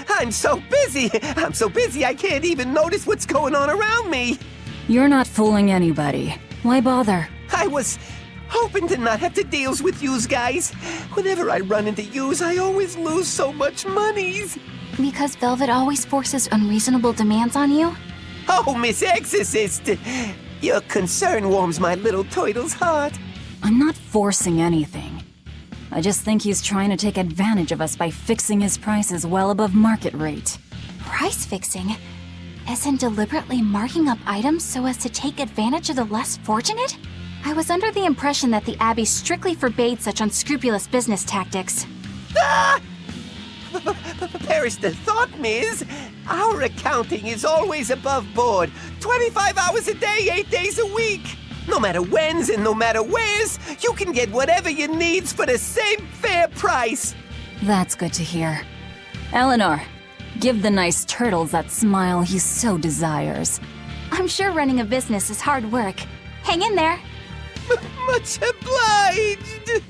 I'm so busy! I'm so busy I can't even notice what's going on around me! You're not fooling anybody. Why bother? I was hoping to not have to deal with yous guys. Whenever I run into yous, I always lose so much monies. Because Velvet always forces unreasonable demands on you? Oh, Miss Exorcist! Your concern warms my little turtle's heart. I'm not forcing anything. I just think he's trying to take advantage of us by fixing his prices well above market rate. Price fixing? As in deliberately marking up items so as to take advantage of the less fortunate? I was under the impression that the Abbey strictly forbade such unscrupulous business tactics. Ah! perish the thought, Miz. Our accounting is always above board. 25 hours a day, 8 days a week. No matter whens and no matter wheres, you can get whatever you needs for the same fair price. That's good to hear. Eleanor, give the nice turtles that smile he so desires. I'm sure running a business is hard work. Hang in there. Much obliged.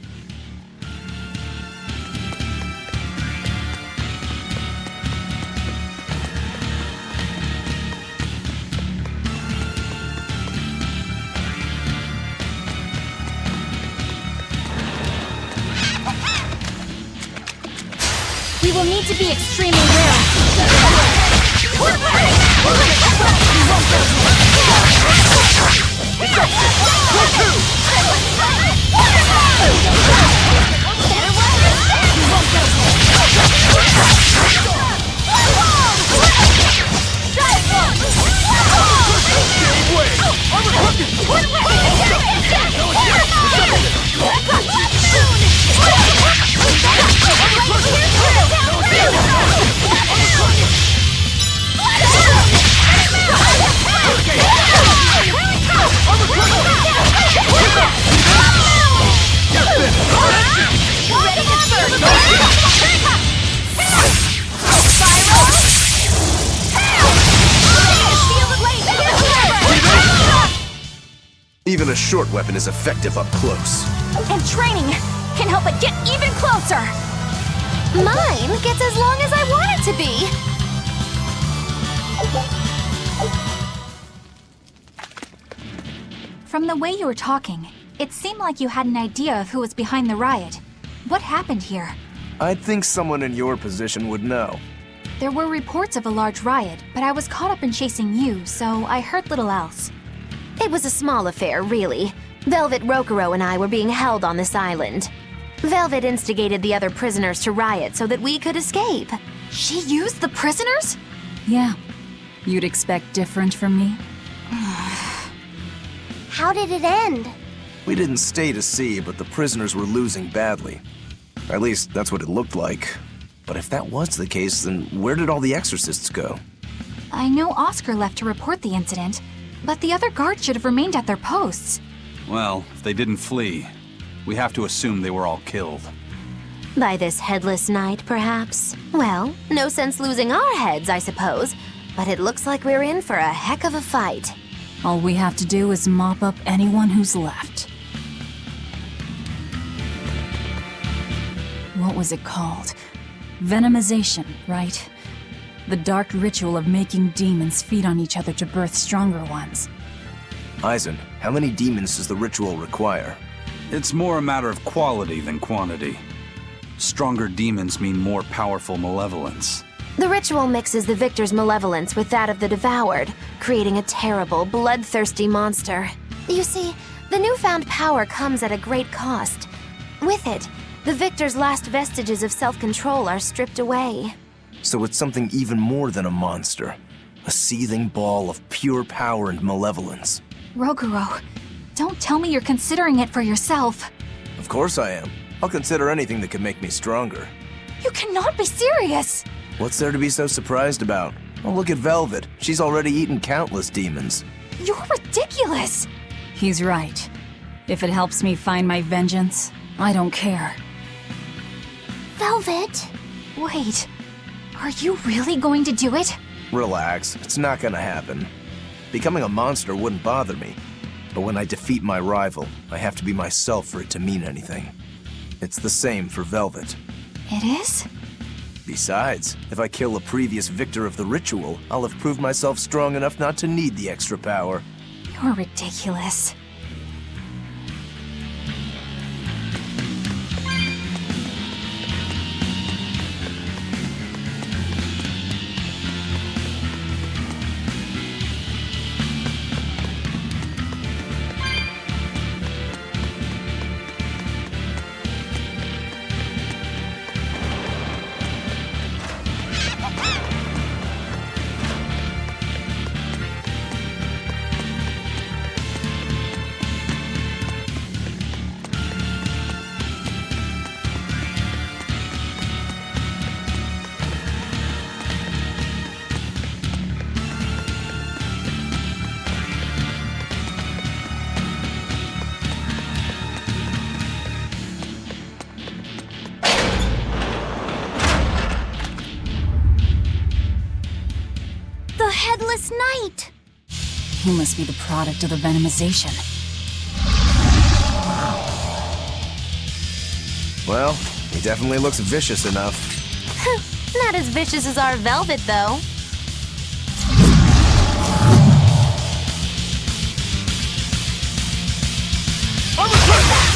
We will need to be extremely rare. Even a short weapon is effective up close. And training can help it get even closer. Mine gets as long as I want it to be. From the way you were talking, it seemed like you had an idea of who was behind the riot. What happened here? I'd think someone in your position would know. There were reports of a large riot, but I was caught up in chasing you, so I heard little else. It was a small affair, really. Velvet Rokuro and I were being held on this island. Velvet instigated the other prisoners to riot so that we could escape. She used the prisoners? Yeah. You'd expect different from me? How did it end? We didn't stay to see, but the prisoners were losing badly. At least, that's what it looked like. But if that was the case, then where did all the exorcists go? I know Oscar left to report the incident, but the other guards should have remained at their posts. Well, if they didn't flee, we have to assume they were all killed. By this headless knight, perhaps? Well, no sense losing our heads, I suppose. But it looks like we're in for a heck of a fight. All we have to do is mop up anyone who's left. What was it called? Venomization, right? The dark ritual of making demons feed on each other to birth stronger ones. Eisen, how many demons does the ritual require? It's more a matter of quality than quantity. Stronger demons mean more powerful malevolence. The ritual mixes the victor's malevolence with that of the devoured, creating a terrible, bloodthirsty monster. You see, the newfound power comes at a great cost. With it, the victor's last vestiges of self-control are stripped away. So it's something even more than a monster. A seething ball of pure power and malevolence. Roguro, don't tell me you're considering it for yourself. Of course I am. I'll consider anything that can make me stronger. You cannot be serious! What's there to be so surprised about? Well, look at Velvet. She's already eaten countless demons. You're ridiculous! He's right. If it helps me find my vengeance, I don't care. Velvet? Wait, are you really going to do it? Relax, it's not gonna happen. Becoming a monster wouldn't bother me. But when I defeat my rival, I have to be myself for it to mean anything. It's the same for Velvet. It is? Besides, if I kill a previous victor of the ritual, I'll have proved myself strong enough not to need the extra power. You're ridiculous. last night. He must be the product of the venomization. Well, he definitely looks vicious enough. Not as vicious as our Velvet, though.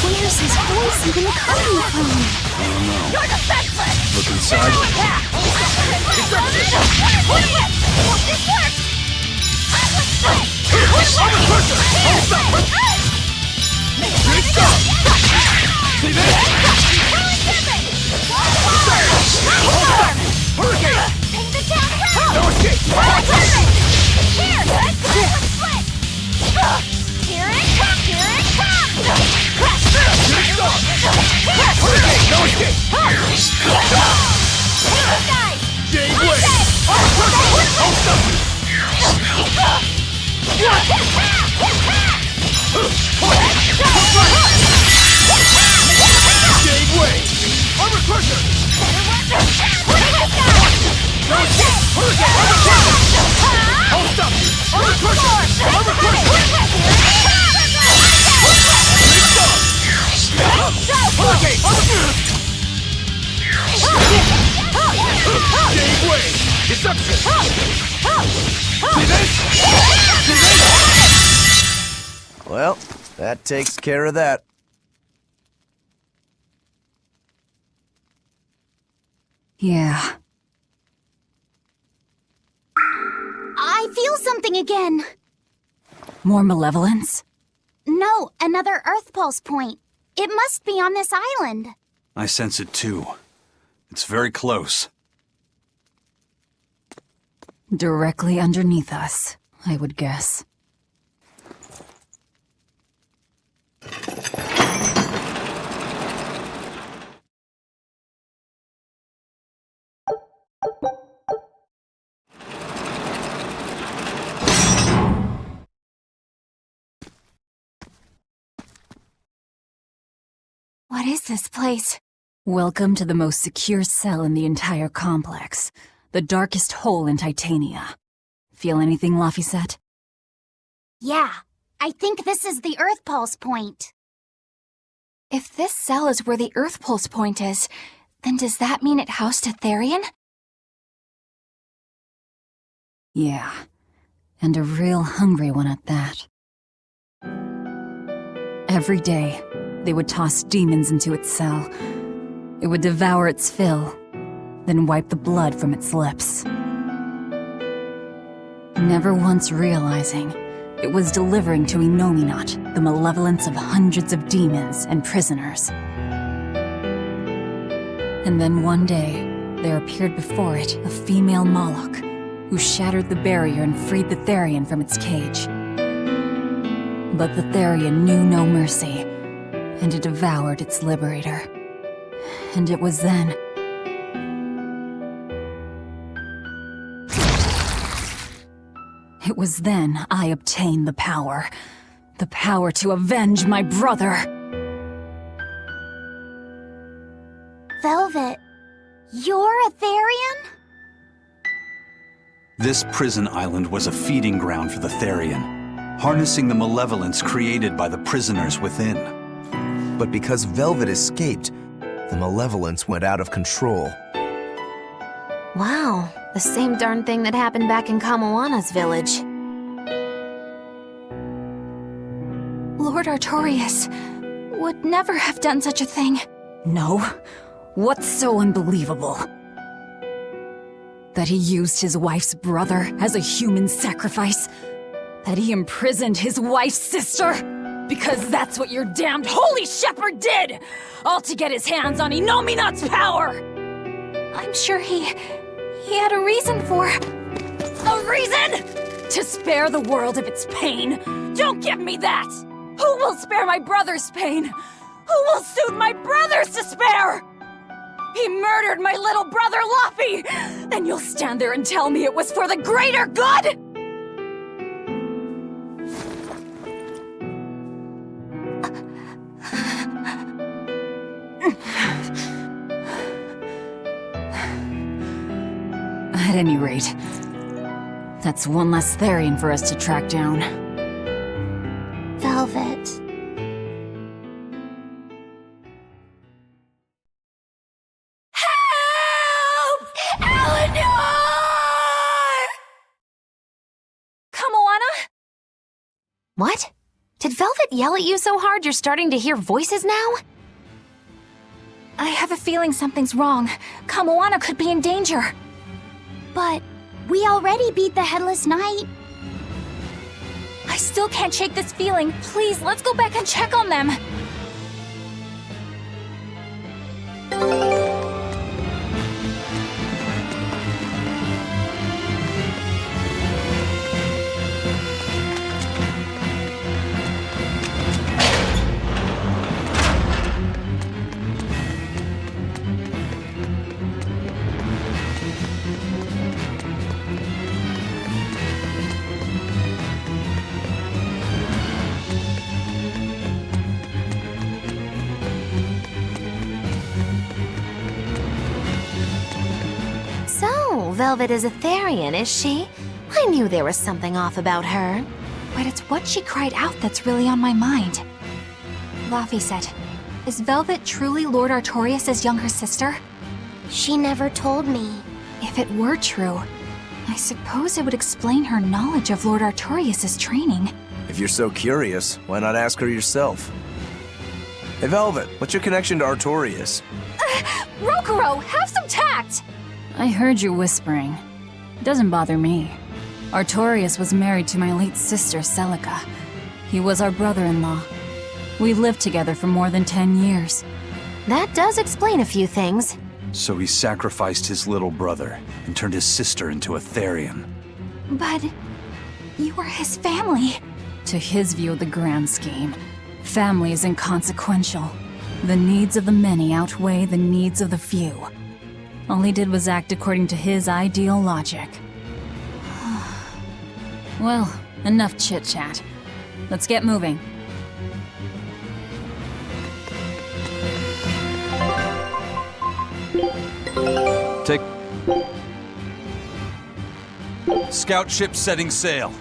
Where's his voice even coming from? Look inside. Well, that takes care of that. Yeah. I feel something again. More malevolence? No, another Earth Pulse point. It must be on this island. I sense it too. It's very close. Directly underneath us, I would guess. What is this place? Welcome to the most secure cell in the entire complex. The darkest hole in Titania. Feel anything, Laphicet? Yeah, I think this is the Earth Pulse point. If this cell is where the Earth Pulse point is, then does that mean it housed a Therian? Yeah, and a real hungry one at that. Every day, they would toss demons into its cell. It would devour its fill, then wipe the blood from its lips. Never once realizing, it was delivering to Inominat the malevolence of hundreds of demons and prisoners. And then one day, there appeared before it a female Moloch, who shattered the barrier and freed the Therian from its cage. But the Therian knew no mercy, and it devoured its liberator. And it was then... It was then I obtained the power. The power to avenge my brother. Velvet, you're a Therian? This prison island was a feeding ground for the Therian, harnessing the malevolence created by the prisoners within. But because Velvet escaped, the malevolence went out of control. Wow, the same darn thing that happened back in Kamawana's village. Lord Artorias would never have done such a thing. No? What's so unbelievable? That he used his wife's brother as a human sacrifice? That he imprisoned his wife's sister? Because that's what your damned holy shepherd did! All to get his hands on Inominat's power! I'm sure he had a reason for... A reason? To spare the world of its pain? Don't give me that! Who will spare my brother's pain? Who will soothe my brother's despair? He murdered my little brother, Laffy! Then you'll stand there and tell me it was for the greater good? At any rate, That's one less Therian for us to track down. Velvet. Help! Eleanor! Kamoana? What? Did Velvet yell at you so hard you're starting to hear voices now? I have a feeling something's wrong. Kamoana could be in danger. But we already beat the Headless Knight. I still can't shake this feeling. Please, let's go back and check on them. So, Velvet is a Therian, is she? I knew there was something off about her. But it's what she cried out that's really on my mind. Laphicet, is Velvet truly Lord Artorias' younger sister? She never told me. If it were true, I suppose it would explain her knowledge of Lord Artorias' training. If you're so curious, why not ask her yourself? Hey, Velvet, what's your connection to Artorias? Rokuro, have some tact! I heard you whispering. It doesn't bother me. Artorias was married to my late sister, Celica. He was our brother-in-law. We lived together for more than 10 years. That does explain a few things. So he sacrificed his little brother and turned his sister into a Therian. But you were his family. To his view of the grand scheme, family is inconsequential. The needs of the many outweigh the needs of the few. All he did was act according to his ideal logic. Well, enough chit-chat. Let's get moving. Take... Scout ship setting sail.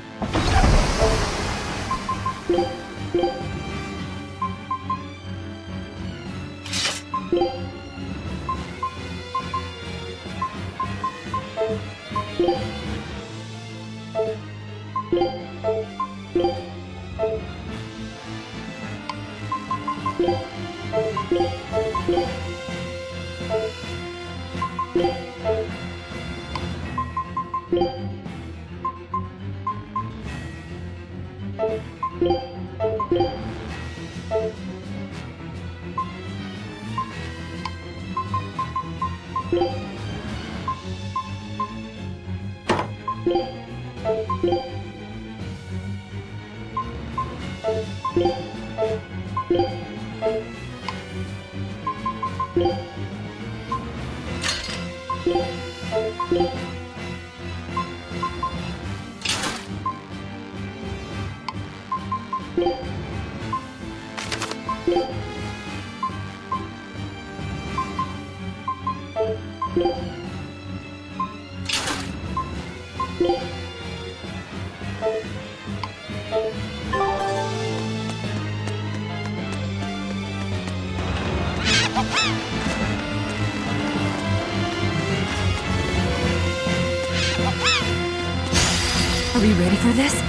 Are we ready for this?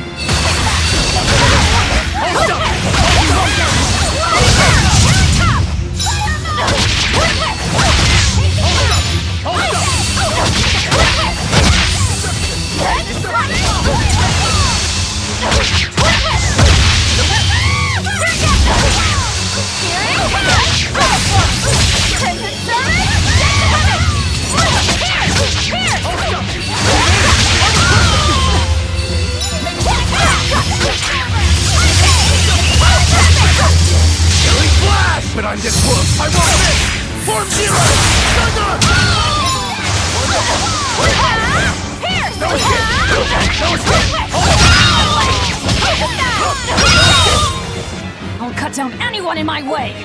But I'm this close. I won't miss! Form Zero! I'll cut down anyone in my way!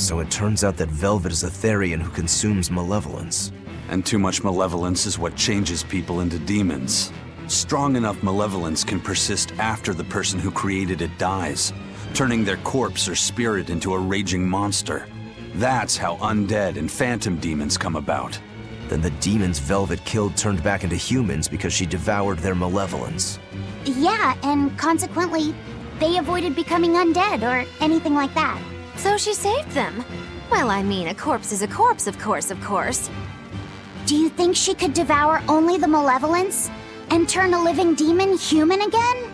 So it turns out that Velvet is a Therian who consumes malevolence. And too much malevolence is what changes people into demons. Strong enough malevolence can persist after the person who created it dies, turning their corpse or spirit into a raging monster. That's how undead and phantom demons come about. Then the demons Velvet killed turned back into humans because she devoured their malevolence. Yeah, and consequently, they avoided becoming undead or anything like that. So she saved them. Well, I mean, a corpse is a corpse, of course. Do you think she could devour only the malevolence and turn a living demon human again?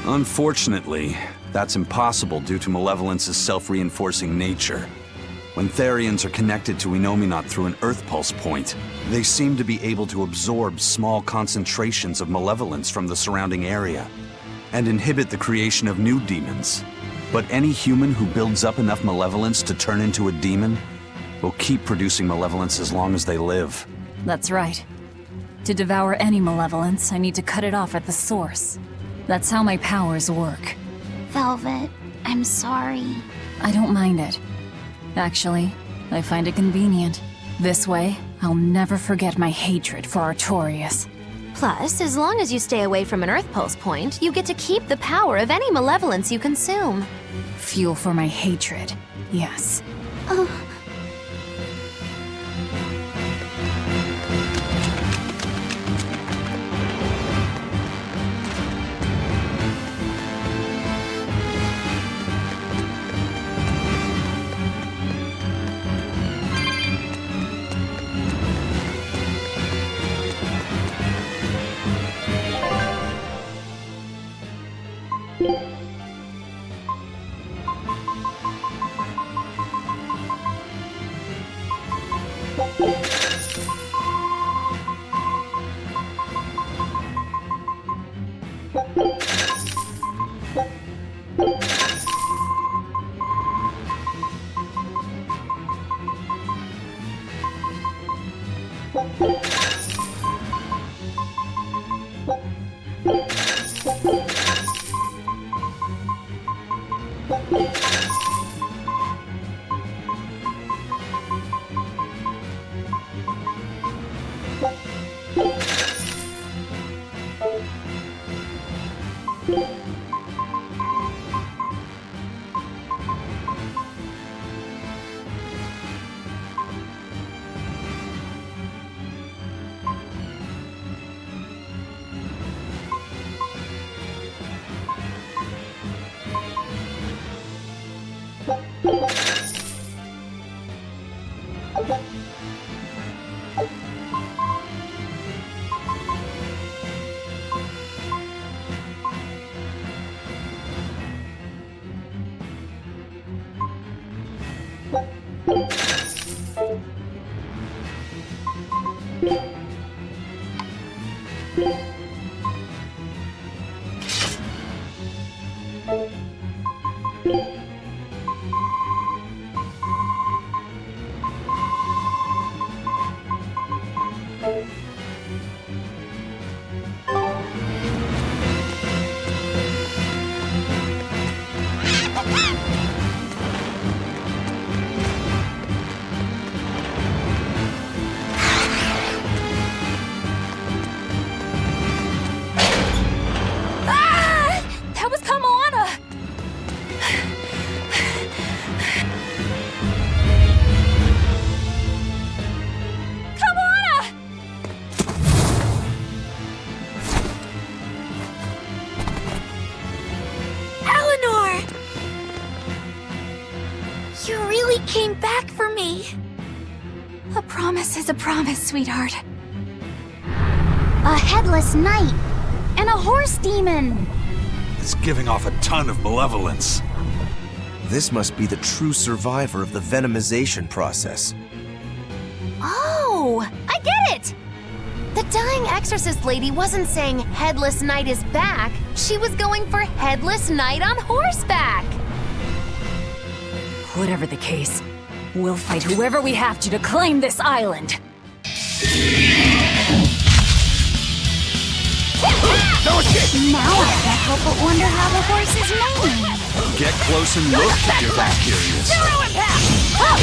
Unfortunately, that's impossible due to malevolence's self-reinforcing nature. When Therians are connected to Enominat through an Earth Pulse point, they seem to be able to absorb small concentrations of malevolence from the surrounding area and inhibit the creation of new demons. But any human who builds up enough malevolence to turn into a demon will keep producing malevolence as long as they live. That's right. To devour any malevolence, I need to cut it off at the source. That's how my powers work. Velvet, I'm sorry. I don't mind it. Actually, I find it convenient. This way, I'll never forget my hatred for Artorias. Plus, as long as you stay away from an Earth Pulse point, you get to keep the power of any malevolence you consume. Fuel for my hatred, yes. Came back for me. A promise is a promise, sweetheart. A headless knight and a horse demon. It's giving off a ton of malevolence. This must be the true survivor of the venomization process. Oh, I get it! The dying exorcist lady wasn't saying Headless Knight is back. She was going for Headless Knight on horseback. Whatever the case, we'll fight whoever we have to claim this island. Now I can't help but wonder how the horse is named. Get close and look if you're that curious. Zero impact!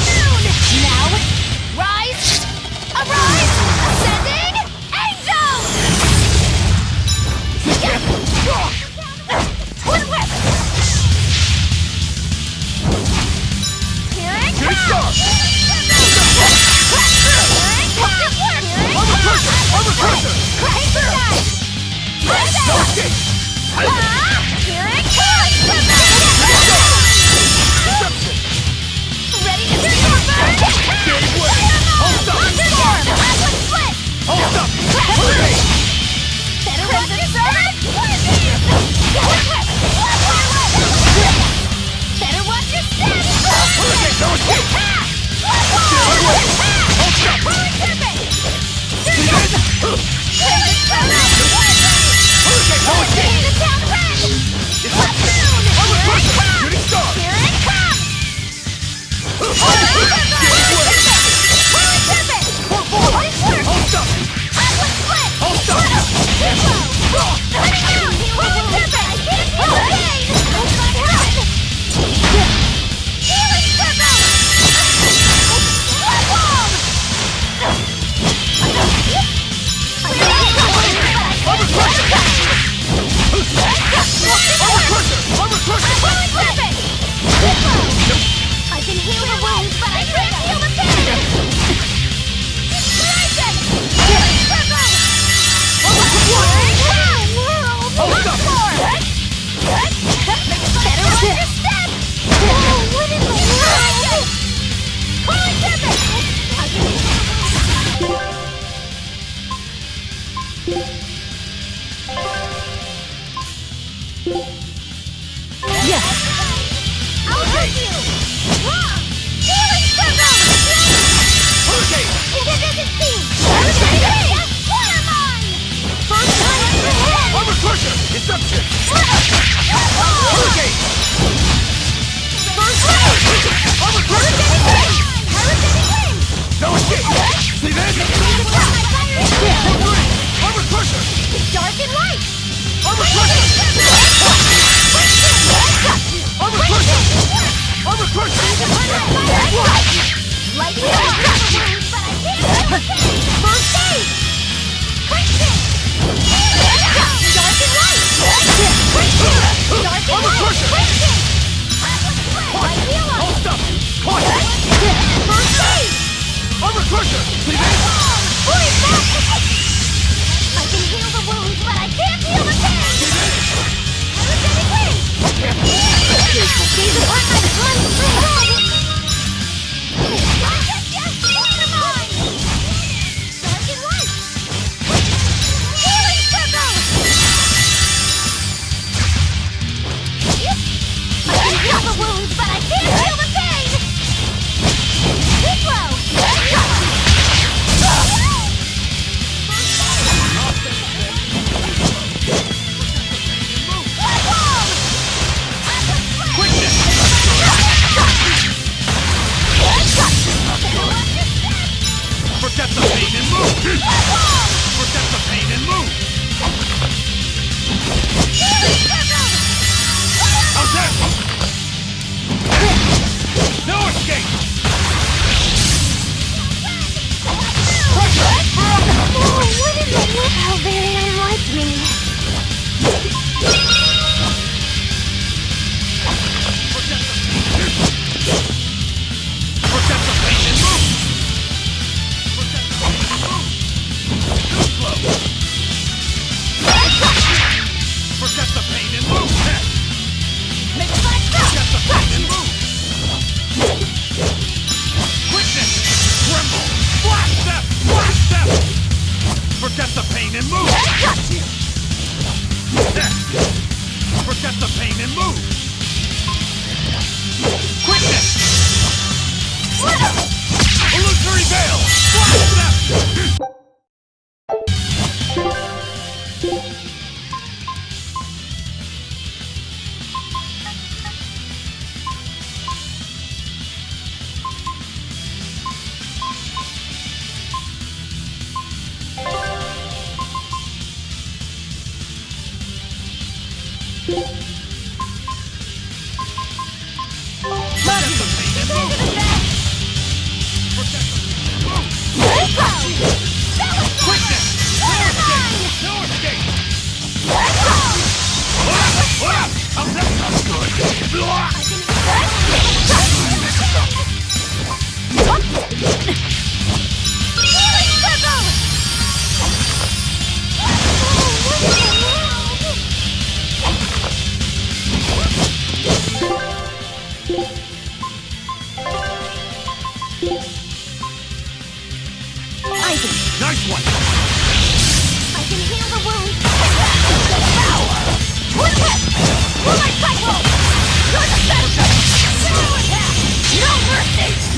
Heal the wounds, but I can't heal the pain!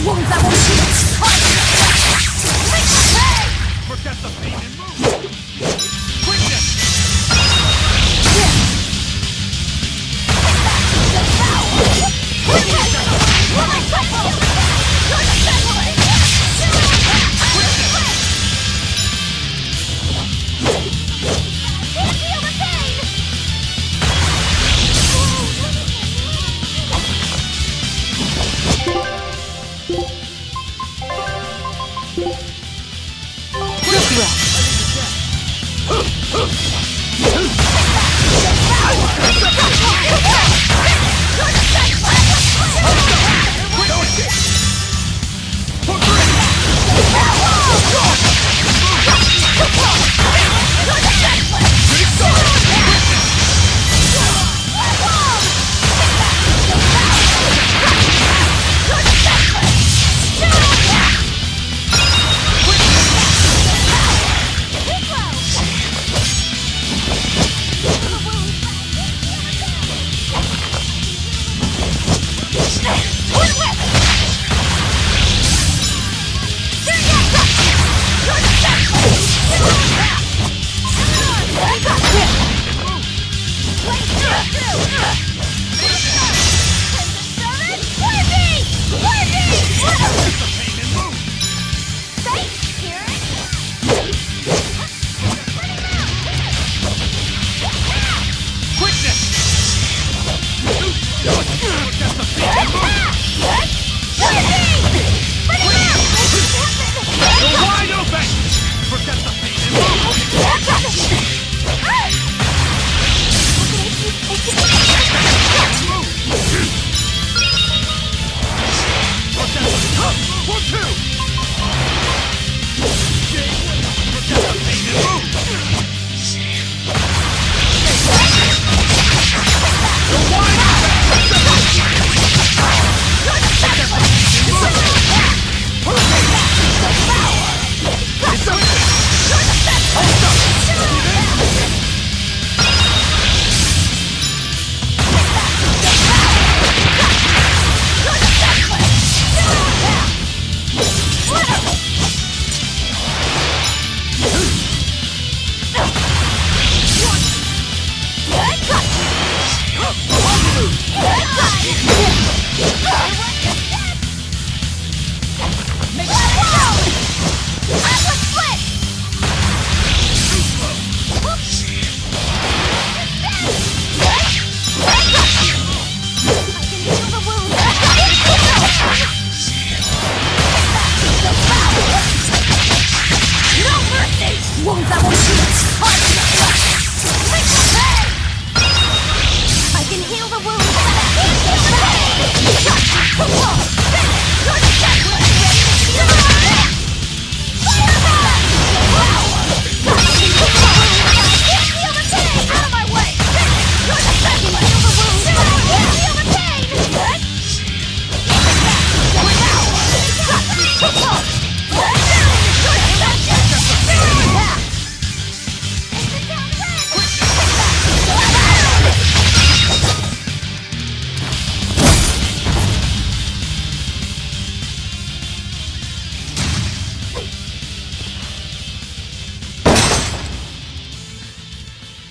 Wounds that won't shoot! Forget the pain and move! Quickness!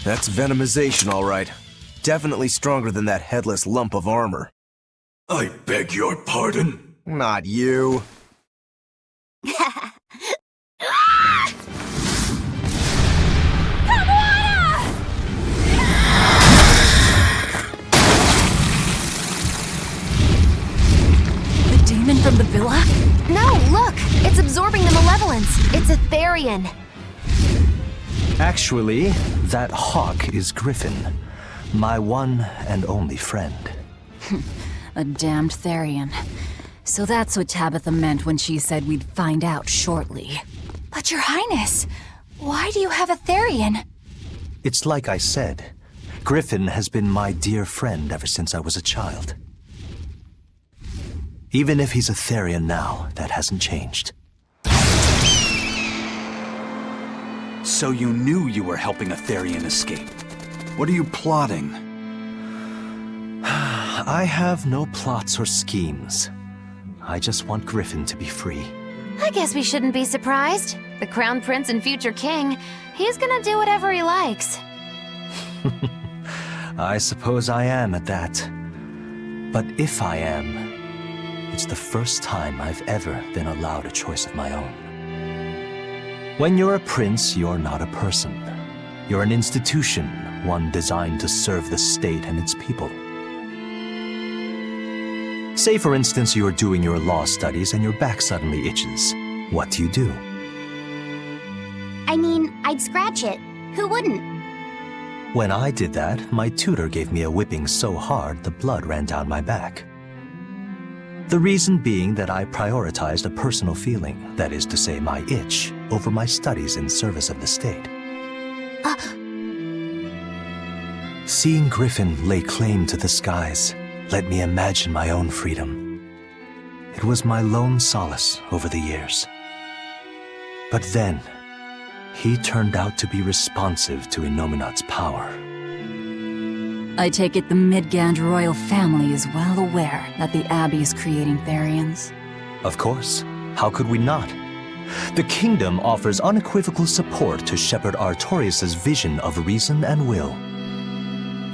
That's venomization, all right. Definitely stronger than that headless lump of armor. I beg your pardon? Not you. The demon from the villa? No, look! It's absorbing the malevolence. It's a Therian. Actually, that hawk is Griffin, my one and only friend. A damned Therian. So that's what Tabitha meant when she said we'd find out shortly. But Your Highness, why do you have a Therian? It's like I said. Griffin has been my dear friend ever since I was a child. Even if he's a Therian now, that hasn't changed. So you knew you were helping a Therian escape. What are you plotting? I have no plots or schemes. I just want Griffin to be free. I guess we shouldn't be surprised. The Crown Prince and future king, he's gonna do whatever he likes. I suppose I am at that. But if I am, it's the first time I've ever been allowed a choice of my own. When you're a prince, you're not a person. You're an institution, one designed to serve the state and its people. Say, for instance, you're doing your law studies and your back suddenly itches. What do? I mean, I'd scratch it. Who wouldn't? When I did that, my tutor gave me a whipping so hard the blood ran down my back. The reason being that I prioritized a personal feeling, that is to say my itch, over my studies in service of the state. Seeing Griffin lay claim to the skies let me imagine my own freedom. It was my lone solace over the years. But then, he turned out to be responsive to Innominat's power. I take it the Midgand royal family is well aware that the Abbey is creating Therians. Of course. How could we not? The kingdom offers unequivocal support to Shepherd Artorius' vision of reason and will.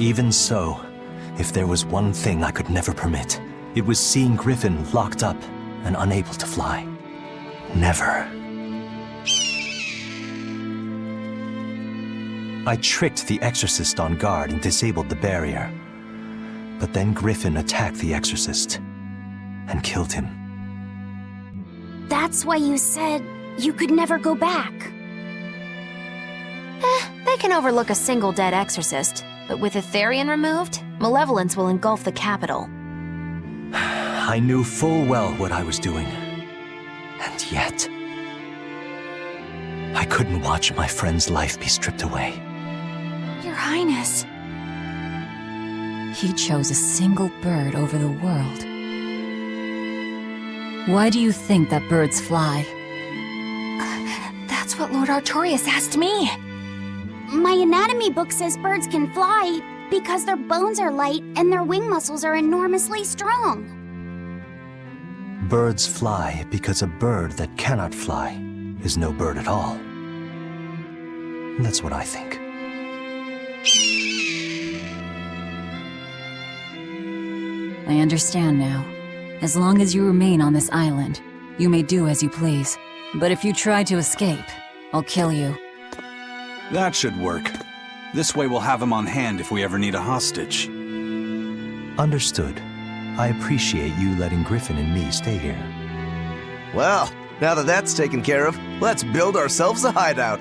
Even so, if there was one thing I could never permit, it was seeing Griffin locked up and unable to fly. Never. I tricked the Exorcist on guard and disabled the barrier. But then Griffin attacked the Exorcist and killed him. That's why you said you could never go back. They can overlook a single dead exorcist, but with a Therian removed, malevolence will engulf the capital. I knew full well what I was doing. And yet, I couldn't watch my friend's life be stripped away. Your Highness. He chose a single bird over the world. Why do you think that birds fly? That's what Lord Artorius asked me. My anatomy book says birds can fly because their bones are light and their wing muscles are enormously strong. Birds fly because a bird that cannot fly is no bird at all. That's what I think. I understand now. As long as you remain on this island, you may do as you please. But if you try to escape, I'll kill you. That should work. This way we'll have him on hand if we ever need a hostage. Understood. I appreciate you letting Griffin and me stay here. Well, now that that's taken care of, let's build ourselves a hideout.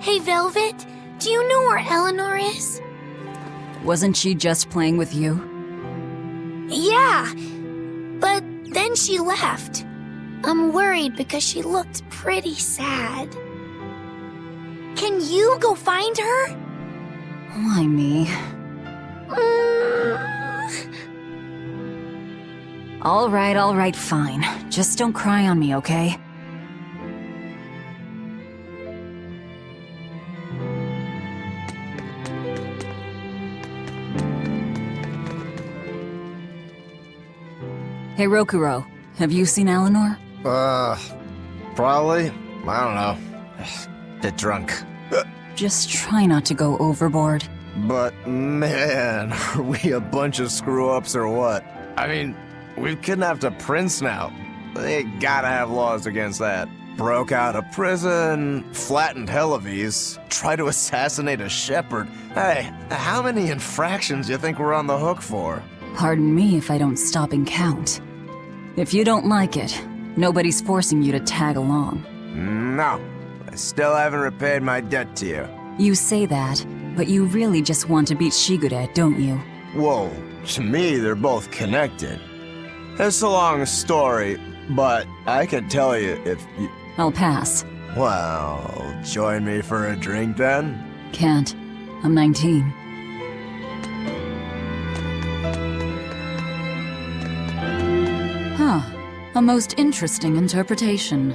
Hey, Velvet, do you know where Eleanor is? Wasn't she just playing with you? Yeah, but then she left. I'm worried because she looked pretty sad. Can you go find her? Why me? All right, fine. Just don't cry on me, okay? Hey, Rokuro, have you seen Eleanor? Probably. I don't know. Bit drunk. Just try not to go overboard. But man, are we a bunch of screw-ups or what? I mean, we've kidnapped a prince now. They gotta have laws against that. Broke out of prison, flattened Helaves, tried to assassinate a shepherd. Hey, how many infractions do you think we're on the hook for? Pardon me if I don't stop and count. If you don't like it, nobody's forcing you to tag along. No, I still haven't repaid my debt to you. You say that, but you really just want to beat Shigure, don't you? Whoa, to me they're both connected. It's a long story, but I can tell you if you... I'll pass. Well, join me for a drink then? Can't. I'm 19. Huh. A most interesting interpretation.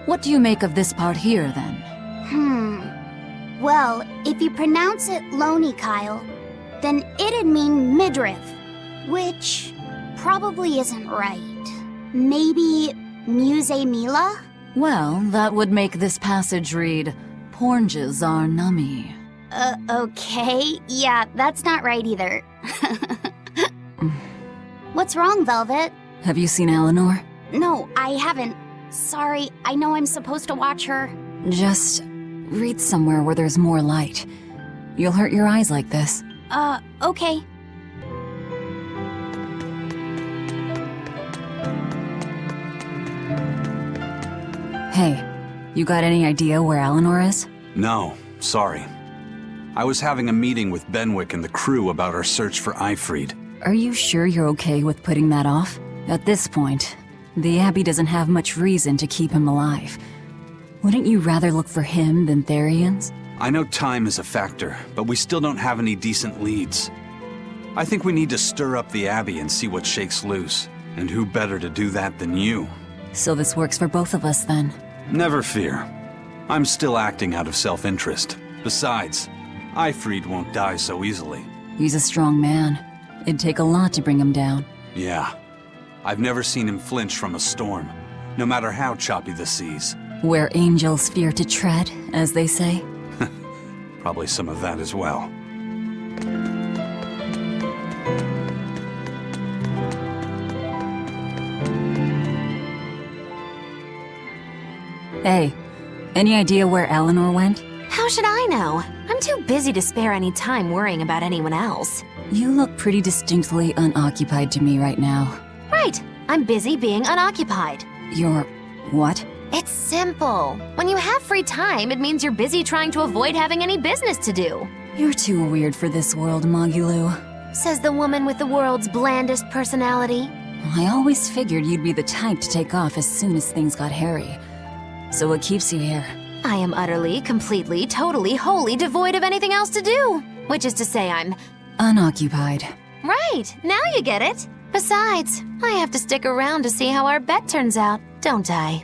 What do you make of this part here, then? Well, if you pronounce it Loney, Kyle, then it'd mean midriff, which probably isn't right. Maybe Muse Mila? Well, that would make this passage read, Pornges are nummy. Okay. Yeah, that's not right either. What's wrong, Velvet? Have you seen Eleanor? No, I haven't. Sorry, I know I'm supposed to watch her. Just read somewhere where there's more light. You'll hurt your eyes like this. Okay. Hey, you got any idea where Eleanor is? No, sorry. I was having a meeting with Benwick and the crew about our search for Ifrid. Are you sure you're okay with putting that off? At this point, the Abbey doesn't have much reason to keep him alive. Wouldn't you rather look for him than Therians? I know time is a factor, but we still don't have any decent leads. I think we need to stir up the Abbey and see what shakes loose. And who better to do that than you? So this works for both of us then? Never fear. I'm still acting out of self-interest. Besides, Ifrid won't die so easily. He's a strong man. It'd take a lot to bring him down. Yeah. I've never seen him flinch from a storm, no matter how choppy the seas. Where angels fear to tread, as they say. Probably some of that as well. Hey, any idea where Eleanor went? How should I know? I'm too busy to spare any time worrying about anyone else. You look pretty distinctly unoccupied to me right now. Right. I'm busy being unoccupied. You're... what? It's simple. When you have free time, it means you're busy trying to avoid having any business to do. You're too weird for this world, Magulu. Says the woman with the world's blandest personality. I always figured you'd be the type to take off as soon as things got hairy. So what keeps you here? I am utterly, completely, totally, wholly devoid of anything else to do. Which is to say I'm... unoccupied. Right, now you get it. Besides, I have to stick around to see how our bet turns out, don't I?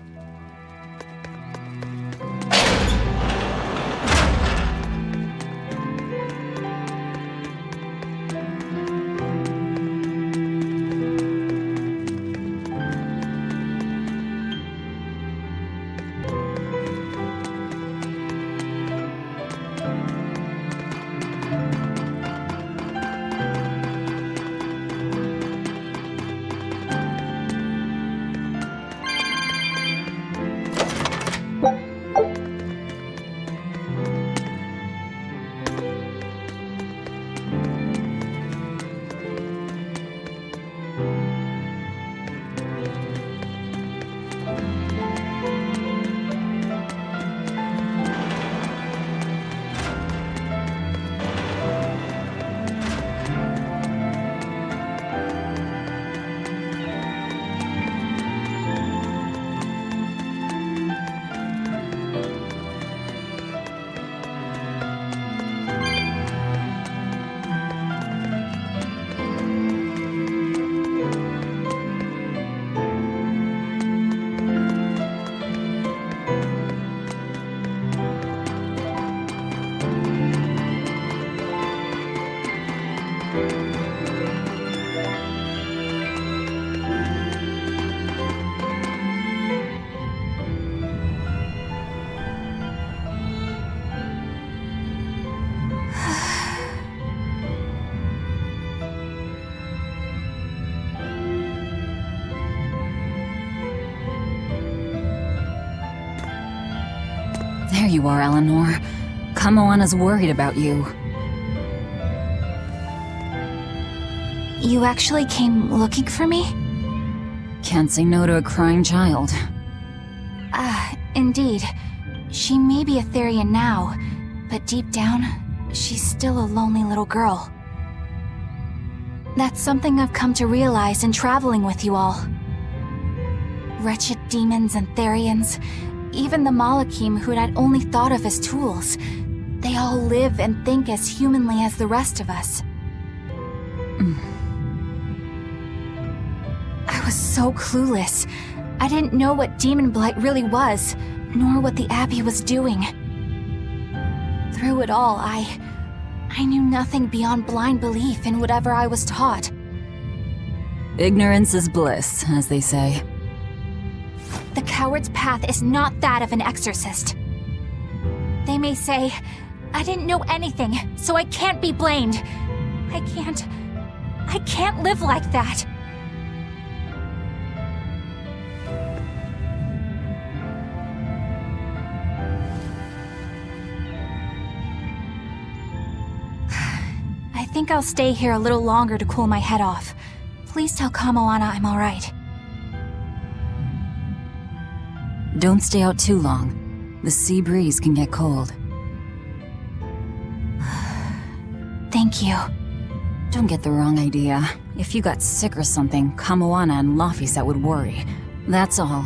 There you are, Eleanor. Kamoana's worried about you. You actually came looking for me? Can't say no to a crying child. Indeed. She may be a Therian now, but deep down, she's still a lonely little girl. That's something I've come to realize in traveling with you all. Wretched demons and Therians, Even the Malakim who I'd only thought of as tools. They all live and think as humanly as the rest of us. I was so clueless. I didn't know what demon blight really was, nor what the Abbey was doing. Through it all, I knew nothing beyond blind belief in whatever I was taught. Ignorance is bliss, as they say. The coward's path is not that of an exorcist. They may say, I didn't know anything, so I can't be blamed. I can't live like that. I think I'll stay here a little longer to cool my head off. Please tell Kamoana I'm alright. Don't stay out too long. The sea breeze can get cold. Thank you. Don't get the wrong idea. If you got sick or something, Kamoana and Laphicet would worry. That's all.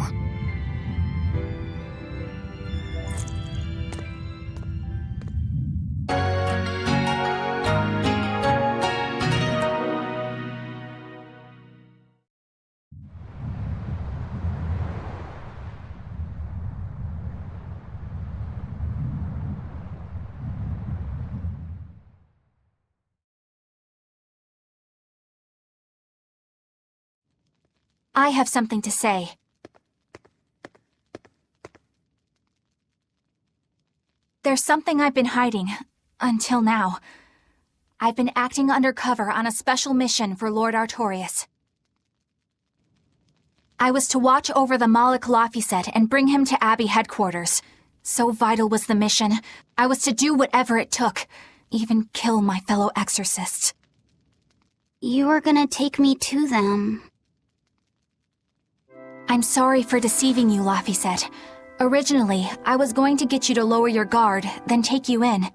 I have something to say. There's something I've been hiding, until now. I've been acting undercover on a special mission for Lord Artorias. I was to watch over the Malik Laphicet and bring him to Abbey headquarters. So vital was the mission, I was to do whatever it took, even kill my fellow exorcists. You were gonna take me to them. I'm sorry for deceiving you, Laphicet. Originally, I was going to get you to lower your guard, then take you in.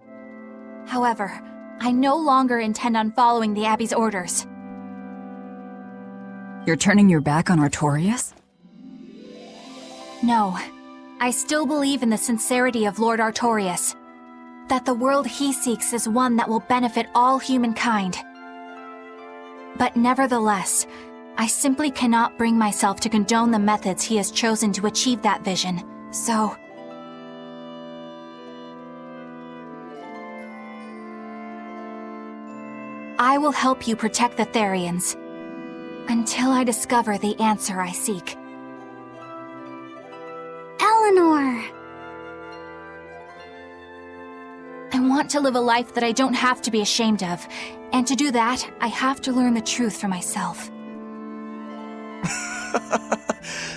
However, I no longer intend on following the Abbey's orders. You're turning your back on Artorias? No. I still believe in the sincerity of Lord Artorias. That the world he seeks is one that will benefit all humankind. But nevertheless, I simply cannot bring myself to condone the methods he has chosen to achieve that vision, so... I will help you protect the Therians, until I discover the answer I seek. Eleanor! I want to live a life that I don't have to be ashamed of, and to do that, I have to learn the truth for myself.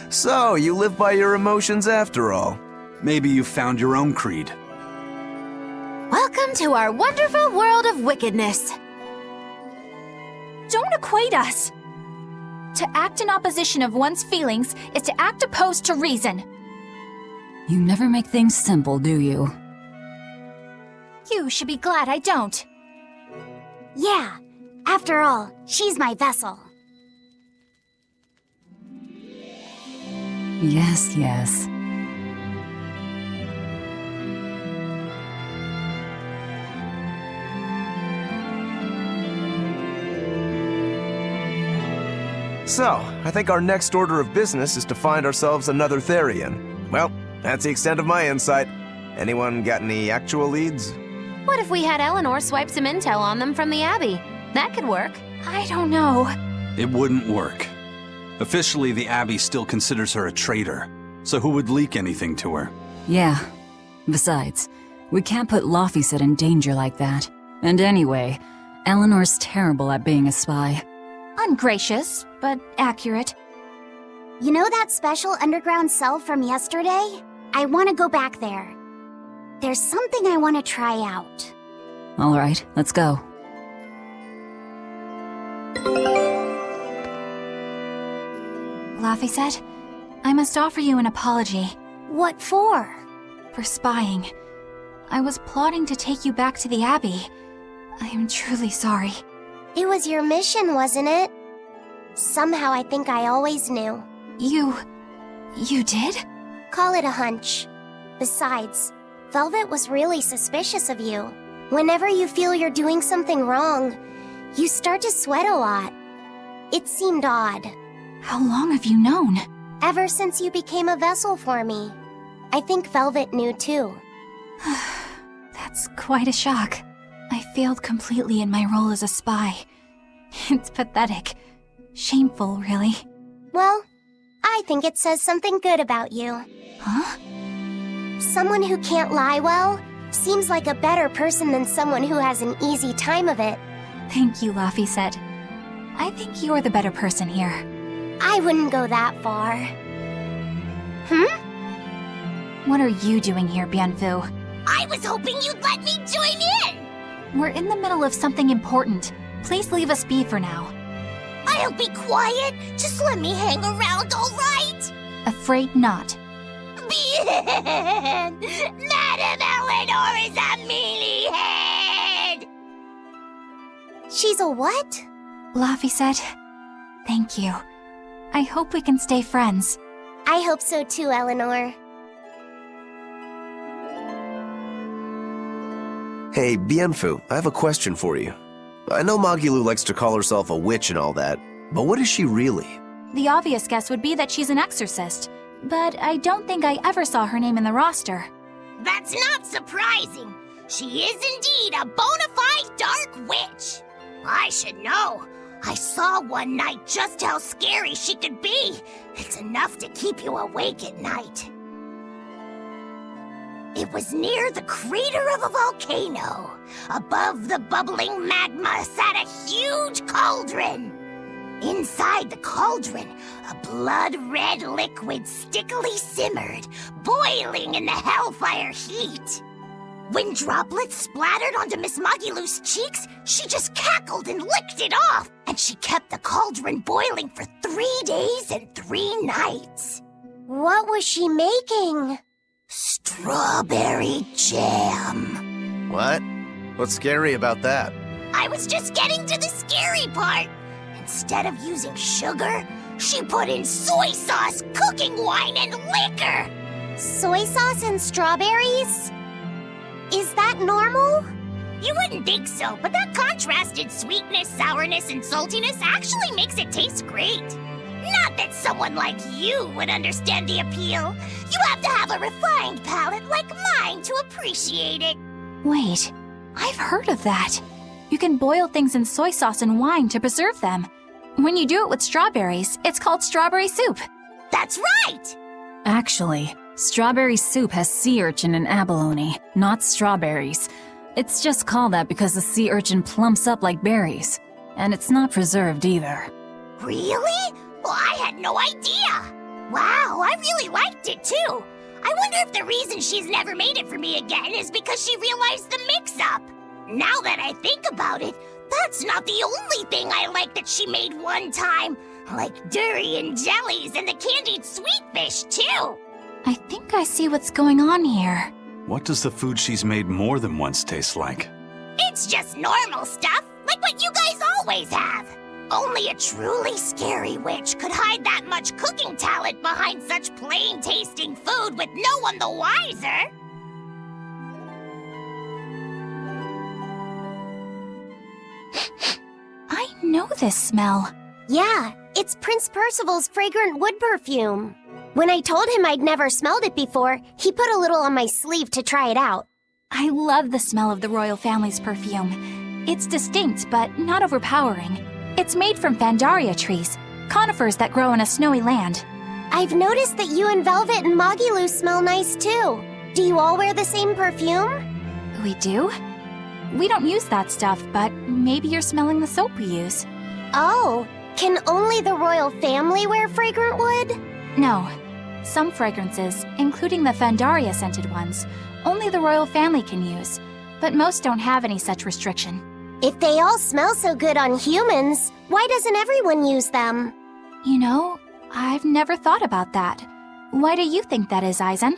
So, you live by your emotions after all. Maybe you found your own creed. Welcome to our wonderful world of wickedness. Don't equate us! To act in opposition of one's feelings is to act opposed to reason. You never make things simple, do you? You should be glad I don't. Yeah, after all, she's my vessel. Yes, yes. So, I think our next order of business is to find ourselves another Therian. Well, that's the extent of my insight. Anyone got any actual leads? What if we had Eleanor swipe some intel on them from the Abbey? That could work. I don't know. It wouldn't work. Officially, the Abbey still considers her a traitor. So who would leak anything to her? Yeah. Besides, we can't put Laphicet in danger like that. And anyway, Eleanor's terrible at being a spy. Ungracious, but accurate. You know that special underground cell from yesterday? I want to go back there. There's something I want to try out. All right, let's go. Laphicet, I must offer you an apology. What for? For spying. I was plotting to take you back to the Abbey. I am truly sorry. It was your mission, wasn't it? Somehow I think I always knew. You did? call it a hunch. Besides, Velvet was really suspicious of you. Whenever you feel you're doing something wrong, you start to sweat a lot. It seemed odd. How long have you known? Ever since you became a vessel for me. I think Velvet knew too. That's quite a shock. I failed completely in my role as a spy. It's pathetic. Shameful, really. Well, I think it says something good about you. Huh? Someone who can't lie well seems like a better person than someone who has an easy time of it. Thank you, Laphicet. I think you're the better person here. I wouldn't go that far. What are you doing here, Bienfu? I was hoping you'd let me join in! We're in the middle of something important. Please leave us be for now. I'll be quiet. Just let me hang around, all right? Afraid not. Bien! Madame Eleanor is a mealyhead! She's a what? Laphicet, thank you. I hope we can stay friends. I hope so too, Eleanor. Hey, Bienfu, I have a question for you. I know Magilu likes to call herself a witch and all that, but what is she really? The obvious guess would be that she's an exorcist, but I don't think I ever saw her name in the roster. That's not surprising. She is indeed a bona fide dark witch. I should know. I saw one night just how scary she could be. It's enough to keep you awake at night. It was near the crater of a volcano. Above the bubbling magma sat a huge cauldron. Inside the cauldron, a blood-red liquid stickily simmered, boiling in the hellfire heat. When droplets splattered onto Miss Magilu's cheeks, she just cackled and licked it off, and she kept the cauldron boiling for 3 days and 3 nights. What was she making? Strawberry jam. What? What's scary about that? I was just getting to the scary part. Instead of using sugar, she put in soy sauce, cooking wine, and liquor. Soy sauce and strawberries? Is that normal? You wouldn't think so, but that contrasted sweetness, sourness, and saltiness actually makes it taste great. Not that someone like you would understand the appeal. You have to have a refined palate like mine to appreciate it. Wait, I've heard of that. You can boil things in soy sauce and wine to preserve them. When you do it with strawberries, it's called strawberry soup. That's right! Actually, strawberry soup has sea urchin and abalone, not strawberries. It's just called that because the sea urchin plumps up like berries. And it's not preserved either. Really? Well, I had no idea. Wow, I really liked it too. I wonder if the reason she's never made it for me again is because she realized the mix-up. Now that I think about it, that's not the only thing I like that she made one time. Like durian jellies and the candied sweet fish, too. I think I see what's going on here. What does the food she's made more than once taste like? It's just normal stuff, like what you guys always have. Only a truly scary witch could hide that much cooking talent behind such plain-tasting food with no one the wiser. I know this smell. Yeah, it's Prince Percival's fragrant wood perfume. When I told him I'd never smelled it before, he put a little on my sleeve to try it out. I love the smell of the royal family's perfume. It's distinct, but not overpowering. It's made from Fandaria trees, conifers that grow in a snowy land. I've noticed that you and Velvet and Magilu smell nice too. Do you all wear the same perfume? We do? We don't use that stuff, but maybe you're smelling the soap we use. Oh, can only the royal family wear fragrant wood? No. Some fragrances, including the Fandaria-scented ones, only the royal family can use, but most don't have any such restriction. If they all smell so good on humans, why doesn't everyone use them? You know, I've never thought about that. Why do you think that is, Aizen?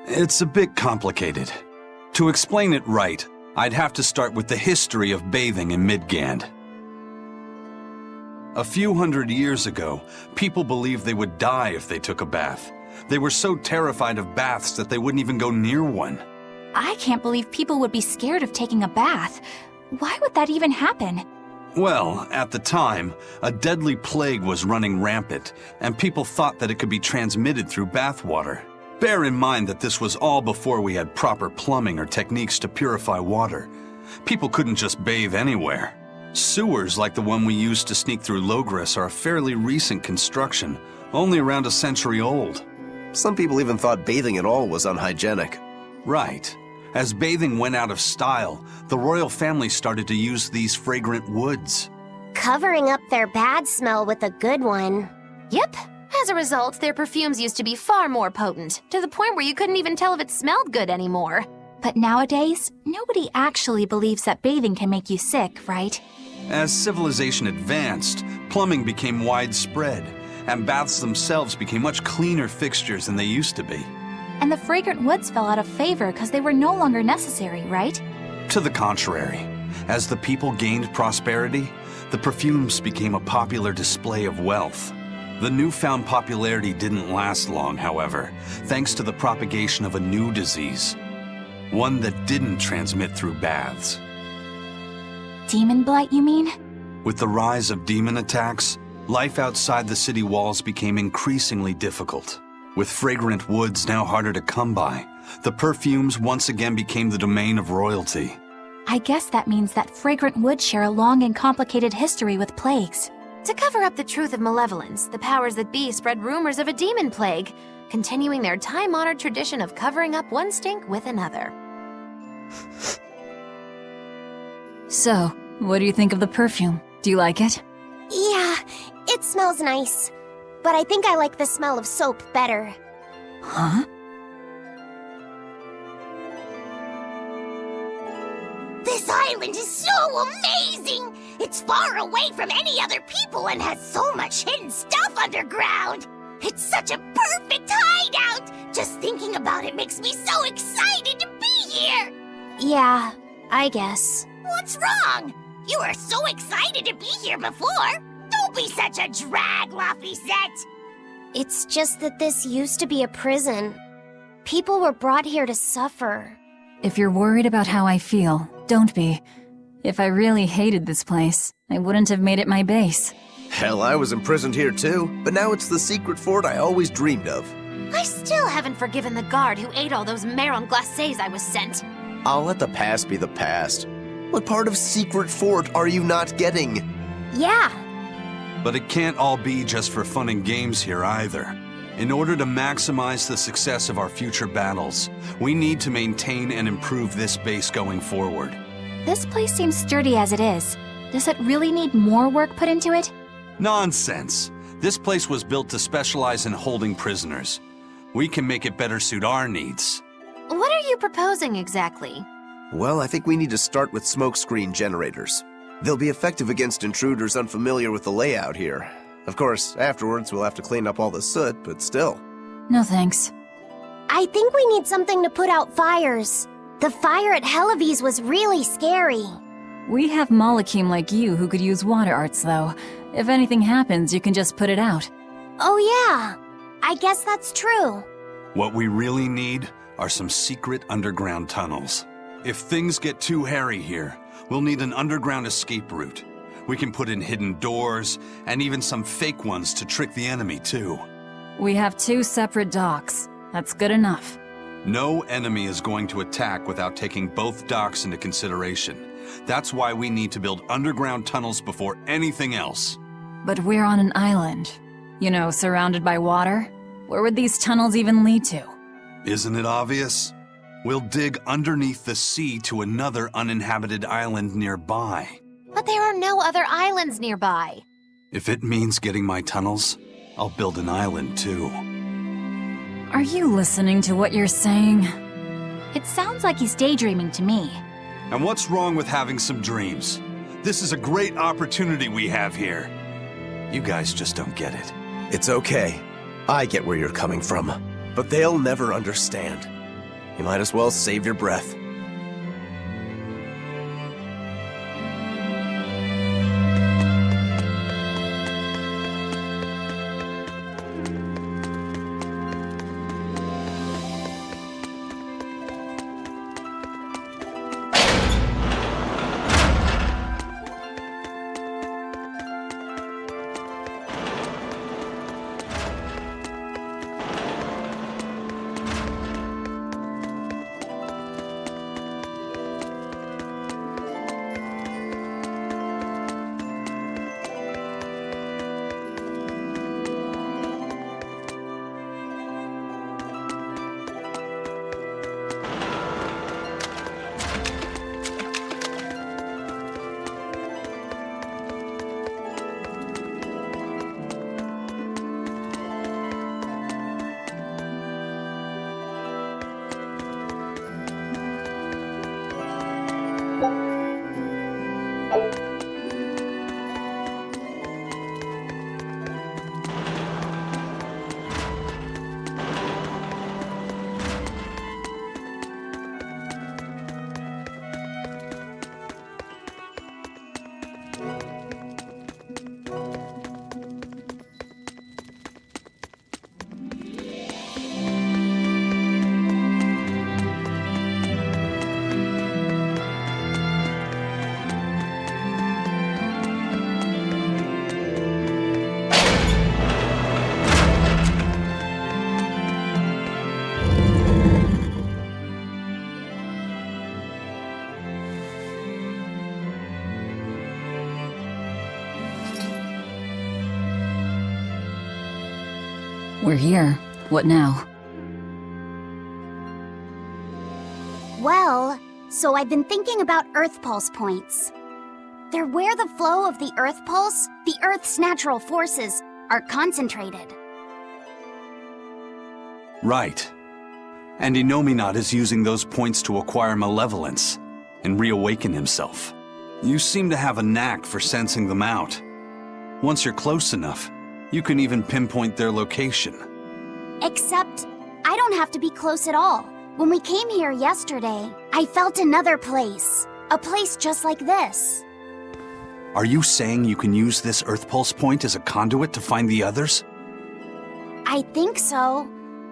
It's a bit complicated. To explain it right, I'd have to start with the history of bathing in Midgand. A few hundred years ago, people believed they would die if they took a bath. They were so terrified of baths that they wouldn't even go near one. I can't believe people would be scared of taking a bath. Why would that even happen? Well, at the time, a deadly plague was running rampant, and people thought that it could be transmitted through bathwater. Bear in mind that this was all before we had proper plumbing or techniques to purify water. People couldn't just bathe anywhere. Sewers like the one we used to sneak through Logris are a fairly recent construction, only around a century old. Some people even thought bathing at all was unhygienic. Right. As bathing went out of style, the royal family started to use these fragrant woods. Covering up their bad smell with a good one. Yep. As a result, their perfumes used to be far more potent, to the point where you couldn't even tell if it smelled good anymore. But nowadays, nobody actually believes that bathing can make you sick, right? As civilization advanced, plumbing became widespread, and baths themselves became much cleaner fixtures than they used to be. And the fragrant woods fell out of favor because they were no longer necessary, right? To the contrary, as the people gained prosperity, the perfumes became a popular display of wealth. The newfound popularity didn't last long, however, thanks to the propagation of a new disease. One that didn't transmit through baths. Demon blight, you mean? With the rise of demon attacks, life outside the city walls became increasingly difficult. With fragrant woods now harder to come by, the perfumes once again became the domain of royalty. I guess that means that fragrant woods share a long and complicated history with plagues. To cover up the truth of malevolence, the powers that be spread rumors of a demon plague, continuing their time-honored tradition of covering up one stink with another. So, what do you think of the perfume? Do you like it? Yeah, it smells nice. But I think I like the smell of soap better. Huh? This island is so amazing! It's far away from any other people and has so much hidden stuff underground! It's such a perfect hideout! Just thinking about it makes me so excited to be here! Yeah, I guess. What's wrong? You were so excited to be here before! Don't be such a drag, Laphicet! It's just that this used to be a prison. People were brought here to suffer. If you're worried about how I feel, don't be. If I really hated this place, I wouldn't have made it my base. Hell, I was imprisoned here too, but now it's the secret fort I always dreamed of. I still haven't forgiven the guard who ate all those marron glacés I was sent. I'll let the past be the past. What part of secret fort are you not getting? Yeah. But it can't all be just for fun and games here either. In order to maximize the success of our future battles, we need to maintain and improve this base going forward. This place seems sturdy as it is. Does it really need more work put into it? Nonsense. This place was built to specialize in holding prisoners. We can make it better suit our needs. What are you proposing exactly? Well, I think we need to start with smokescreen generators. They'll be effective against intruders unfamiliar with the layout here. Of course, afterwards we'll have to clean up all the soot, but still. No thanks. I think we need something to put out fires. The fire at Helavi's was really scary. We have Malakim like you who could use water arts, though. If anything happens, you can just put it out. Oh yeah, I guess that's true. What we really need are some secret underground tunnels. If things get too hairy here, we'll need an underground escape route. We can put in hidden doors, and even some fake ones to trick the enemy, too. We have 2 separate docks. That's good enough. No enemy is going to attack without taking both docks into consideration. That's why we need to build underground tunnels before anything else. But we're on an island. You know, surrounded by water. Where would these tunnels even lead to? Isn't it obvious? We'll dig underneath the sea to another uninhabited island nearby. But there are no other islands nearby. If it means getting my tunnels, I'll build an island too. Are you listening to what you're saying? It sounds like he's daydreaming to me. And what's wrong with having some dreams? This is a great opportunity we have here. You guys just don't get it. It's okay. I get where you're coming from. But they'll never understand. You might as well save your breath. We're here. What now? Well, so I've been thinking about Earth Pulse points. They're where the flow of the Earth Pulse, the Earth's natural forces, are concentrated. Right. And Inominat is using those points to acquire malevolence and reawaken himself. You seem to have a knack for sensing them out. Once you're close enough, you can even pinpoint their location. Except, I don't have to be close at all. When we came here yesterday, I felt another place. A place just like this. Are you saying you can use this Earth Pulse point as a conduit to find the others? I think so.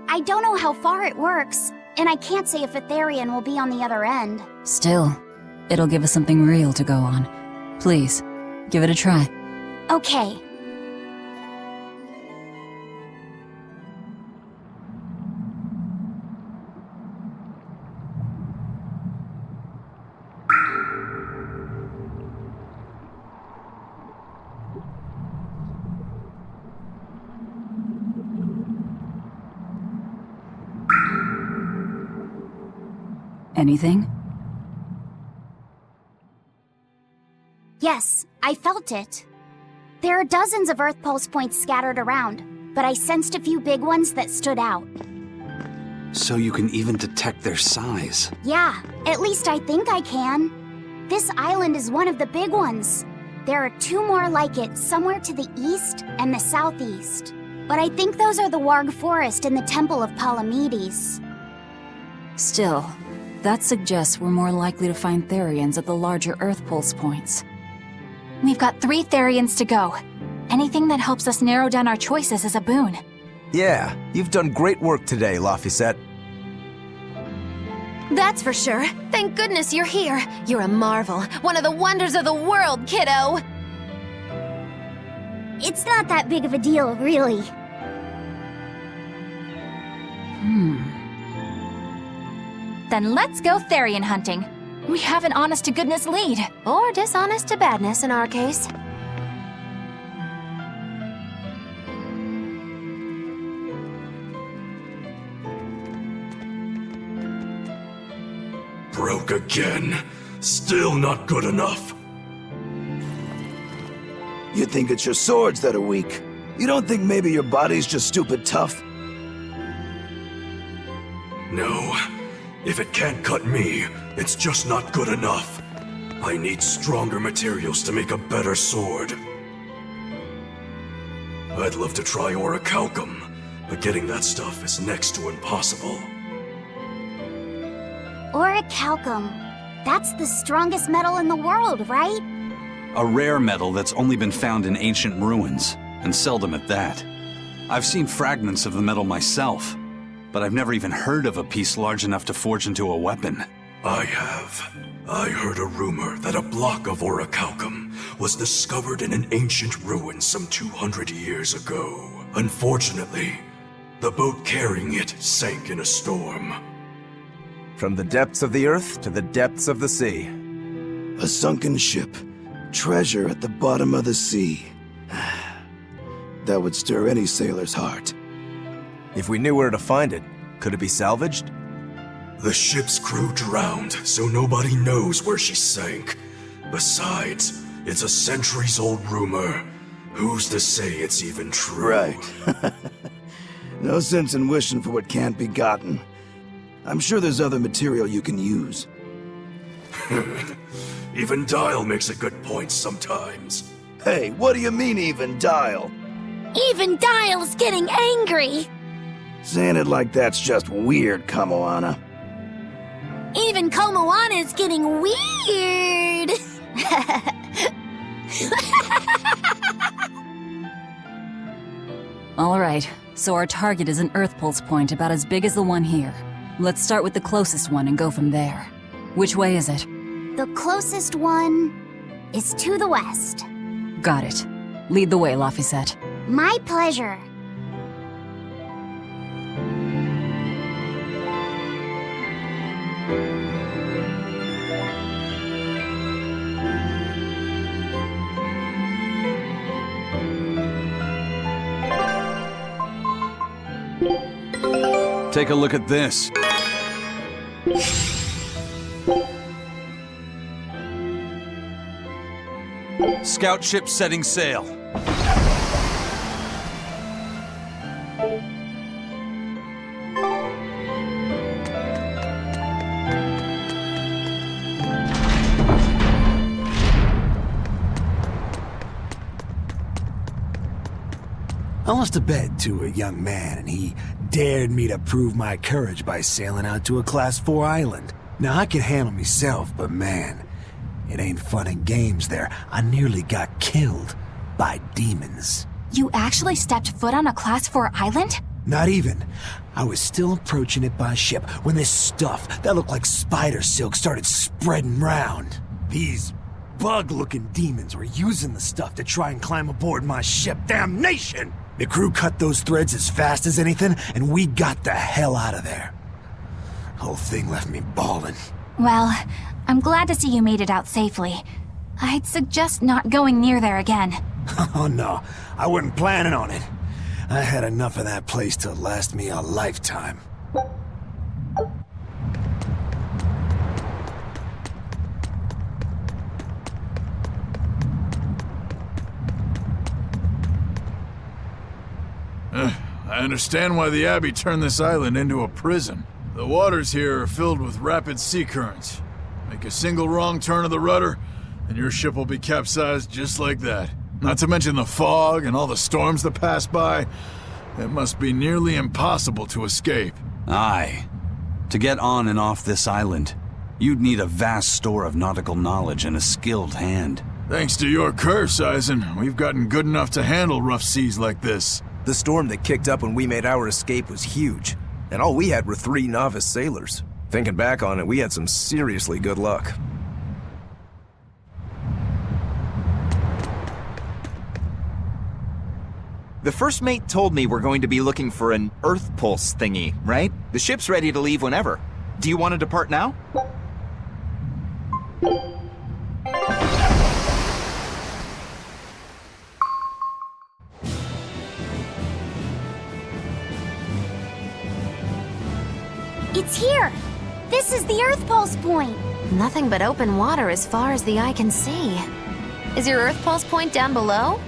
I don't know how far it works, and I can't say if Etherian will be on the other end. Still, it'll give us something real to go on. Please, give it a try. Okay. Anything? Yes, I felt it. There are dozens of Earth Pulse points scattered around, but I sensed a few big ones that stood out. So you can even detect their size. Yeah, at least I think I can. This island is one of the big ones. There are 2 more like it somewhere to the east and the southeast. But I think those are the Warg Forest and the Temple of Palamedes. Still, that suggests we're more likely to find Therians at the larger Earth Pulse points. We've got 3 Therians to go. Anything that helps us narrow down our choices is a boon. Yeah, you've done great work today, Laphicet. That's for sure. Thank goodness you're here. You're a marvel. One of the wonders of the world, kiddo. It's not that big of a deal, really. Then let's go Therian hunting. We have an honest-to-goodness lead. Or dishonest-to-badness in our case. Broke again. Still not good enough. You think it's your swords that are weak? You don't think maybe your body's just stupid tough? No. If it can't cut me, it's just not good enough. I need stronger materials to make a better sword. I'd love to try orichalcum, but getting that stuff is next to impossible. Orichalcum. That's the strongest metal in the world, right? A rare metal that's only been found in ancient ruins, and seldom at that. I've seen fragments of the metal myself, but I've never even heard of a piece large enough to forge into a weapon. I have. I heard a rumor that a block of orichalcum was discovered in an ancient ruin some 200 years ago. Unfortunately, the boat carrying it sank in a storm. From the depths of the earth to the depths of the sea. A sunken ship. Treasure at the bottom of the sea. That would stir any sailor's heart. If we knew where to find it, could it be salvaged? The ship's crew drowned, so nobody knows where she sank. Besides, it's a centuries-old rumor. Who's to say it's even true? Right. No sense in wishing for what can't be gotten. I'm sure there's other material you can use. Even Dial makes a good point sometimes. Hey, what do you mean, even Dial? Even Dial's getting angry! Saying it like that's just weird, Kamoana. Even Komoana's getting weird! Alright, so our target is an Earth Pulse point about as big as the one here. Let's start with the closest one and go from there. Which way is it? The closest one is to the west. Got it. Lead the way, Laphicet. My pleasure. Take a look at this. Scout ship setting sail. I lost a bet to a young man, and he dared me to prove my courage by sailing out to a Class 4 island. Now, I can handle myself, but man, it ain't fun and games there. I nearly got killed by demons. You actually stepped foot on a Class 4 island? Not even. I was still approaching it by ship when this stuff that looked like spider silk started spreading round. These bug-looking demons were using the stuff to try and climb aboard my ship. Damnation! The crew cut those threads as fast as anything, and we got the hell out of there. The whole thing left me bawling. Well, I'm glad to see you made it out safely. I'd suggest not going near there again. Oh no, I wasn't planning on it. I had enough of that place to last me a lifetime. I understand why the Abbey turned this island into a prison. The waters here are filled with rapid sea currents. Make a single wrong turn of the rudder, and your ship will be capsized just like that. Not to mention the fog and all the storms that pass by. It must be nearly impossible to escape. Aye. To get on and off this island, you'd need a vast store of nautical knowledge and a skilled hand. Thanks to your curse, Eisen, we've gotten good enough to handle rough seas like this. The storm that kicked up when we made our escape was huge, and all we had were 3 novice sailors. Thinking back on it, we had some seriously good luck. The first mate told me we're going to be looking for an Earth Pulse thingy, right? The ship's ready to leave whenever. Do you want to depart now? It's here! This is the Earth Pulse point! Nothing but open water as far as the eye can see. Is your Earth Pulse point down below?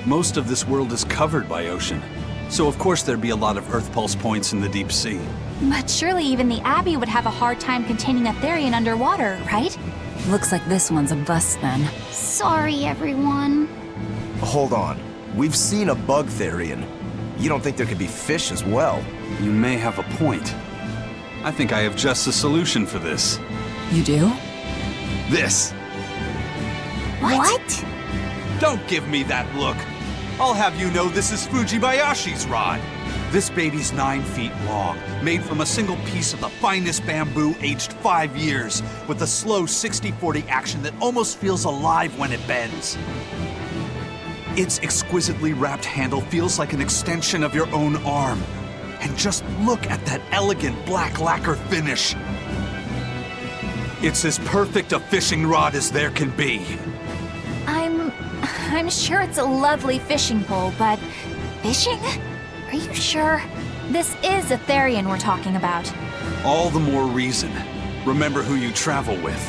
Most of this world is covered by ocean, so of course there'd be a lot of Earth Pulse points in the deep sea. But surely even the Abbey would have a hard time containing a Therian underwater, right? Looks like this one's a bust then. Sorry, everyone. Hold on. We've seen a bug Therian. You don't think there could be fish as well? You may have a point. I think I have just the solution for this. You do? This. What? Don't give me that look. I'll have you know this is Fujibayashi's rod. This baby's 9 feet long, made from a single piece of the finest bamboo aged 5 years, with a slow 60-40 action that almost feels alive when it bends. Its exquisitely wrapped handle feels like an extension of your own arm. And just look at that elegant black lacquer finish. It's as perfect a fishing rod as there can be. I'm sure it's a lovely fishing pole, but fishing? Are you sure? This is a Therian we're talking about. All the more reason. Remember who you travel with.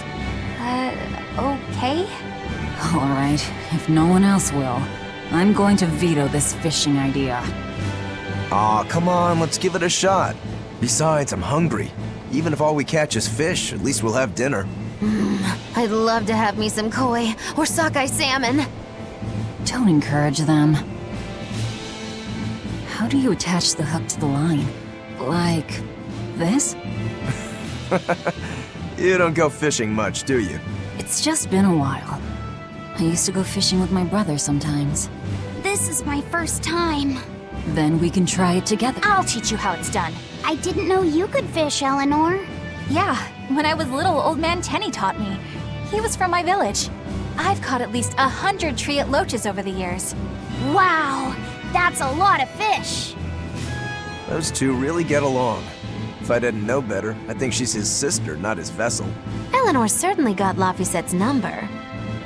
Okay? All right, if no one else will, I'm going to veto this fishing idea. Aw, come on, let's give it a shot. Besides, I'm hungry. Even if all we catch is fish, at least we'll have dinner. I'd love to have me some koi or sockeye salmon. Don't encourage them. How do you attach the hook to the line? Like this? You don't go fishing much, do you? It's just been a while. I used to go fishing with my brother sometimes. This is my first time. Then we can try it together. I'll teach you how it's done. I didn't know you could fish, Eleanor. Yeah, when I was little, Old Man Tenny taught me. He was from my village. I've caught at least 100 treat loaches over the years. Wow, that's a lot of fish. Those two really get along. If I didn't know better, I'd think she's his sister, not his vessel. Eleanor certainly got Lafisette's number.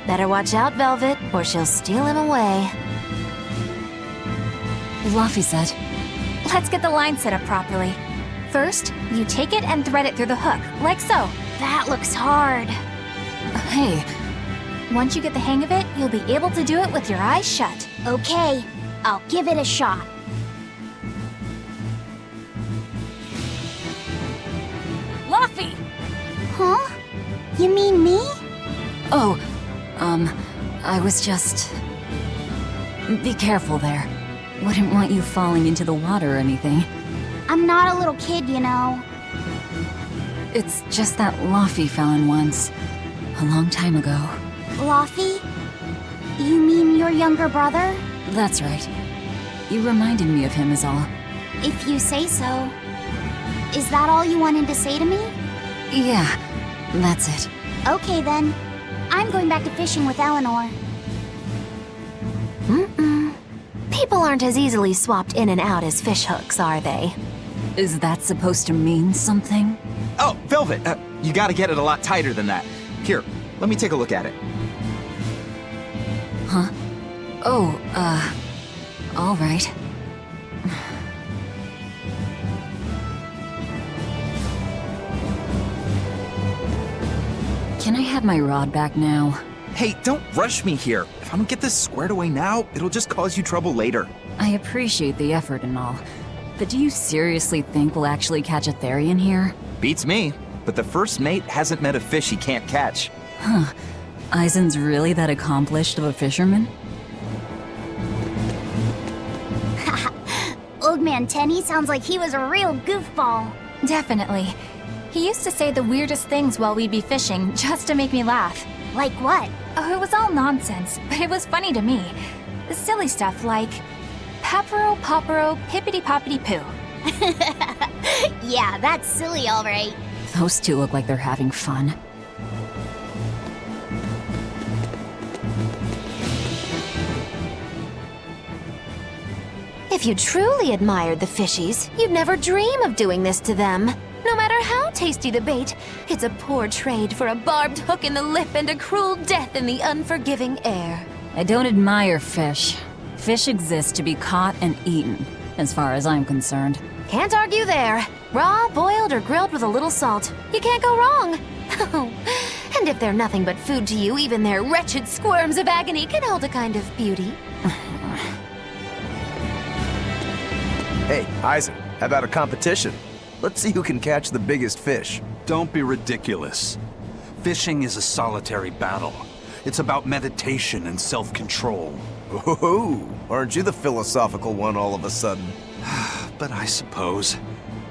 Better watch out, Velvet, or she'll steal him away. Lafisette, Let's get the line set up properly. First, you take it and thread it through the hook, like so. That looks hard. Hey. Once you get the hang of it, you'll be able to do it with your eyes shut. Okay, I'll give it a shot. Luffy! Huh? You mean me? Oh, I was just... Be careful there. Wouldn't want you falling into the water or anything. I'm not a little kid, you know. It's just that Luffy fell in once. A long time ago. Luffy? You mean your younger brother? That's right. You reminded me of him is all. If you say so. Is that all you wanted to say to me? Yeah, that's it. Okay then. I'm going back to fishing with Eleanor. People aren't as easily swapped in and out as fishhooks, are they? Is that supposed to mean something? Oh, Velvet, you gotta get it a lot tighter than that. Here, let me take a look at it. Huh? Oh, all right. Can I have my rod back now? Hey, don't rush me here. If I don't get this squared away now, it'll just cause you trouble later. I appreciate the effort and all, but do you seriously think we'll actually catch a Therian here? Beats me, but the first mate hasn't met a fish he can't catch. Huh. Aizen's really that accomplished of a fisherman? Old Man Tenny sounds like he was a real goofball. Definitely. He used to say the weirdest things while we'd be fishing, just to make me laugh. Like what? Oh, it was all nonsense, but it was funny to me. Silly stuff like... Papero, popero, pippity-poppity-poo. Yeah, that's silly, all right. Those two look like they're having fun. If you truly admired the fishies, you'd never dream of doing this to them. No matter how tasty the bait, it's a poor trade for a barbed hook in the lip and a cruel death in the unforgiving air. I don't admire fish. Fish exist to be caught and eaten, as far as I'm concerned. Can't argue there. Raw, boiled, or grilled with a little salt. You can't go wrong. And if they're nothing but food to you, even their wretched squirms of agony can hold a kind of beauty. Hey, Aizen, how about a competition? Let's see who can catch the biggest fish. Don't be ridiculous. Fishing is a solitary battle. It's about meditation and self-control. Ooh, aren't you the philosophical one all of a sudden? But I suppose.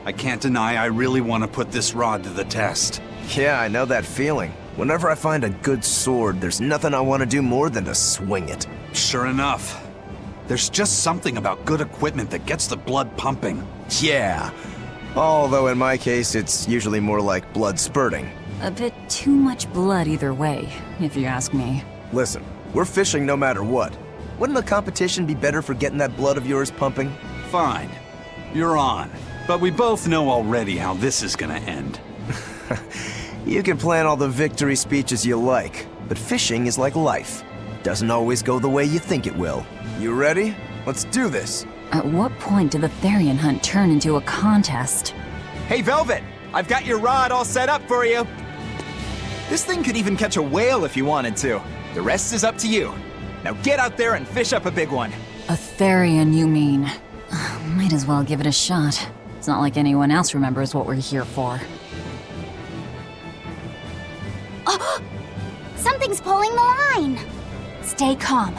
I can't deny I really want to put this rod to the test. Yeah, I know that feeling. Whenever I find a good sword, there's nothing I want to do more than to swing it. Sure enough. There's just something about good equipment that gets the blood pumping. Yeah. Although in my case, it's usually more like blood spurting. A bit too much blood either way, if you ask me. Listen, we're fishing no matter what. Wouldn't a competition be better for getting that blood of yours pumping? Fine. You're on. But we both know already how this is gonna end. You can plan all the victory speeches you like, but fishing is like life. Doesn't always go the way you think it will. You ready? Let's do this. At what point did the Therian hunt turn into a contest? Hey, Velvet! I've got your rod all set up for you. This thing could even catch a whale if you wanted to. The rest is up to you. Now get out there and fish up a big one. A Therian, you mean? Might as well give it a shot. It's not like anyone else remembers what we're here for. Oh! Something's pulling the line! Stay calm.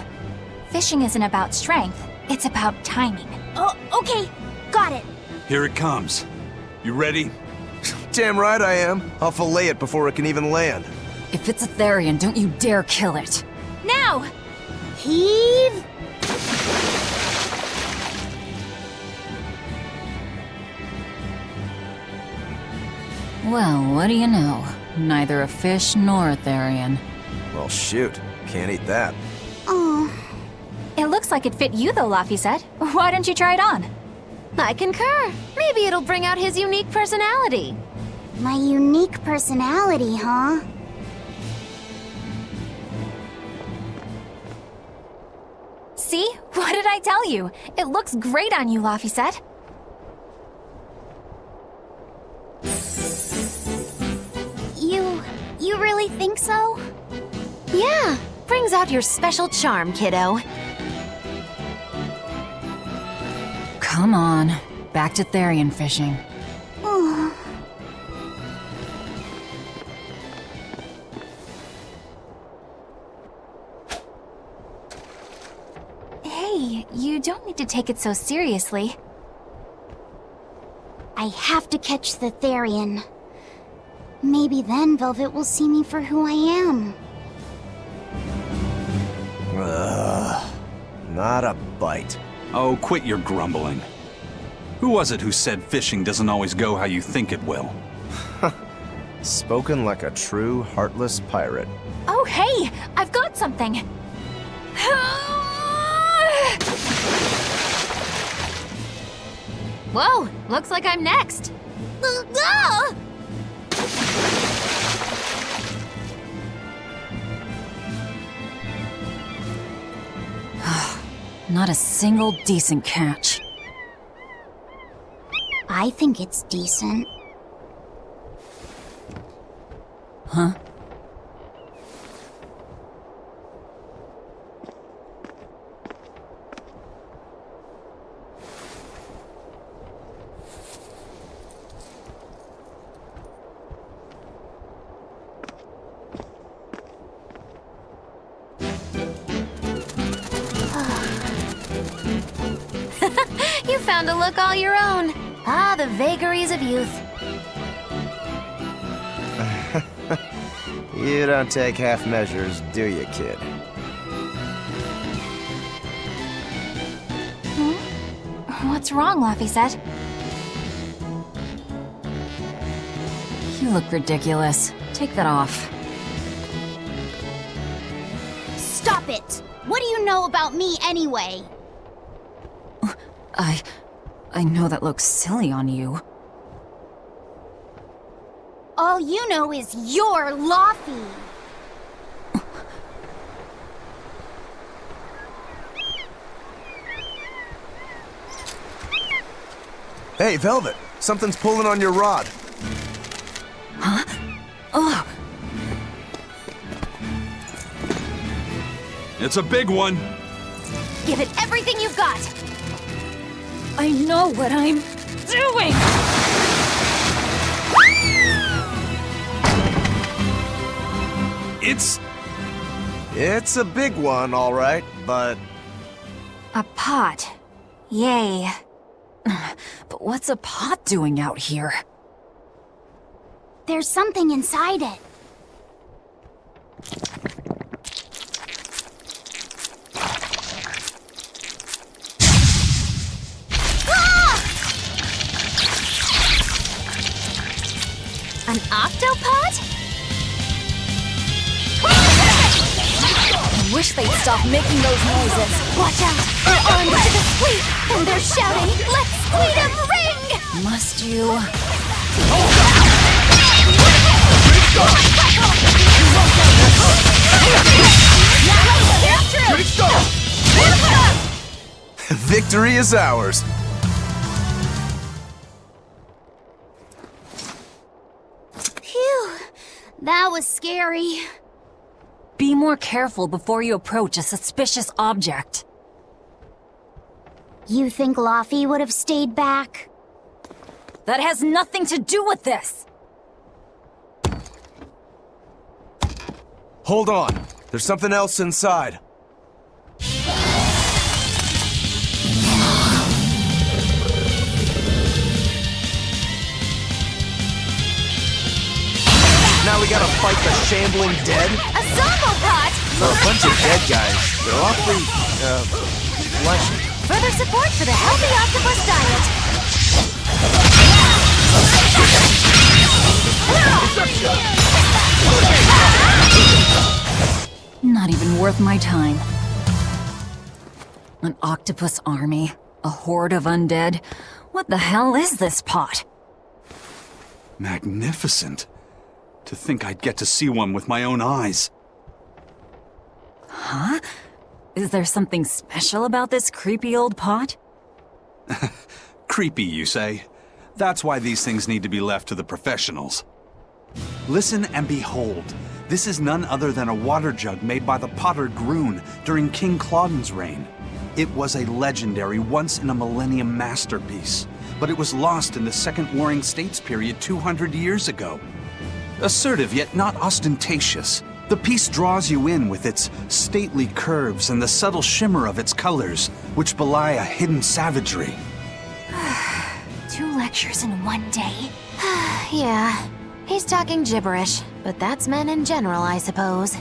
Fishing isn't about strength, it's about timing. Oh, okay. Got it. Here it comes. You ready? Damn right I am. I'll fillet it before it can even land. If it's a Therian, don't you dare kill it. Now! Heave! Well, what do you know? Neither a fish nor a Therian. Well, shoot. Can't eat that. Oh. It looks like it fit you though, Laphicet. Why don't you try it on? I concur. Maybe it'll bring out his unique personality. My unique personality, huh? See? What did I tell you? It looks great on you, Laphicet. think so? Yeah, brings out your special charm, kiddo. Come on, back to Therian fishing. Hey, you don't need to take it so seriously. I have to catch the Therian. Maybe then Velvet will see me for who I am. Not a bite. Oh, quit your grumbling. Who was it who said fishing doesn't always go how you think it will? Spoken like a true, heartless pirate. Oh, hey! I've got something! Whoa, looks like I'm next. Not a single decent catch. I think it's decent. Huh? You found a look all your own. Ah, the vagaries of youth. You don't take half measures, do you, kid? What's wrong, Laphicet? You look ridiculous. Take that off. Stop it! What do you know about me anyway? I know that looks silly on you. All you know is you're Laffy. Hey, Velvet! Something's pulling on your rod. Huh? Oh! It's a big one! Give it everything you've got! I know what I'm doing! It's a big one, all right, but... A pot. Yay. But what's a pot doing out here? There's something inside it. An octopod? I wish they'd stop making those noises. Watch out! They're armed to the squeak, and they're shouting, "Let's squeak 'em ring!" Must you? Victory is ours! Phew, that was scary. Be more careful before you approach a suspicious object. You think Laffy would have stayed back? That has nothing to do with this! Hold on. There's something else inside. Now we gotta fight the shambling dead? A Zombopod! For a bunch of dead guys, they're awfully, fleshy. Further support for the healthy octopus diet. Not even worth my time. An octopus army? A horde of undead? What the hell is this pot? Magnificent. To think I'd get to see one with my own eyes. Huh? Is there something special about this creepy old pot? Creepy, you say? That's why these things need to be left to the professionals. Listen and behold. This is none other than a water jug made by the potter Groon during King Clauden's reign. It was a legendary, once-in-a-millennium masterpiece, but it was lost in the Second Warring States period 200 years ago. Assertive yet not ostentatious, the piece draws you in with its stately curves and the subtle shimmer of its colors, which belie a hidden savagery. 2 lectures in one day? Yeah, he's talking gibberish, but that's men in general, I suppose.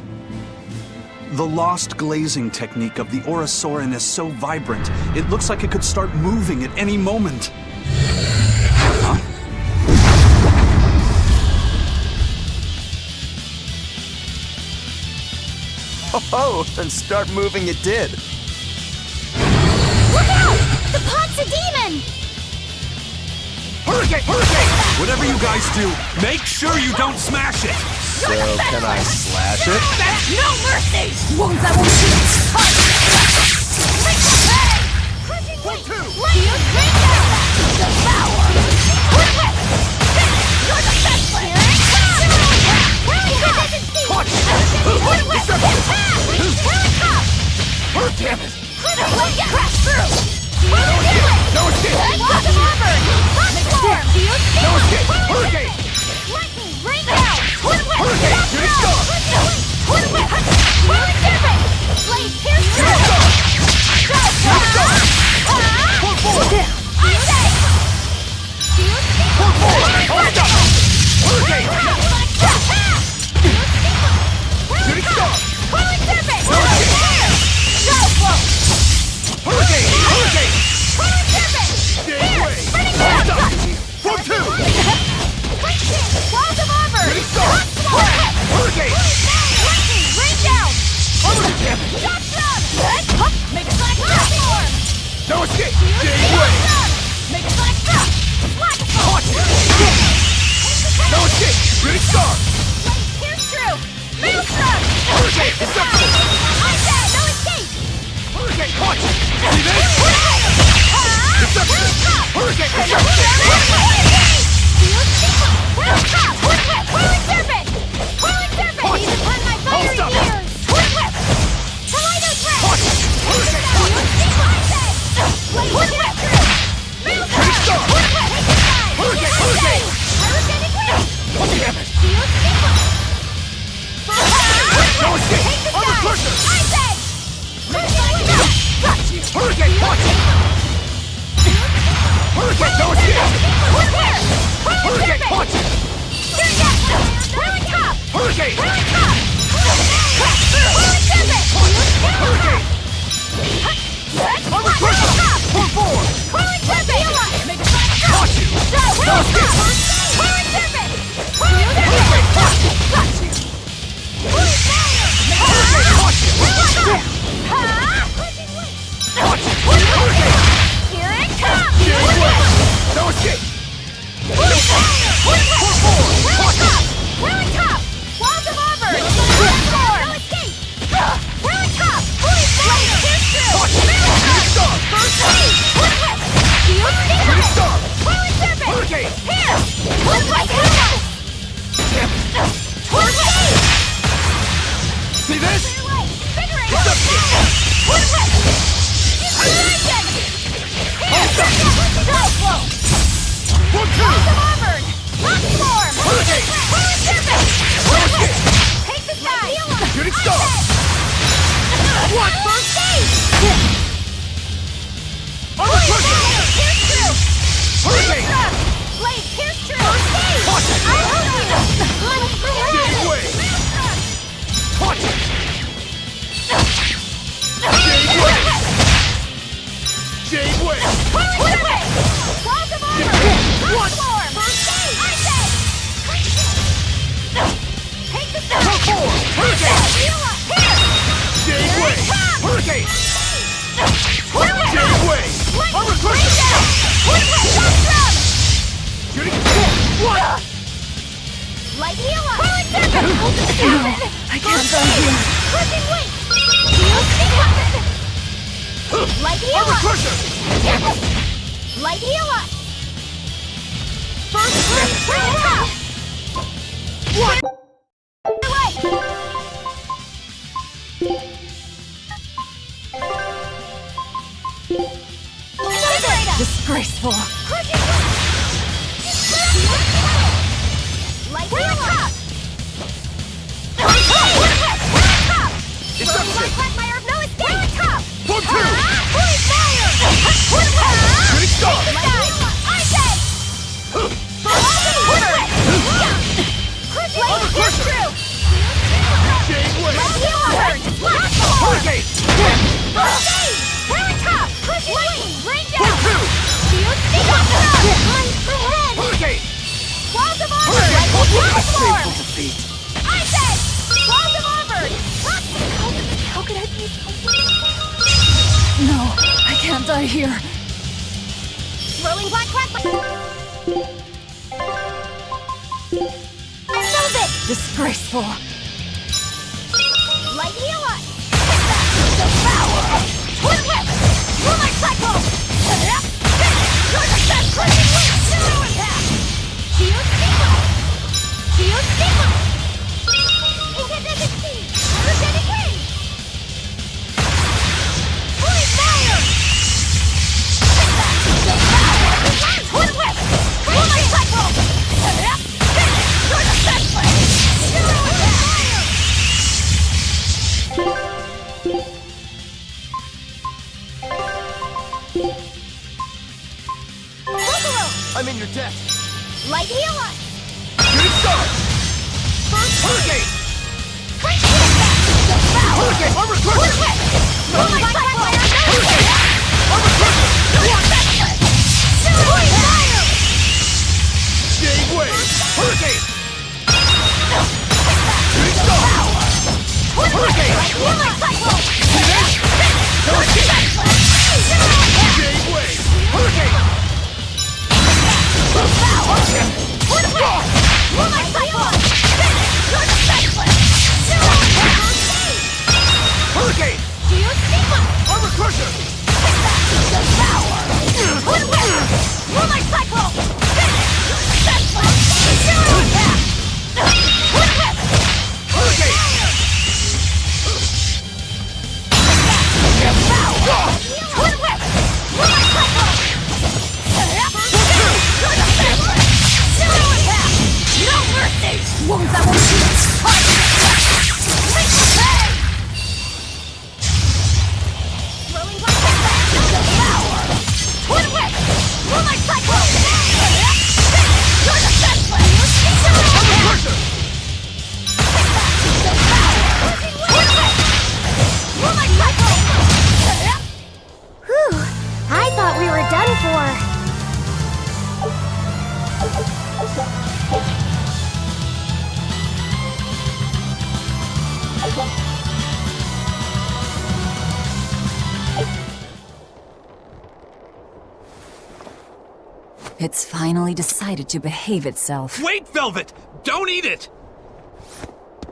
The lost glazing technique of the Orosaurin is so vibrant, it looks like it could start moving at any moment. Huh? Oh, and start moving it did. Look out! The pot's a demon! Hurricane! Hurricane! Whatever you guys do, make sure you don't smash it! So, can I slash it? That's no mercy! Wounds that won't heal! Crushing weight! Fuse right down! Devour! Quick whip! You're the best player! Watch! Quick whip! Helicopter! Oh, damn it! Crash through! No escape! Walk of Auburn! Storm! No escape! Hurricane! Lightning! Rain down! Hurricane! You're a star! Whirling serpent! Blade pierce through! Pull forward! I say! Pull forward! Hold up! Hurricane! Shooting star! Whirling serpent! No escape! Hurricane! Hurricane! Whirling serpent! Stay away! Spinning Hold down! up! Form 2! Walls of Auburn! Shooting star! Hurricane! Lightning! Rain down! Armor damage! Shock drum! Make a sonic platform! No escape! Stay away! Make a sonic drop! Watch it! No escape! Shooting star! Blade pierce through! Maelstrom! Hurricane! Deception! I said no escape! Hurricane! Watch it! See this? Deception! Hurricane! Deception! Whirling serpent! Whirling serpent! He's upon my fiery ears! Whirling whip! Tornado threat! Hurricane! Blade pierce through! Maelstrom! star! Hurricane! Hurricane! Pyrogenic wave! Oh, damn it! No escape! Take the Armor sky! crusher! I said! Hurricane! Watch it! Hurricane! No escape! Hurricane! Watch it! Whirling top! Hurricane! Whirling top! Whirling serpent! Hurricane! Armor crusher! Pull forward! Whirling serpent! Make a sonic drop! Watch you! No escape! Whirling serpent! Whirling serpent! Got you! Hurricane! Watch it! Watch it! Hurricane! Here it comes! Stay away! No escape! Pull forward! Watch it! Whirling top! Walls of Auburn! Whirling storm! No escape! Whirling top! Blade pierce through! Watch it! Shooting star! First speed! Whirling whip! Shooting star! Whirling serpent! Hurricane! Here! Whirling whip! Damn it! Whirling speed! See this? Invigorating! Deception! Whirling whip! Inspiration! Here! Drive flow! Form 2! Walls of Auburn! Rock form! Hurricane! Whirling serpent! No escape! Take the sky! Shooting star! What? First stage! Armor crusher! Pierce through! Hurricane! Blade pierce through! First stage! Watch it! I help you! Stay away! Watch it! Stay away! Stay away! Walls of Auburn! Rock form! First stage! I say! Take the sky! Pull forward! Hurricane! Here! Stay away! Hurricane! Stay away! Armor Rain crusher! down! Shock drum! Shooting! What? Light healer! Whirling serpent! I can't go here. Crushing weight! Light healer! Armor crusher! Light healer! First blade! What? Away! Disgraceful. Light wheel up! Quagmire of no escape! Form 2! Shooting star! I said! Hurricane! Parent top! Rain down! Form 2! Hurricane! Walls of armor! Painful defeat. I said! Walls of armor! How could I be? No, I can't die here. Rolling black Velvet! Disgraceful. Light heal us! Devour! Twin whip! Moonlight cycle! Crushing wings! Zero impact! Shield Steeper! Shield Steeper! Incandescent speed! Energetic wing! Blade fire! Twin whip! Moonlight cycle! Zero I'm in your debt. Light heal us! Shooting star! Hurricane! Hurricane! Armor crusher! Moonlight cycle! Hurricane! Armor crusher! Jade wave! Hurricane! Shooting star! Hurricane! Moonlight cycle! Jade wave! Hurricane! Moonlight cycle! Hurricane! Armor crusher! Moonlight cycle! Hurricane! Twin whip! Moonlight cycle! Zero impact! No mercy! Wounds that won't be Rolling black Devour! Twin whip! Moonlight cycle! Armor crusher! Moonlight cycle! Whew! I thought we were done for. It's finally decided to behave itself. Wait, Velvet! Don't eat it!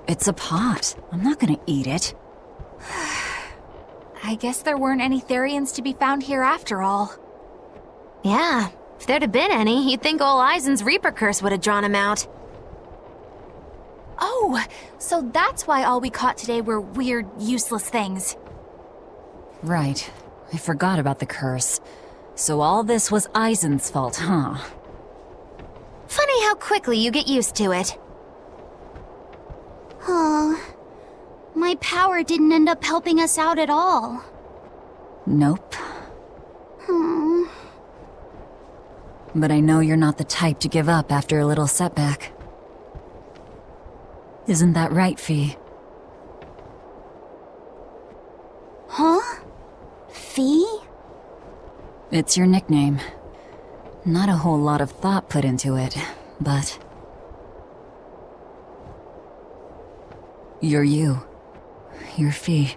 It's a pot. I'm not gonna eat it. I guess there weren't any Therians to be found here after all. Yeah, if there'd have been any, you'd think ol' Eisen's Reaper curse would have drawn him out. Oh, so that's why all we caught today were weird, useless things. Right. I forgot about the curse. So all this was Eisen's fault, huh? Funny how quickly you get used to it. Oh, my power didn't end up helping us out at all. Nope. Hmm. But I know you're not the type to give up after a little setback. Isn't that right, Fee? Huh? Fee? It's your nickname. Not a whole lot of thought put into it, but... You're you. You're Fee.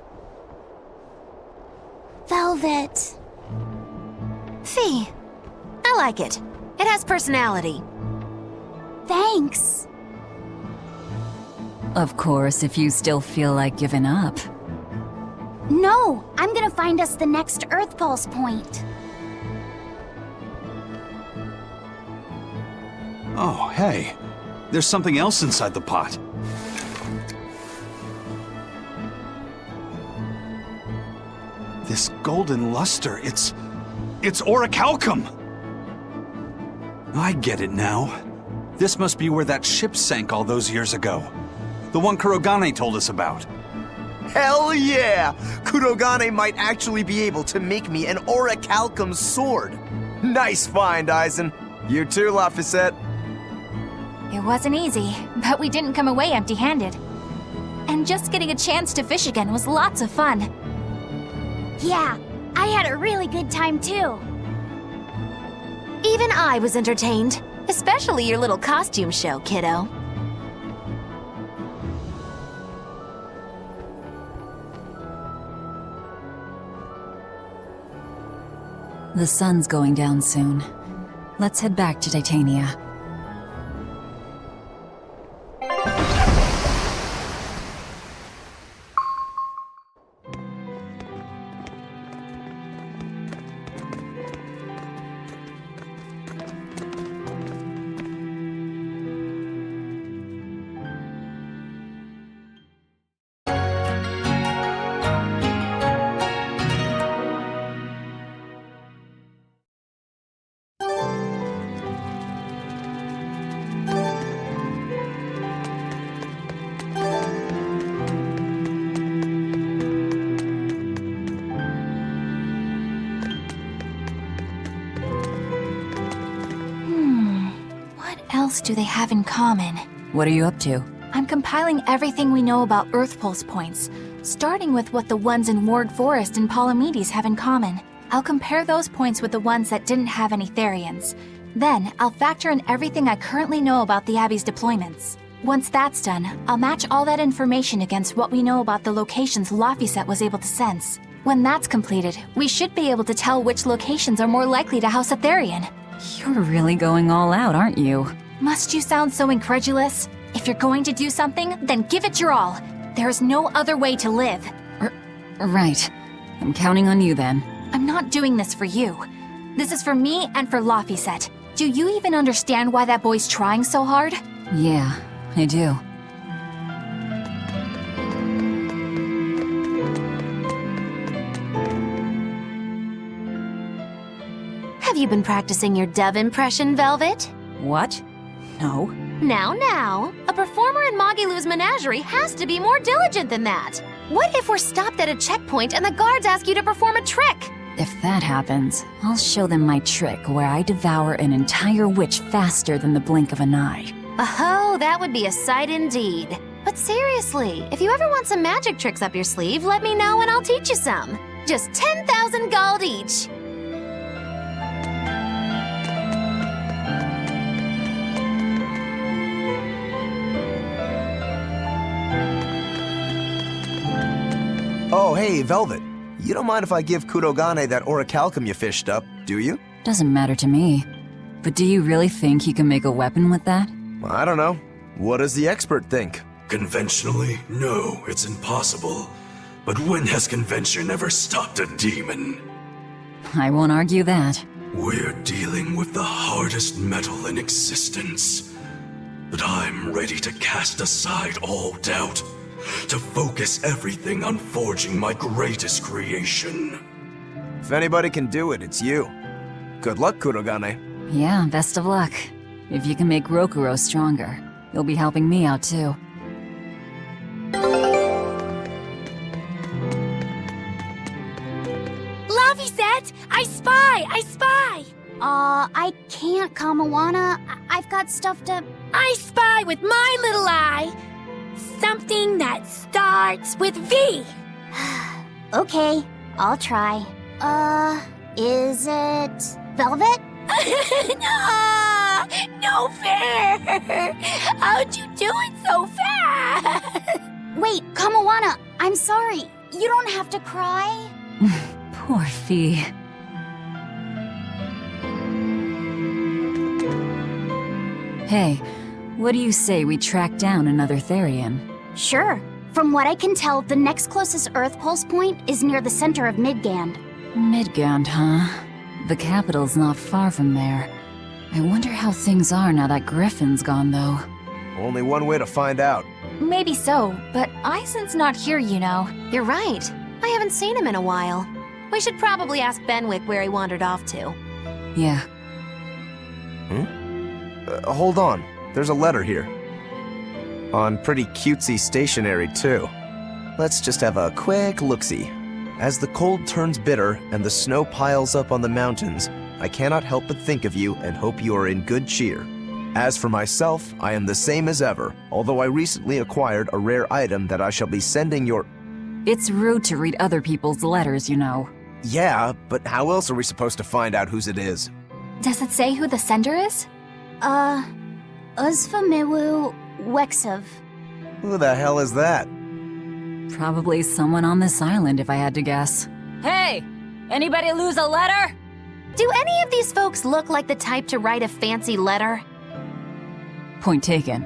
Velvet. Fee. I like it. It has personality. Thanks. Of course, if you still feel like giving up. No, I'm gonna find us the next Earth Pulse point. Oh, hey. There's something else inside the pot. This golden luster, it's orichalcum! I get it now. This must be where that ship sank all those years ago. The one Kurogane told us about. Hell yeah! Kurogane might actually be able to make me an orichalcum sword. Nice find, Aizen. You too, Laphicet. It wasn't easy, but we didn't come away empty-handed. And just getting a chance to fish again was lots of fun. Yeah, I had a really good time too. Even I was entertained, especially your little costume show, kiddo. The sun's going down soon. Let's head back to Titania. What else do they have in common? What are you up to? I'm compiling everything we know about Earth Pulse points, starting with what the ones in Ward Forest and Palamedes have in common. I'll compare those points with the ones that didn't have any Therians. Then, I'll factor in everything I currently know about the Abbey's deployments. Once that's done, I'll match all that information against what we know about the locations Laphicet was able to sense. When that's completed, we should be able to tell which locations are more likely to house a Therian. You're really going all out, aren't you? Must you sound so incredulous? If you're going to do something, then give it your all. There is no other way to live. Right. I'm counting on you then. I'm not doing this for you. This is for me and for Laphicet. Do you even understand why that boy's trying so hard? Yeah, I do. Have you been practicing your dove impression, Velvet? What? No. Now, a performer in Magilou's menagerie has to be more diligent than that. What if we're stopped at a checkpoint and the guards ask you to perform a trick? If that happens, I'll show them my trick where I devour an entire witch faster than the blink of an eye. Oh, that would be a sight indeed. But seriously, if you ever want some magic tricks up your sleeve, let me know and I'll teach you some. Just 10,000 gold each. Oh, hey, Velvet. You don't mind if I give Kurogane that orichalcum you fished up, do you? Doesn't matter to me. But do you really think he can make a weapon with that? I don't know. What does the expert think? Conventionally, no, it's impossible. But when has convention ever stopped a demon? I won't argue that. We're dealing with the hardest metal in existence. But I'm ready to cast aside all doubt, to focus everything on forging my greatest creation. If anybody can do it, it's you. Good luck, Kurogane. Yeah, best of luck. If you can make Rokuro stronger, you'll be helping me out too. Laphicet! I spy! I spy! I can't, Kamawana. I've got stuff to... I spy with my little eye! Something that starts with V! Okay, I'll try. Is it... Velvet? No fair! How'd you do it so fast? Wait, Kamawana, I'm sorry. You don't have to cry. Poor Fee. Hey, what do you say we track down another Therian? Sure. From what I can tell, the next closest Earth Pulse point is near the center of Midgand. Midgand, huh? The capital's not far from there. I wonder how things are now that Griffin's gone, though. Only one way to find out. Maybe so, but Aizen's not here, you know. You're right. I haven't seen him in a while. We should probably ask Benwick where he wandered off to. Yeah. Hold on. There's a letter here. On pretty cutesy stationery, too. Let's just have a quick look-see. As the cold turns bitter and the snow piles up on the mountains, I cannot help but think of you and hope you are in good cheer. As for myself, I am the same as ever, although I recently acquired a rare item that I shall be sending your... It's rude to read other people's letters, you know. Yeah, but how else are we supposed to find out whose it is? Does it say who the sender is? Uzfamewu Wexov. Who the hell is that? Probably someone on this island, if I had to guess. Hey! Anybody lose a letter? Do any of these folks look like the type to write a fancy letter? Point taken.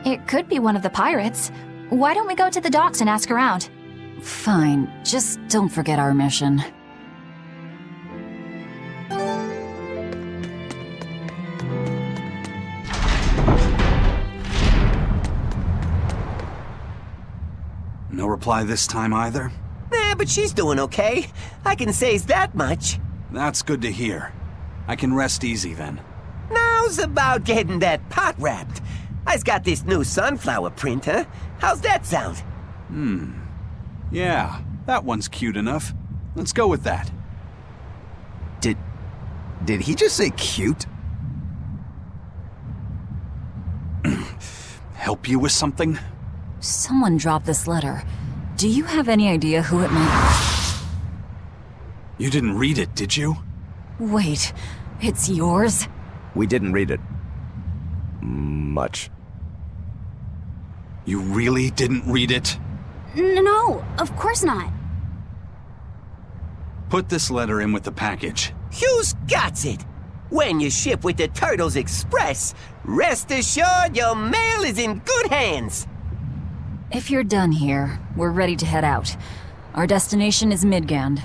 It could be one of the pirates. Why don't we go to the docks and ask around? Fine, just don't forget our mission. No reply this time either? But she's doing okay. I can say's that much. That's good to hear. I can rest easy then. Now's about getting that pot wrapped. I's got this new sunflower printer. How's that sound? Yeah, that one's cute enough. Let's go with that. Did he just say cute? Help you with something? Someone dropped this letter. Do you have any idea who it might... You didn't read it, did you? Wait, it's yours? We didn't read it. Much. You really didn't read it? No, of course not. Put this letter in with the package. Who's got it? When you ship with the Turtles Express, rest assured your mail is in good hands. If you're done here, we're ready to head out. Our destination is Midgand.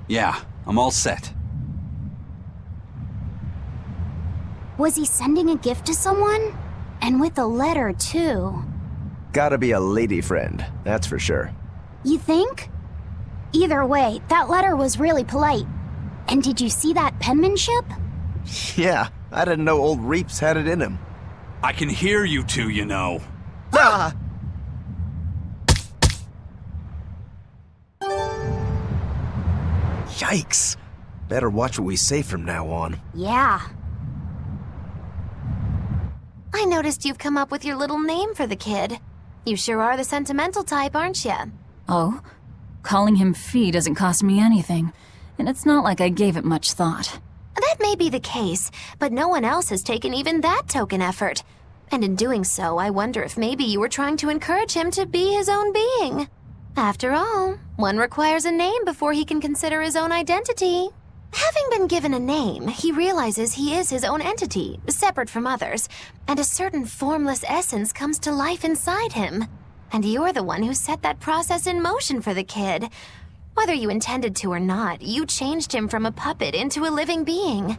Yeah, I'm all set. Was he sending a gift to someone? And with a letter, too. Gotta be a lady friend, that's for sure. You think? Either way, that letter was really polite. And did you see that penmanship? Yeah, I didn't know old Reeps had it in him. I can hear you two, you know. Ah! Yikes. Better watch what we say from now on. Yeah. I noticed you've come up with your little name for the kid. You sure are the sentimental type, aren't you? Oh? Calling him Fee doesn't cost me anything, and it's not like I gave it much thought. That may be the case, but no one else has taken even that token effort. And in doing so, I wonder if maybe you were trying to encourage him to be his own being. After all, one requires a name before he can consider his own identity. Having been given a name, he realizes he is his own entity, separate from others, and a certain formless essence comes to life inside him. And you're the one who set that process in motion for the kid. Whether you intended to or not, you changed him from a puppet into a living being.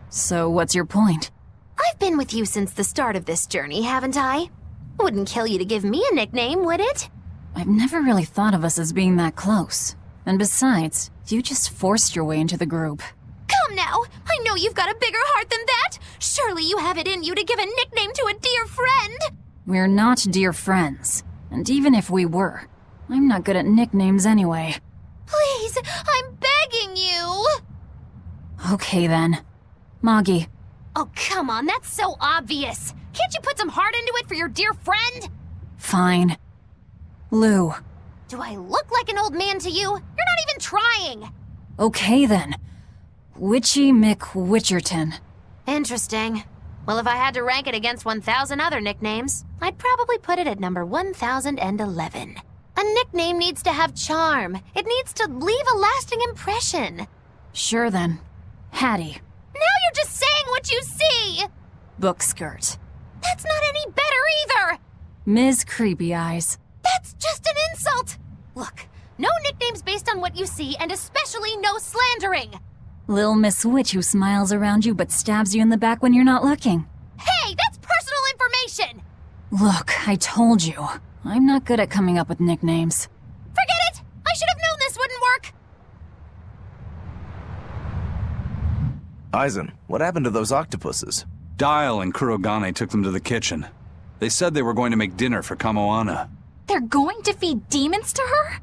So what's your point? I've been with you since the start of this journey, haven't I? Wouldn't kill you to give me a nickname, would it? I've never really thought of us as being that close. And besides, you just forced your way into the group. Come now! I know you've got a bigger heart than that! Surely you have it in you to give a nickname to a dear friend! We're not dear friends. And even if we were, I'm not good at nicknames anyway. Please, I'm begging you! Okay then. Moggy. Oh, come on, that's so obvious! Can't you put some heart into it for your dear friend? Fine. Lou. Do I look like an old man to you? You're not even trying! Okay then. Witchy McWitcherton. Interesting. Well, if I had to rank it against 1,000 other nicknames, I'd probably put it at number 1,011. A nickname needs to have charm. It needs to leave a lasting impression. Sure then. Hattie. Now you're just saying what you see! Bookskirt. That's not any better either! Ms. Creepy Eyes. That's just an insult! Look, no nicknames based on what you see, and especially no slandering! Lil Miss Witch who smiles around you but stabs you in the back when you're not looking. Hey, that's personal information! Look, I told you. I'm not good at coming up with nicknames. Forget it! I should have known this wouldn't work! Aizen, what happened to those octopuses? Dial and Kurogane took them to the kitchen. They said they were going to make dinner for Kamoana. They're going to feed demons to her?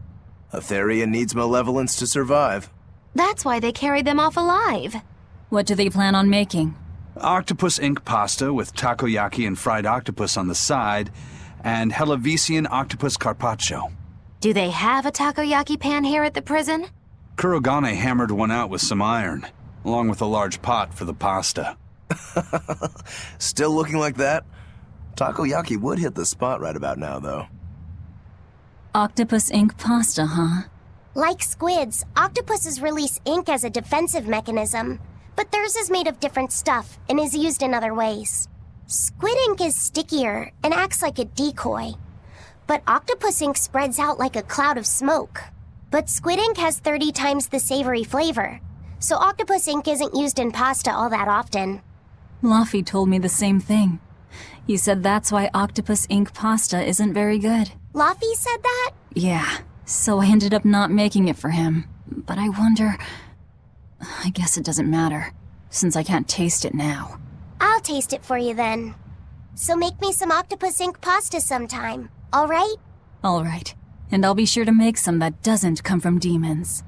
A Therian needs malevolence to survive. That's why they carried them off alive. What do they plan on making? Octopus ink pasta with takoyaki and fried octopus on the side, and Hellavesian octopus carpaccio. Do they have a takoyaki pan here at the prison? Kurogane hammered one out with some iron, along with a large pot for the pasta. Still looking like that? Takoyaki would hit the spot right about now, though. Octopus ink pasta, huh? Like squids, octopuses release ink as a defensive mechanism, but theirs is made of different stuff and is used in other ways. Squid ink is stickier and acts like a decoy, but octopus ink spreads out like a cloud of smoke. But squid ink has 30 times the savory flavor, so octopus ink isn't used in pasta all that often. Luffy told me the same thing. He said that's why octopus ink pasta isn't very good. Luffy said that? Yeah, so I ended up not making it for him. But I wonder... I guess it doesn't matter, since I can't taste it now. I'll taste it for you then. So make me some octopus ink pasta sometime, alright? Alright, and I'll be sure to make some that doesn't come from demons.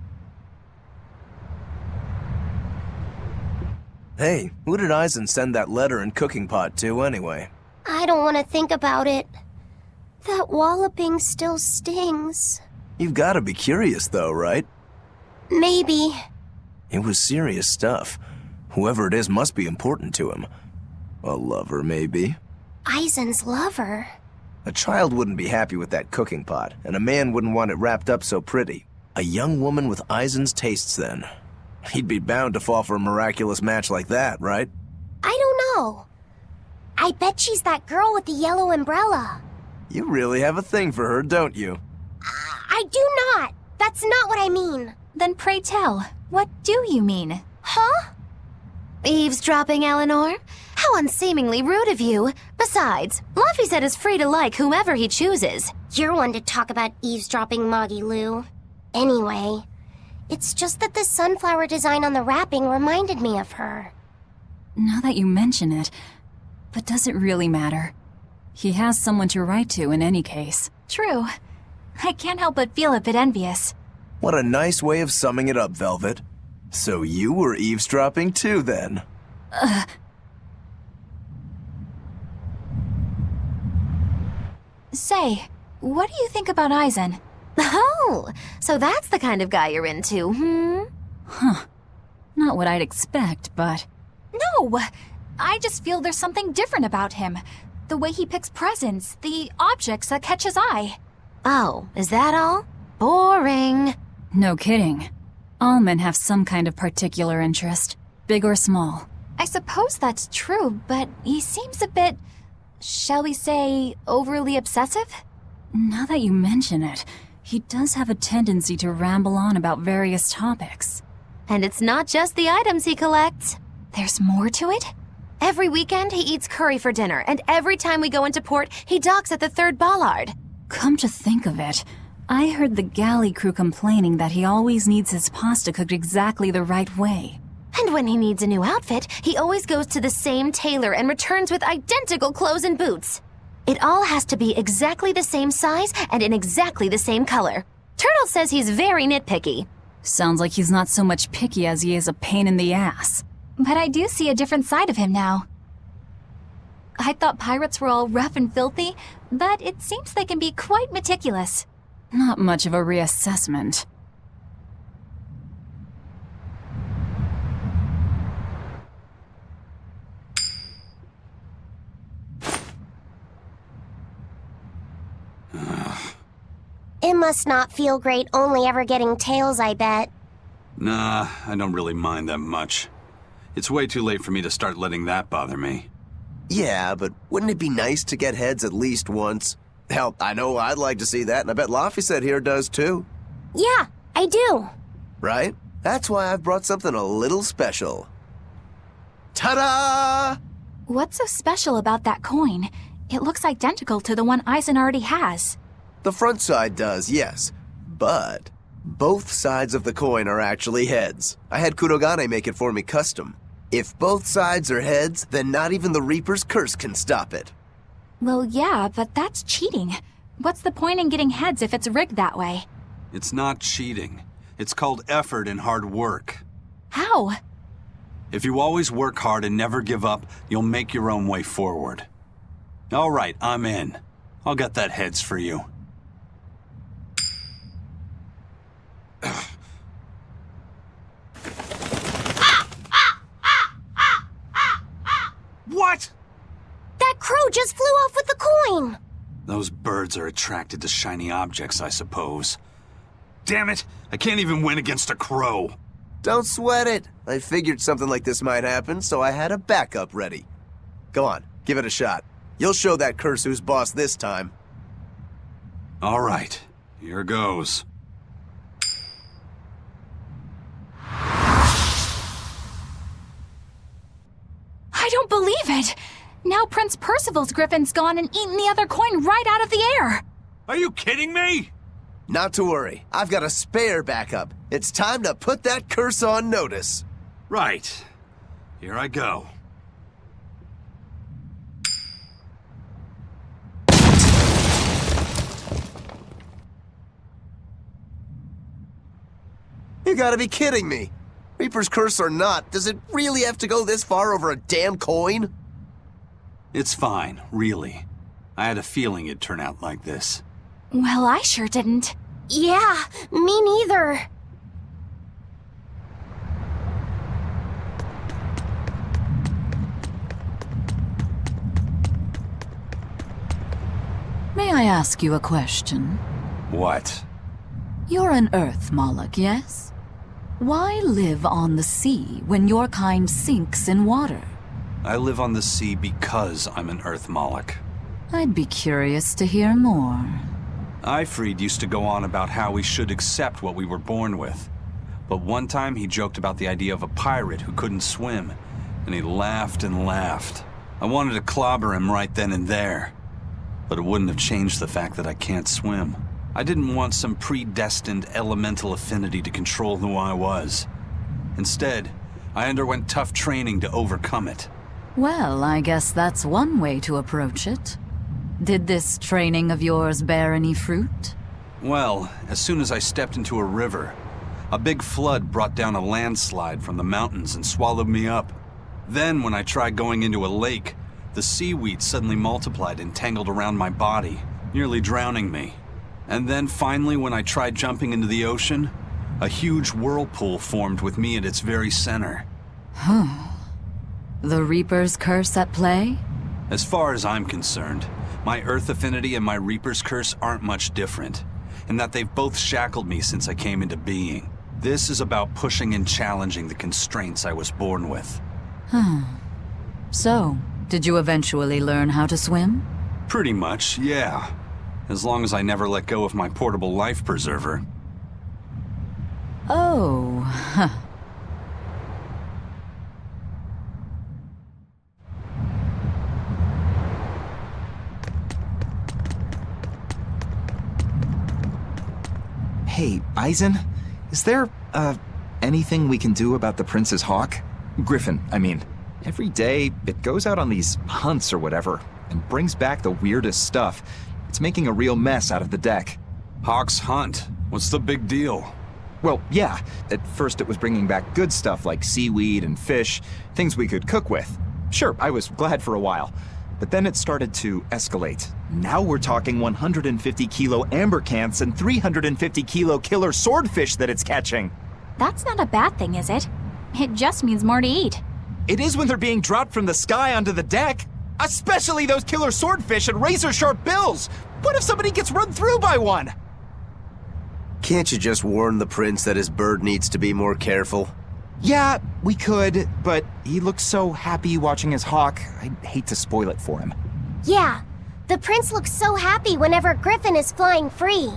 Hey, who did Aizen send that letter and cooking pot to anyway? I don't want to think about it. That walloping still stings. You've gotta be curious though, right? Maybe. It was serious stuff. Whoever it is must be important to him. A lover, maybe? Aizen's lover. A child wouldn't be happy with that cooking pot, and a man wouldn't want it wrapped up so pretty. A young woman with Aizen's tastes, then. He'd be bound to fall for a miraculous match like that, right? I don't know. I bet she's that girl with the yellow umbrella. You really have a thing for her, don't you? I do not. That's not what I mean. Then pray tell, what do you mean? Huh? Eavesdropping, Eleanor? How unseemingly rude of you. Besides, Luffy said is free to like whomever he chooses. You're one to talk about eavesdropping, Moggy Lou. Anyway, it's just that the sunflower design on the wrapping reminded me of her. Now that you mention it, but does it really matter? He has someone to write to in any case. True. I can't help but feel a bit envious. What a nice way of summing it up, Velvet. So you were eavesdropping too, then? Say, what do you think about Aizen? Oh, so that's the kind of guy you're into, hmm? Huh. Not what I'd expect, but... No! I just feel there's something different about him. The way he picks presents, the objects that catch his eye. Oh, is that all? Boring. No kidding. All men have some kind of particular interest, big or small. I suppose that's true, but he seems a bit, shall we say, overly obsessive? Now that you mention it, he does have a tendency to ramble on about various topics. And it's not just the items he collects. There's more to it? Every weekend, he eats curry for dinner, and every time we go into port, he docks at the 3rd bollard. Come to think of it, I heard the galley crew complaining that he always needs his pasta cooked exactly the right way. And when he needs a new outfit, he always goes to the same tailor and returns with identical clothes and boots. It all has to be exactly the same size and in exactly the same color. Turtle says he's very nitpicky. Sounds like he's not so much picky as he is a pain in the ass. But I do see a different side of him now. I thought pirates were all rough and filthy, but it seems they can be quite meticulous. Not much of a reassessment. It must not feel great only ever getting tails, I bet. Nah, I don't really mind that much. It's way too late for me to start letting that bother me. Yeah, but wouldn't it be nice to get heads at least once? Hell, I know I'd like to see that, and I bet Laffy said here does too. Yeah, I do. Right? That's why I've brought something a little special. Ta-da! What's so special about that coin? It looks identical to the one Aizen already has. The front side does, yes. But both sides of the coin are actually heads. I had Kurogane make it for me custom. If both sides are heads, then not even the Reaper's curse can stop it. Well, yeah, but that's cheating. What's the point in getting heads if it's rigged that way? It's not cheating. It's called effort and hard work. How? If you always work hard and never give up, you'll make your own way forward. All right, I'm in. I'll get that heads for you. What? That crow just flew off with the coin! Those birds are attracted to shiny objects, I suppose. Damn it! I can't even win against a crow! Don't sweat it. I figured something like this might happen, so I had a backup ready. Go on, give it a shot. You'll show that curse who's boss this time. All right, here goes. I don't believe it! Now Prince Percival's griffin's gone and eaten the other coin right out of the air! Are you kidding me? Not to worry, I've got a spare backup. It's time to put that curse on notice. Right. Here I go. You gotta be kidding me. Reaper's curse or not, does it really have to go this far over a damn coin? It's fine, really. I had a feeling it'd turn out like this. Well, I sure didn't. Yeah, me neither. May I ask you a question? What? You're an Earth Moloch, yes? Why live on the sea when your kind sinks in water? I live on the sea because I'm an Earth Moloch. I'd be curious to hear more. Ifrid used to go on about how we should accept what we were born with. But one time he joked about the idea of a pirate who couldn't swim, and he laughed and laughed. I wanted to clobber him right then and there, but it wouldn't have changed the fact that I can't swim. I didn't want some predestined elemental affinity to control who I was. Instead, I underwent tough training to overcome it. Well, I guess that's one way to approach it. Did this training of yours bear any fruit? Well, as soon as I stepped into a river, a big flood brought down a landslide from the mountains and swallowed me up. Then, when I tried going into a lake, the seaweed suddenly multiplied and tangled around my body, nearly drowning me. And then finally, when I tried jumping into the ocean, a huge whirlpool formed with me at its very center. The Reaper's curse at play? As far as I'm concerned, my Earth affinity and my Reaper's curse aren't much different, in that they've both shackled me since I came into being. This is about pushing and challenging the constraints I was born with. So, did you eventually learn how to swim? Pretty much, yeah. As long as I never let go of my portable life preserver. Oh, Hey, Eisen, is there, anything we can do about the Prince's hawk? Griffin, I mean. Every day, it goes out on these hunts or whatever, and brings back the weirdest stuff. It's making a real mess out of the deck. Hawk's hunt? What's the big deal? Well, yeah. At first it was bringing back good stuff like seaweed and fish, things we could cook with. Sure, I was glad for a while. But then it started to escalate. Now we're talking 150 kilo amber cants and 350 kilo killer swordfish that it's catching. That's not a bad thing, is it? It just means more to eat. It is when they're being dropped from the sky onto the deck. Especially those killer swordfish and razor-sharp bills. What if somebody gets run through by one? Can't you just warn the prince that his bird needs to be more careful? Yeah, we could, but he looks so happy watching his hawk, I'd hate to spoil it for him. Yeah, the prince looks so happy whenever Griffin is flying free.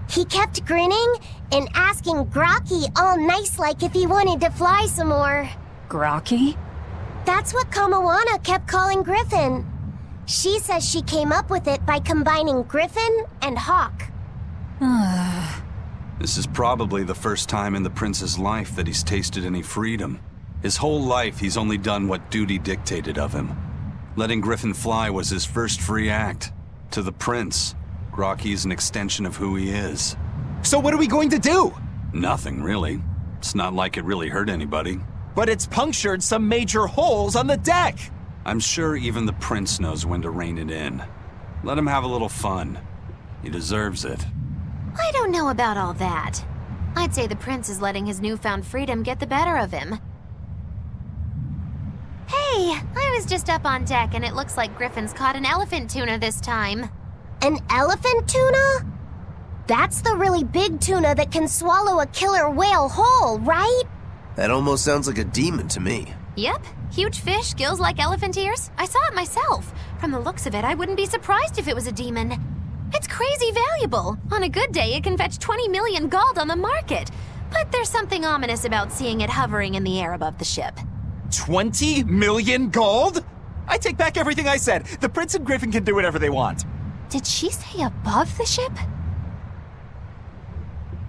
He kept grinning and asking Grocky all nice-like if he wanted to fly some more. Grocky? That's what Kamawana kept calling Griffin. She says she came up with it by combining Griffin and Hawk. This is probably the first time in the prince's life that he's tasted any freedom. His whole life, he's only done what duty dictated of him. Letting Griffin fly was his first free act. To the prince, Grocky's an extension of who he is. So what are we going to do? Nothing, really. It's not like it really hurt anybody. But it's punctured some major holes on the deck! I'm sure even the prince knows when to rein it in. Let him have a little fun. He deserves it. I don't know about all that. I'd say the prince is letting his newfound freedom get the better of him. Hey, I was just up on deck and it looks like Griffin's caught an elephant tuna this time. An elephant tuna? That's the really big tuna that can swallow a killer whale whole, right? That almost sounds like a demon to me. Yep, huge fish, gills like elephant ears. I saw it myself. From the looks of it, I wouldn't be surprised if it was a demon. It's crazy valuable. On a good day, it can fetch 20 million gold on the market. But there's something ominous about seeing it hovering in the air above the ship. 20 million gold? I take back everything I said. The Prince and Griffin can do whatever they want. Did she say above the ship?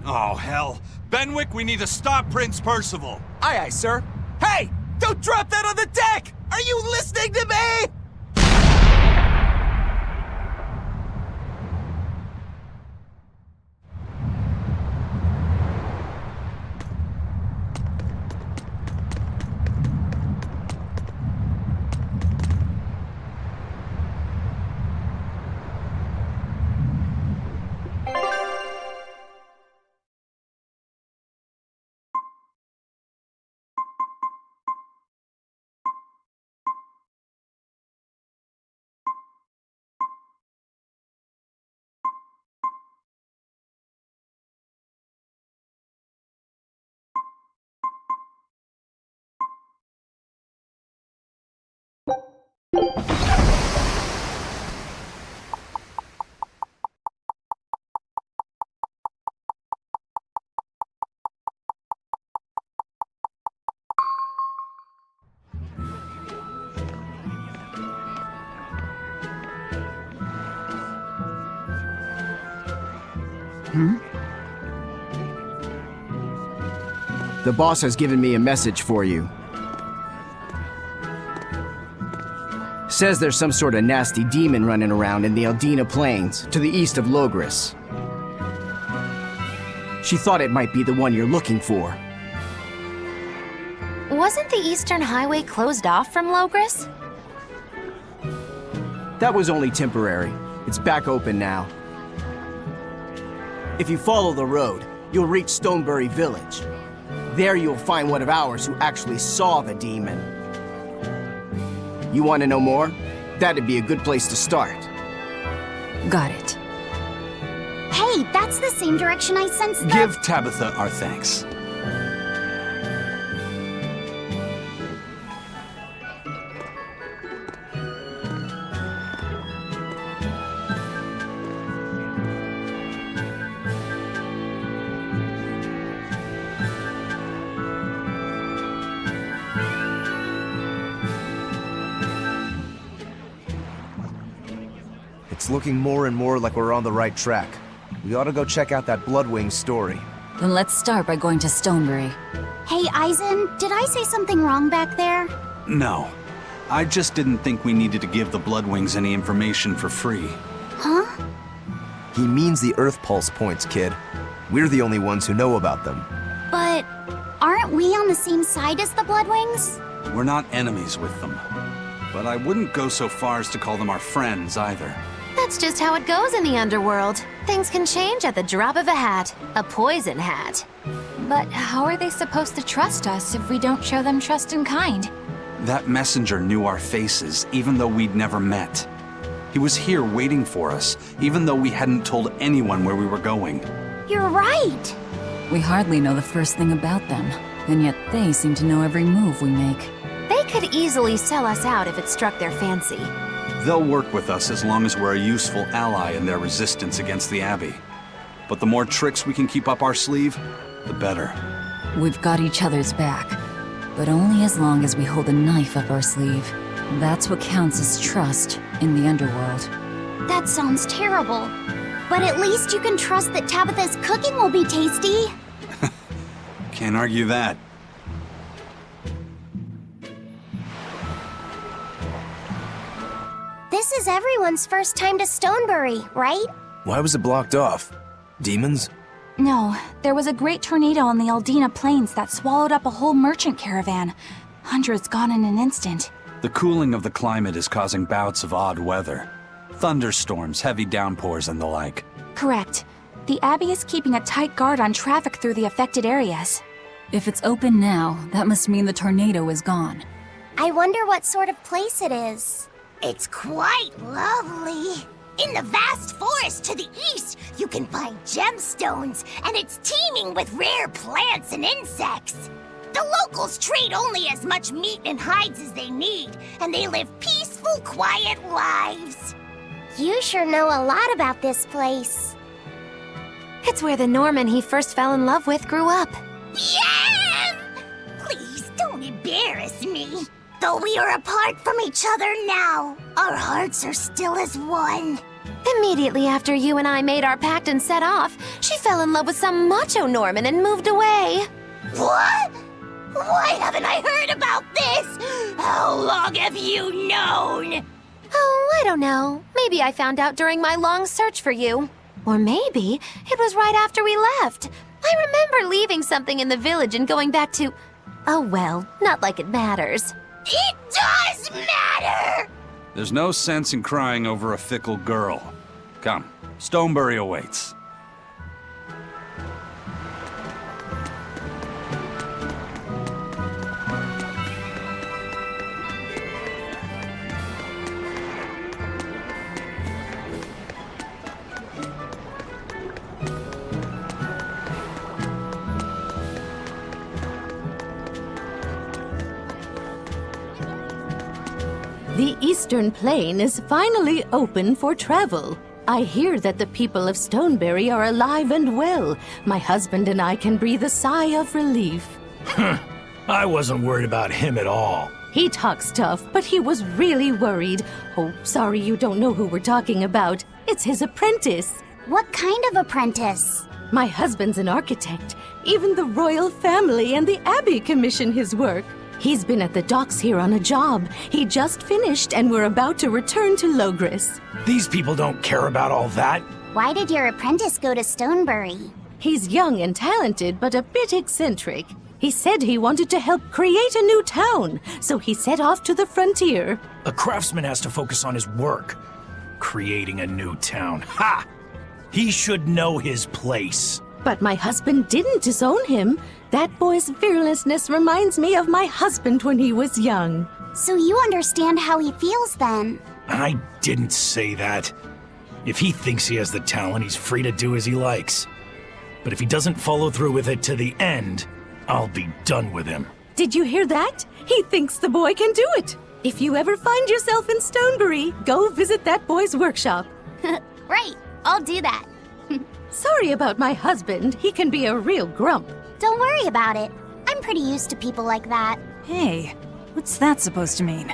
Oh, hell. Benwick, we need to stop Prince Percival. Aye, aye, sir. Hey! Don't drop that on the deck! Are you listening to me? The boss has given me a message for you. Says there's some sort of nasty demon running around in the Eldina Plains, to the east of Logris. She thought it might be the one you're looking for. Wasn't the Eastern Highway closed off from Logris? That was only temporary. It's back open now. If you follow the road, you'll reach Stonebury Village. There you'll find one of ours who actually saw the demon. You want to know more? That'd be a good place to start. Got it. Hey, that's the same direction I sensed the— Give Tabitha our thanks. It's looking more and more like we're on the right track. We ought to go check out that Bloodwing story. Then let's start by going to Stonebury. Hey, Eisen, did I say something wrong back there? No. I just didn't think we needed to give the Bloodwings any information for free. Huh? He means the Earth Pulse points, kid. We're the only ones who know about them. But aren't we on the same side as the Bloodwings? We're not enemies with them. But I wouldn't go so far as to call them our friends either. That's just how it goes in the underworld. Things can change at the drop of a hat. A poison hat. But how are they supposed to trust us if we don't show them trust in kind? That messenger knew our faces, even though we'd never met. He was here waiting for us, even though we hadn't told anyone where we were going. You're right! We hardly know the first thing about them, and yet they seem to know every move we make. They could easily sell us out if it struck their fancy. They'll work with us as long as we're a useful ally in their resistance against the Abbey. But the more tricks we can keep up our sleeve, the better. We've got each other's back, but only as long as we hold a knife up our sleeve. That's what counts as trust in the underworld. That sounds terrible. But at least you can trust that Tabitha's cooking will be tasty. Can't argue that. This is everyone's first time to Stonebury, right? Why was it blocked off? Demons? No, there was a great tornado on the Aldina Plains that swallowed up a whole merchant caravan. Hundreds gone in an instant. The cooling of the climate is causing bouts of odd weather. Thunderstorms, heavy downpours, and the like. Correct. The Abbey is keeping a tight guard on traffic through the affected areas. If it's open now, that must mean the tornado is gone. I wonder what sort of place it is. It's quite lovely. In the vast forest to the east, you can find gemstones, and it's teeming with rare plants and insects. The locals trade only as much meat and hides as they need, and they live peaceful, quiet lives. You sure know a lot about this place. It's where the Norman he first fell in love with grew up. Yeah! Please don't embarrass me. Though we are apart from each other now, our hearts are still as one. Immediately after you and I made our pact and set off, she fell in love with some macho Norman and moved away. What? Why haven't I heard about this? How long have you known? Oh, I don't know. Maybe I found out during my long search for you. Or maybe it was right after we left. I remember leaving something in the village and going back to... Oh well, not like it matters. It does matter! There's no sense in crying over a fickle girl. Come, Stonebury awaits. The Eastern Plain is finally open for travel. I hear that the people of Stonebury are alive and well. My husband and I can breathe a sigh of relief. I wasn't worried about him at all. He talks tough, but he was really worried. Oh, sorry you don't know who we're talking about. It's his apprentice. What kind of apprentice? My husband's an architect. Even the royal family and the Abbey commission his work. He's been at the docks here on a job. He just finished and we're about to return to Logris. These people don't care about all that. Why did your apprentice go to Stonebury? He's young and talented, but a bit eccentric. He said he wanted to help create a new town, so he set off to the frontier. A craftsman has to focus on his work. Creating a new town. Ha! He should know his place. But my husband didn't disown him. That boy's fearlessness reminds me of my husband when he was young. So you understand how he feels then? I didn't say that. If he thinks he has the talent, he's free to do as he likes. But if he doesn't follow through with it to the end, I'll be done with him. Did you hear that? He thinks the boy can do it. If you ever find yourself in Stonebury, go visit that boy's workshop. Right, I'll do that. Sorry about my husband. He can be a real grump. Don't worry about it. I'm pretty used to people like that. Hey, what's that supposed to mean?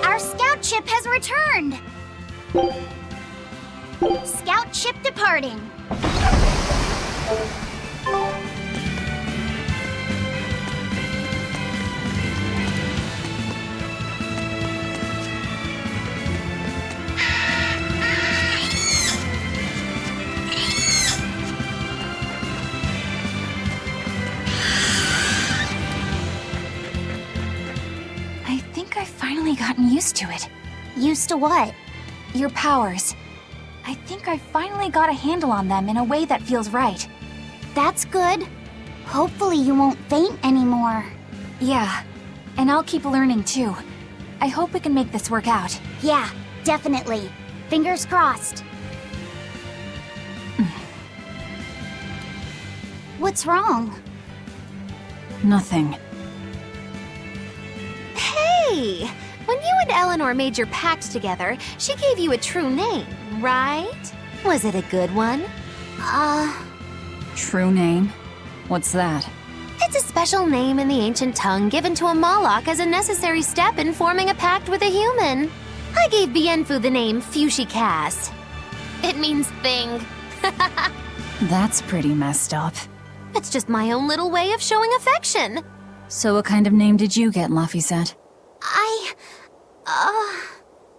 Our scout ship has returned! Scout ship departing. I think I've finally gotten used to it. Used to what? Your powers. I think I finally got a handle on them in a way that feels right. That's good. Hopefully you won't faint anymore. Yeah, and I'll keep learning too. I hope we can make this work out. Yeah, definitely. Fingers crossed. What's wrong? Nothing. Hey! When you and Eleanor made your pact together, she gave you a true name, right? Was it a good one? True name? What's that? It's a special name in the ancient tongue given to a Moloch as a necessary step in forming a pact with a human. I gave Bienfu the name Fushicas. It means thing. That's pretty messed up. It's just my own little way of showing affection. So what kind of name did you get, Laphicet?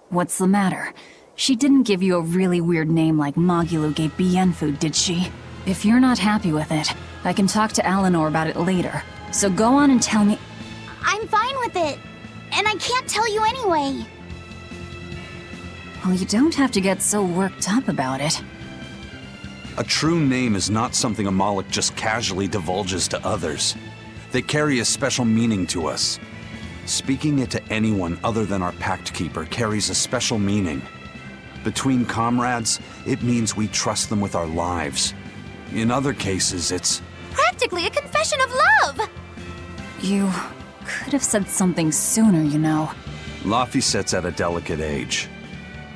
What's the matter? She didn't give you a really weird name like Magulu gave Bienfu, did she? If you're not happy with it, I can talk to Eleanor about it later. So go on and tell me— I'm fine with it. And I can't tell you anyway. Well, you don't have to get so worked up about it. A true name is not something a Moloch just casually divulges to others. They carry a special meaning to us. Speaking it to anyone other than our Pact Keeper carries a special meaning. Between comrades, it means we trust them with our lives. In other cases, it's Practically a confession of love! You could have said something sooner, you know. Laphicet's at a delicate age.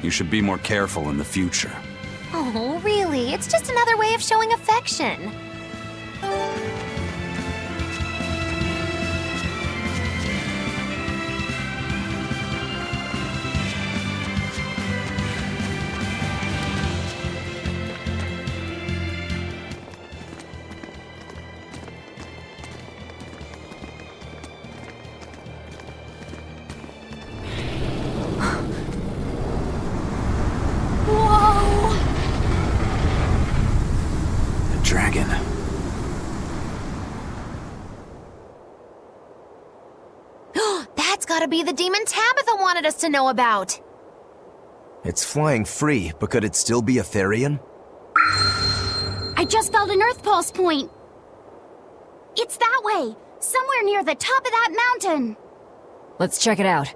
You should be more careful in the future. Oh, really? It's just another way of showing affection. Dragon. That's gotta be the demon Tabitha wanted us to know about. It's flying free, but could it still be a Therian? I just felt an Earth Pulse point. It's that way, somewhere near the top of that mountain. Let's check it out.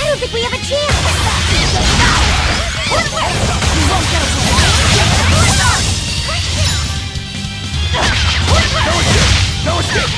I don't think we have a chance! No escape!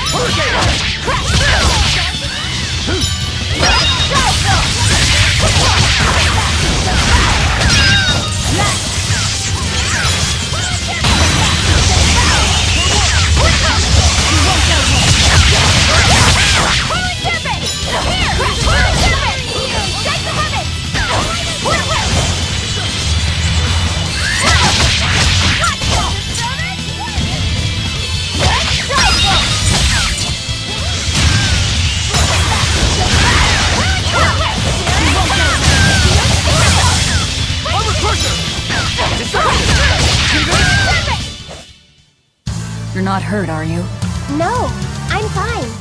You're not hurt, are you? No, I'm fine.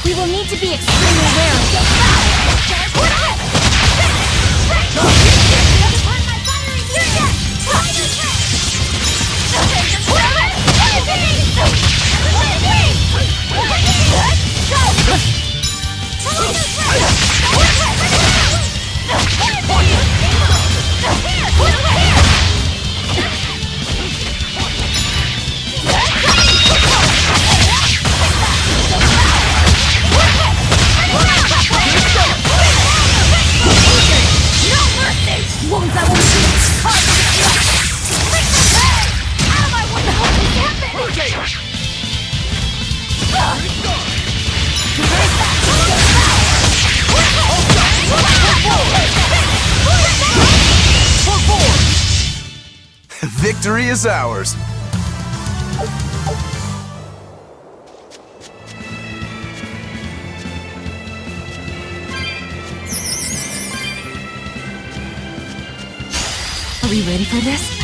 We will need to be extremely wary. Victory is ours. Are we ready for this?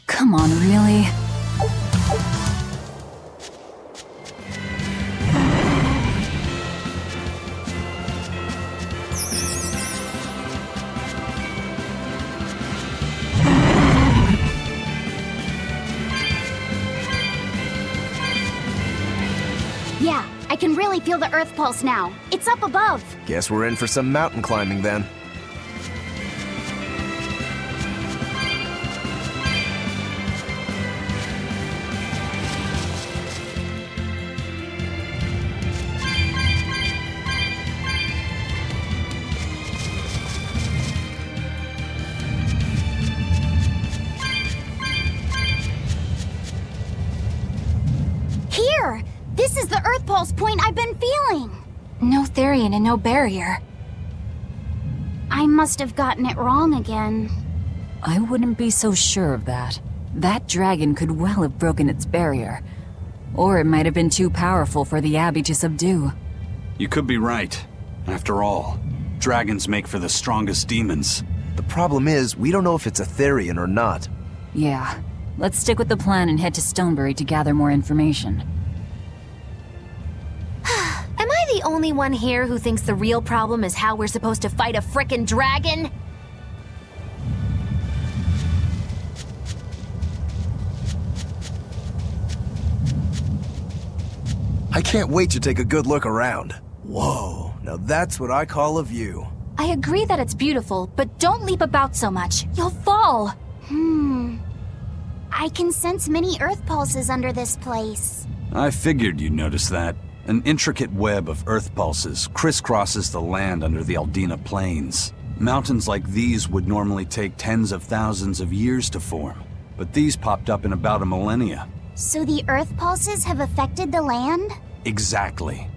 Come on, really? Yeah, I can really feel the Earth pulse now. It's up above. Guess we're in for some mountain climbing then. Here! This is the Earth pulse point I've been feeling. No Therian and no barrier. I must have gotten it wrong again. I wouldn't be so sure of that. That dragon could well have broken its barrier. Or it might have been too powerful for the Abbey to subdue. You could be right. After all, dragons make for the strongest demons. The problem is, we don't know if it's a Therian or not. Yeah. Let's stick with the plan and head to Stonebury to gather more information. Am I the only one here who thinks the real problem is how we're supposed to fight a frickin' dragon? I can't wait to take a good look around. Whoa, now that's what I call a view. I agree that it's beautiful, but don't leap about so much. You'll fall. I can sense many Earth pulses under this place. I figured you'd notice that. An intricate web of earth pulses crisscrosses the land under the Aldina Plains. Mountains like these would normally take tens of thousands of years to form, but these popped up in about a millennia. So the Earth pulses have affected the land? Exactly.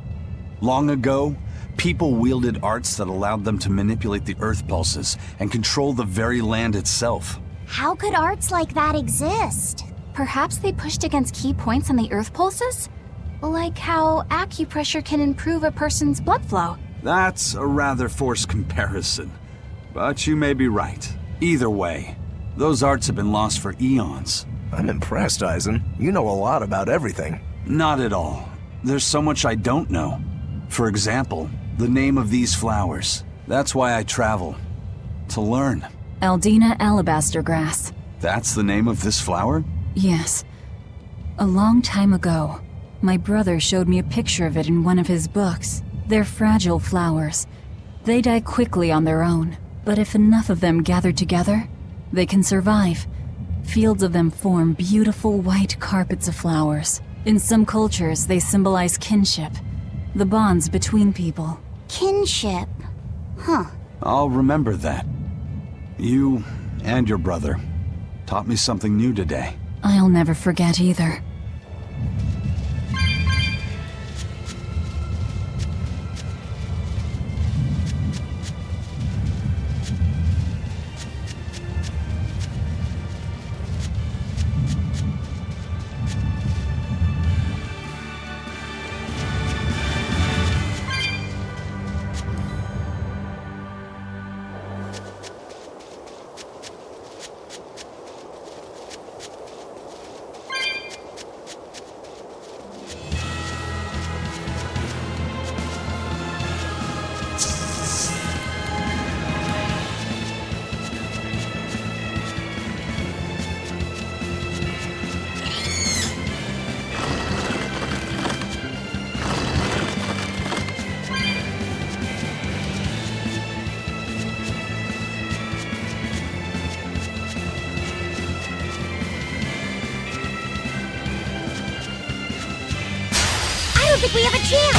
Long ago, people wielded arts that allowed them to manipulate the earth pulses and control the very land itself. How could arts like that exist? Perhaps they pushed against key points on the Earth pulses? Like how acupressure can improve a person's blood flow. That's a rather forced comparison, but you may be right. Either way, those arts have been lost for eons. I'm impressed, Eisen. You know a lot about everything. Not at all. There's so much I don't know. For example, the name of these flowers. That's why I travel. To learn. Aldina alabaster grass. That's the name of this flower? Yes. A long time ago, my brother showed me a picture of it in one of his books. They're fragile flowers. They die quickly on their own, but if enough of them gather together, they can survive. Fields of them form beautiful white carpets of flowers. In some cultures, they symbolize kinship, the bonds between people. Kinship? Huh. I'll remember that. You and your brother taught me something new today. I'll never forget either. like we have a chance!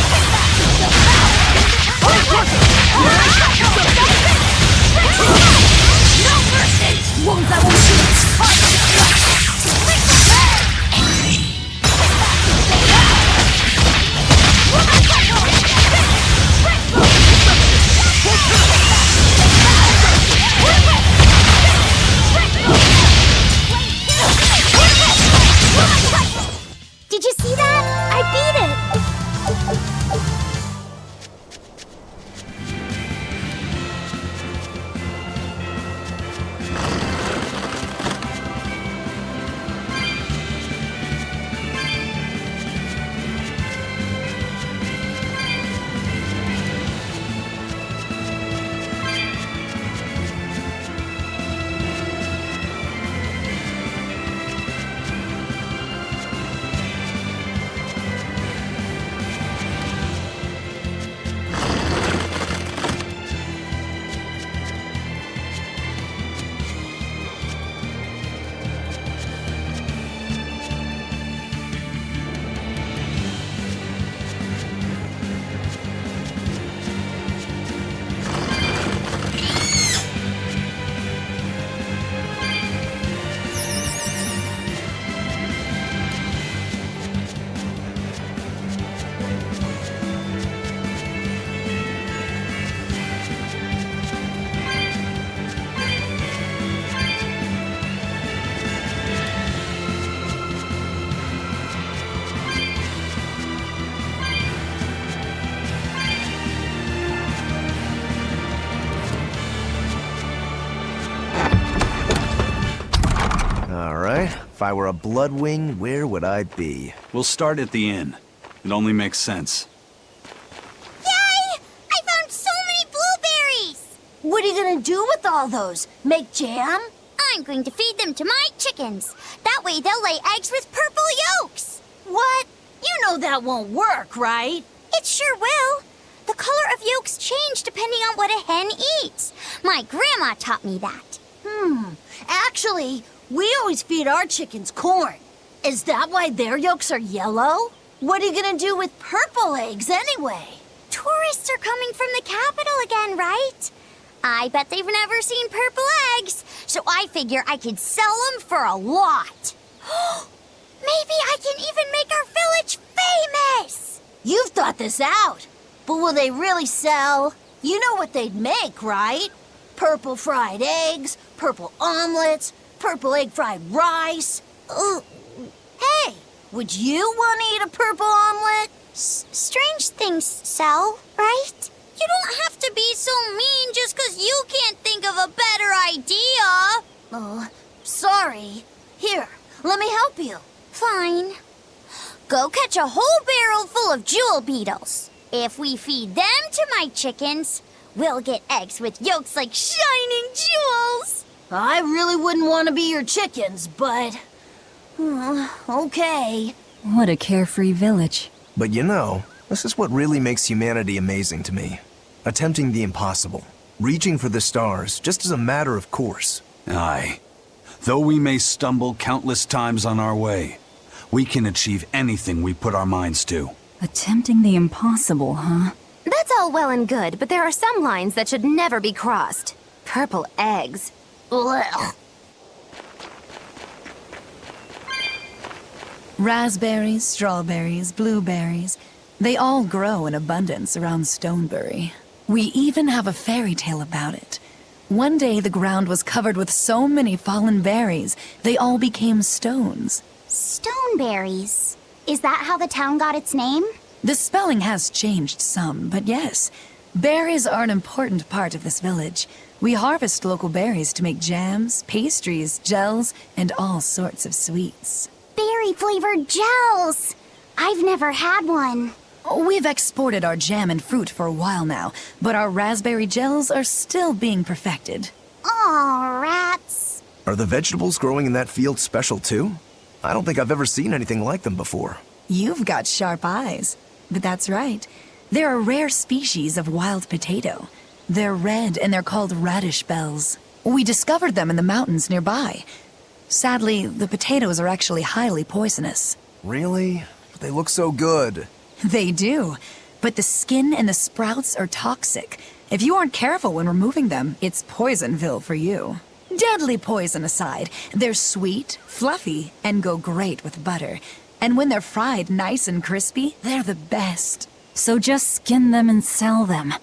No mercy! Won't that won't Did you see that? I beat it! If I were a Bloodwing, where would I be? We'll start at the inn. It only makes sense. Yay! I found so many blueberries! What are you gonna do with all those? Make jam? I'm going to feed them to my chickens. That way they'll lay eggs with purple yolks. What? You know that won't work, right? It sure will. The color of yolks change depending on what a hen eats. My grandma taught me that. Actually, we always feed our chickens corn. Is that why their yolks are yellow? What are you gonna do with purple eggs anyway? Tourists are coming from the capital again, right? I bet they've never seen purple eggs, so I figure I could sell them for a lot. Maybe I can even make our village famous! You've thought this out. But will they really sell? You know what they'd make, right? Purple fried eggs, purple omelets, purple egg fried rice. Hey, would you want to eat a purple omelet? Strange things sell, right? You don't have to be so mean just 'cause you can't think of a better idea. Oh, sorry. Here, let me help you. Fine. Go catch a whole barrel full of jewel beetles. If we feed them to my chickens, we'll get eggs with yolks like shining jewels. I really wouldn't want to be your chickens, but... okay. What a carefree village. But you know, this is what really makes humanity amazing to me. Attempting the impossible. Reaching for the stars, just as a matter of course. Aye. Though we may stumble countless times on our way, we can achieve anything we put our minds to. Attempting the impossible, huh? That's all well and good, but there are some lines that should never be crossed. Purple eggs. Ugh. Raspberries, strawberries, blueberries, they all grow in abundance around Stonebury. We even have a fairy tale about it. One day the ground was covered with so many fallen berries, they all became stones. Stoneberries. Is that how the town got its name? The spelling has changed some, but yes. Berries are an important part of this village. We harvest local berries to make jams, pastries, gels, and all sorts of sweets. Berry-flavored gels! I've never had one. We've exported our jam and fruit for a while now, but our raspberry gels are still being perfected. Aw, rats. Are the vegetables growing in that field special too? I don't think I've ever seen anything like them before. You've got sharp eyes. But that's right. They're a rare species of wild potato. They're red and they're called radish bells. We discovered them in the mountains nearby. Sadly, the potatoes are actually highly poisonous. Really? But they look so good. They do. But the skin and the sprouts are toxic. If you aren't careful when removing them, it's Poisonville for you. Deadly poison aside, they're sweet, fluffy, and go great with butter. And when they're fried nice and crispy, they're the best. So just skin them and sell them.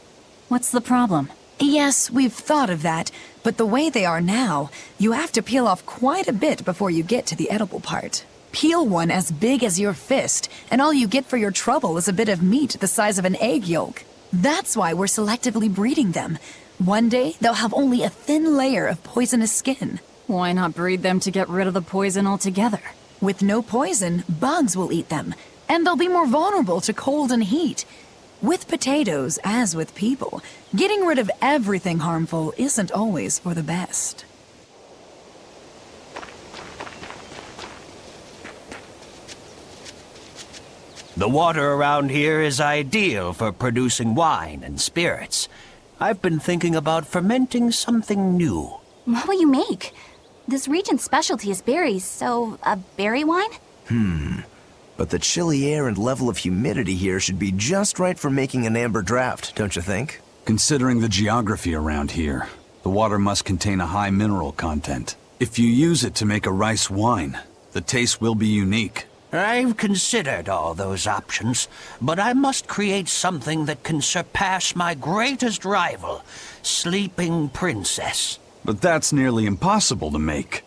What's the problem? Yes, we've thought of that, but the way they are now, you have to peel off quite a bit before you get to the edible part. Peel one as big as your fist, and all you get for your trouble is a bit of meat the size of an egg yolk. That's why we're selectively breeding them. One day, they'll have only a thin layer of poisonous skin. Why not breed them to get rid of the poison altogether? With no poison, bugs will eat them, and they'll be more vulnerable to cold and heat. With potatoes, as with people, getting rid of everything harmful isn't always for the best. The water around here is ideal for producing wine and spirits. I've been thinking about fermenting something new. What will you make? This region's specialty is berries, so a berry wine? But the chilly air and level of humidity here should be just right for making an amber draft, don't you think? Considering the geography around here, the water must contain a high mineral content. If you use it to make a rice wine, the taste will be unique. I've considered all those options, but I must create something that can surpass my greatest rival, Sleeping Princess. But that's nearly impossible to make.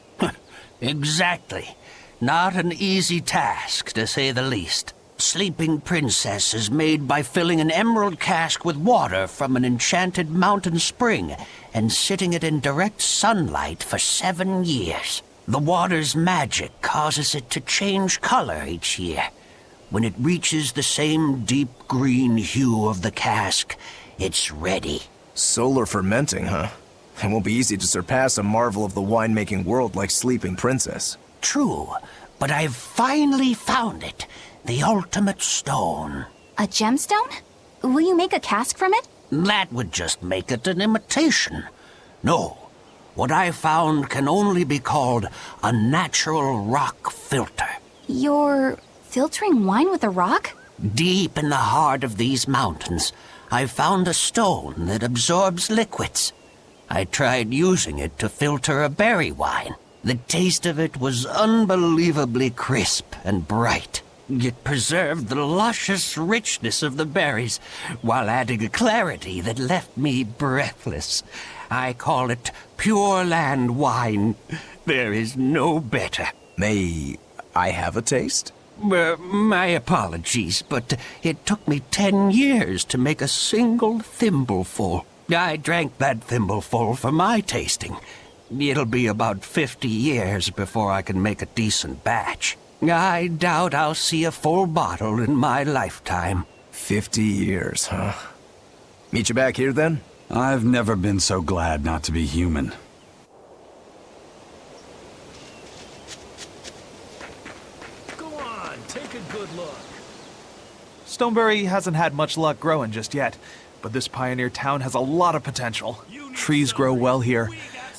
Exactly. Not an easy task, to say the least. Sleeping Princess is made by filling an emerald cask with water from an enchanted mountain spring and sitting it in direct sunlight for 7 years. The water's magic causes it to change color each year. When it reaches the same deep green hue of the cask, it's ready. Solar fermenting, huh? It won't be easy to surpass a marvel of the winemaking world like Sleeping Princess. True, but I've finally found it. The ultimate stone. A gemstone? Will you make a cask from it? That would just make it an imitation. No. What I found can only be called a natural rock filter. You're filtering wine with a rock? Deep in the heart of these mountains, I found a stone that absorbs liquids. I tried using it to filter a berry wine. The taste of it was unbelievably crisp and bright. It preserved the luscious richness of the berries, while adding a clarity that left me breathless. I call it Pure Land wine. There is no better. May I have a taste? My apologies, but it took me 10 years to make a single thimbleful. I drank that thimbleful for my tasting. It'll be about 50 years before I can make a decent batch. I doubt I'll see a full bottle in my lifetime. 50 years, huh? Meet you back here, then? I've never been so glad not to be human. Go on, take a good look. Stoneberry hasn't had much luck growing just yet, but this pioneer town has a lot of potential. Trees grow well here,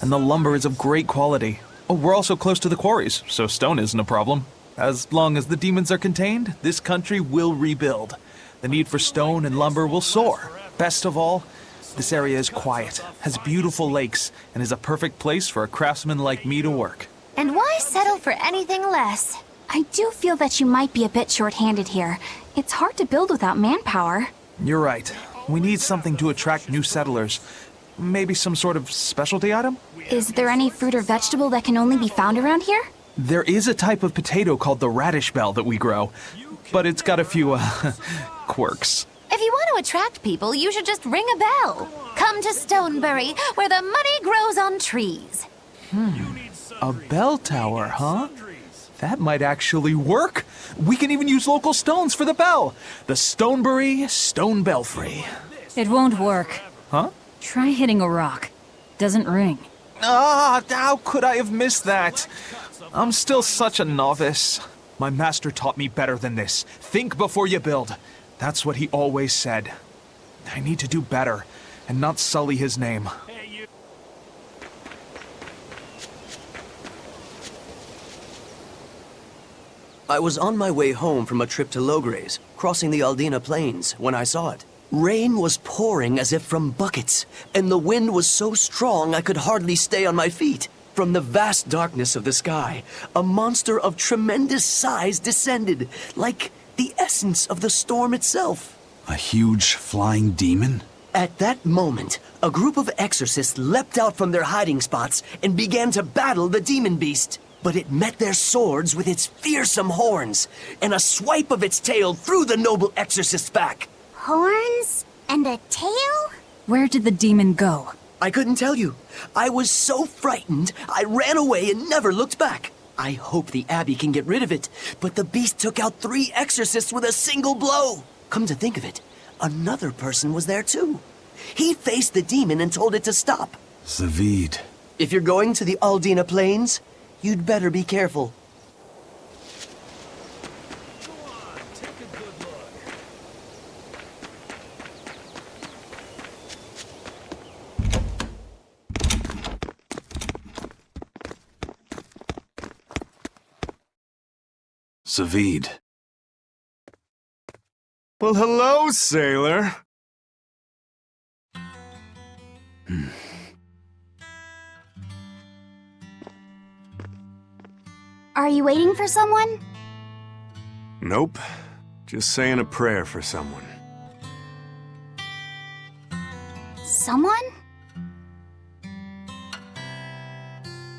and the lumber is of great quality. Oh, we're also close to the quarries, so stone isn't a problem. As long as the demons are contained, this country will rebuild. The need for stone and lumber will soar. Best of all, this area is quiet, has beautiful lakes, and is a perfect place for a craftsman like me to work. And why settle for anything less? I do feel that you might be a bit short-handed here. It's hard to build without manpower. You're right. We need something to attract new settlers. Maybe some sort of specialty item? Is there any fruit or vegetable that can only be found around here? There is a type of potato called the radish bell that we grow, but it's got a few, quirks. If you want to attract people, you should just ring a bell. Come to Stoneberry, where the money grows on trees. A bell tower, huh? That might actually work. We can even use local stones for the bell. The Stoneberry Stone Belfry. It won't work. Huh? Try hitting a rock. Doesn't ring. Ah, how could I have missed that? I'm still such a novice. My master taught me better than this. Think before you build. That's what he always said. I need to do better and not sully his name. I was on my way home from a trip to Logres, crossing the Aldina Plains, when I saw it. Rain was pouring as if from buckets, and the wind was so strong I could hardly stay on my feet. From the vast darkness of the sky, a monster of tremendous size descended, like the essence of the storm itself. A huge flying demon? At that moment, a group of exorcists leapt out from their hiding spots and began to battle the demon beast. But it met their swords with its fearsome horns, and a swipe of its tail threw the noble exorcist's back. Horns? And a tail? Where did the demon go? I couldn't tell you. I was so frightened, I ran away and never looked back. I hope the Abbey can get rid of it, but the beast took out 3 exorcists with a single blow. Come to think of it, another person was there too. He faced the demon and told it to stop. Zavid. If you're going to the Aldina Plains, you'd better be careful. Zavid. Well, hello, sailor. Are you waiting for someone? Nope. Just saying a prayer for someone. Someone?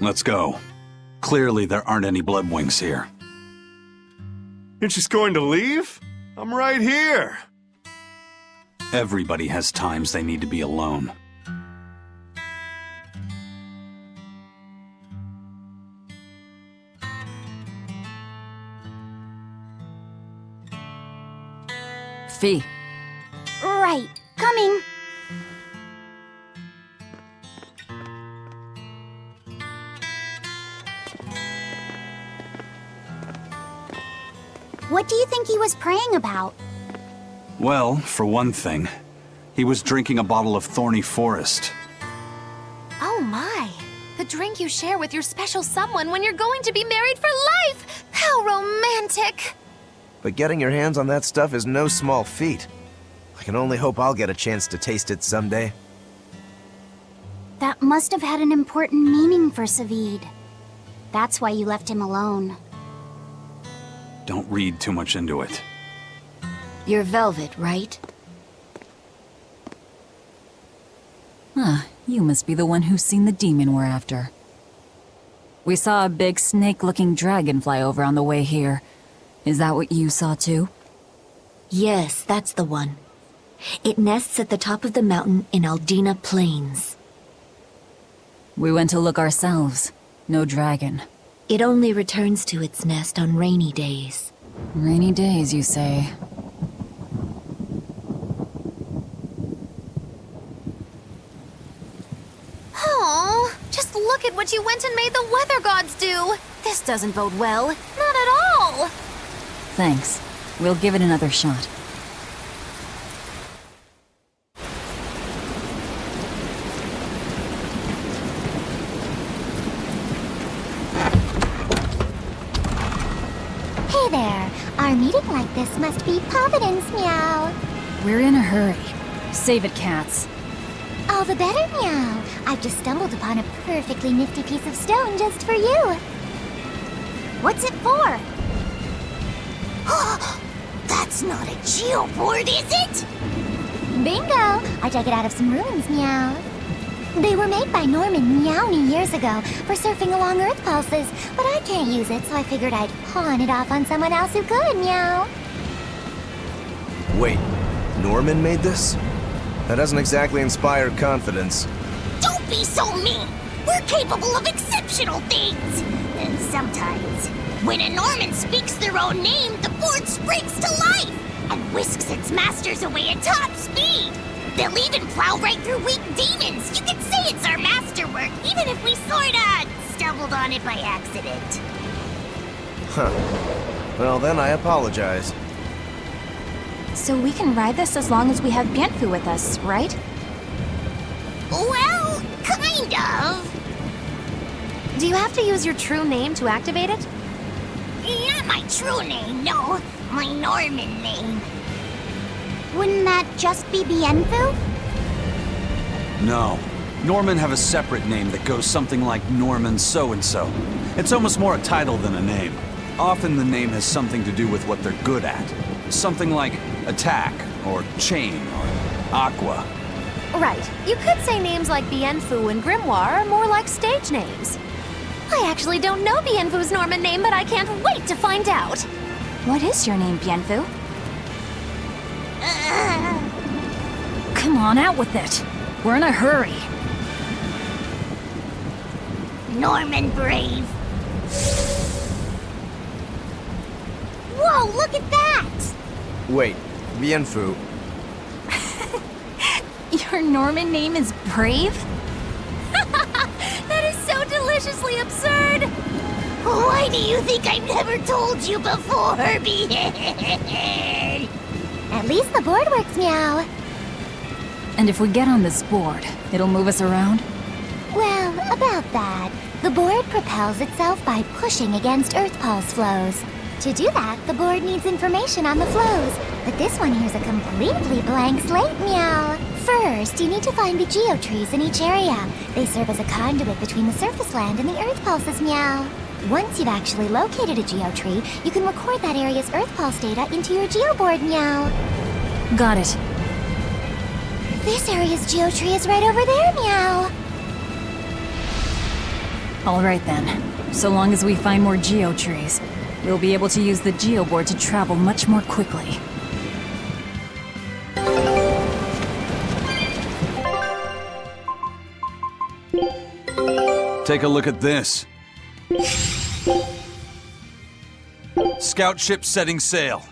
Let's go. Clearly there aren't any bloodwings here. You're just going to leave? I'm right here. Everybody has times they need to be alone. Fee. Right. Coming. What do you think he was praying about? Well, for one thing, he was drinking a bottle of Thorny Forest. Oh my! The drink you share with your special someone when you're going to be married for life! How romantic! But getting your hands on that stuff is no small feat. I can only hope I'll get a chance to taste it someday. That must have had an important meaning for Zavid. That's why you left him alone. Don't read too much into it. You're Velvet, right? Huh, you must be the one who's seen the demon we're after. We saw a big snake-looking dragon fly over on the way here. Is that what you saw too? Yes, that's the one. It nests at the top of the mountain in Aldina Plains. We went to look ourselves. No dragon. It only returns to its nest on rainy days. Rainy days, you say? Oh, just look at what you went and made the weather gods do! This doesn't bode well. Not at all! Thanks. We'll give it another shot. Hey there. Our meeting like this must be Providence, meow. We're in a hurry. Save it, cats. All the better, meow. I've just stumbled upon a perfectly nifty piece of stone just for you. What's it for? That's not a geoboard, is it? Bingo! I dug it out of some ruins, meow. They were made by Norman Meowny years ago for surfing along Earth pulses, but I can't use it, so I figured I'd pawn it off on someone else who could, meow. Wait, Norman made this? That doesn't exactly inspire confidence. Don't be so mean! We're capable of exceptional things! And sometimes, when a Norman speaks their own name, the board springs to life and whisks its masters away at top speed. They'll even plow right through weak demons. You could say it's our masterwork, even if we sorta stumbled on it by accident. Huh. Well, then I apologize. So we can ride this as long as we have Bienfu with us, right? Well, kind of. Do you have to use your true name to activate it? Yeah, not my true name, no. My Norman name. Wouldn't that just be Bienfu? No. Norman have a separate name that goes something like Norman so-and-so. It's almost more a title than a name. Often the name has something to do with what they're good at. Something like attack, or chain, or aqua. Right. You could say names like Bienfu and Grimoire are more like stage names. I actually don't know Bienfu's Norman name, but I can't wait to find out. What is your name, Bienfu? Come on, out with it. We're in a hurry. Norman Brave. Whoa, look at that! Wait, Bienfu. Your Norman name is Brave? That is so deliciously absurd! Why do you think I've never told you before, Beard? At least the board works, meow. And if we get on this board, it'll move us around? Well, about that. The board propels itself by pushing against Earth Pulse flows. To do that, the board needs information on the flows, but this one here's a completely blank slate, meow. First, you need to find the geotrees in each area. They serve as a conduit between the surface land and the Earth Pulses, meow. Once you've actually located a geotree, you can record that area's Earth Pulse data into your geoboard, meow. Got it. This area's geotree is right over there, meow. All right then. So long as we find more geotrees, we'll be able to use the geoboard to travel much more quickly. Take a look at this. Scout ship setting sail.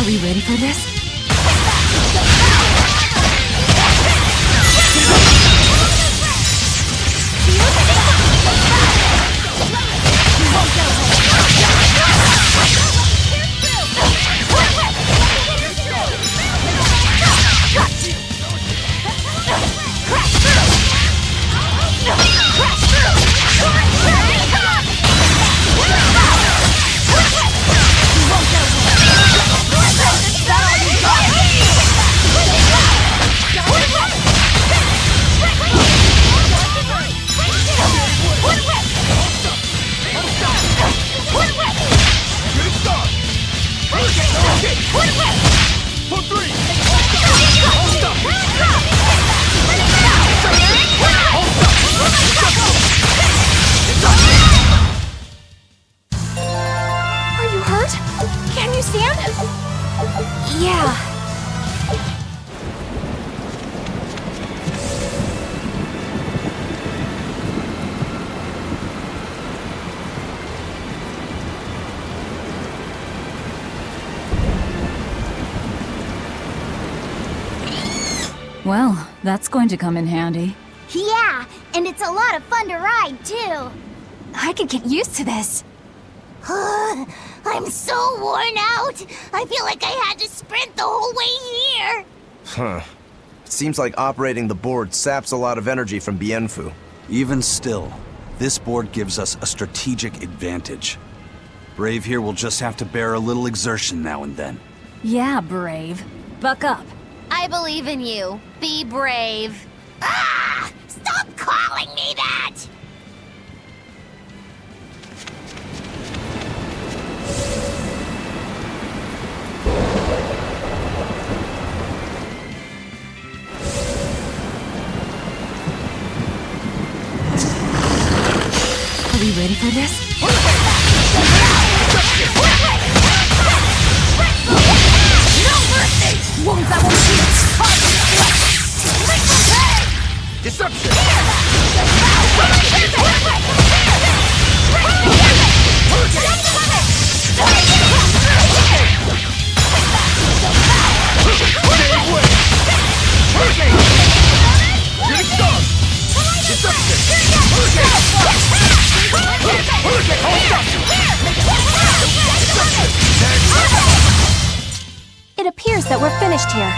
Are we ready for this? Are you hurt? Can you stand? Yeah. Well, that's going to come in handy. Yeah, and it's a lot of fun to ride, too. I could get used to this. I'm so worn out. I feel like I had to sprint the whole way here. Huh. It seems like operating the board saps a lot of energy from Bienfu. Even still, this board gives us a strategic advantage. Brave here will just have to bear a little exertion now and then. Yeah, Brave. Buck up. I believe in you. Be brave. Ah! Stop calling me that! Are we ready for this? Wounds that won't heal! Deception! we're finished here.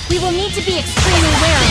We will need to be extremely wary.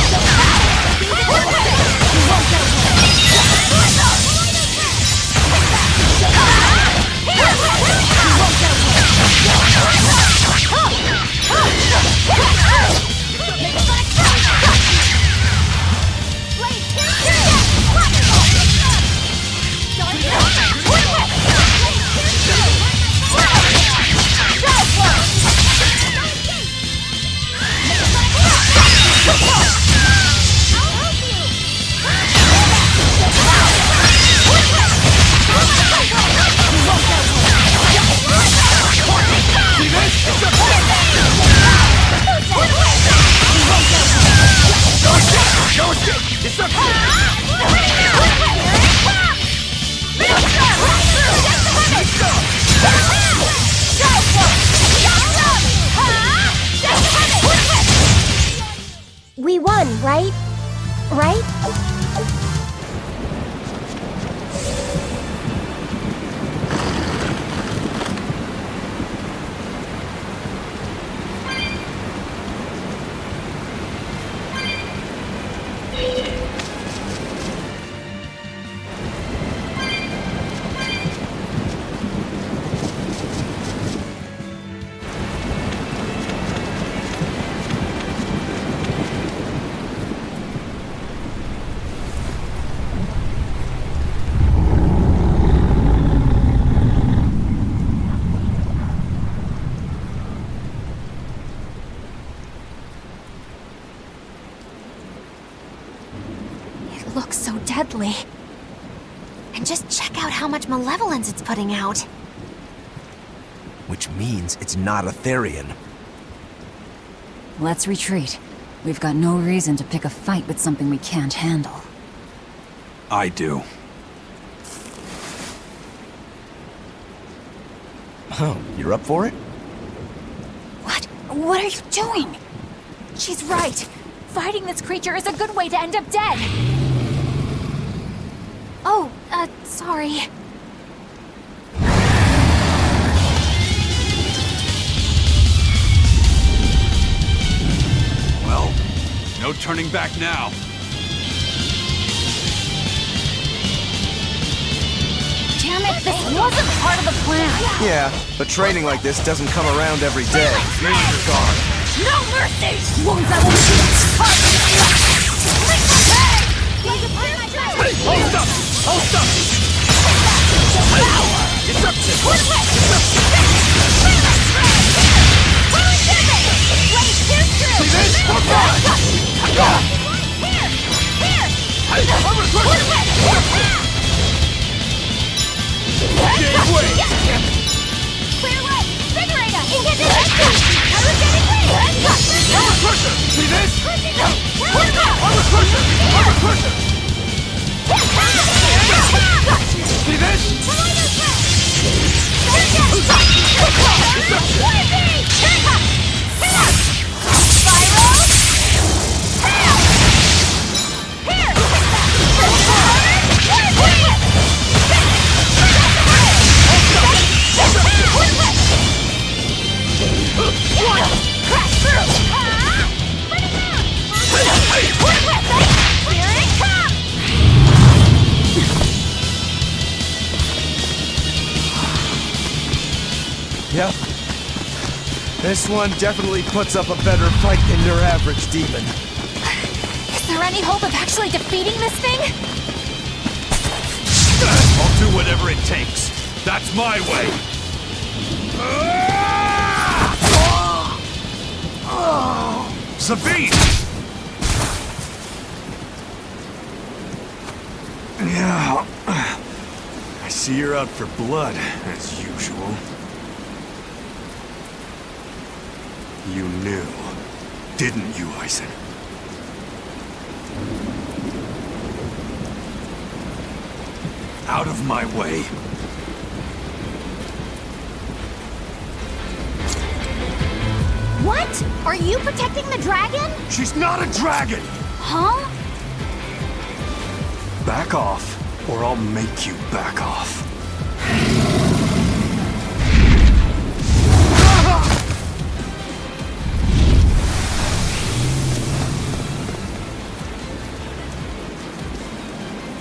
We won, right? Right? It looks so deadly. And just check out how much malevolence it's putting out. Which means it's not a Therian. Let's retreat. We've got no reason to pick a fight with something we can't handle. I do. Oh, you're up for it? What? What are you doing? She's right. Fighting this creature is a good way to end up dead. Oh, sorry. Well, no turning back now. Damn it, this wasn't part of the plan. Yeah, but training like this doesn't come around every day. No mercy! Wounds I will shoot! Hold up! Hold up! Yep. This one definitely puts up a better fight than your average demon. Is there any hope of actually defeating this thing? I'll do whatever it takes. That's my way. Sabine! Yeah. see you're out for blood, as usual. You knew, didn't you, Eisen? Out of my way. What? Are you protecting the dragon? She's not a dragon! Huh? Back off, or I'll make you back off.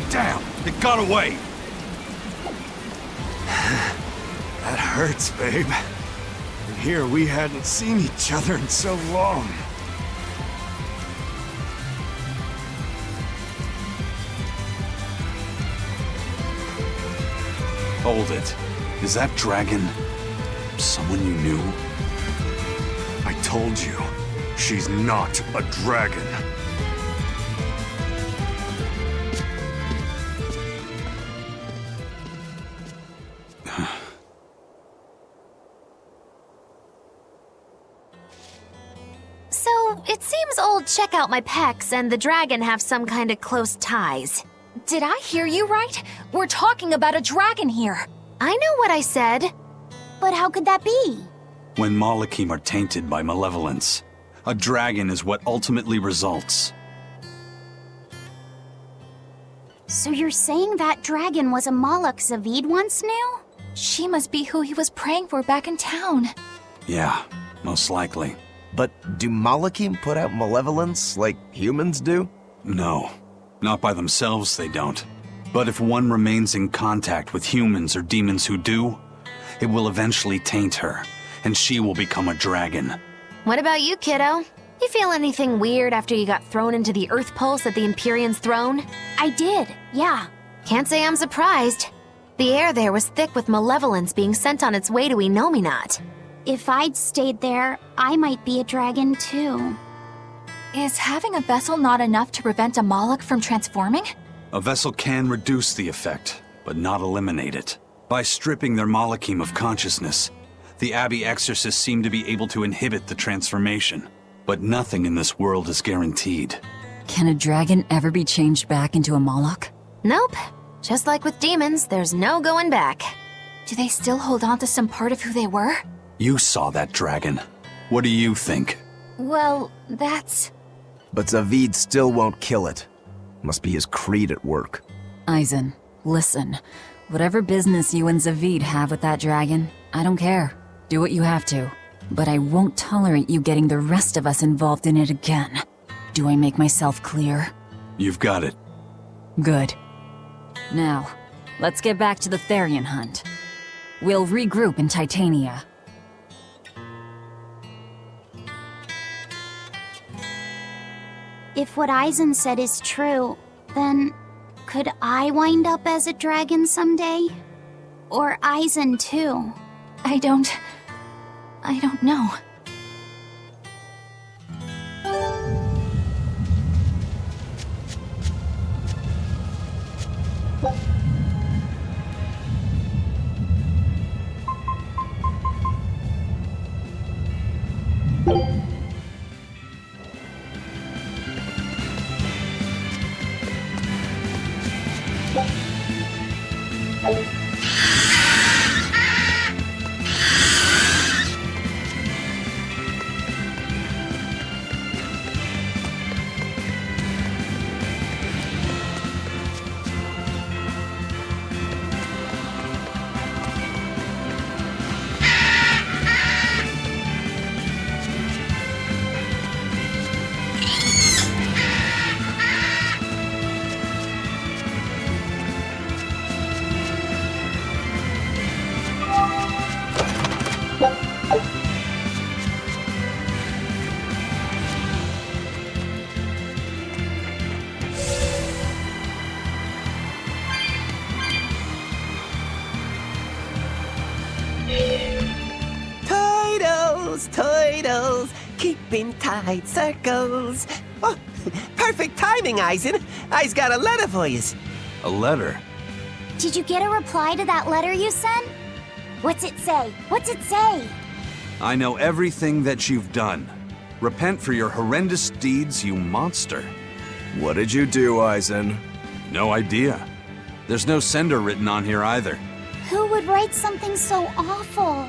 Damn, it got away! That hurts, babe. And here we hadn't seen each other in so long. Hold it. Is that dragon someone you knew? I told you, she's not a dragon. So, it seems old Check Out My Pecs and the dragon have some kind of close ties. Did I hear you right? We're talking about a dragon here. I know what I said. But how could that be? When Malachim are tainted by malevolence, a dragon is what ultimately results. So you're saying that dragon was a Malak Zavid once knew? She must be who he was praying for back in town. Yeah, most likely. But do Malachim put out malevolence like humans do? No, not by themselves they don't. But if one remains in contact with humans or demons who do, it will eventually taint her, and she will become a dragon. What about you, kiddo? You feel anything weird after you got thrown into the Earth Pulse at the Empyrean's throne? I did, yeah. Can't say I'm surprised. The air there was thick with malevolence being sent on its way to Enominat. If I'd stayed there, I might be a dragon too. Is having a vessel not enough to prevent a Malak from transforming? A vessel can reduce the effect, but not eliminate it. By stripping their Malachim of consciousness, the Abbey exorcists seem to be able to inhibit the transformation. But nothing in this world is guaranteed. Can a dragon ever be changed back into a Malak? Nope. Just like with demons, there's no going back. Do they still hold on to some part of who they were? You saw that dragon. What do you think? Well, that's... But Zavid still won't kill it. Must be his creed at work. Eisen, listen. Whatever business you and Zavid have with that dragon, I don't care. Do what you have to. But I won't tolerate you getting the rest of us involved in it again. Do I make myself clear? You've got it. Good. Now, let's get back to the Therian hunt. We'll regroup in Titania. If what Eisen said is true, then could I wind up as a dragon someday? Or Eisen too? I don't know. Toidles, keeping tight circles. Oh, perfect timing, Eisen. I's got a letter for yous. A letter? Did you get a reply to that letter you sent? What's it say? What's it say? I know everything that you've done. Repent for your horrendous deeds, you monster. What did you do, Eisen? No idea. There's no sender written on here either. Who would write something so awful?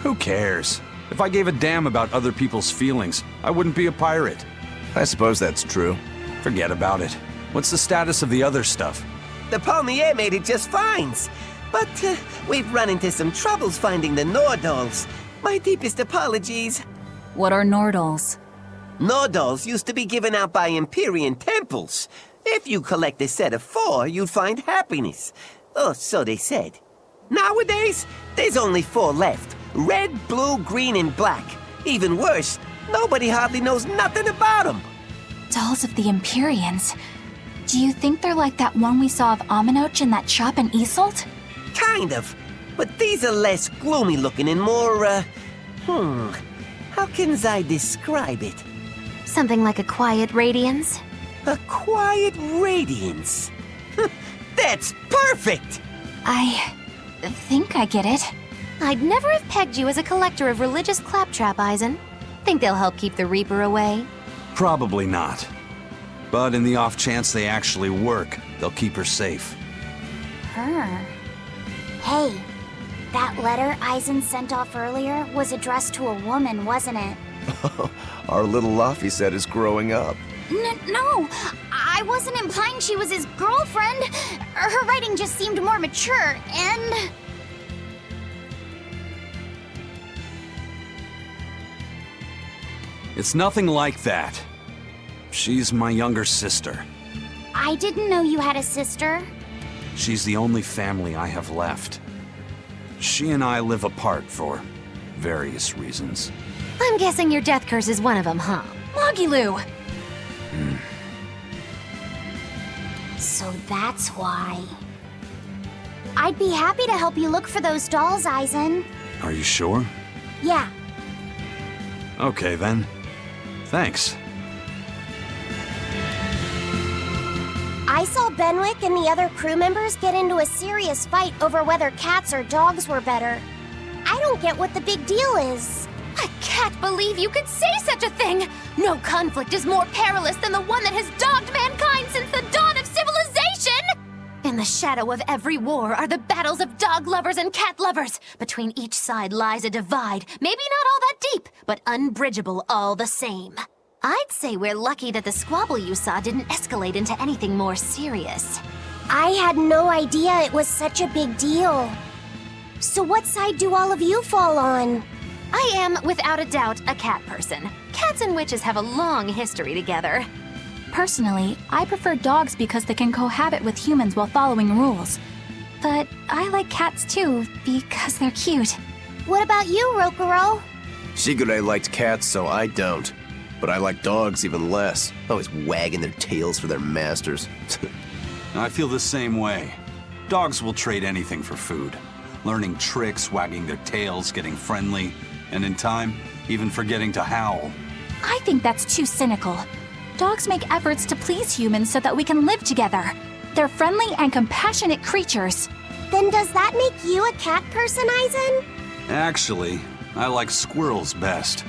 Who cares? If I gave a damn about other people's feelings, I wouldn't be a pirate. I suppose that's true. Forget about it. What's the status of the other stuff? The Palmier made it just fine. But we've run into some troubles finding the Nordals. My deepest apologies. What are Nordals? Nordals used to be given out by Empyrean temples. If you collect a set of 4, you'd find happiness. Oh, so they said. Nowadays, there's only 4 left. Red, blue, green, and black. Even worse, nobody hardly knows nothing about them. Dolls of the Empyreans. Do you think they're like that one we saw of Aminoch in that shop in Isolt? Kind of. But these are less gloomy looking and more, how can I describe it? Something like a quiet radiance? A quiet radiance. That's perfect! I think I get it. I'd never have pegged you as a collector of religious claptrap, Eisen. Think they'll help keep the Reaper away? Probably not. But in the off chance they actually work, they'll keep her safe. Her. Hey, that letter Eisen sent off earlier was addressed to a woman, wasn't it? Our little Laphicet is growing up. No, I wasn't implying she was his girlfriend. Her writing just seemed more mature, and... It's nothing like that. She's my younger sister. I didn't know you had a sister. She's the only family I have left. She and I live apart for various reasons. I'm guessing your death curse is one of them, huh? Mogiloo! So that's why. I'd be happy to help you look for those dolls, Eisen. Are you sure? Yeah. Okay then. Thanks. I saw Benwick and the other crew members get into a serious fight over whether cats or dogs were better. I don't get what the big deal is. I can't believe you could say such a thing! No conflict is more perilous than the one that has dogged mankind since the dawn of civilization! In the shadow of every war are the battles of dog lovers and cat lovers. Between each side lies a divide, maybe not all that deep, but unbridgeable all the same. I'd say we're lucky that the squabble you saw didn't escalate into anything more serious. I had no idea it was such a big deal. So what side do all of you fall on? I am, without a doubt, a cat person. Cats and witches have a long history together. Personally, I prefer dogs because they can cohabit with humans while following rules. But I like cats too, because they're cute. What about you, Rokuro? Shigure liked cats, so I don't. But I like dogs even less, always wagging their tails for their masters. I feel the same way. Dogs will trade anything for food. Learning tricks, wagging their tails, getting friendly, and in time, even forgetting to howl. I think that's too cynical. Dogs make efforts to please humans so that we can live together. They're friendly and compassionate creatures. Then does that make you a cat person, Eisen? Actually, I like squirrels best.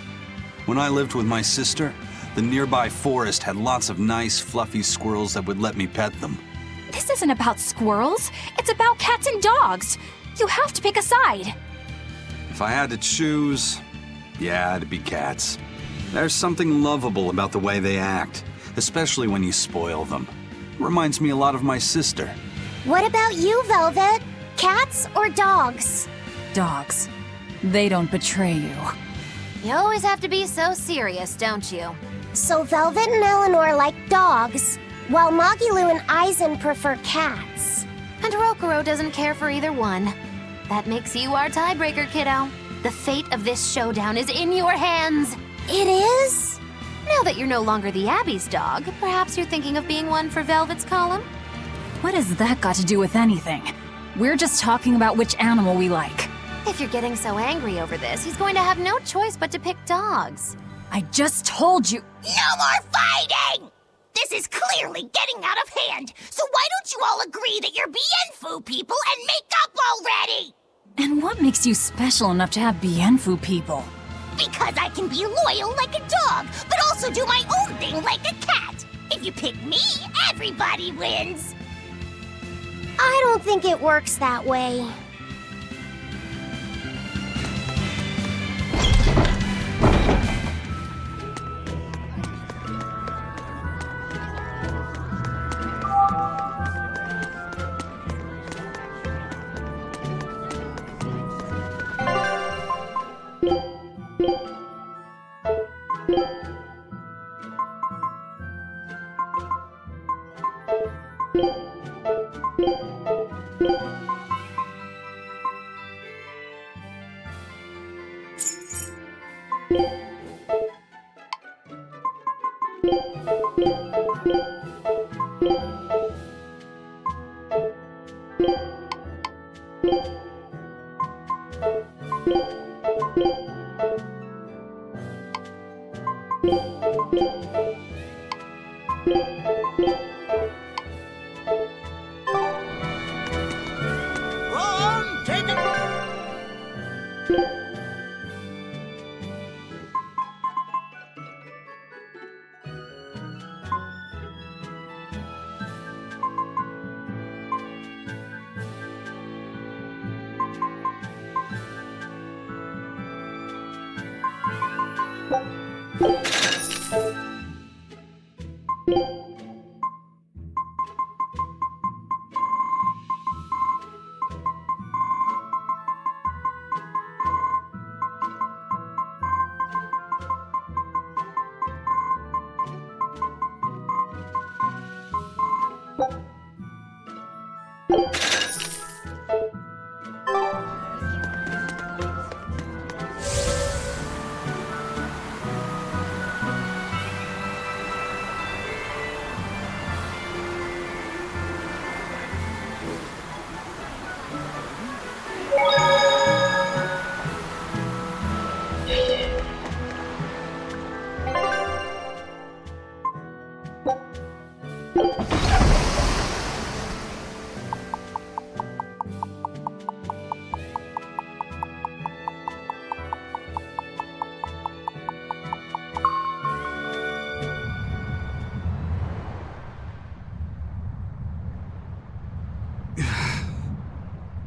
When I lived with my sister, the nearby forest had lots of nice, fluffy squirrels that would let me pet them. This isn't about squirrels. It's about cats and dogs. You have to pick a side. If I had to choose, yeah, it'd be cats. There's something lovable about the way they act, especially when you spoil them. Reminds me a lot of my sister. What about you, Velvet? Cats or dogs? Dogs. They don't betray you. You always have to be so serious, don't you? So Velvet and Eleanor like dogs, while Mogiloo and Eisen prefer cats. And Rokuro doesn't care for either one. That makes you our tiebreaker, kiddo. The fate of this showdown is in your hands. It is? Now that you're no longer the Abbey's dog, perhaps you're thinking of being one for Velvet's column? What has that got to do with anything? We're just talking about which animal we like. If you're getting so angry over this, he's going to have no choice but to pick dogs. I just told you. No more fighting! This is clearly getting out of hand, so why don't you all agree that you're Bienfu people and make up already? And what makes you special enough to have Bienfu people? Because I can be loyal like a dog, but also do my own thing like a cat. If you pick me, everybody wins. I don't think it works that way.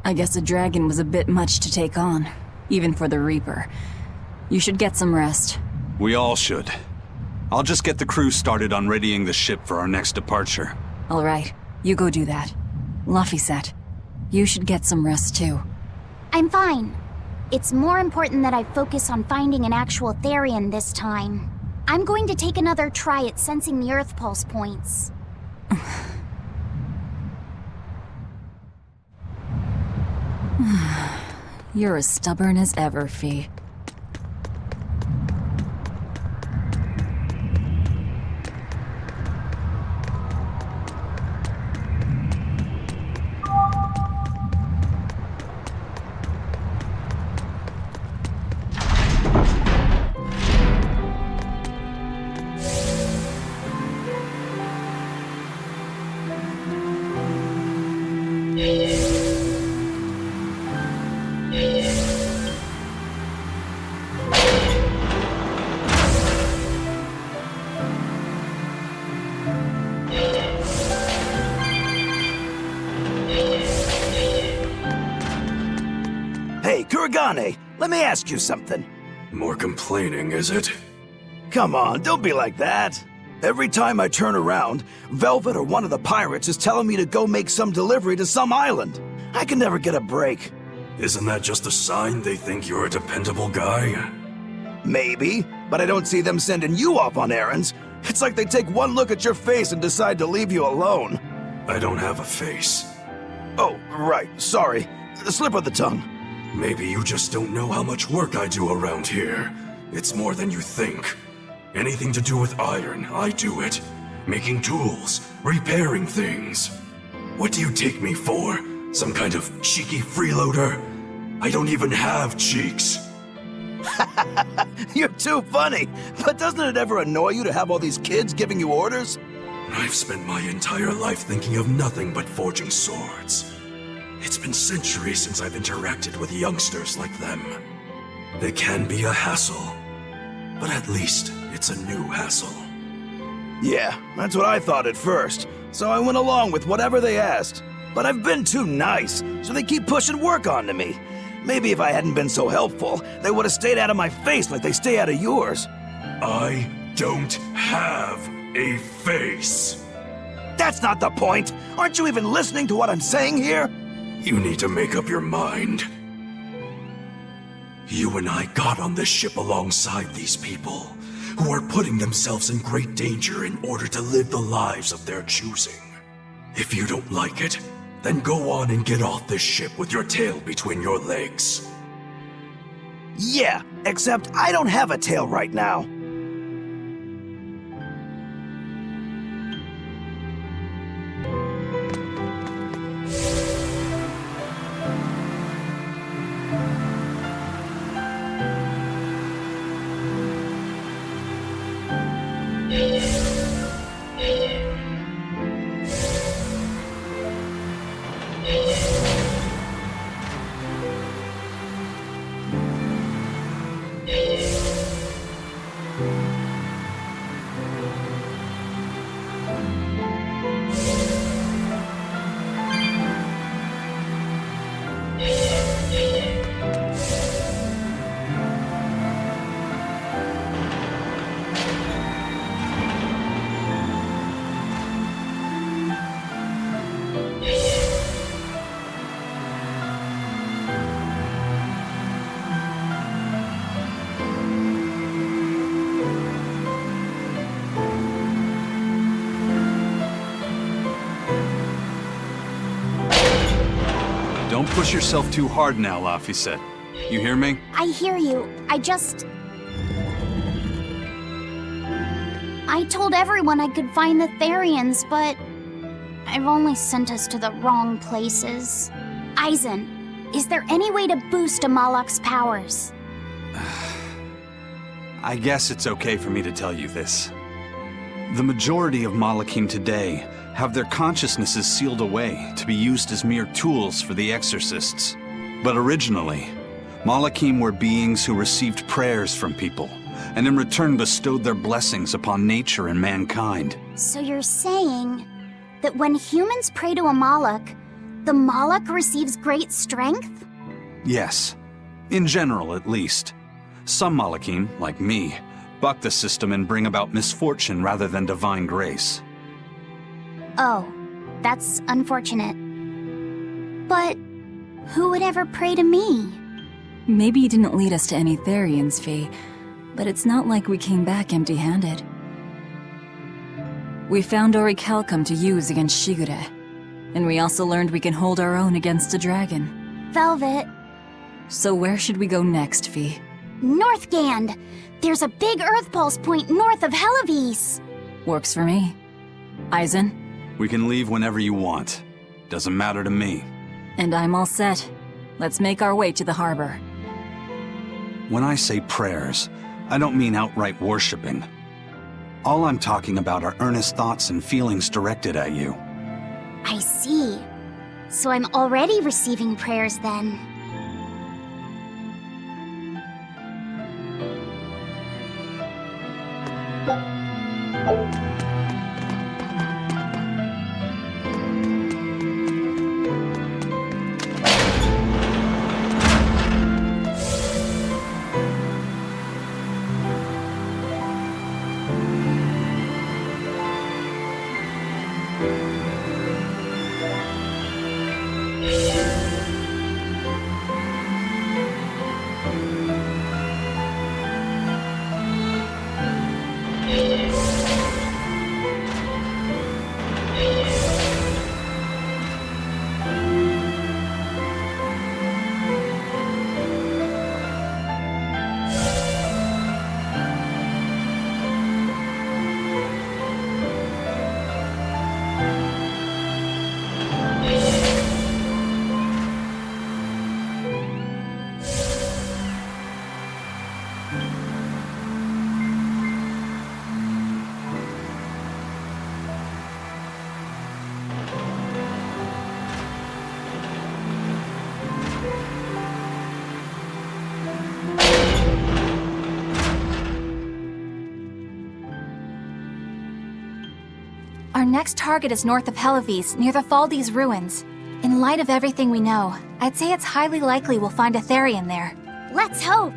I guess a dragon was a bit much to take on, even for the Reaper. You should get some rest. We all should. I'll just get the crew started on readying the ship for our next departure. All right, you go do that. Laphicet, you should get some rest too. I'm fine. It's more important that I focus on finding an actual Therian this time. I'm going to take another try at sensing the Earth Pulse points. You're as stubborn as ever, Fee. Hey, Kuragane, let me ask you something. More complaining, is it? Come on, don't be like that. Every time I turn around, Velvet or one of the pirates is telling me to go make some delivery to some island. I can never get a break. Isn't that just a sign they think you're a dependable guy? Maybe, but I don't see them sending you off on errands. It's like they take one look at your face and decide to leave you alone. I don't have a face. Oh, right, sorry. The slip of the tongue. Maybe you just don't know how much work I do around here. It's more than you think. Anything to do with iron, I do it. Making tools, repairing things. What do you take me for? Some kind of cheeky freeloader? I don't even have cheeks. You're too funny. But doesn't it ever annoy you to have all these kids giving you orders? I've spent my entire life thinking of nothing but forging swords. It's been centuries since I've interacted with youngsters like them. They can be a hassle, but at least it's a new hassle. Yeah, that's what I thought at first, so I went along with whatever they asked. But I've been too nice, so they keep pushing work onto me. Maybe if I hadn't been so helpful, they would have stayed out of my face like they stay out of yours. I don't have a face. That's not the point! Aren't you even listening to what I'm saying here? You need to make up your mind. You and I got on this ship alongside these people, who are putting themselves in great danger in order to live the lives of their choosing. If you don't like it, then go on and get off this ship with your tail between your legs. Yeah, except I don't have a tail right now. Don't push yourself too hard now, Laphicet. You hear me? I hear you. I told everyone I could find the Therians, but I've only sent us to the wrong places. Aizen, is there any way to boost Amalok's powers? I guess it's okay for me to tell you this. The majority of Malakim today have their consciousnesses sealed away to be used as mere tools for the exorcists. But originally, Malakim were beings who received prayers from people, and in return bestowed their blessings upon nature and mankind. So you're saying that when humans pray to Amalok, the Malak receives great strength? Yes. In general, at least. Some Malakim, like me, buck the system and bring about misfortune rather than divine grace. Oh, that's unfortunate. But who would ever pray to me? Maybe you didn't lead us to any Therians, Fee, but it's not like we came back empty-handed. We found orichalcum to use against Shigure, and we also learned we can hold our own against a dragon. Velvet. So where should we go next, Fee? Northgand! There's a big Earth Pulse point north of Helavis! Works for me. Aizen? We can leave whenever you want. Doesn't matter to me. And I'm all set. Let's make our way to the harbor. When I say prayers, I don't mean outright worshipping. All I'm talking about are earnest thoughts and feelings directed at you. I see. So I'm already receiving prayers then. Our next target is north of Helives, near the Faldes ruins. In light of everything we know, I'd say it's highly likely we'll find a Therian there. Let's hope.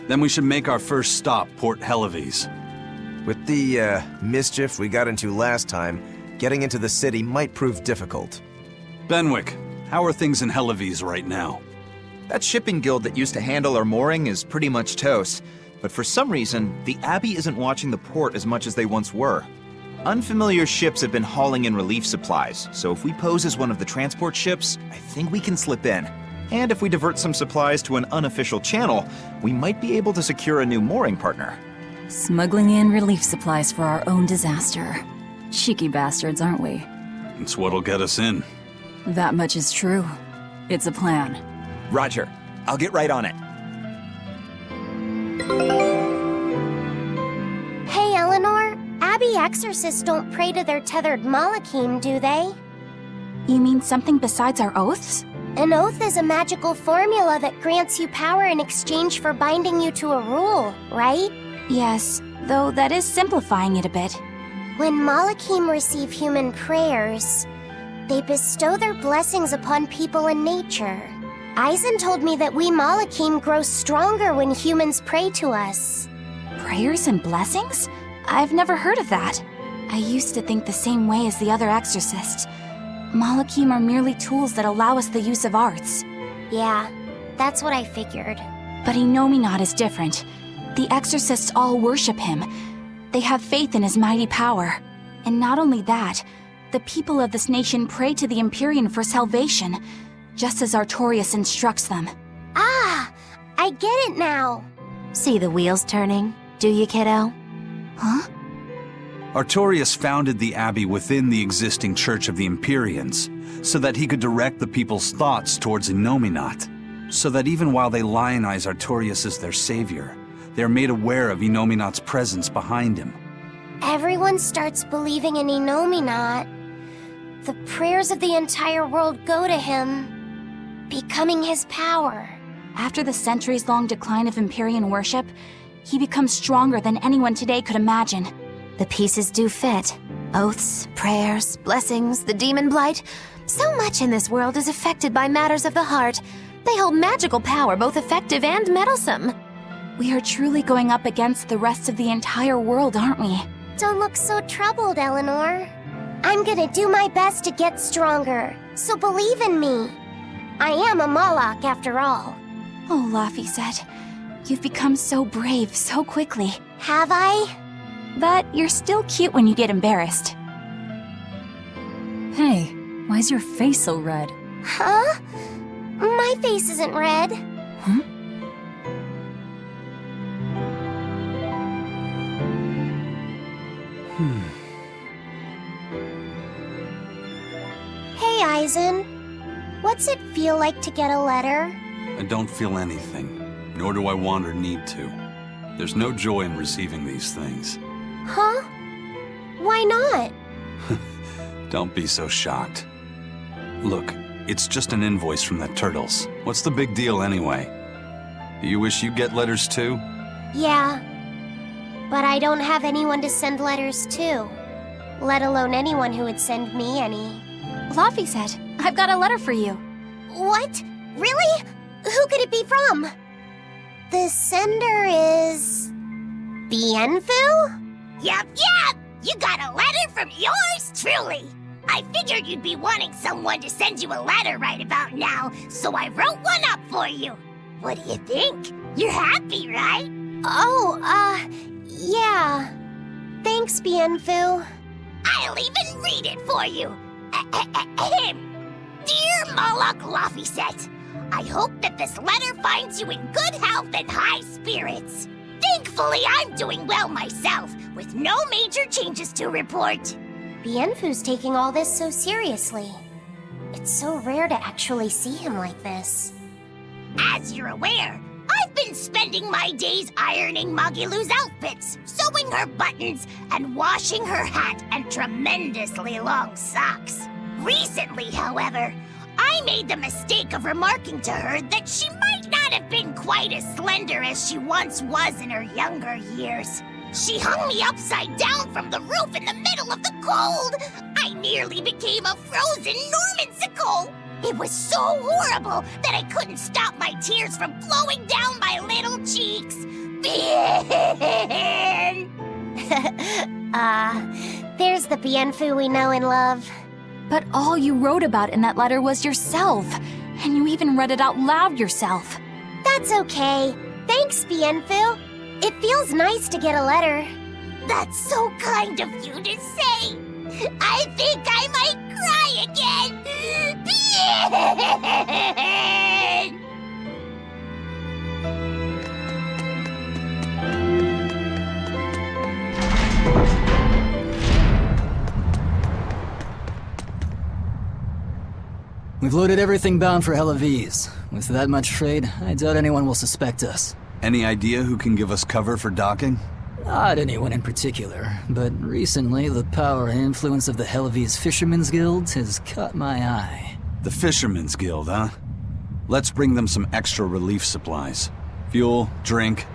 Then we should make our first stop, Port Helives. With the mischief we got into last time, getting into the city might prove difficult. Benwick, how are things in Helives right now? That shipping guild that used to handle our mooring is pretty much toast. But for some reason, the Abbey isn't watching the port as much as they once were. Unfamiliar ships have been hauling in relief supplies, so if we pose as one of the transport ships, I think we can slip in. And if we divert some supplies to an unofficial channel, we might be able to secure a new mooring partner. Smuggling in relief supplies for our own disaster. Cheeky bastards, aren't we? It's what'll get us in. That much is true. It's a plan. Roger. I'll get right on it. Hey, Eleanor. Abbey exorcists don't pray to their tethered Malachim, do they? You mean something besides our oaths? An oath is a magical formula that grants you power in exchange for binding you to a rule, right? Yes, though that is simplifying it a bit. When Malachim receive human prayers, they bestow their blessings upon people and nature. Eisen told me that we Malachim grow stronger when humans pray to us. Prayers and blessings? I've never heard of that. I used to think the same way as the other exorcists. Malachim are merely tools that allow us the use of arts. Yeah, that's what I figured. But Inominat is different. The exorcists all worship him. They have faith in his mighty power. And not only that, the people of this nation pray to the Empyrean for salvation, just as Artorias instructs them. Ah, I get it now. See the wheels turning, do you, kiddo? Huh? Artorias founded the Abbey within the existing Church of the Empyreans, so that he could direct the people's thoughts towards Inominat, so that even while they lionize Artorias as their savior, they're made aware of Inominat's presence behind him. Everyone starts believing in Inominat. The prayers of the entire world go to him, becoming his power. After the centuries-long decline of Empyrean worship, he becomes stronger than anyone today could imagine. The pieces do fit. Oaths, prayers, blessings, the demon blight. So much in this world is affected by matters of the heart. They hold magical power, both effective and meddlesome. We are truly going up against the rest of the entire world, aren't we? Don't look so troubled, Eleanor. I'm gonna do my best to get stronger, so believe in me. I am a Malak, after all. Oh, Laphicet, you've become so brave so quickly. Have I? But you're still cute when you get embarrassed. Hey, why's your face so red? Huh? My face isn't red. Huh? Hey, Eisen. What's it feel like to get a letter? I don't feel anything, nor do I want or need to. There's no joy in receiving these things. Huh? Why not? Don't be so shocked. Look, it's just an invoice from the Turtles. What's the big deal anyway? Do you wish you get letters too? Yeah. But I don't have anyone to send letters to. Let alone anyone who would send me any. Laphicet, I've got a letter for you. What? Really? Who could it be from? The sender is... Bienfu? Yup. You got a letter from yours truly. I figured you'd be wanting someone to send you a letter right about now, so I wrote one up for you. What do you think? You're happy, right? Oh, yeah. Thanks, Bienfu. I'll even read it for you. Dear Malak Laphicet, I hope that this letter finds you in good health and high spirits. Thankfully, I'm doing well myself, with no major changes to report. Bienfu's taking all this so seriously. It's so rare to actually see him like this. As you're aware, I've been spending my days ironing Magilu's outfits, sewing her buttons, and washing her hat and tremendously long socks. Recently, however, I made the mistake of remarking to her that she might not have been quite as slender as she once was in her younger years. She hung me upside down from the roof in the middle of the cold. I nearly became a frozen Normansicle. It was so horrible that I couldn't stop my tears from flowing down my little cheeks. There's the Bienfu we know and love. But all you wrote about in that letter was yourself. And you even read it out loud yourself. That's okay. Thanks, Bienfu. It feels nice to get a letter. That's so kind of you to say. I think I might cry again. We've loaded everything bound for Helaviz. With that much trade, I doubt anyone will suspect us. Any idea who can give us cover for docking? Not anyone in particular, but recently the power and influence of the Helaviz Fishermen's Guild has caught my eye. The Fishermen's Guild, huh? Let's bring them some extra relief supplies. Fuel, drink.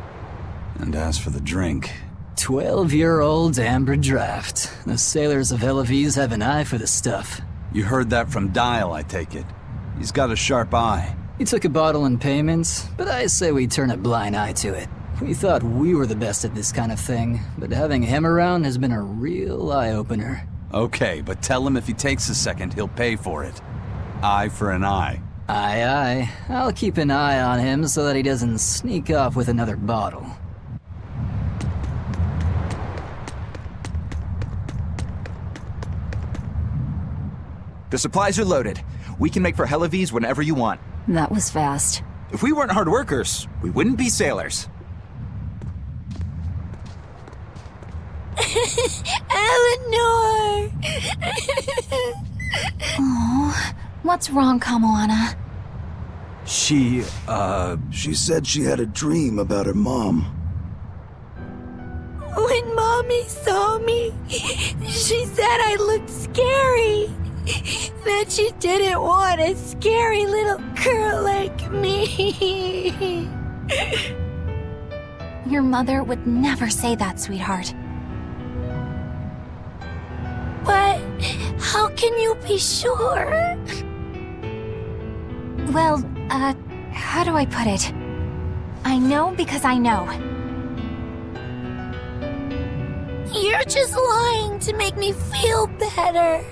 And as for the drink... 12-year-old amber draft. The sailors of Helaviz have an eye for the stuff. You heard that from Dial, I take it. He's got a sharp eye. He took a bottle in payments, but I say we turn a blind eye to it. We thought we were the best at this kind of thing, but having him around has been a real eye-opener. Okay, but tell him if he takes a second, he'll pay for it. Eye for an eye. Aye, aye. I'll keep an eye on him so that he doesn't sneak off with another bottle. The supplies are loaded. We can make for Helaviz whenever you want. That was fast. If we weren't hard workers, we wouldn't be sailors. Eleanor! Oh, what's wrong, Kamoana? She said she had a dream about her mom. When Mommy saw me, she said I looked scary. That she didn't want a scary little girl like me. Your mother would never say that, sweetheart. But how can you be sure? Well, how do I put it? I know because I know. You're just lying to make me feel better.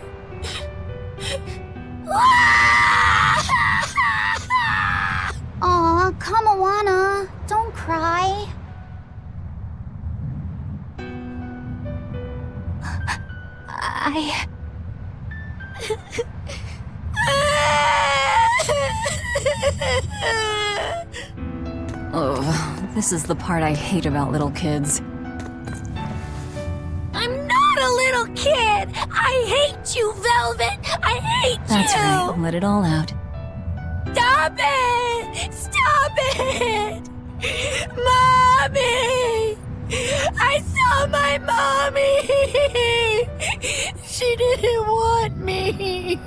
Aw, Kamoana, don't cry. Oh, this is the part I hate about little kids. I'm not a little kid! I hate you, Velvet! I hate That's you! right, let it all out. Stop it! Stop it! Mommy! I saw my mommy! She didn't want me!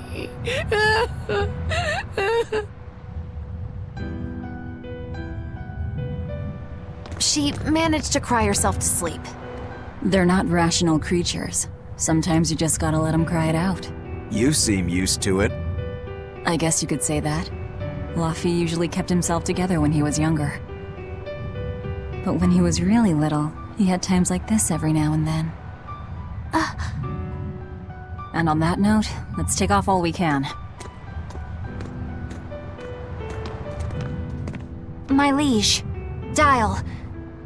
She managed to cry herself to sleep. They're not rational creatures. Sometimes you just gotta let them cry it out. You seem used to it. I guess you could say that. Luffy usually kept himself together when he was younger. But when he was really little, he had times like this every now and then. And on that note, let's take off all we can. My liege, Dial,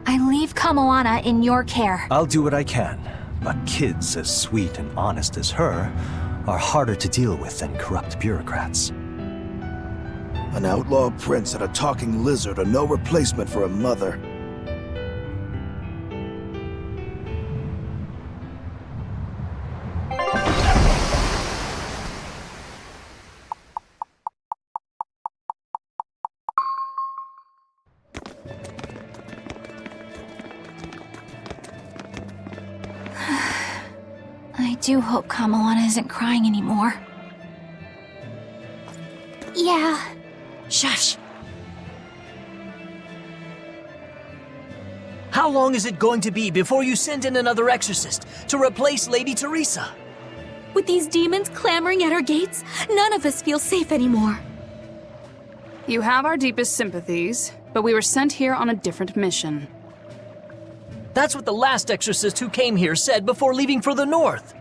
I leave Kamoana in your care. I'll do what I can, but kids as sweet and honest as her are harder to deal with than corrupt bureaucrats. An outlaw prince and a talking lizard are no replacement for a mother. I do hope Kamoana isn't crying anymore. Yeah. Shush. How How long is it going to be before you send in another exorcist to replace Lady Teresa? With these demons clamoring at our gates, none of us feel safe anymore. You have our deepest sympathies, but we were sent here on a different mission. That's what the last exorcist who came here said before leaving for the north.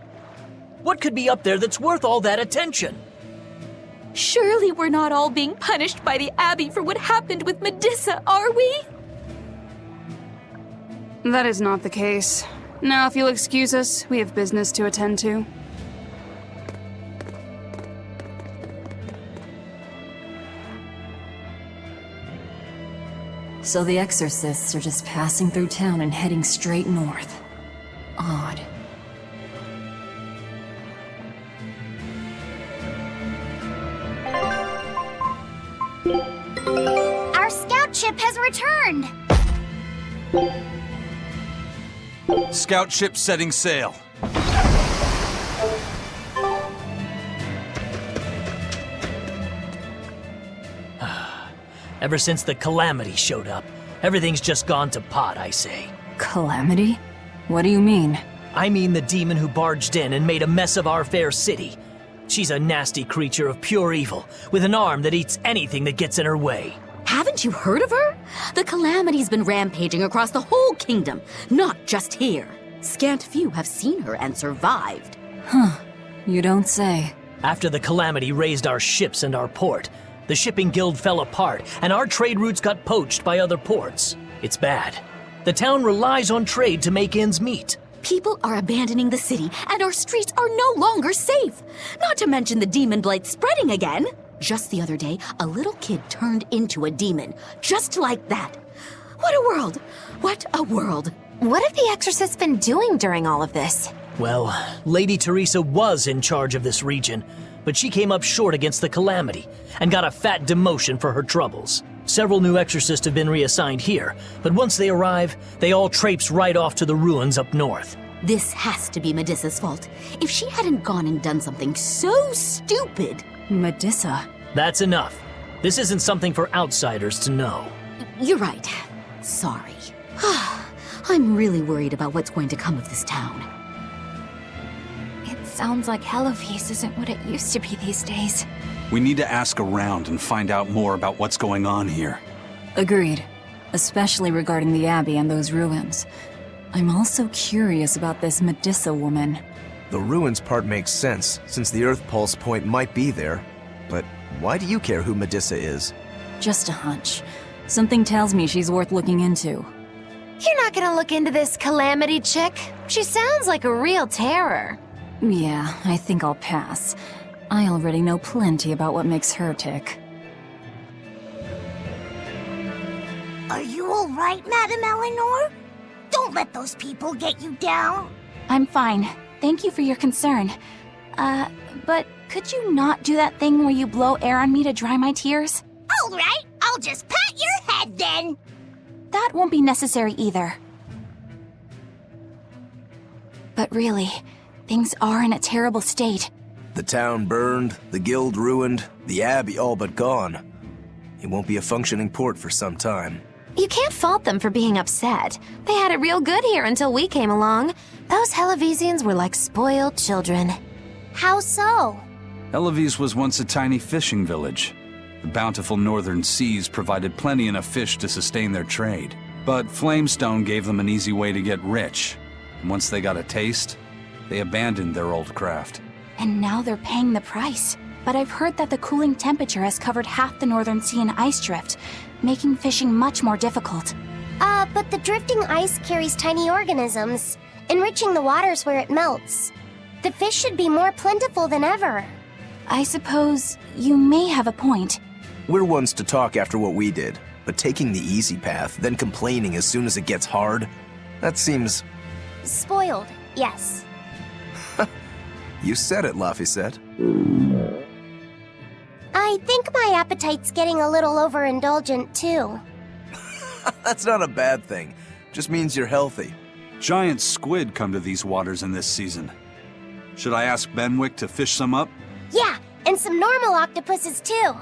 What could be up there that's worth all that attention? Surely we're not all being punished by the Abbey for what happened with Medusa, are we? That is not the case. Now, if you'll excuse us, we have business to attend to. So the exorcists are just passing through town and heading straight north. Odd. Our scout ship has returned! Scout ship setting sail. Ever since the Calamity showed up, everything's just gone to pot, I say. Calamity? What do you mean? I mean the demon who barged in and made a mess of our fair city. She's a nasty creature of pure evil, with an arm that eats anything that gets in her way. Haven't you heard of her? The Calamity's been rampaging across the whole kingdom, not just here. Scant few have seen her and survived. Huh. You don't say. After the Calamity raised our ships and our port, the shipping guild fell apart, and our trade routes got poached by other ports. It's bad. The town relies on trade to make ends meet. People are abandoning the city, and our streets are no longer safe. Not to mention the demon blight spreading again. Just the other day, a little kid turned into a demon. Just like that. What a world! What a world! What have the exorcists been doing during all of this? Well, Lady Teresa was in charge of this region, but she came up short against the Calamity and got a fat demotion for her troubles. Several new exorcists have been reassigned here, but once they arrive, they all traipse right off to the ruins up north. This has to be Medusa's fault. If she hadn't gone and done something so stupid... Medusa? That's enough. This isn't something for outsiders to know. You're right. Sorry. I'm really worried about what's going to come of this town. It sounds like Heloise isn't what it used to be these days. We need to ask around and find out more about what's going on here. Agreed. Especially regarding the Abbey and those ruins. I'm also curious about this Medusa woman. The ruins part makes sense, since the Earth Pulse point might be there. But why do you care who Medusa is? Just a hunch. Something tells me she's worth looking into. You're not gonna look into this Calamity chick? She sounds like a real terror. Yeah, I think I'll pass. I already know plenty about what makes her tick. Are you all right, Madame Eleanor? Don't let those people get you down. I'm fine. Thank you for your concern. But could you not do that thing where you blow air on me to dry my tears? All right, I'll just pat your head then. That won't be necessary either. But really, things are in a terrible state. The town burned, the guild ruined, the abbey all but gone. It won't be a functioning port for some time. You can't fault them for being upset. They had it real good here until we came along. Those Helovesians were like spoiled children. How so? Heloise was once a tiny fishing village. The bountiful northern seas provided plenty enough fish to sustain their trade. But Flamestone gave them an easy way to get rich. And once they got a taste, they abandoned their old craft. And now they're paying the price. But I've heard that the cooling temperature has covered half the northern sea in ice drift, making fishing much more difficult. But the drifting ice carries tiny organisms, enriching the waters where it melts. The fish should be more plentiful than ever. I suppose you may have a point. We're ones to talk after what we did, but taking the easy path, then complaining as soon as it gets hard, that seems... Spoiled, yes. You said it, Laphicet. I think my appetite's getting a little overindulgent, too. That's not a bad thing. Just means you're healthy. Giant squid come to these waters in this season. Should I ask Benwick to fish some up? Yeah, and some normal octopuses, too.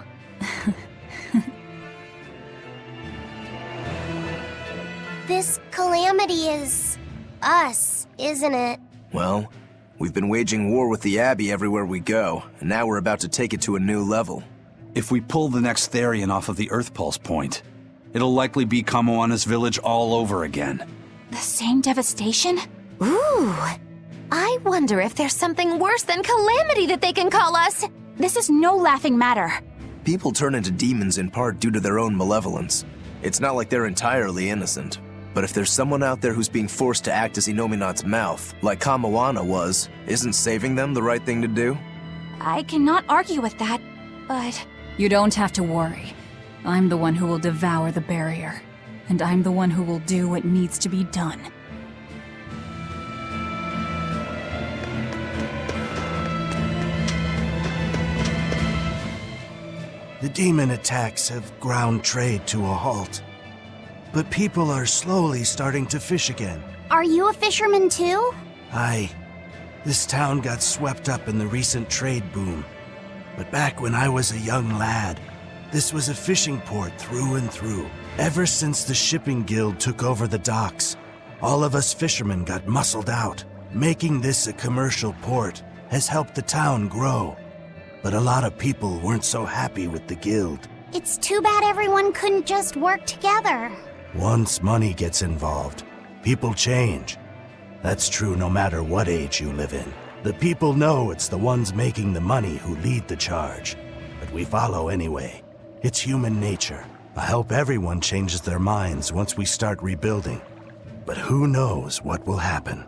This calamity is us, isn't it? Well, we've been waging war with the Abbey everywhere we go, and now we're about to take it to a new level. If we pull the next Therian off of the Earth Pulse point, it'll likely be Kamoana's village all over again. The same devastation? Ooh, I wonder if there's something worse than calamity that they can call us. This is no laughing matter. People turn into demons in part due to their own malevolence. It's not like they're entirely innocent. But if there's someone out there who's being forced to act as Inominat's mouth, like Kamoana was, isn't saving them the right thing to do? I cannot argue with that, but... You don't have to worry. I'm the one who will devour the barrier. And I'm the one who will do what needs to be done. The demon attacks have ground trade to a halt. But people are slowly starting to fish again. Are you a fisherman too? Aye. This town got swept up in the recent trade boom. But back when I was a young lad, this was a fishing port through and through. Ever since the shipping guild took over the docks, all of us fishermen got muscled out. Making this a commercial port has helped the town grow. But a lot of people weren't so happy with the guild. It's too bad everyone couldn't just work together. Once money gets involved, people change. That's true no matter what age you live in. The people know it's the ones making the money who lead the charge. But we follow anyway. It's human nature. I hope everyone changes their minds once we start rebuilding. But who knows what will happen.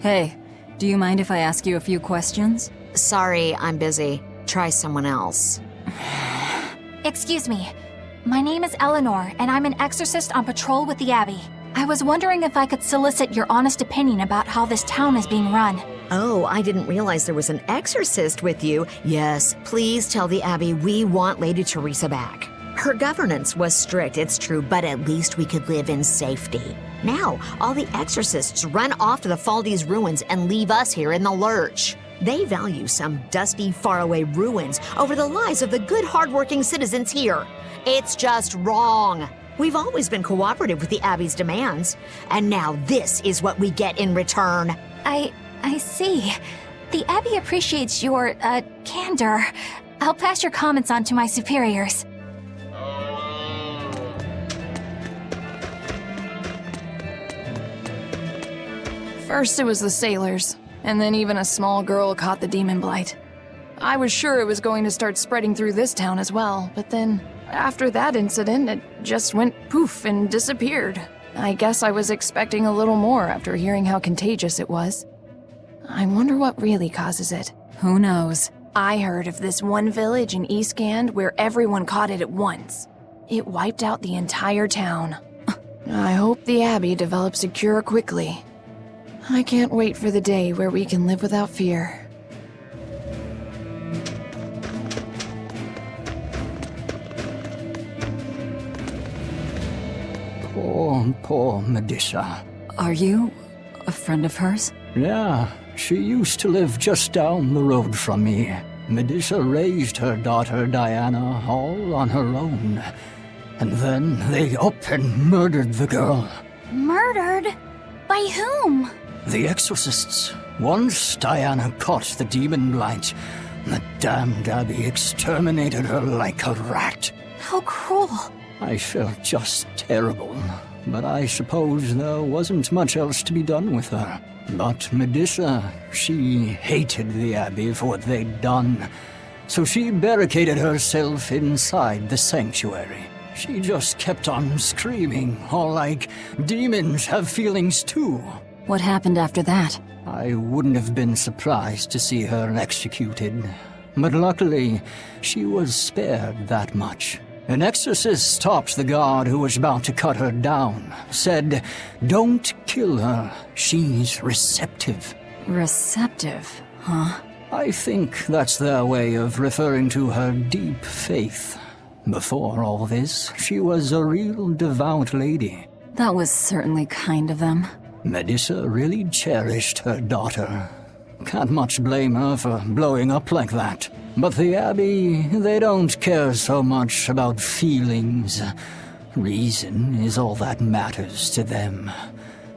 Hey, do you mind if I ask you a few questions? Sorry, I'm busy. Try someone else. Excuse me. My name is Eleanor, and I'm an exorcist on patrol with the Abbey. I was wondering if I could solicit your honest opinion about how this town is being run. Oh, I didn't realize there was an exorcist with you. Yes, please tell the Abbey we want Lady Teresa back. Her governance was strict, it's true, but at least we could live in safety. Now, all the exorcists run off to the Faldi's ruins and leave us here in the lurch. They value some dusty, faraway ruins over the lives of the good, hardworking citizens here. It's just wrong. We've always been cooperative with the Abbey's demands, and now this is what we get in return. I see. The Abbey appreciates your, candor. I'll pass your comments on to my superiors. First it was the sailors, and then even a small girl caught the demon blight. I was sure it was going to start spreading through this town as well, but then, after that incident, it just went poof and disappeared. I guess I was expecting a little more after hearing how contagious it was. I wonder what really causes it. Who knows? I heard of this one village in East Gand where everyone caught it at once. It wiped out the entire town. I hope the Abbey develops a cure quickly. I can't wait for the day where we can live without fear. Poor Medusa. Are you a friend of hers? Yeah, she used to live just down the road from me. Medusa raised her daughter Diana all on her own. And then they up and murdered the girl. Murdered? By whom? The exorcists. Once Diana caught the demon blight, the damned Abbey exterminated her like a rat. How cruel. I felt just terrible, but I suppose there wasn't much else to be done with her. But Medusa, she hated the Abbey for what they'd done, so she barricaded herself inside the sanctuary. She just kept on screaming, all like, demons have feelings too. What happened after that? I wouldn't have been surprised to see her executed, but luckily, she was spared that much. An exorcist stopped the guard who was about to cut her down, said, "Don't kill her, she's receptive." Receptive, huh? I think that's their way of referring to her deep faith. Before all this, she was a real devout lady. That was certainly kind of them. Medissa really cherished her daughter. Can't much blame her for blowing up like that. But the Abbey, they don't care so much about feelings. Reason is all that matters to them.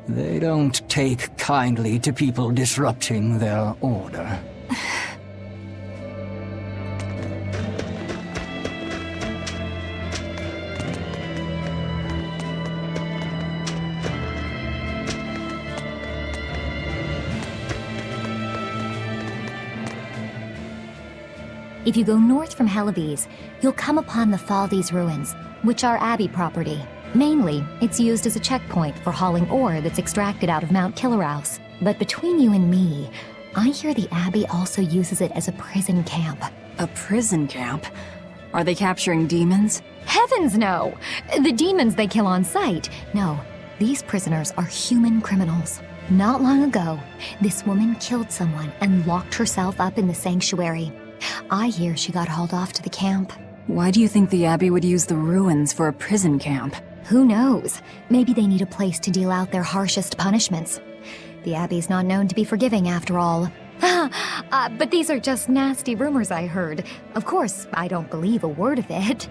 They don't take kindly to people disrupting their order. If you go north from Helives, you'll come upon the Faldes ruins, which are Abbey property. Mainly, it's used as a checkpoint for hauling ore that's extracted out of Mount Killerhouse. But between you and me, I hear the Abbey also uses it as a prison camp. A prison camp? Are they capturing demons? Heavens no! The demons they kill on sight. No, these prisoners are human criminals. Not long ago, this woman killed someone and locked herself up in the sanctuary. I hear she got hauled off to the camp. Why do you think the Abbey would use the ruins for a prison camp? Who knows? Maybe they need a place to deal out their harshest punishments. The Abbey's not known to be forgiving after all. But these are just nasty rumors I heard. Of course, I don't believe a word of it.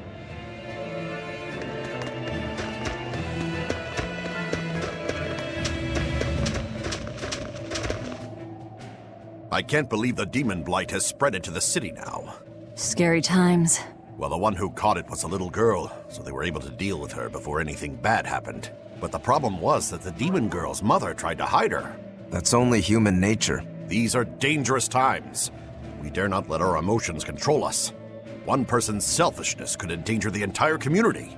I can't believe the demon blight has spread into the city now. Scary times. Well, the one who caught it was a little girl, so they were able to deal with her before anything bad happened. But the problem was that the demon girl's mother tried to hide her. That's only human nature. These are dangerous times. We dare not let our emotions control us. One person's selfishness could endanger the entire community.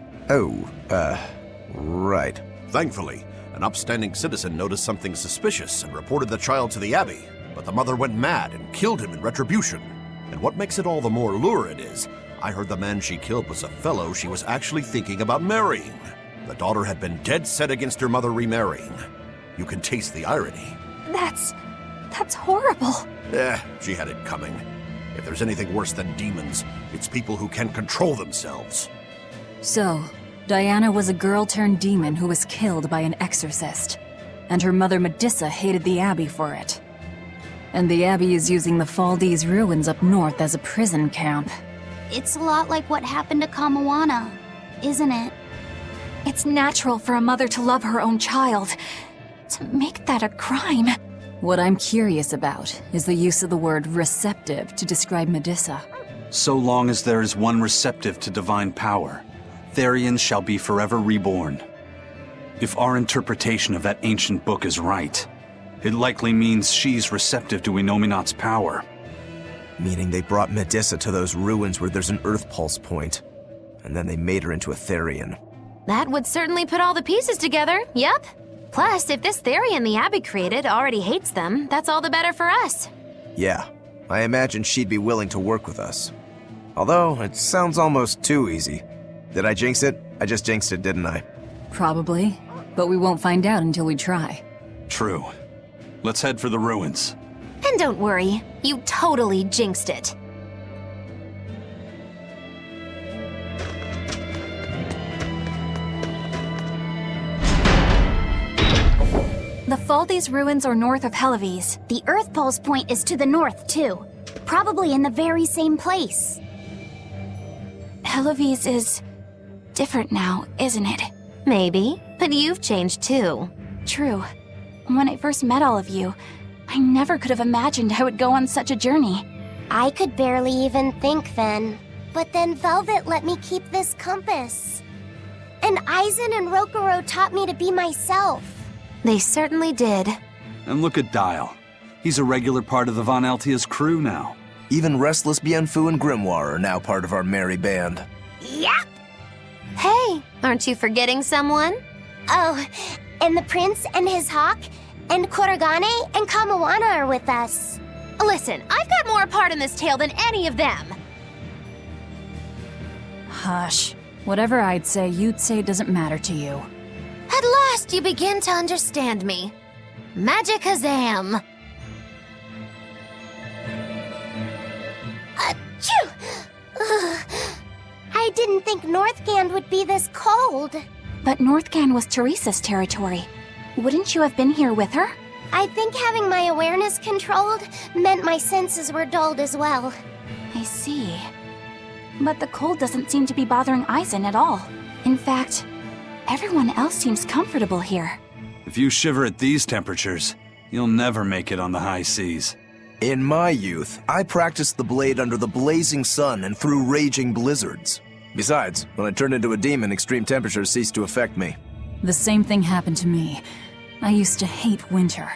Right. Thankfully, an upstanding citizen noticed something suspicious and reported the child to the Abbey. But the mother went mad and killed him in retribution. And what makes it all the more lurid is, I heard the man she killed was a fellow she was actually thinking about marrying. The daughter had been dead set against her mother remarrying. You can taste the irony. That's horrible. She had it coming. If there's anything worse than demons, it's people who can't control themselves. So, Diana was a girl-turned-demon who was killed by an exorcist. And her mother Medissa hated the Abbey for it. And the Abbey is using the Faldes ruins up north as a prison camp. It's a lot like what happened to Kamawana, isn't it? It's natural for a mother to love her own child. To make that a crime. What I'm curious about is the use of the word receptive to describe Medissa. So long as there is one receptive to divine power, Therians shall be forever reborn. If our interpretation of that ancient book is right, it likely means she's receptive to Inominat's power. Meaning they brought Medissa to those ruins where there's an Earth Pulse point, and then they made her into a Therian. That would certainly put all the pieces together, yep. Plus, if this Therian the Abbey created already hates them, that's all the better for us. Yeah, I imagine she'd be willing to work with us. Although, it sounds almost too easy. Did I jinx it? I just jinxed it, didn't I? Probably, but we won't find out until we try. True. Let's head for the ruins. And don't worry, you totally jinxed it. The Faldes ruins are north of Helives. The Earth Pulse point is to the north, too. Probably in the very same place. Helives is different now, isn't it? Maybe, but you've changed too. True. When I first met all of you, I never could have imagined I would go on such a journey. I could barely even think then. But then Velvet let me keep this compass. And Aizen and Rokuro taught me to be myself. They certainly did. And look at Dial. He's a regular part of the Von Altia's crew now. Even Restless Bienfu and Grimoire are now part of our merry band. Yep! Hey, aren't you forgetting someone? Oh, and the prince and his hawk, and Korogane and Kamawana are with us. Listen, I've got more part in this tale than any of them. Hush. Whatever I'd say, you'd say doesn't matter to you. At last you begin to understand me. Magic Kazam! Achoo! I didn't think Northgand would be this cold. But Northcan was Teresa's territory. Wouldn't you have been here with her? I think having my awareness controlled meant my senses were dulled as well. I see. But the cold doesn't seem to be bothering Eisen at all. In fact, everyone else seems comfortable here. If you shiver at these temperatures, you'll never make it on the high seas. In my youth, I practiced the blade under the blazing sun and through raging blizzards. Besides, when I turned into a demon, extreme temperatures ceased to affect me. The same thing happened to me. I used to hate winter,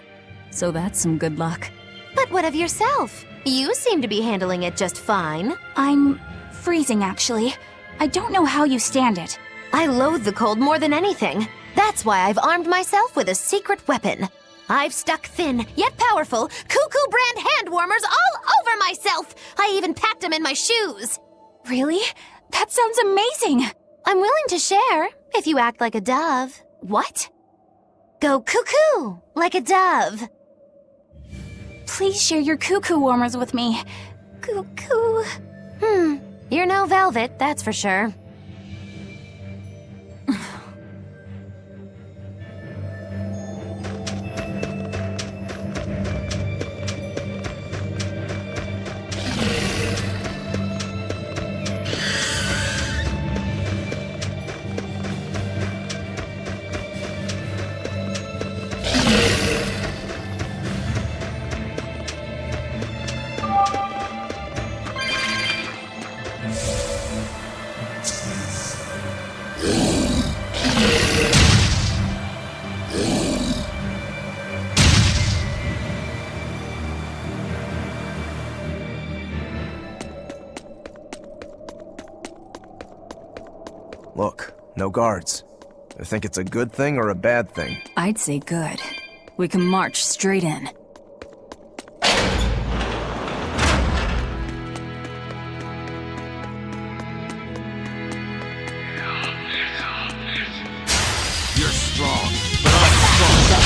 so that's some good luck. But what of yourself? You seem to be handling it just fine. I'm freezing, actually. I don't know how you stand it. I loathe the cold more than anything. That's why I've armed myself with a secret weapon. I've stuck thin, yet powerful, Cuckoo brand hand warmers all over myself. I even packed them in my shoes. Really? That sounds amazing. I'm willing to share, if you act like a dove. What? Go cuckoo, like a dove. Please share your cuckoo warmers with me. Cuckoo. You're no velvet, that's for sure. Look, no guards. I think it's a good thing or a bad thing. I'd say good. We can march straight in. You're strong, but I'm stronger.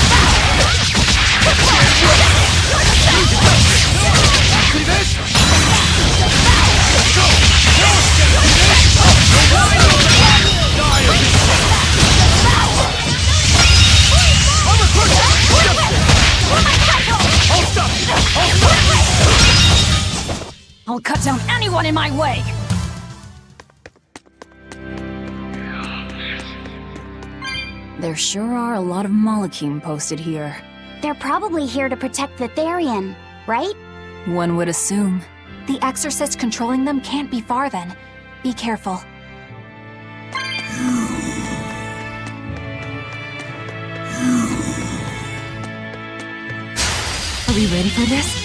See this? I'll cut down anyone in my way! There sure are a lot of Malachim posted here. They're probably here to protect the Therian, right? One would assume. The exorcist controlling them can't be far then. Be careful. Are we ready for this?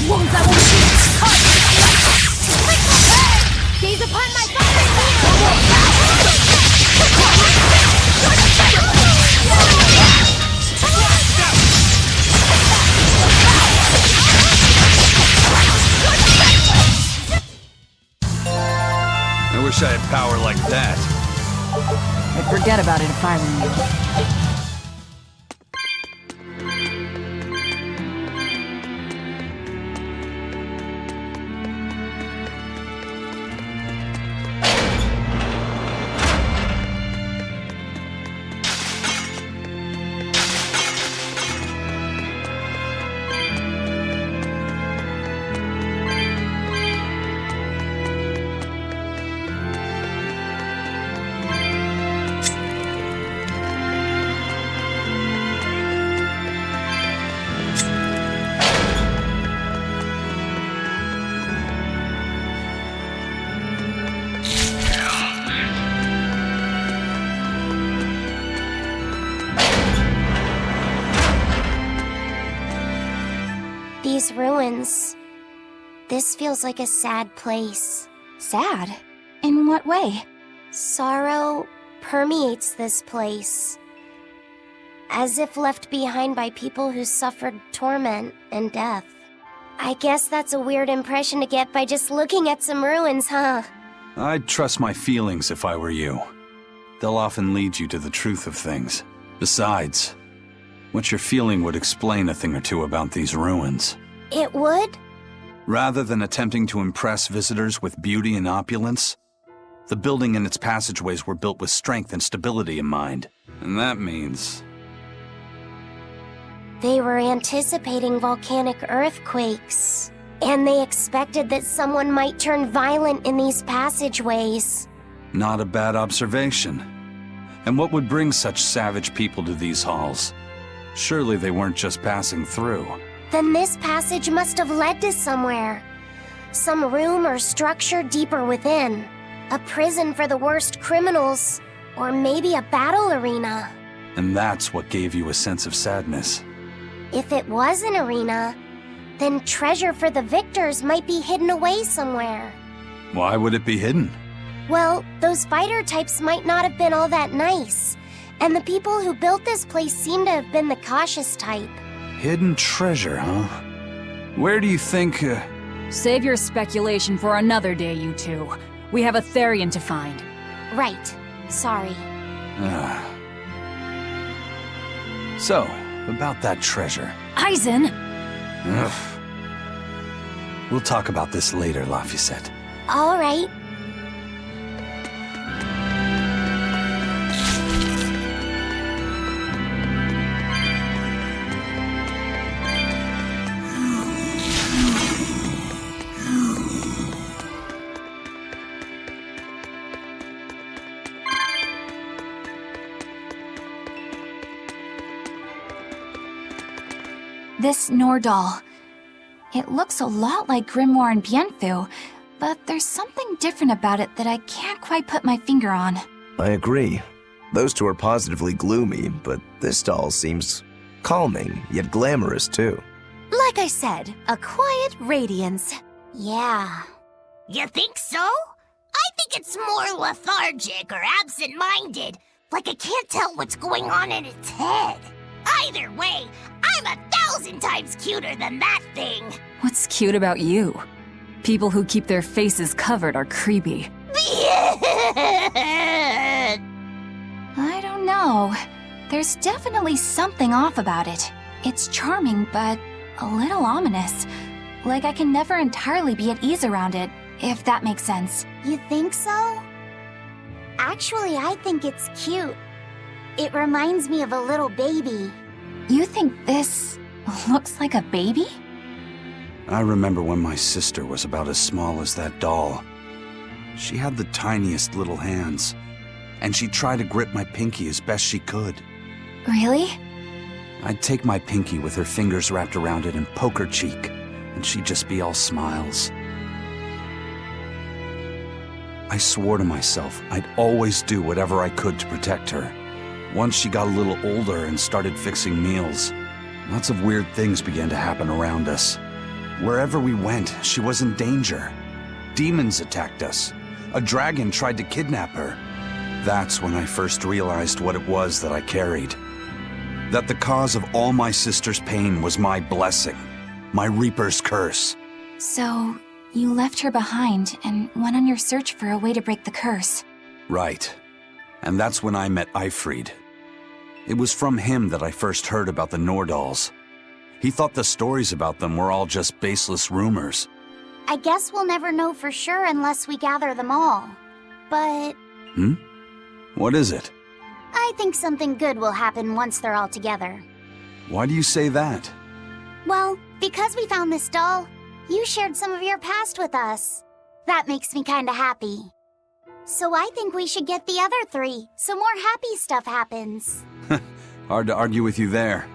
Wounds I will shoot! Gaze upon my I wish I had power like that. I'd forget about it if I were you. These ruins. This feels like a sad place. Sad? In what way? Sorrow permeates this place. As if left behind by people who suffered torment and death. I guess that's a weird impression to get by just looking at some ruins, huh? I'd trust my feelings if I were you. They'll often lead you to the truth of things. Besides, what you're feeling would explain a thing or two about these ruins. It would? Rather than attempting to impress visitors with beauty and opulence, the building and its passageways were built with strength and stability in mind. And that means... They were anticipating volcanic earthquakes, and they expected that someone might turn violent in these passageways. Not a bad observation. And what would bring such savage people to these halls? Surely they weren't just passing through. Then this passage must have led to somewhere. Some room or structure deeper within. A prison for the worst criminals, or maybe a battle arena. And that's what gave you a sense of sadness. If it was an arena, then treasure for the victors might be hidden away somewhere. Why would it be hidden? Well, those fighter types might not have been all that nice. And the people who built this place seem to have been the cautious type. Hidden treasure, huh? Where do you think... Save your speculation for another day, you two. We have a Therian to find. Right. Sorry. So, about that treasure. Eisen! Ugh. We'll talk about this later, Laphicet. All right. This Nordahl. It looks a lot like Grimoire and Bienfu, but there's something different about it that I can't quite put my finger on. I agree. Those two are positively gloomy, but this doll seems calming, yet glamorous too. Like I said, a quiet radiance. Yeah. You think so? I think it's more lethargic or absent-minded, like it can't tell what's going on in its head. Either way, I'm 1,000 times cuter than that thing. What's cute about you? People who keep their faces covered are creepy. I don't know. There's definitely something off about it. It's charming, but a little ominous. Like I can never entirely be at ease around it, if that makes sense. You think so? Actually, I think it's cute. It reminds me of a little baby. You think this looks like a baby? I remember when my sister was about as small as that doll. She had the tiniest little hands, and she'd try to grip my pinky as best she could. Really? I'd take my pinky with her fingers wrapped around it and poke her cheek, and she'd just be all smiles. I swore to myself I'd always do whatever I could to protect her. Once she got a little older and started fixing meals, lots of weird things began to happen around us. Wherever we went, she was in danger. Demons attacked us. A dragon tried to kidnap her. That's when I first realized what it was that I carried. That the cause of all my sister's pain was my blessing, my Reaper's curse. So, you left her behind and went on your search for a way to break the curse. Right. And that's when I met Eifried. It was from him that I first heard about the Nordals. He thought the stories about them were all just baseless rumors. I guess we'll never know for sure unless we gather them all. But... What is it? I think something good will happen once they're all together. Why do you say that? Well, because we found this doll, you shared some of your past with us. That makes me kinda happy. So I think we should get the other three, so more happy stuff happens. Hard to argue with you there.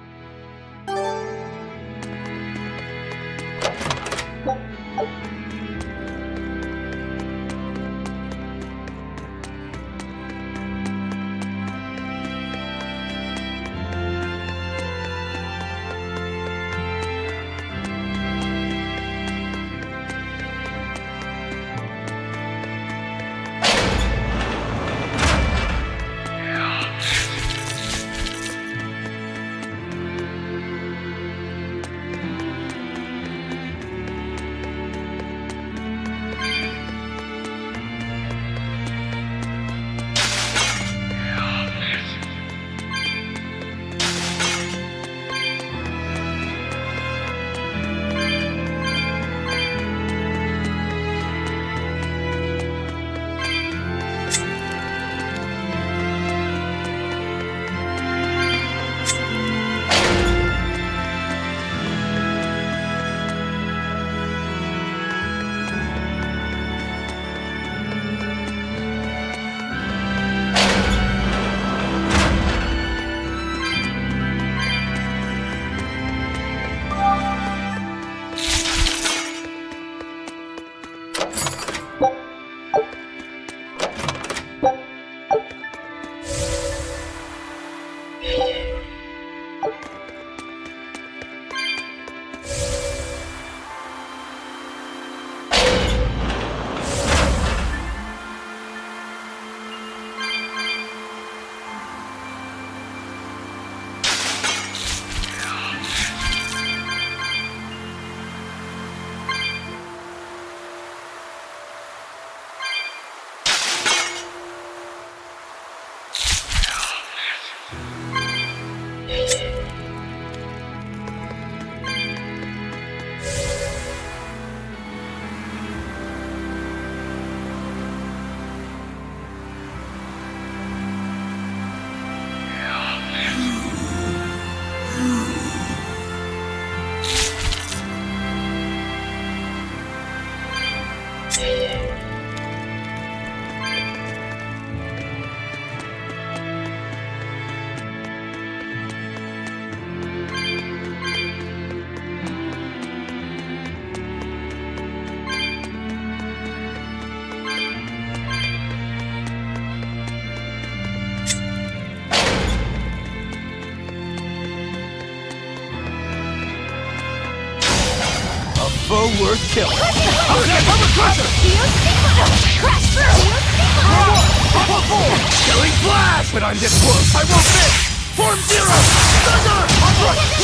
Foe worth killing. Okay, crusher! Crash through! Killing flash! But I'm this close, I won't miss! Form zero! Thunder! Rush!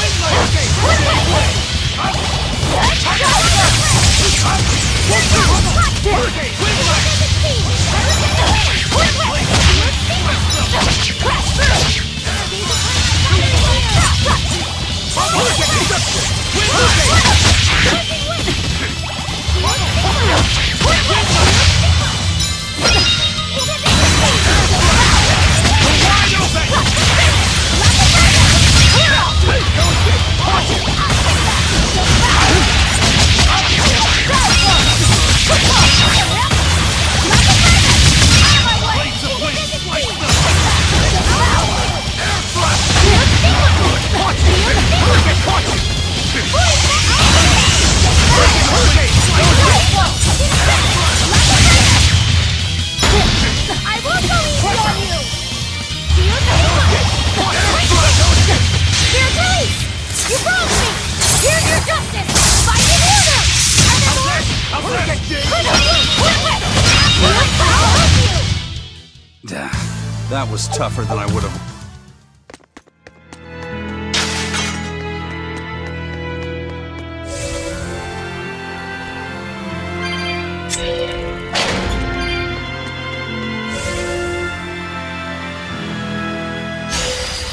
That was tougher than I would have.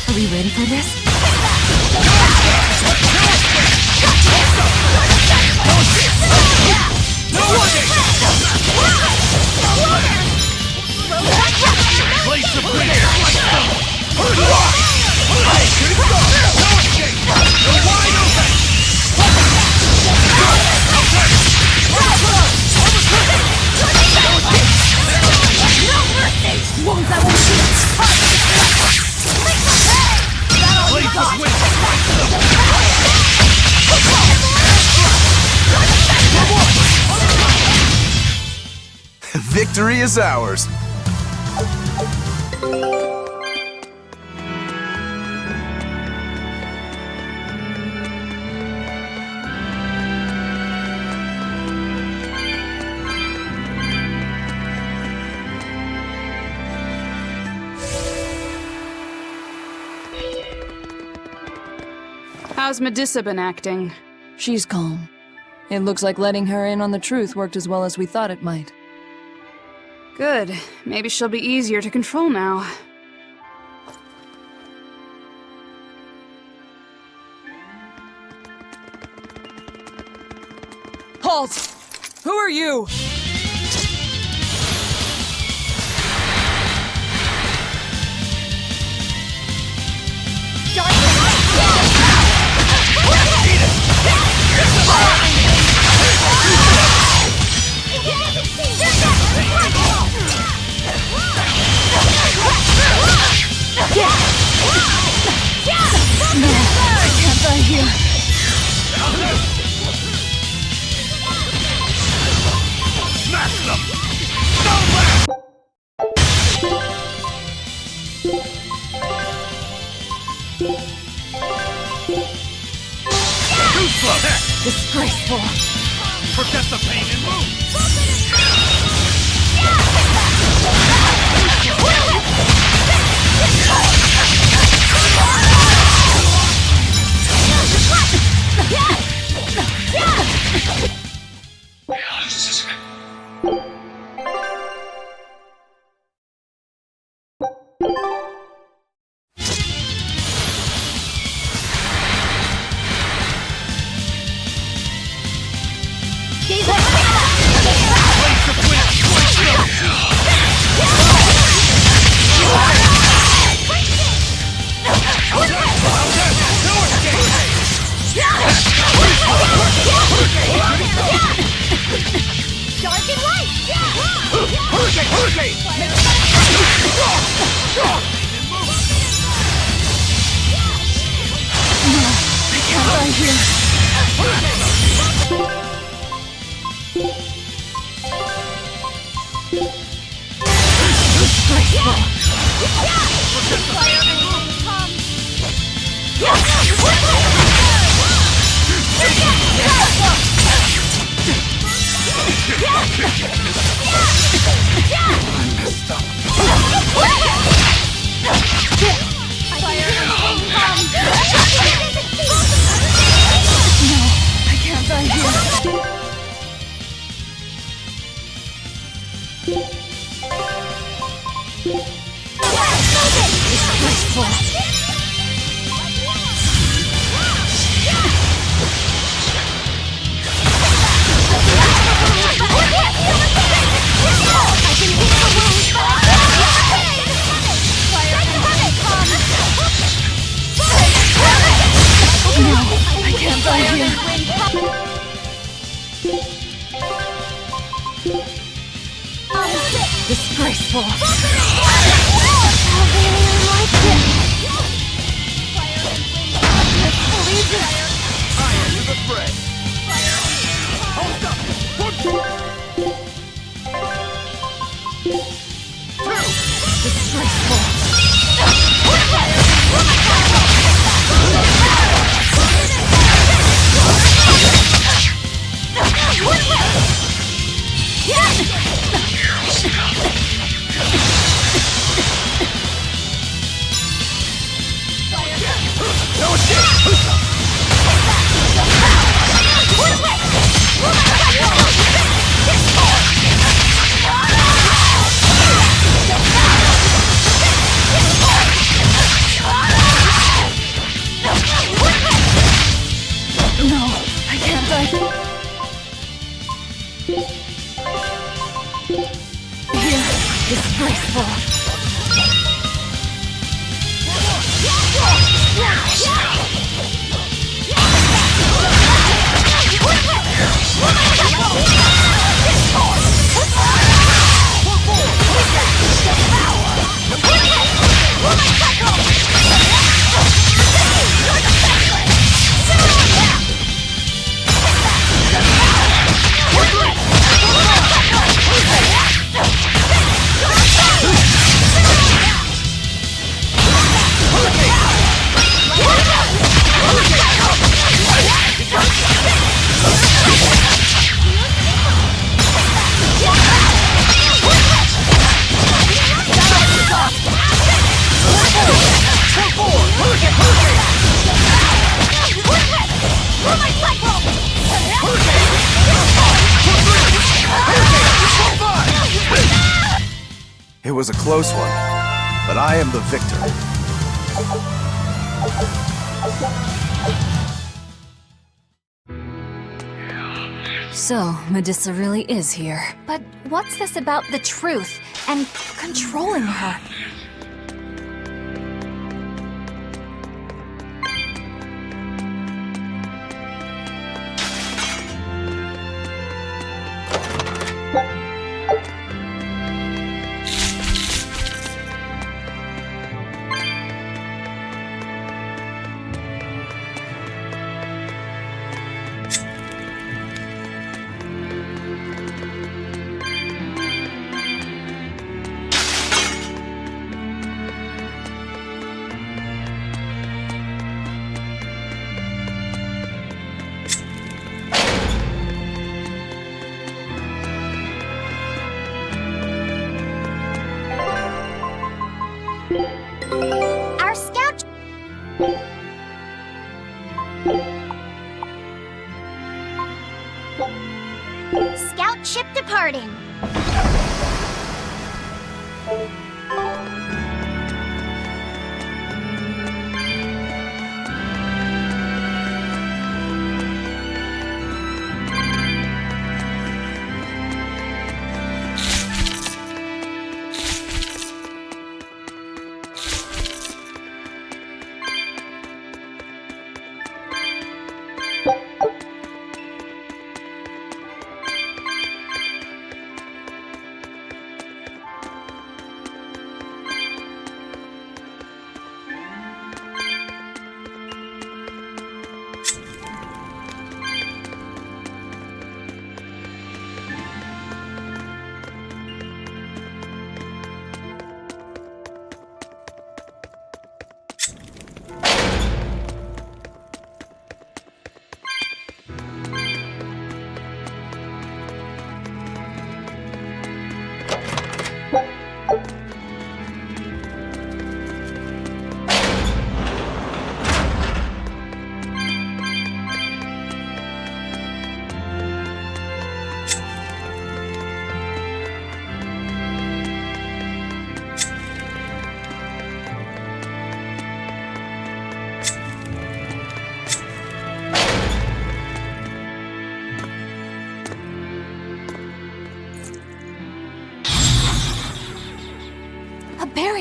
Are we ready for this? Victory is ours. How's Medissa been acting? She's calm. It looks like letting her in on the truth worked as well as we thought it might. Good. Maybe she'll be easier to control now. Halt! Who are you? Disgraceful! Forget the pain and move! Dark and light! Hurricane! Hurricane! I can't die here. I can't die here. I can't die here. Disgraceful. No, I can't die. Here, disgraceful. It was a close one, but I am the victor. So, Medusa really is here. But what's this about the truth and controlling her? Our scout... Scout ship departing.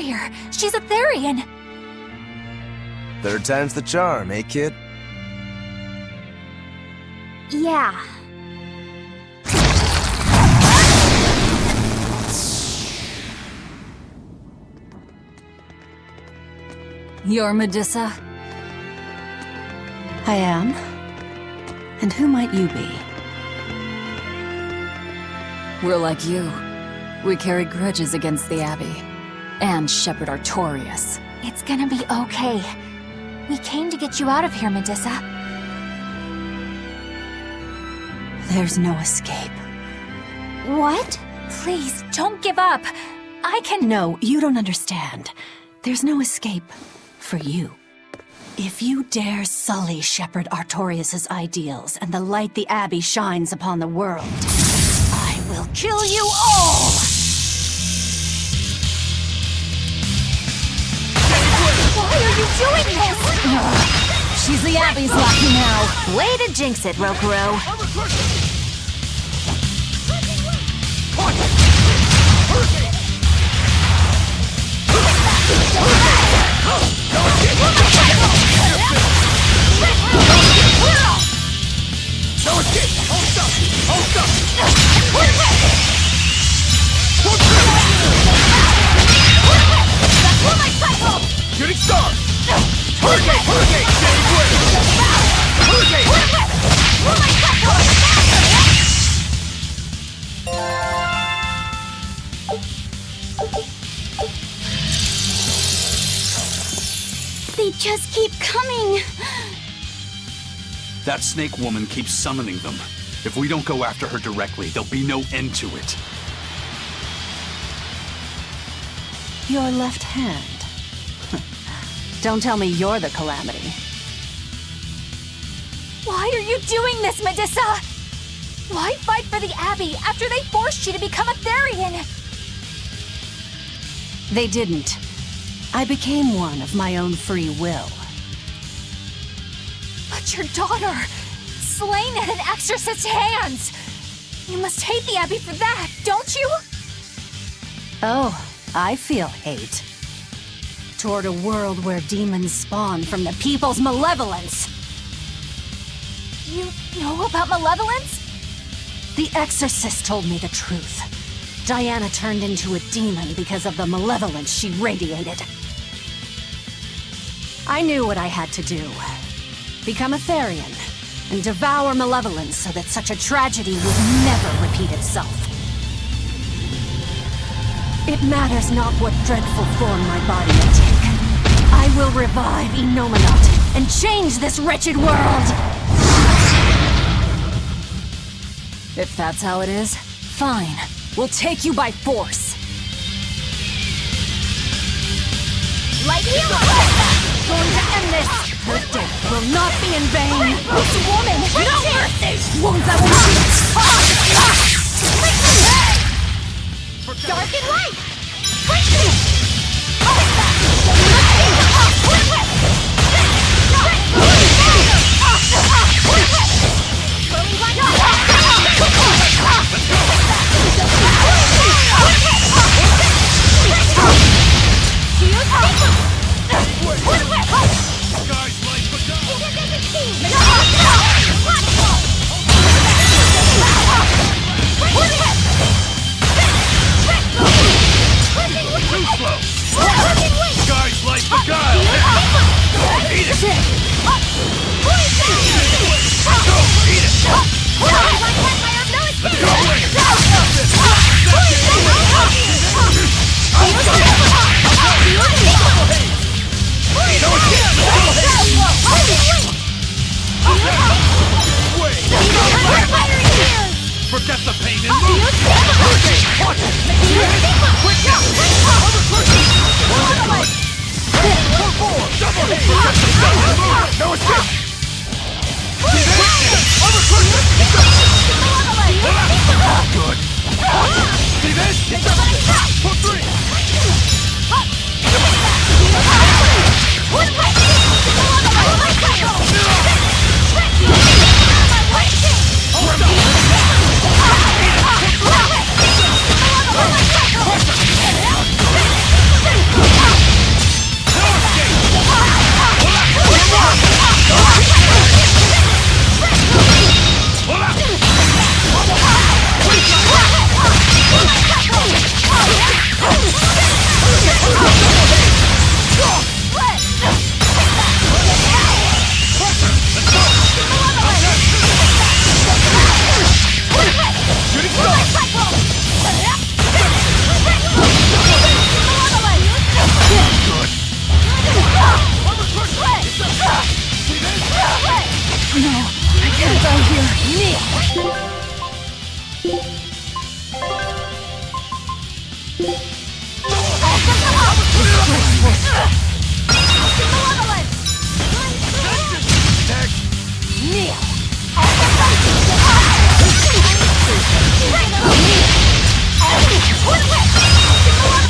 here. She's a Therian. Third time's the charm, eh, kid? Yeah. You're Medissa? I am. And who might you be? We're like you. We carry grudges against the Abbey. And Shepherd Artorius. It's gonna be okay. We came to get you out of here, Medissa. There's no escape. What? Please, don't give up. I can— No, you don't understand. There's no escape for you. If you dare sully Shepherd Artorius' ideals and the light the Abbey shines upon the world, I will kill you all! Why are you doing this? She's the Abbey's lucky now. Way to jinx it, Rokuro. Shooting star! Hurricane! Hurricane! Save way! Hurricane! They just keep coming. That snake woman keeps summoning them. If we don't go after her directly, there'll be no end to it. Your left hand. Don't tell me you're the Calamity. Why are you doing this, Medissa? Why fight for the Abbey after they forced you to become a Therian? They didn't. I became one of my own free will. But your daughter, slain at an exorcist's hands! You must hate the Abbey for that, don't you? Oh, I feel hate. Toward a world where demons spawn from the people's malevolence. You know about malevolence? The exorcist told me the truth. Diana turned into a demon because of the malevolence she radiated. I knew what I had to do. Become a Therian, and devour malevolence so that such a tragedy would never repeat itself. It matters not what dreadful form my body may take. I will revive Enominat and change this wretched world! If that's how it is, fine. We'll take you by force. Light healer! Going to end this! Her death will not be in vain! This woman! No mercy! Wounds that will Dark and light! Guys like the guile! Eat it! Go! Eat it! Let's go away! Forget the pain and move! No escape! Good. See this? Pull three! No, I can't die here.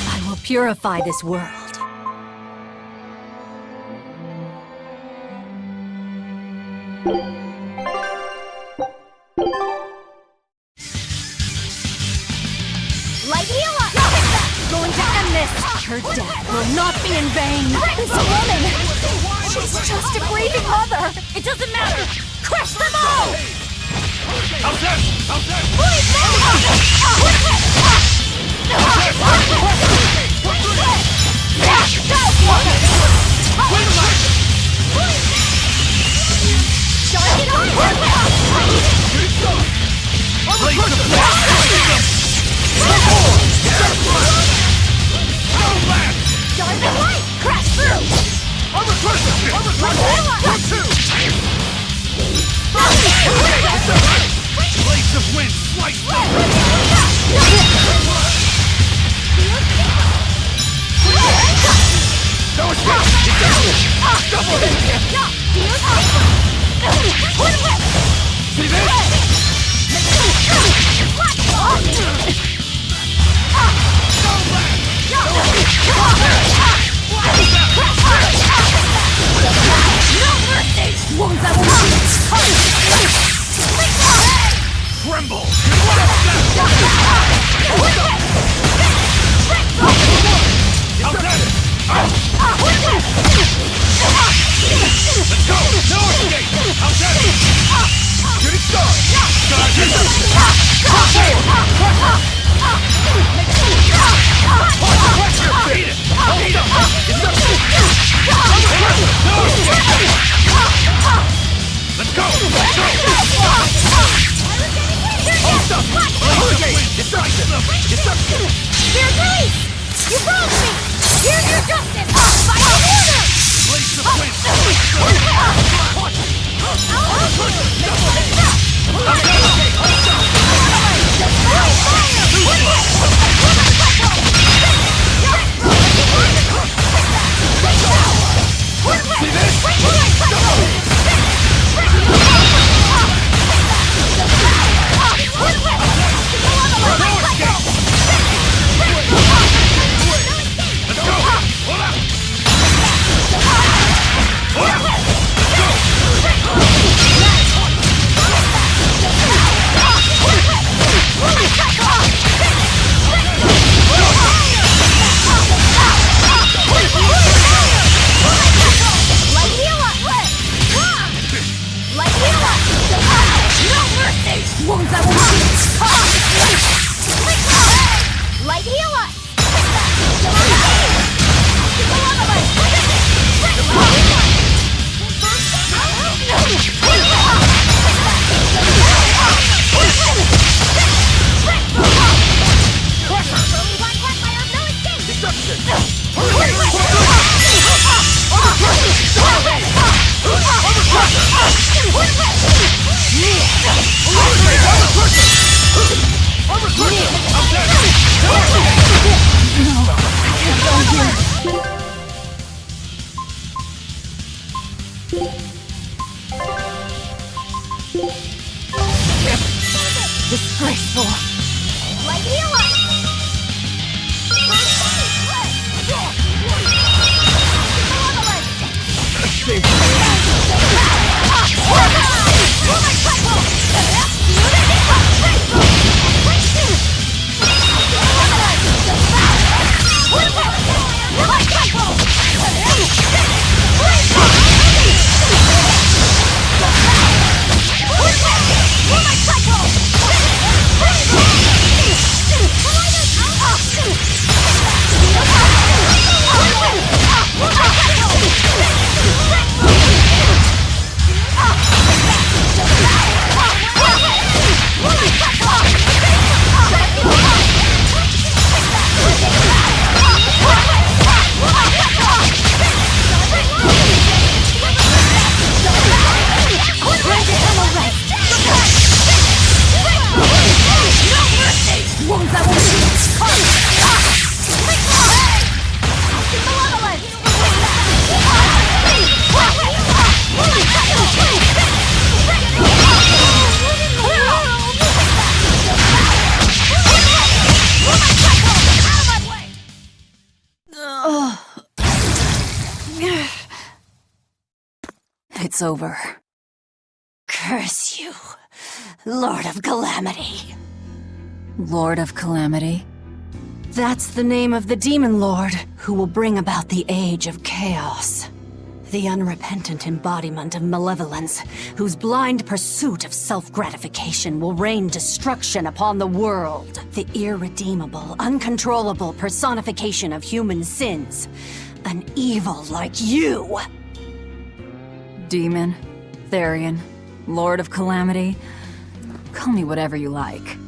I will purify this world. Light heal up! Going to end this! Her death will not be in vain. This woman! She's just a grieving mother! It doesn't matter! Crush them all! Blades of wind, slice Tremble! Let's go! No escape! How's that? Shooting star! Beat it! Beat him! Let's go! Let's go! Hold up! Destruction! Here's release! You wronged me! Here's your justice! Final order! Blades of wind! See this? Let's go! Hold up! Light heal us! Disgraceful. Light heal us! It's over. Curse you, Lord of Calamity. Lord of Calamity? That's the name of the Demon Lord who will bring about the Age of Chaos. The unrepentant embodiment of malevolence, whose blind pursuit of self-gratification will rain destruction upon the world. The irredeemable, uncontrollable personification of human sins. An evil like you! Demon, Therian, Lord of Calamity. Call me whatever you like.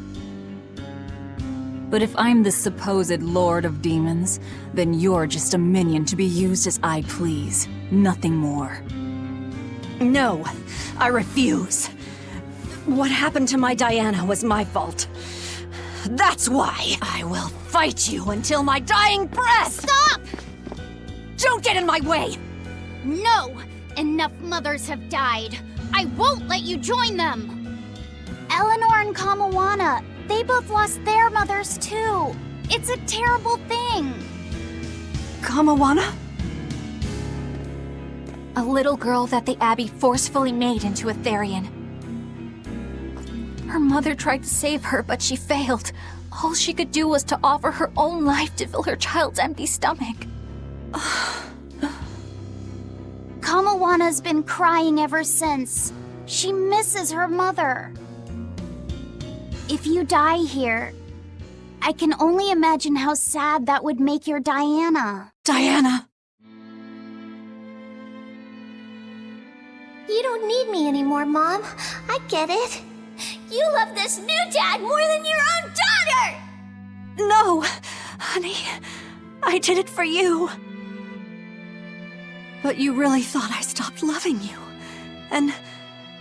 But if I'm the supposed Lord of Demons, then you're just a minion to be used as I please. Nothing more. No, I refuse. What happened to my Diana was my fault. That's why I will fight you until my dying breath! Stop! Don't get in my way! No! Enough mothers have died. I won't let you join them! Eleanor and Kamawana, they both lost their mothers too. It's a terrible thing. Kamawana? A little girl that the Abbey forcefully made into a Therian. Her mother tried to save her, but she failed. All she could do was to offer her own life to fill her child's empty stomach. Kamawana's been crying ever since. She misses her mother. If you die here, I can only imagine how sad that would make your Diana. Diana! You don't need me anymore, Mom. I get it. You love this new dad more than your own daughter! No, honey. I did it for you. But you really thought I stopped loving you. And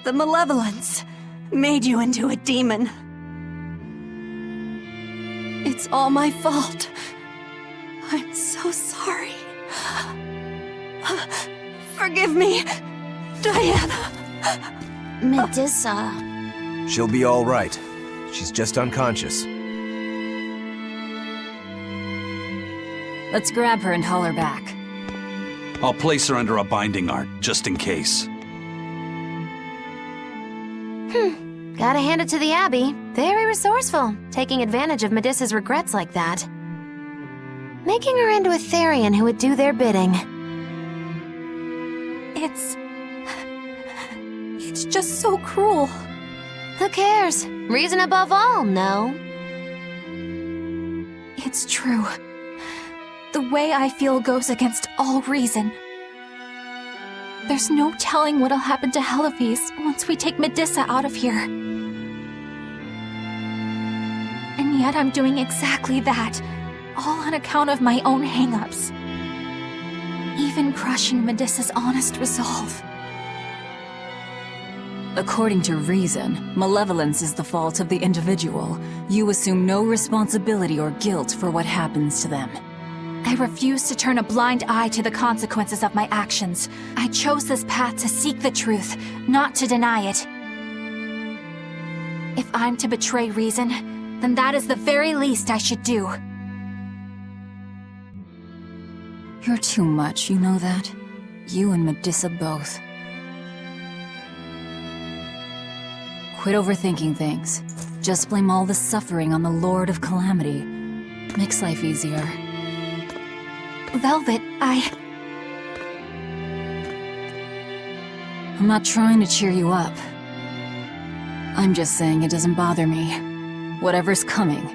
the malevolence made you into a demon. It's all my fault. I'm so sorry. Forgive me, Diana. Medissa. She'll be all right. She's just unconscious. Let's grab her and haul her back. I'll place her under a binding art, just in case. Gotta hand it to the Abbey. Very resourceful, taking advantage of Medissa's regrets like that. Making her into a Therian who would do their bidding. It's just so cruel. Who cares? Reason above all, no? It's true. The way I feel goes against all reason. There's no telling what'll happen to Heliphys once we take Medissa out of here. And yet I'm doing exactly that, all on account of my own hang-ups. Even crushing Medissa's honest resolve. According to reason, malevolence is the fault of the individual. You assume no responsibility or guilt for what happens to them. I refuse to turn a blind eye to the consequences of my actions. I chose this path to seek the truth, not to deny it. If I'm to betray reason, then that is the very least I should do. You're too much, you know that? You and Medissa both. Quit overthinking things. Just blame all the suffering on the Lord of Calamity. Makes life easier. Velvet, I'm not trying to cheer you up. I'm just saying it doesn't bother me. Whatever's coming,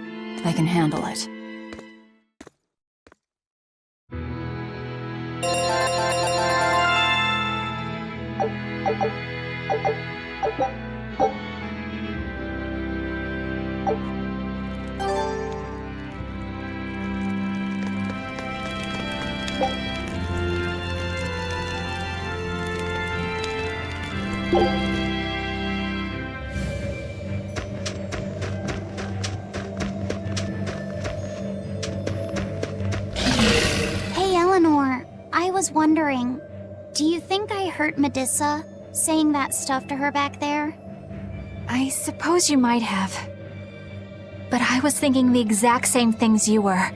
I can handle it. Hey, Eleanor. I was wondering, do you think I hurt Medissa, saying that stuff to her back there? I suppose you might have. But I was thinking the exact same things you were.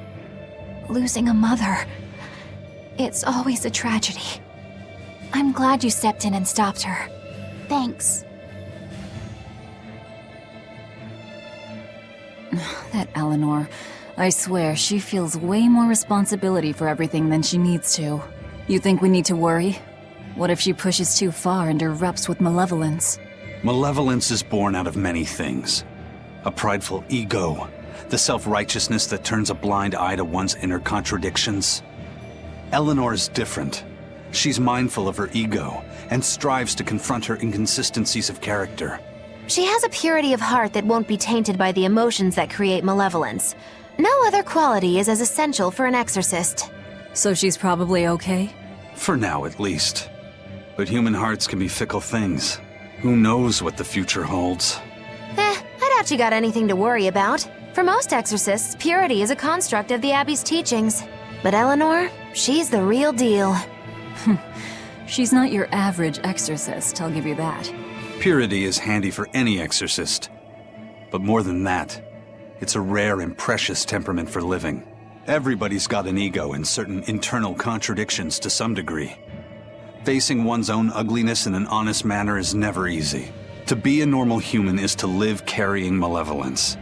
Losing a mother. It's always a tragedy. I'm glad you stepped in and stopped her. Thanks. That Eleanor. I swear, she feels way more responsibility for everything than she needs to. You think we need to worry? What if she pushes too far and erupts with malevolence? Malevolence is born out of many things. A prideful ego, the self-righteousness that turns a blind eye to one's inner contradictions. Eleanor's different. She's mindful of her ego and strives to confront her inconsistencies of character. She has a purity of heart that won't be tainted by the emotions that create malevolence. No other quality is as essential for an exorcist. So she's probably okay? For now, at least. But human hearts can be fickle things. Who knows what the future holds? I doubt you got anything to worry about. For most exorcists, purity is a construct of the Abbey's teachings. But Eleanor, she's the real deal. She's not your average exorcist, I'll give you that. Purity is handy for any exorcist. But more than that, it's a rare and precious temperament for living. Everybody's got an ego and certain internal contradictions to some degree. Facing one's own ugliness in an honest manner is never easy. To be a normal human is to live carrying malevolence.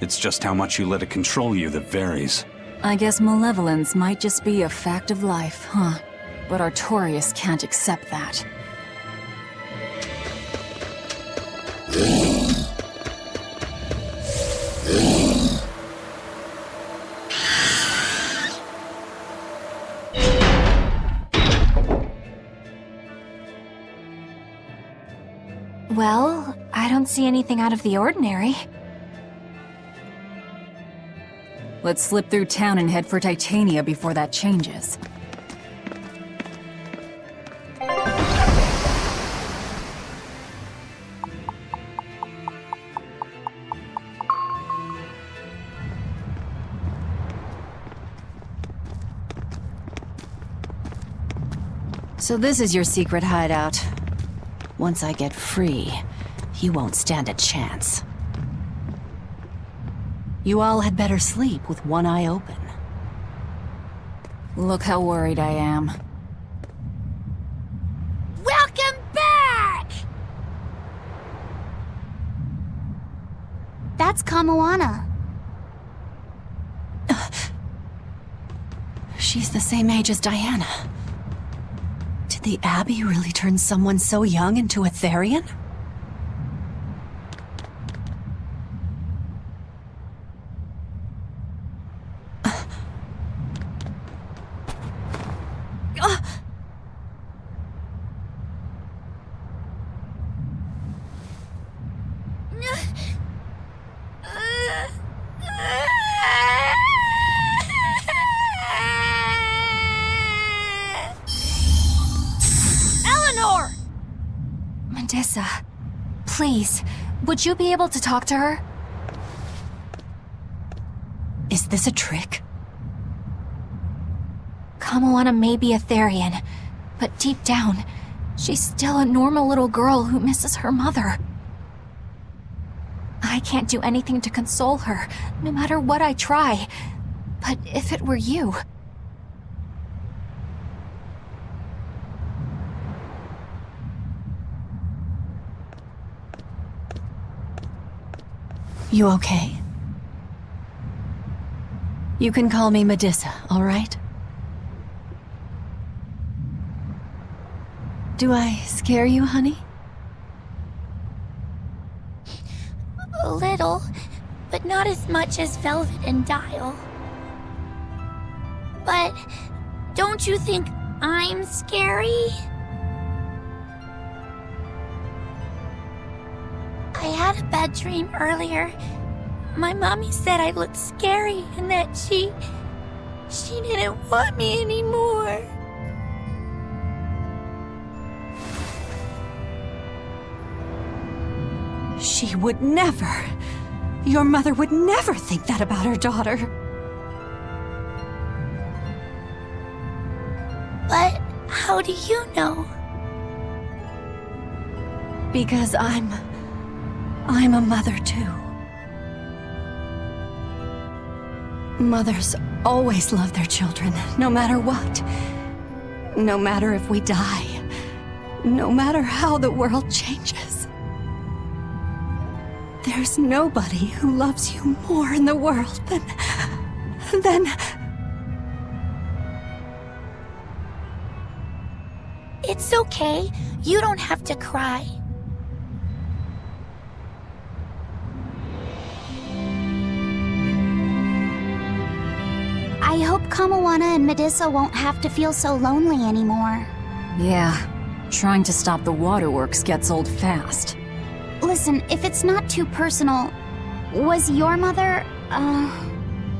It's just how much you let it control you that varies. I guess malevolence might just be a fact of life, huh? But Artorias can't accept that. Well, I don't see anything out of the ordinary. Let's slip through town and head for Titania before that changes. So this is your secret hideout. Once I get free, you won't stand a chance. You all had better sleep with one eye open. Look how worried I am. Welcome back! That's Kamoana. She's the same age as Diana. Did the Abbey really turn someone so young into a Therian? Medissa, please, would you be able to talk to her? Is this a trick? Kamoana may be a Therian, but deep down, she's still a normal little girl who misses her mother. I can't do anything to console her, no matter what I try. But if it were you... You okay? You can call me Medissa, all right? Do I scare you, honey? A little, but not as much as Velvet and Dial. But don't you think I'm scary? I had a bad dream earlier. My mommy said I looked scary and that she didn't want me anymore. She would never. Your mother would never think that about her daughter. But how do you know? Because I'm a mother too. Mothers always love their children, no matter what. No matter if we die No matter how the world changes, there's nobody who loves you more in the world than... It's okay. You don't have to cry. I hope Kamawana and Medusa won't have to feel so lonely anymore. Yeah, trying to stop the waterworks gets old fast. Listen, if it's not too personal, was your mother,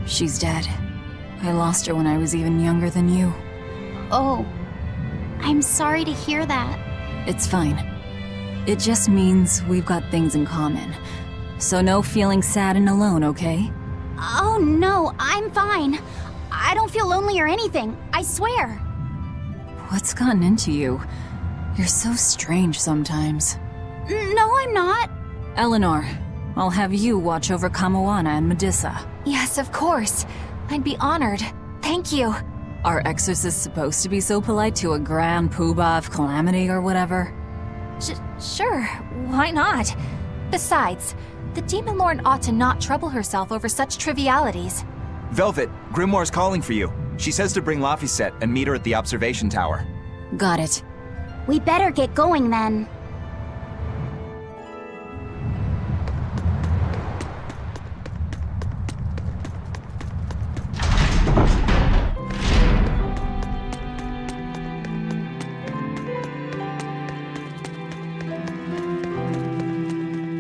She's dead. I lost her when I was even younger than you. Oh, I'm sorry to hear that. It's fine. It just means we've got things in common. So no feeling sad and alone, okay? Oh no, I'm fine. I don't feel lonely or anything, I swear. What's gotten into you? You're so strange sometimes. No, I'm not. Eleanor, I'll have you watch over Kamawana and Medusa. Yes, of course. I'd be honored. Thank you. Are exorcists supposed to be so polite to a grand poobah of calamity or whatever? Sure, why not? Besides, the Demon Lord ought to not trouble herself over such trivialities. Velvet, Grimoire's calling for you. She says to bring Laphicet and meet her at the observation tower. Got it. We better get going then.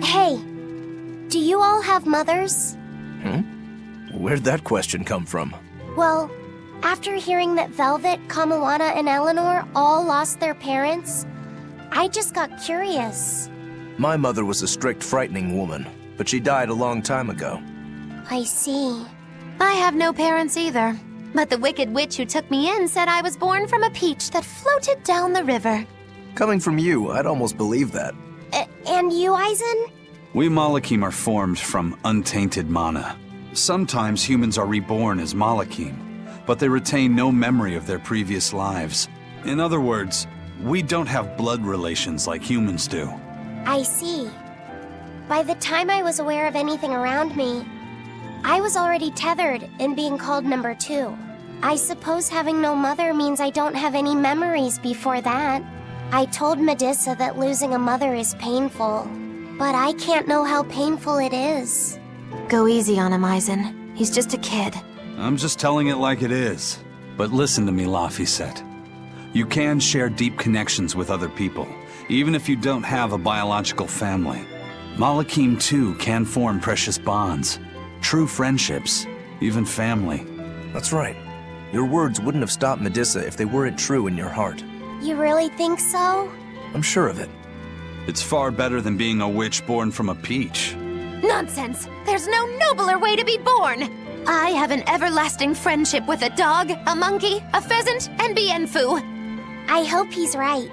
Hey, do you all have mothers? Where'd that question come from? Well, after hearing that Velvet, Kamawana, and Eleanor all lost their parents, I just got curious. My mother was a strict, frightening woman, but she died a long time ago. I see. I have no parents either. But the wicked witch who took me in said I was born from a peach that floated down the river. Coming from you, I'd almost believe that. And you, Eisen? We Malakim are formed from untainted mana. Sometimes humans are reborn as Malakim, but they retain no memory of their previous lives. In other words, we don't have blood relations like humans do. I see. By the time I was aware of anything around me, I was already tethered and being called number 2. I suppose having no mother means I don't have any memories before that. I told Medusa that losing a mother is painful, but I can't know how painful it is. Go easy on him, Eisen. He's just a kid. I'm just telling it like it is. But listen to me, Laphicet. You can share deep connections with other people, even if you don't have a biological family. Malakim, too, can form precious bonds. True friendships, even family. That's right. Your words wouldn't have stopped Medusa if they weren't true in your heart. You really think so? I'm sure of it. It's far better than being a witch born from a peach. Nonsense! There's no nobler way to be born! I have an everlasting friendship with a dog, a monkey, a pheasant, and Bienfu. I hope he's right.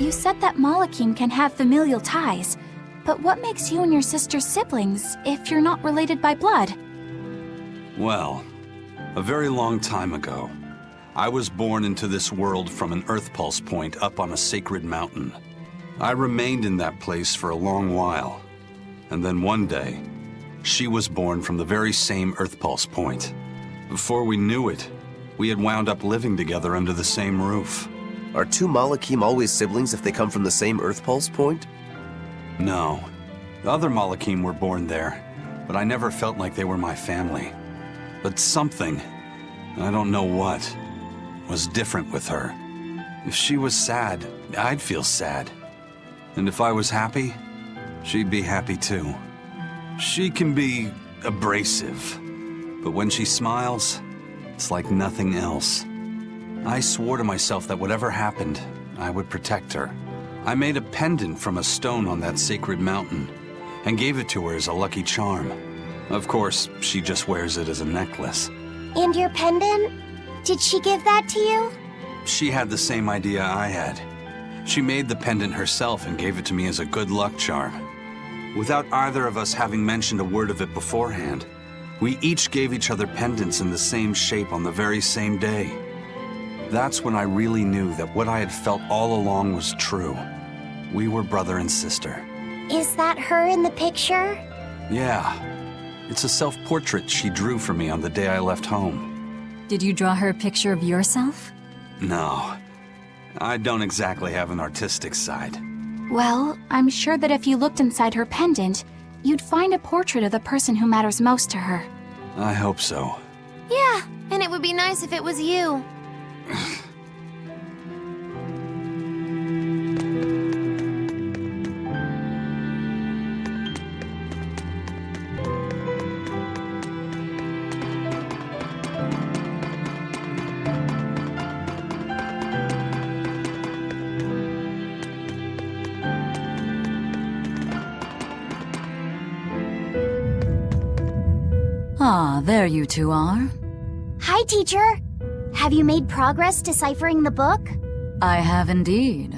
You said that Malakim can have familial ties, but what makes you and your sister siblings if you're not related by blood? Well, a very long time ago, I was born into this world from an Earth Pulse point up on a sacred mountain. I remained in that place for a long while, and then one day, she was born from the very same Earth Pulse point. Before we knew it, we had wound up living together under the same roof. Are 2 Malakim always siblings if they come from the same Earth Pulse point? No. The other Malakim were born there, but I never felt like they were my family. But something, I don't know what, was different with her. If she was sad, I'd feel sad. And if I was happy, she'd be happy too. She can be abrasive, but when she smiles, it's like nothing else. I swore to myself that whatever happened, I would protect her. I made a pendant from a stone on that sacred mountain and gave it to her as a lucky charm. Of course, she just wears it as a necklace. And your pendant? Did she give that to you? She had the same idea I had. She made the pendant herself and gave it to me as a good luck charm. Without either of us having mentioned a word of it beforehand, we each gave each other pendants in the same shape on the very same day. That's when I really knew that what I had felt all along was true. We were brother and sister. Is that her in the picture? Yeah. It's a self-portrait she drew for me on the day I left home. Did you draw her a picture of yourself? No. I don't exactly have an artistic side. Well, I'm sure that if you looked inside her pendant, you'd find a portrait of the person who matters most to her. I hope so. Yeah, and it would be nice if it was you. Ah, there you two are. Hi, teacher. Have you made progress deciphering the book? I have indeed.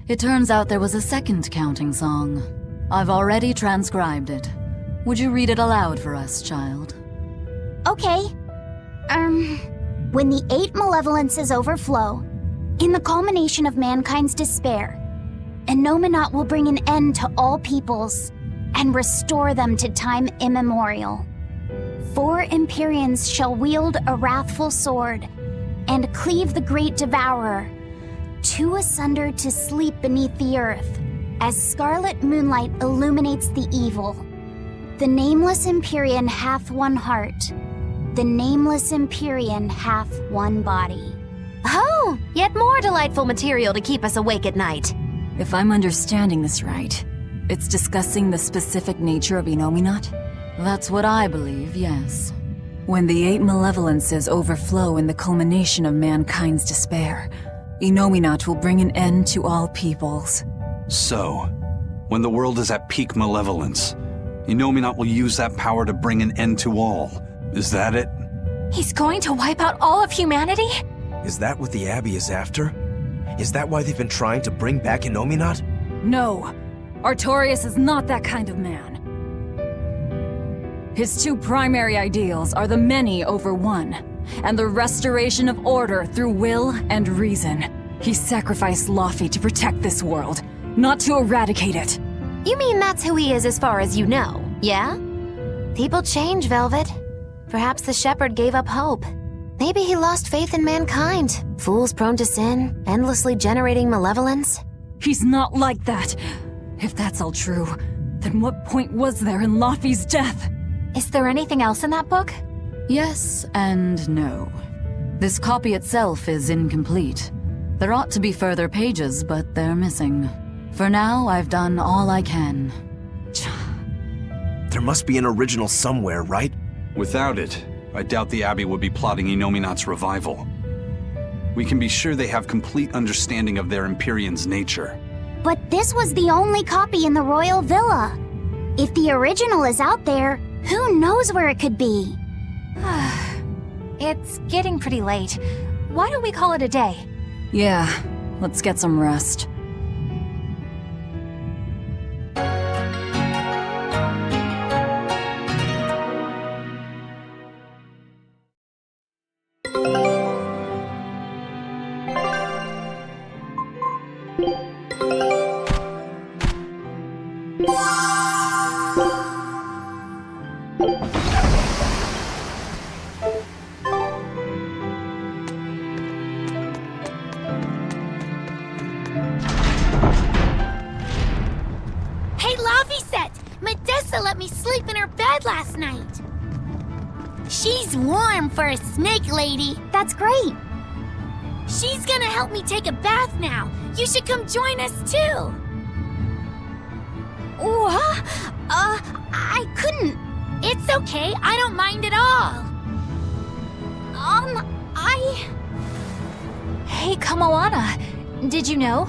It turns out there was a second counting song. I've already transcribed it. Would you read it aloud for us, child? Okay. When the 8 malevolences overflow, in the culmination of mankind's despair, Innominat will bring an end to all peoples and restore them to time immemorial. 4 Empyreans shall wield a wrathful sword and cleave the great devourer, 2 asunder to sleep beneath the earth, as scarlet moonlight illuminates the evil. The nameless Empyrean hath one heart, the nameless Empyrean hath one body. Oh, yet more delightful material to keep us awake at night. If I'm understanding this right, it's discussing the specific nature of Innominat? That's what I believe, yes. When the 8 malevolences overflow in the culmination of mankind's despair, Innominat will bring an end to all peoples. So, when the world is at peak malevolence, Innominat will use that power to bring an end to all. Is that it? He's going to wipe out all of humanity? Is that what the Abbey is after? Is that why they've been trying to bring back Innominat? No, Artorias is not that kind of man. His 2 primary ideals are the many over one, and the restoration of order through will and reason. He sacrificed Laufey to protect this world, not to eradicate it. You mean that's who he is as far as you know, yeah? People change, Velvet. Perhaps the shepherd gave up hope. Maybe he lost faith in mankind. Fools prone to sin, endlessly generating malevolence. He's not like that. If that's all true, then what point was there in Laufey's death? Is there anything else in that book? Yes and no. This copy itself is incomplete. There ought to be further pages, but they're missing. For now, I've done all I can. There must be an original somewhere, right? Without it, I doubt the Abbey would be plotting Innominat's revival. We can be sure they have complete understanding of their Empyrean's nature. But this was the only copy in the royal villa. If the original is out there, who knows where it could be? It's getting pretty late. Why don't we call it a day? Yeah, let's get some rest. Hey, Laufey Medessa let me sleep in her bed last night. She's warm for a snake lady. That's great. She's gonna help me take a bath now. You should come join us too. What? I couldn't. It's okay. I don't mind at all. Hey, Kamoana, did you know?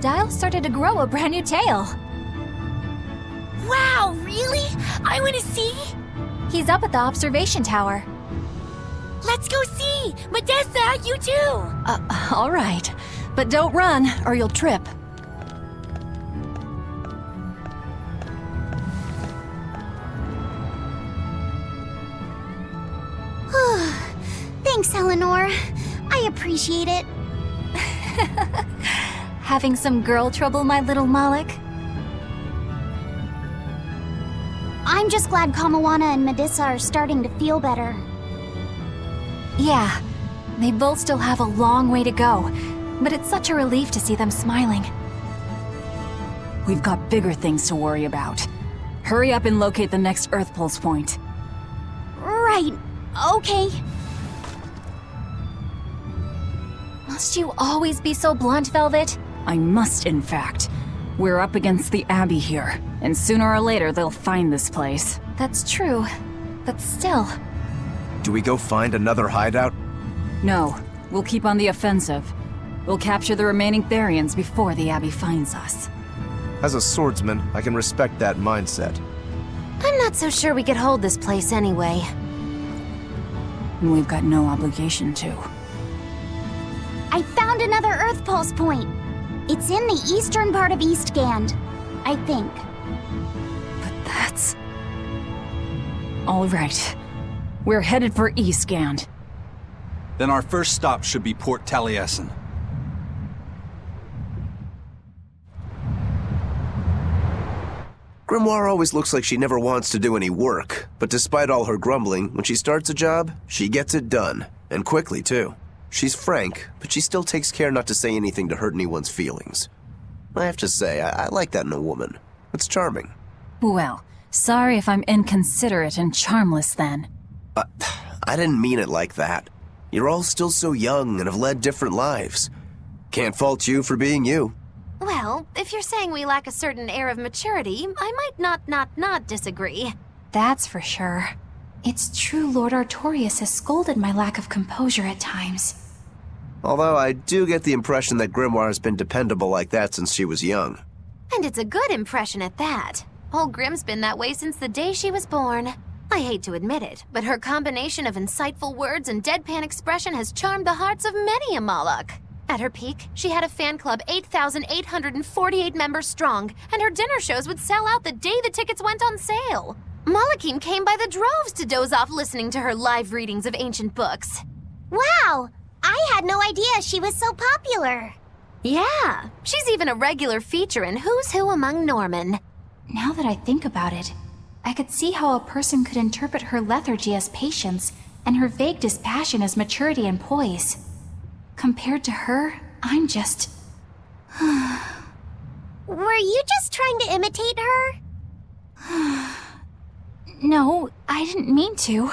Dial started to grow a brand new tail. Wow, really? I want to see? He's up at the observation tower. Let's go see! Medessa, you too! All right. But don't run, or you'll trip. Thanks, Eleanor. I appreciate it. Having some girl trouble, my little Moloch? I'm just glad Kamawana and Medissa are starting to feel better. Yeah, they both still have a long way to go, but it's such a relief to see them smiling. We've got bigger things to worry about. Hurry up and locate the next Earth Pulse point. Right. Okay. Must you always be so blunt, Velvet? I must, in fact. We're up against the Abbey here, and sooner or later they'll find this place. That's true, but still. Do we go find another hideout? No, we'll keep on the offensive. We'll capture the remaining Therians before the Abbey finds us. As a swordsman, I can respect that mindset. I'm not so sure we could hold this place anyway. And we've got no obligation to. I found another Earth Pulse point. It's in the eastern part of Eastgand, I think. But that's... All right. We're headed for Eastgand. Then our first stop should be Port Taliesin. Grimoire always looks like she never wants to do any work, but despite all her grumbling, when she starts a job, she gets it done. And quickly, too. She's frank, but she still takes care not to say anything to hurt anyone's feelings. I have to say, I like that in a woman. It's charming. Well, sorry if I'm inconsiderate and charmless then. I didn't mean it like that. You're all still so young and have led different lives. Can't fault you for being you. Well, if you're saying we lack a certain air of maturity, I might not disagree. That's for sure. It's true Lord Artorius has scolded my lack of composure at times. Although I do get the impression that Grimoire has been dependable like that since she was young. And it's a good impression at that. Old Grim's been that way since the day she was born. I hate to admit it, but her combination of insightful words and deadpan expression has charmed the hearts of many a Moloch. At her peak, she had a fan club 8,848 members strong, and her dinner shows would sell out the day the tickets went on sale. Molochim came by the droves to doze off listening to her live readings of ancient books. Wow! I had no idea she was so popular. Yeah, she's even a regular feature in Who's Who Among Norman. Now that I think about it, I could see how a person could interpret her lethargy as patience and her vague dispassion as maturity and poise. Compared to her, I'm just... Were you just trying to imitate her? No, I didn't mean to.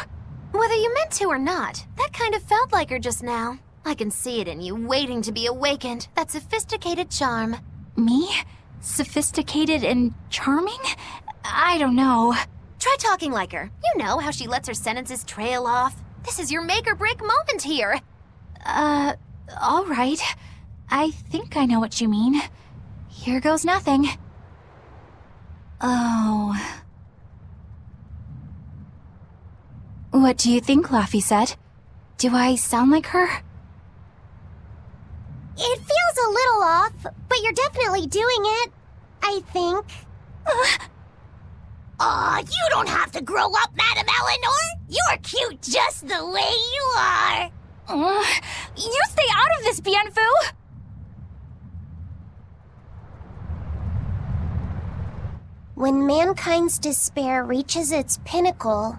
Whether you meant to or not, that kind of felt like her just now. I can see it in you, waiting to be awakened. That sophisticated charm. Me? Sophisticated and charming? I don't know. Try talking like her. You know how she lets her sentences trail off. This is your make or break moment here. All right. I think I know what you mean. Here goes nothing. Oh... What do you think, Laphicet? Do I sound like her? It feels a little off, but you're definitely doing it. I think. Aw, you don't have to grow up, Madam Eleanor! You're cute just the way you are! You stay out of this, Bienfu! When mankind's despair reaches its pinnacle,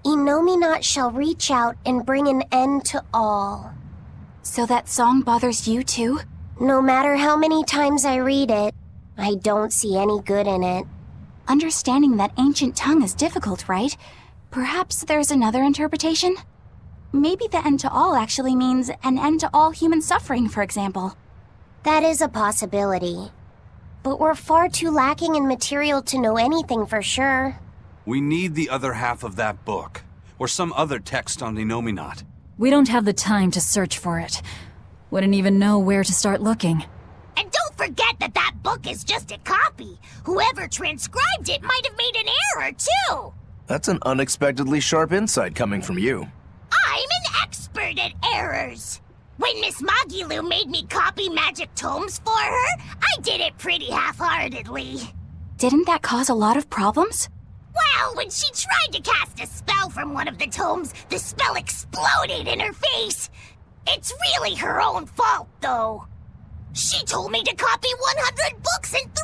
Innominat shall reach out and bring an end to all. So that song bothers you too? No matter how many times I read it, I don't see any good in it. Understanding that ancient tongue is difficult, right? Perhaps there's another interpretation? Maybe the end to all actually means an end to all human suffering, for example. That is a possibility. But we're far too lacking in material to know anything for sure. We need the other half of that book, or some other text on Innominat. We don't have the time to search for it. Wouldn't even know where to start looking. And don't forget that that book is just a copy. Whoever transcribed it might have made an error, too. That's an unexpectedly sharp insight coming from you. I'm an expert at errors. When Miss Magilu made me copy magic tomes for her, I did it pretty half-heartedly. Didn't that cause a lot of problems? Well, when she tried to cast a spell from one of the tomes, the spell exploded in her face. It's really her own fault, though. She told me to copy 100 books in 3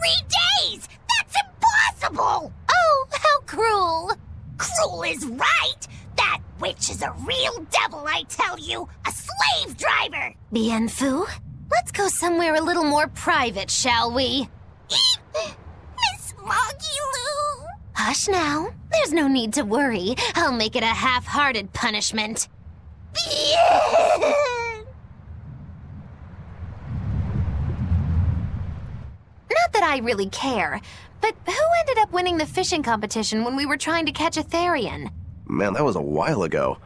days! That's impossible! Oh, how cruel! Cruel is right! That witch is a real devil, I tell you! A slave driver! Bien Phu, let's go somewhere a little more private, shall we? Miss Magilu! Hush now. There's no need to worry. I'll make it a half-hearted punishment. Bien! Not that I really care, but who ended up winning the fishing competition when we were trying to catch a Therian? Man, that was a while ago.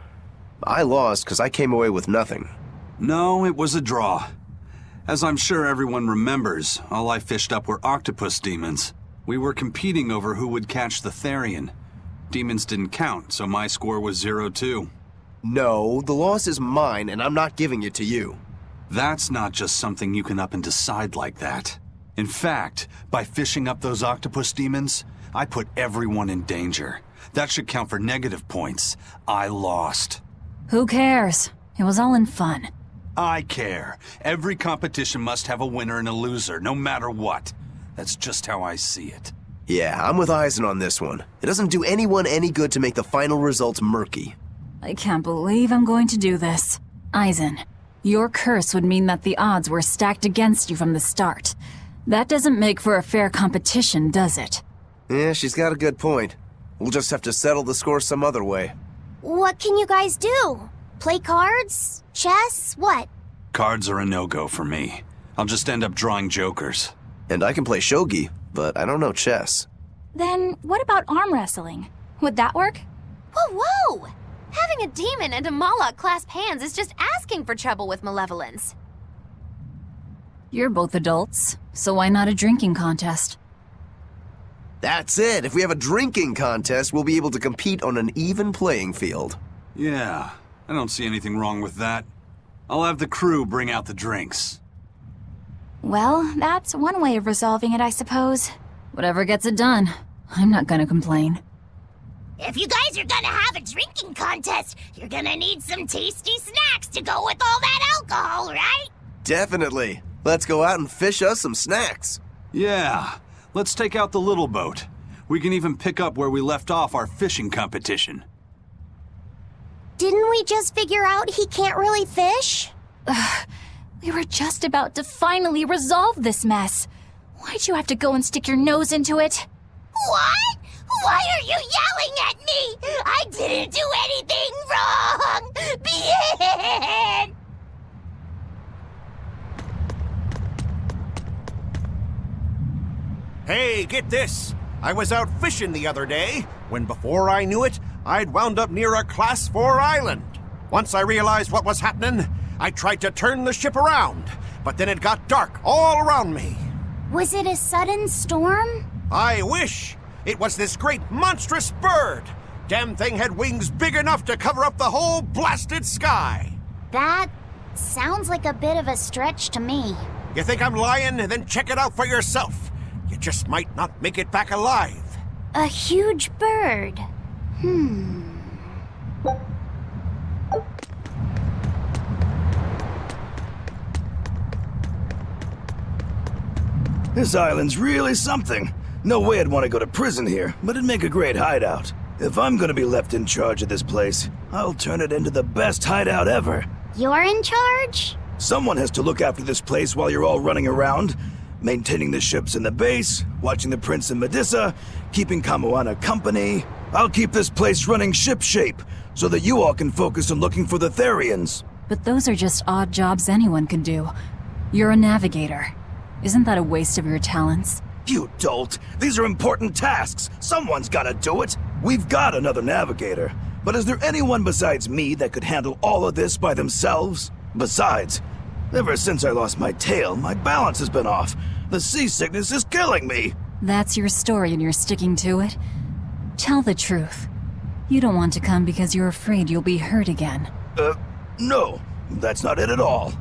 I lost because I came away with nothing. No, it was a draw. As I'm sure everyone remembers, all I fished up were octopus demons. We were competing over who would catch the Therian. Demons didn't count, so my score was 0-2. No, the loss is mine, and I'm not giving it to you. That's not just something you can up and decide like that. In fact, by fishing up those octopus demons, I put everyone in danger. That should count for negative points. I lost. Who cares? It was all in fun. I care. Every competition must have a winner and a loser, no matter what. That's just how I see it. Yeah, I'm with Eisen on this one. It doesn't do anyone any good to make the final results murky. I can't believe I'm going to do this. Eisen, your curse would mean that the odds were stacked against you from the start. That doesn't make for a fair competition, does it? Yeah, she's got a good point. We'll just have to settle the score some other way. What can you guys do? Play cards? Chess? What? Cards are a no-go for me. I'll just end up drawing jokers. And I can play shogi, but I don't know chess. Then what about arm wrestling? Would that work? Whoa, whoa! Having a demon and a Moloch clasp hands is just asking for trouble with malevolence. You're both adults, so why not a drinking contest? That's it. If we have a drinking contest, we'll be able to compete on an even playing field. Yeah, I don't see anything wrong with that. I'll have the crew bring out the drinks. Well, that's one way of resolving it, I suppose. Whatever gets it done. I'm not gonna complain. If you guys are gonna have a drinking contest, you're gonna need some tasty snacks to go with all that alcohol, right? Definitely. Let's go out and fish us some snacks. Yeah, let's take out the little boat. We can even pick up where we left off our fishing competition. Didn't we just figure out he can't really fish? We were just about to finally resolve this mess. Why'd you have to go and stick your nose into it? What? Why are you yelling at me? I didn't do anything wrong! Bien! Hey, get this! I was out fishing the other day, when before I knew it, I'd wound up near a Class 4 island. Once I realized what was happening, I tried to turn the ship around, but then it got dark all around me. Was it a sudden storm? I wish! It was this great monstrous bird! Damn thing had wings big enough to cover up the whole blasted sky! That sounds like a bit of a stretch to me. You think I'm lying? Then check it out for yourself. You just might not make it back alive. A huge bird. This island's really something. No way I'd want to go to prison here, but it'd make a great hideout. If I'm gonna be left in charge of this place, I'll turn it into the best hideout ever. You're in charge? Someone has to look after this place while you're all running around, maintaining the ships in the base, watching the Prince and Medusa, keeping Kamoana company. I'll keep this place running ship-shape, so that you all can focus on looking for the Therians. But those are just odd jobs anyone can do. You're a navigator. Isn't that a waste of your talents? You dolt! These are important tasks! Someone's gotta do it! We've got another navigator, but is there anyone besides me that could handle all of this by themselves? Besides, Ever since I lost my tail, my balance has been off. The seasickness is killing me. That's your story and you're sticking to it? Tell the truth. You don't want to come because you're afraid you'll be hurt again. No. That's not it at all.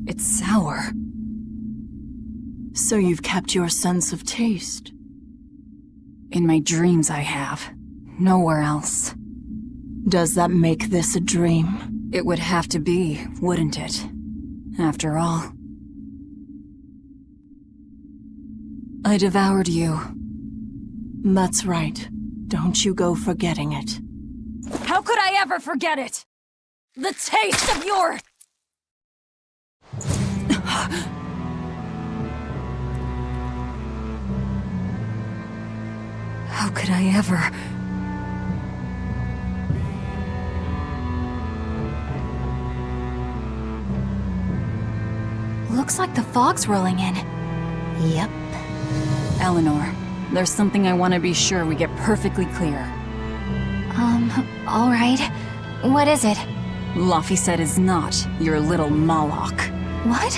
It's sour. So you've kept your sense of taste? In my dreams I have. Nowhere else. Does that make this a dream? It would have to be, wouldn't it? After all. I devoured you. That's right. Don't you go forgetting it. How could I ever forget it? The taste of your... How could I ever... Looks like the fog's rolling in. Yep. Eleanor, there's something I want to be sure we get perfectly clear. All right. What is it? Laphicet is not your little Moloch. What?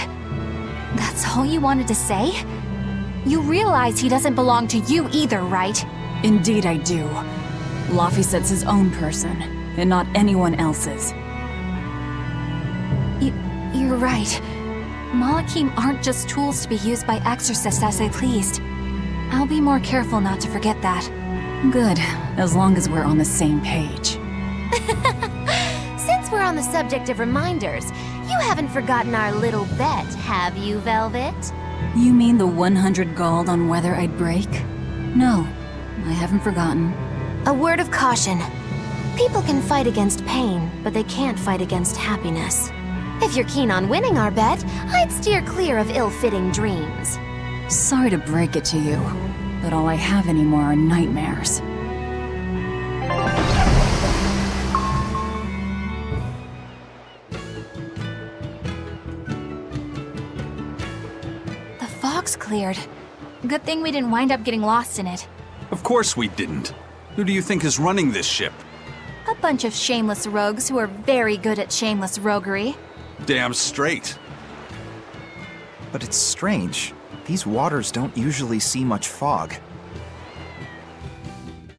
That's all you wanted to say? You realize he doesn't belong to you either, right? Indeed I do. Laphicet's his own person, and not anyone else's. You're right. Malachim aren't just tools to be used by exorcists as they pleased. I'll be more careful not to forget that. Good, as long as we're on the same page. Since we're on the subject of reminders, you haven't forgotten our little bet, have you, Velvet? You mean the 100 gold on whether I'd break? No, I haven't forgotten. A word of caution. People can fight against pain, but they can't fight against happiness. If you're keen on winning our bet, I'd steer clear of ill-fitting dreams. Sorry to break it to you, but all I have anymore are nightmares. The fog's cleared. Good thing we didn't wind up getting lost in it. Of course we didn't. Who do you think is running this ship? A bunch of shameless rogues who are very good at shameless roguery. Damn straight. But it's strange. These waters don't usually see much fog.